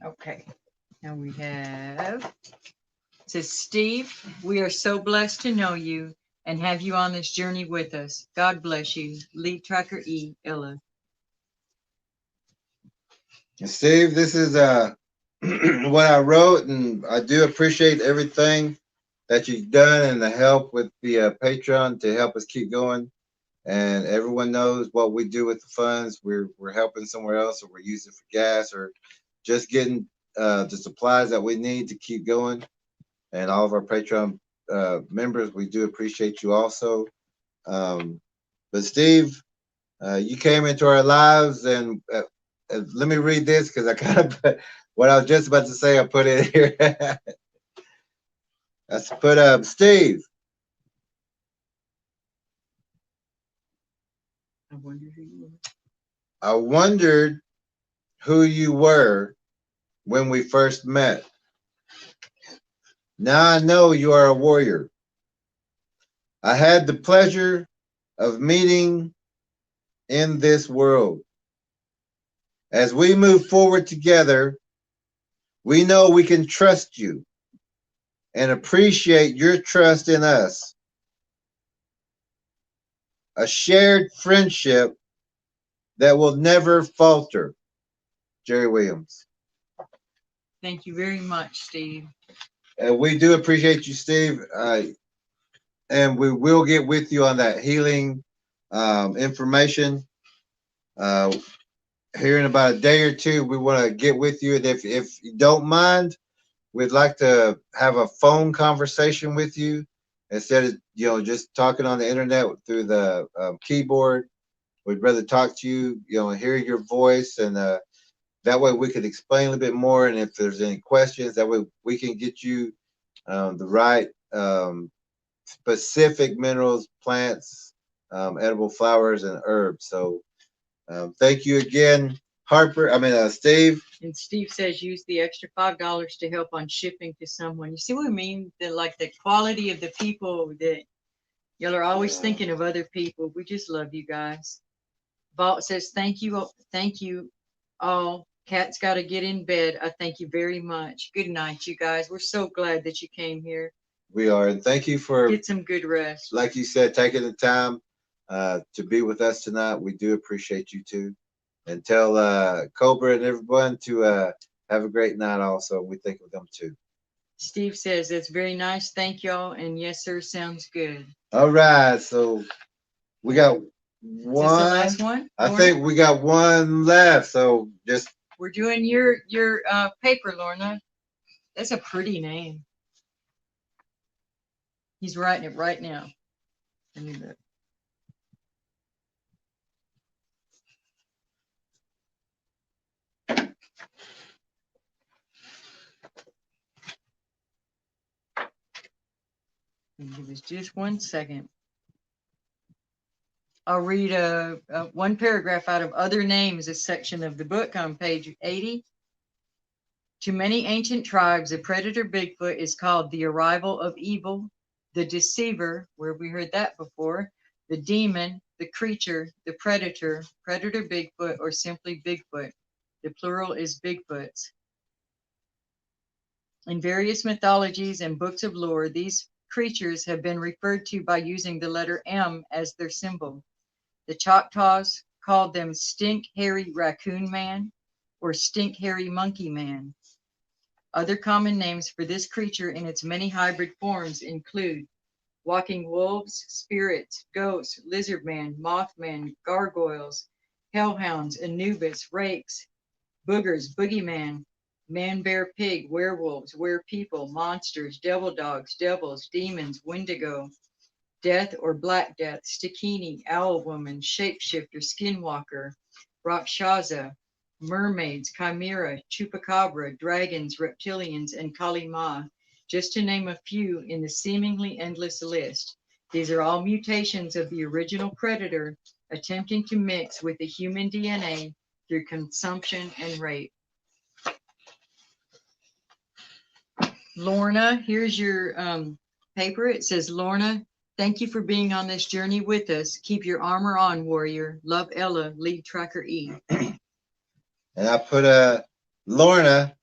Okay. Now we have, it says, Steve, we are so blessed to know you and have you on this journey with us. God bless you. Lead Tracker E, Ella. And Steve, this is what I wrote, and I do appreciate everything that you've done and the help with the Patreon to help us keep going. And everyone knows what we do with the funds. We're helping somewhere else, or we're using for gas, or just getting the supplies that we need to keep going. And all of our Patreon members, we do appreciate you also. But Steve, you came into our lives, and let me read this because I kind of put what I was just about to say. I put it here. I put Steve. I wonder who you are. I wondered who you were when we first met. Now I know you are a warrior. I had the pleasure of meeting in this world. As we move forward together, we know we can trust you and appreciate your trust in us. A shared friendship that will never falter. Jerry Williams. Thank you very much, Steve. And we do appreciate you, Steve. And we will get with you on that healing information. Here in about a day or two, we want to get with you. And if you don't mind, we'd like to have a phone conversation with you instead of just talking on the internet through the keyboard. We'd rather talk to you, hear your voice, and that way we could explain a little bit more. And if there's any questions, that way we can get you the right specific minerals, plants, edible flowers, and herbs. So thank you again, Steve. And Steve says use the extra $5 to help on shipping to someone. You see what I mean? The quality of the people that y'all are always thinking of other people. We just love you guys. Vault says thank you all. Cat's got to get in bed. I thank you very much. Good night, you guys. We're so glad that you came here. We are, and thank you for get some good rest. Like you said, taking the time to be with us tonight. We do appreciate you too. And tell Cobra and everyone to have a great night also. We think of them too. Steve says that's very nice. Thank y'all. And yes, sir, sounds good. All right. So we got one. Is this the last one? I think we got one left. So just we're doing your paper, Lorna. That's a pretty name. He's writing it right now. Let me look. Give us just 1 second. I'll read one paragraph out of Other Names, a section of the book on page 80. To many ancient tribes, a predator Bigfoot is called the arrival of evil, the deceiver, where we heard that before, the demon, the creature, the predator Bigfoot, or simply Bigfoot. The plural is Bigfoots. In various mythologies and books of lore, these creatures have been referred to by using the letter M as their symbol. The Choctaws called them Stink Hairy Raccoon Man or Stink Hairy Monkey Man. Other common names for this creature in its many hybrid forms include walking wolves, spirits, ghosts, lizard man, mothman, gargoyles, hellhounds, Anubis, rakes, boogers, boogeyman, man, bear, pig, werewolves, werepeople, monsters, devil dogs, devils, demons, wendigo, death or black death, stikini, owl woman, shapeshifter, skinwalker, rakshasa, mermaids, chimera, chupacabra, dragons, reptilians, and Kali Ma, just to name a few in the seemingly endless list. These are all mutations of the original predator attempting to mix with the human DNA through consumption and rape. Lorna, here's your paper. It says, Lorna, thank you for being on this journey with us. Keep your armor on, warrior. Love, Ella, Lead Tracker E. And I put Lorna,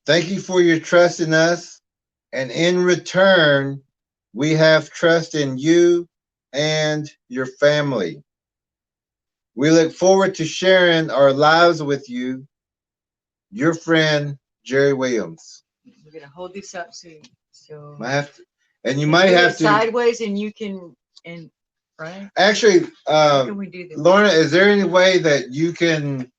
Thank you for your trust in us. And in return, we have trust in you and your family. We look forward to sharing our lives with you, your friend, Jerry Williams. We're gonna hold this up so I have to, and you can might put have it to. sideways, and you can right. Actually, How can we do this? Lorna, is there any way that you can?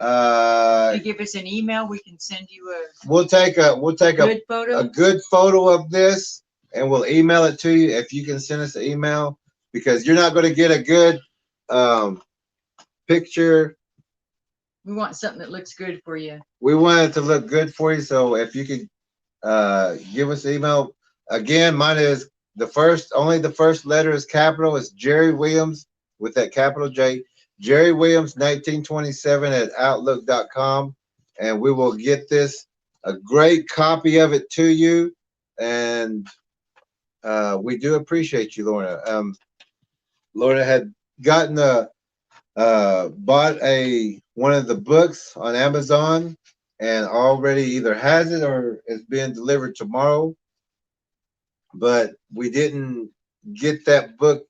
You give us an email, we can send you a We'll take good photo. a good photo of this, and we'll email it to you. If you can send us an email, because you're not going to get a good picture. We want something that looks good for you. We want it to look good for you. So if you could give us an email. Again, mine is only the first letter is capital. It's Jerry Williams with that capital J. Jerry Williams 1927 at outlook.com. And we will get this, a great copy of it to you. And we do appreciate you, Lorna. Lorna had gotten bought one of the books on Amazon and already either has it or is being delivered tomorrow. But we didn't get that book.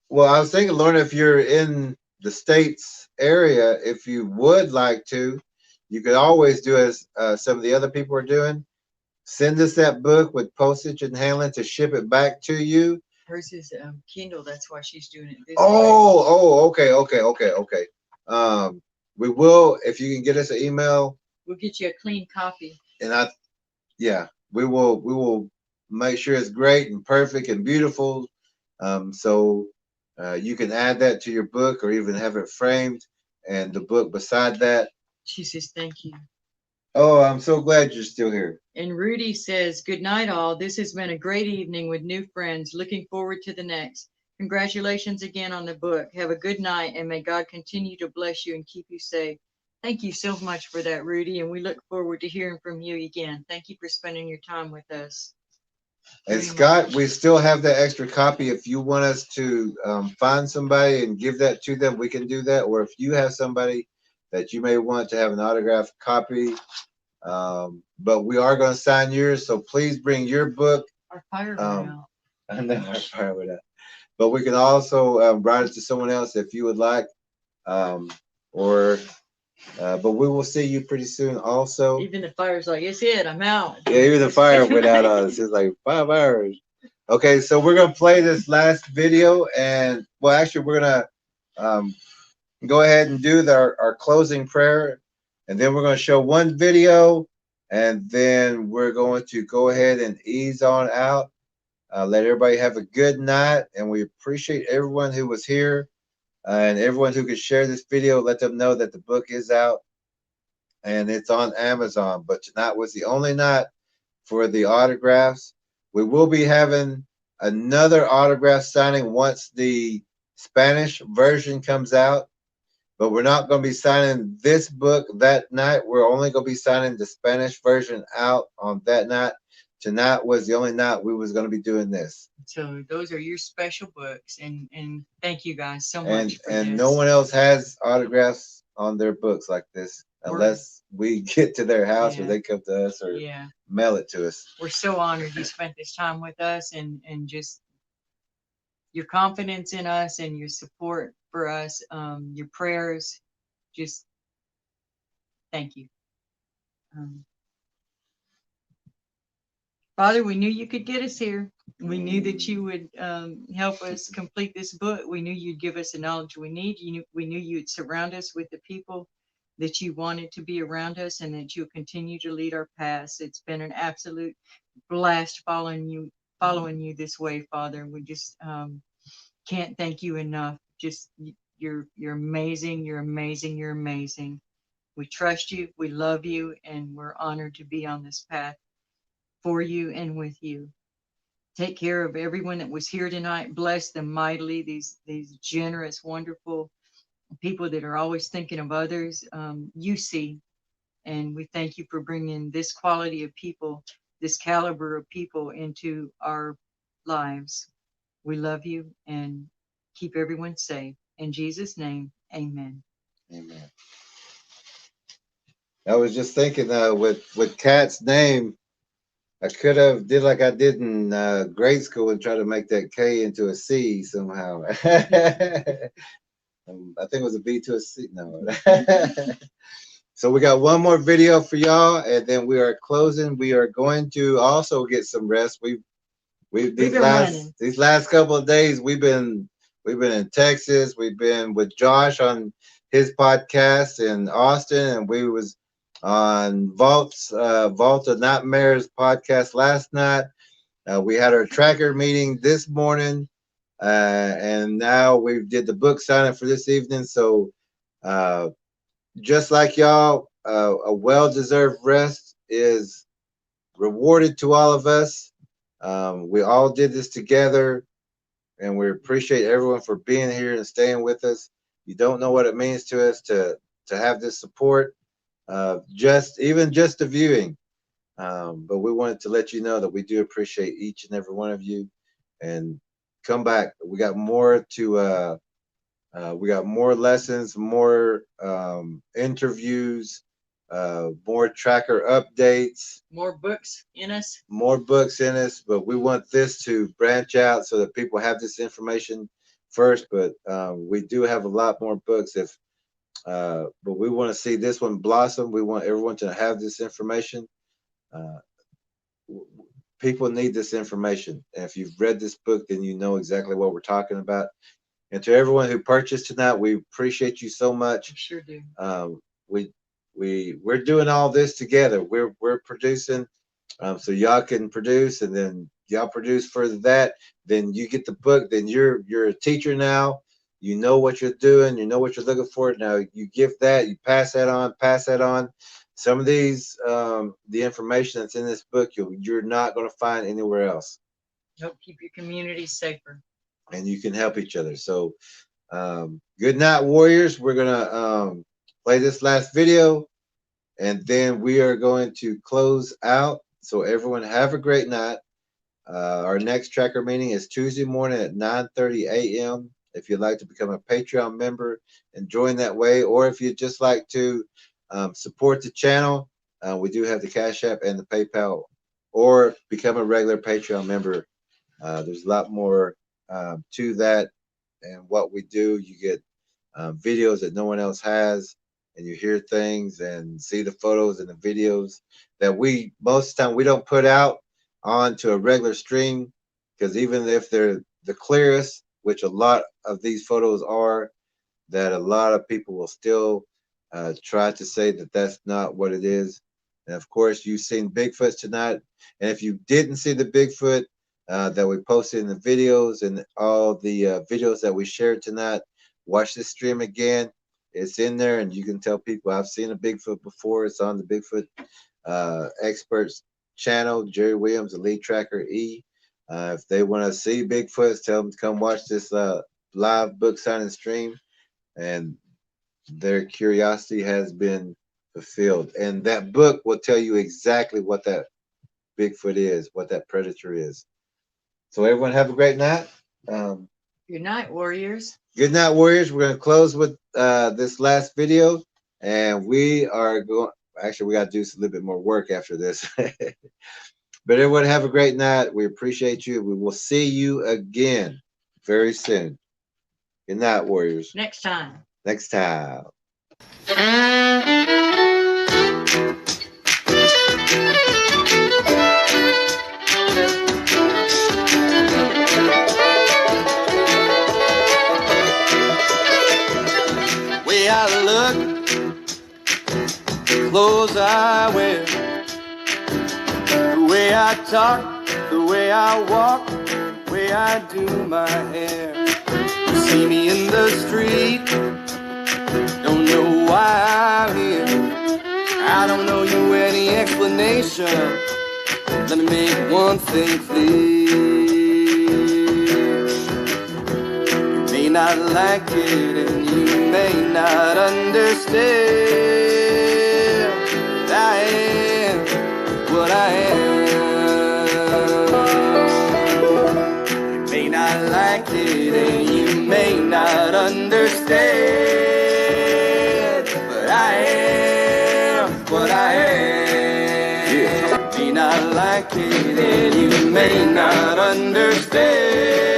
Well, I was thinking, Lorna, if you're in the States area, if you would like to, you could always do as some of the other people are doing. Send us that book with postage and handling to ship it back to you. Hers is Kindle. That's why she's doing it this way. Okay. We will, if you can get us an email. We'll get you a clean copy. And we will make sure it's great and perfect and beautiful. So you can add that to your book or even have it framed and the book beside that. She says, thank you. Oh, I'm so glad you're still here. And Rudy says, good night, all. This has been a great evening with new friends. Looking forward to the next. Congratulations again on the book. Have a good night, and may God continue to bless you and keep you safe. Thank you so much for that, Rudy, and we look forward to hearing from you again. Thank you for spending your time with us. And Scott, we still have that extra copy. If you want us to find somebody and give that to them, we can do that. Or if you have somebody that you may want to have an autographed copy, but we are going to sign yours, so please bring your book. Our fire went out. I know our fire went out. But we can also write it to someone else if you would like. But we will see you pretty soon also. Even the fire's like, it's it, I'm out. Yeah, even the fire went out on us. It's like 5 hours. Okay, so we're going to play this last video. And, well, actually, we're going to go ahead and do our closing prayer. And then we're going to show one video. And then we're going to go ahead and ease on out. Let everybody have a good night. And we appreciate everyone who was here. And everyone who could share this video, let them know that the book is out and it's on Amazon. But tonight was the only night for the autographs. We will be having another autograph signing once the Spanish version comes out. But we're not going to be signing this book that night. We're only going to be signing the Spanish version out on that night. Tonight was the only night we was going to be doing this. So those are your special books, and thank you guys so much for and this. No one else has autographs on their books like this unless we get to their house or they come to us or mail it to us. We're so honored you spent this time with us, and just your confidence in us and your support for us, your prayers. Just thank you. Father, we knew you could get us here. We knew that you would help us complete this book. We knew you'd give us the knowledge we need. We knew you'd surround us with the people that you wanted to be around us, and that you'll continue to lead our paths. It's been an absolute blast following you this way, Father. We just can't thank you enough. Just you're amazing. You're amazing. You're amazing. We trust you. We love you, and we're honored to be on this path for you and with you. Take care of everyone that was here tonight. Bless them mightily. These generous, wonderful people that are always thinking of others. You see, and we thank you for bringing this quality of people, this caliber of people into our lives. We love you and keep everyone safe. In Jesus' name, amen. Amen. I was just thinking with Kat's name, I could have did like I did in grade school and try to make that K into a C somehow. I think it was a B to a C. No. So we got one more video for y'all, and then we are closing. We are going to also get some rest. We've been running. these last couple of days we've been in Texas. We've been with Josh on his podcast in Austin, and we was on Vault of Nightmares podcast last night. We had our tracker meeting this morning, and now we did the book signing for this evening. So just like y'all, a well-deserved rest is rewarded to all of us. We all did this together, and we appreciate everyone for being here and staying with us. You don't know what it means to us to have this support, just the viewing. But we wanted to let you know that we do appreciate each and every one of you, and come back. We got more to. We got more lessons, more interviews, more tracker updates, More books in us. but we want this to branch out so that people have this information first. But we do have a lot more books. But we want to see this one blossom. We want everyone to have this information. People need this information, and if you've read this book, then you know exactly what we're talking about. And to everyone who purchased tonight, we appreciate you so much. Sure do. We're doing all this together. We're producing, so y'all can produce, and then y'all produce further that. Then you get the book. Then you're a teacher now. You know what you're doing. You know what you're looking for. Now you give that. You pass that on. Pass that on. Some of these, the information that's in this book, you're not going to find anywhere else. Help keep your community safer. And you can help each other. So good night, warriors. We're gonna play this last video, and then we are going to close out. So everyone have a great night. Our next tracker meeting is Tuesday morning at 9:30 a.m. If you'd like to become a Patreon member and join that way, or if you'd just like to support the channel, we do have the Cash App and the PayPal, or become a regular Patreon member. There's a lot more to that, and what we do. You get videos that no one else has, and you hear things and see the photos and the videos that we most of the time we don't put out onto a regular stream, because even if they're the clearest, which a lot of these photos are, that a lot of people will still try to say that that's not what it is. And of course, you've seen Bigfoots tonight, and if you didn't see the Bigfoot that we posted in the videos and all the videos that we shared tonight, watch this stream again. It's in there, and you can tell people, I've seen a Bigfoot before. It's on the Bigfoot Experts channel, Jerry Williams, the lead tracker E. If they want to see Bigfoots, tell them to come watch this live book signing stream, and their curiosity has been fulfilled. And that book will tell you exactly what that Bigfoot is, what that predator is. So everyone have a great night. Good night, warriors. Good night, warriors. We're going to close with this last video, and we are going. Actually, we got to do a little bit more work after this. But everyone have a great night. We appreciate you. We will see you again very soon. Good night, warriors. Next time. Next time. Way I look, the clothes I wear, the way I talk, the way I walk, the way I do my hair. You see me in the street, don't know why I'm here. I don't owe you any explanation. Let me make one thing clear. You may not like it and you may not understand. I am what I am. You may not like it and you may not understand, but I am what I am. May not like it and you may not understand.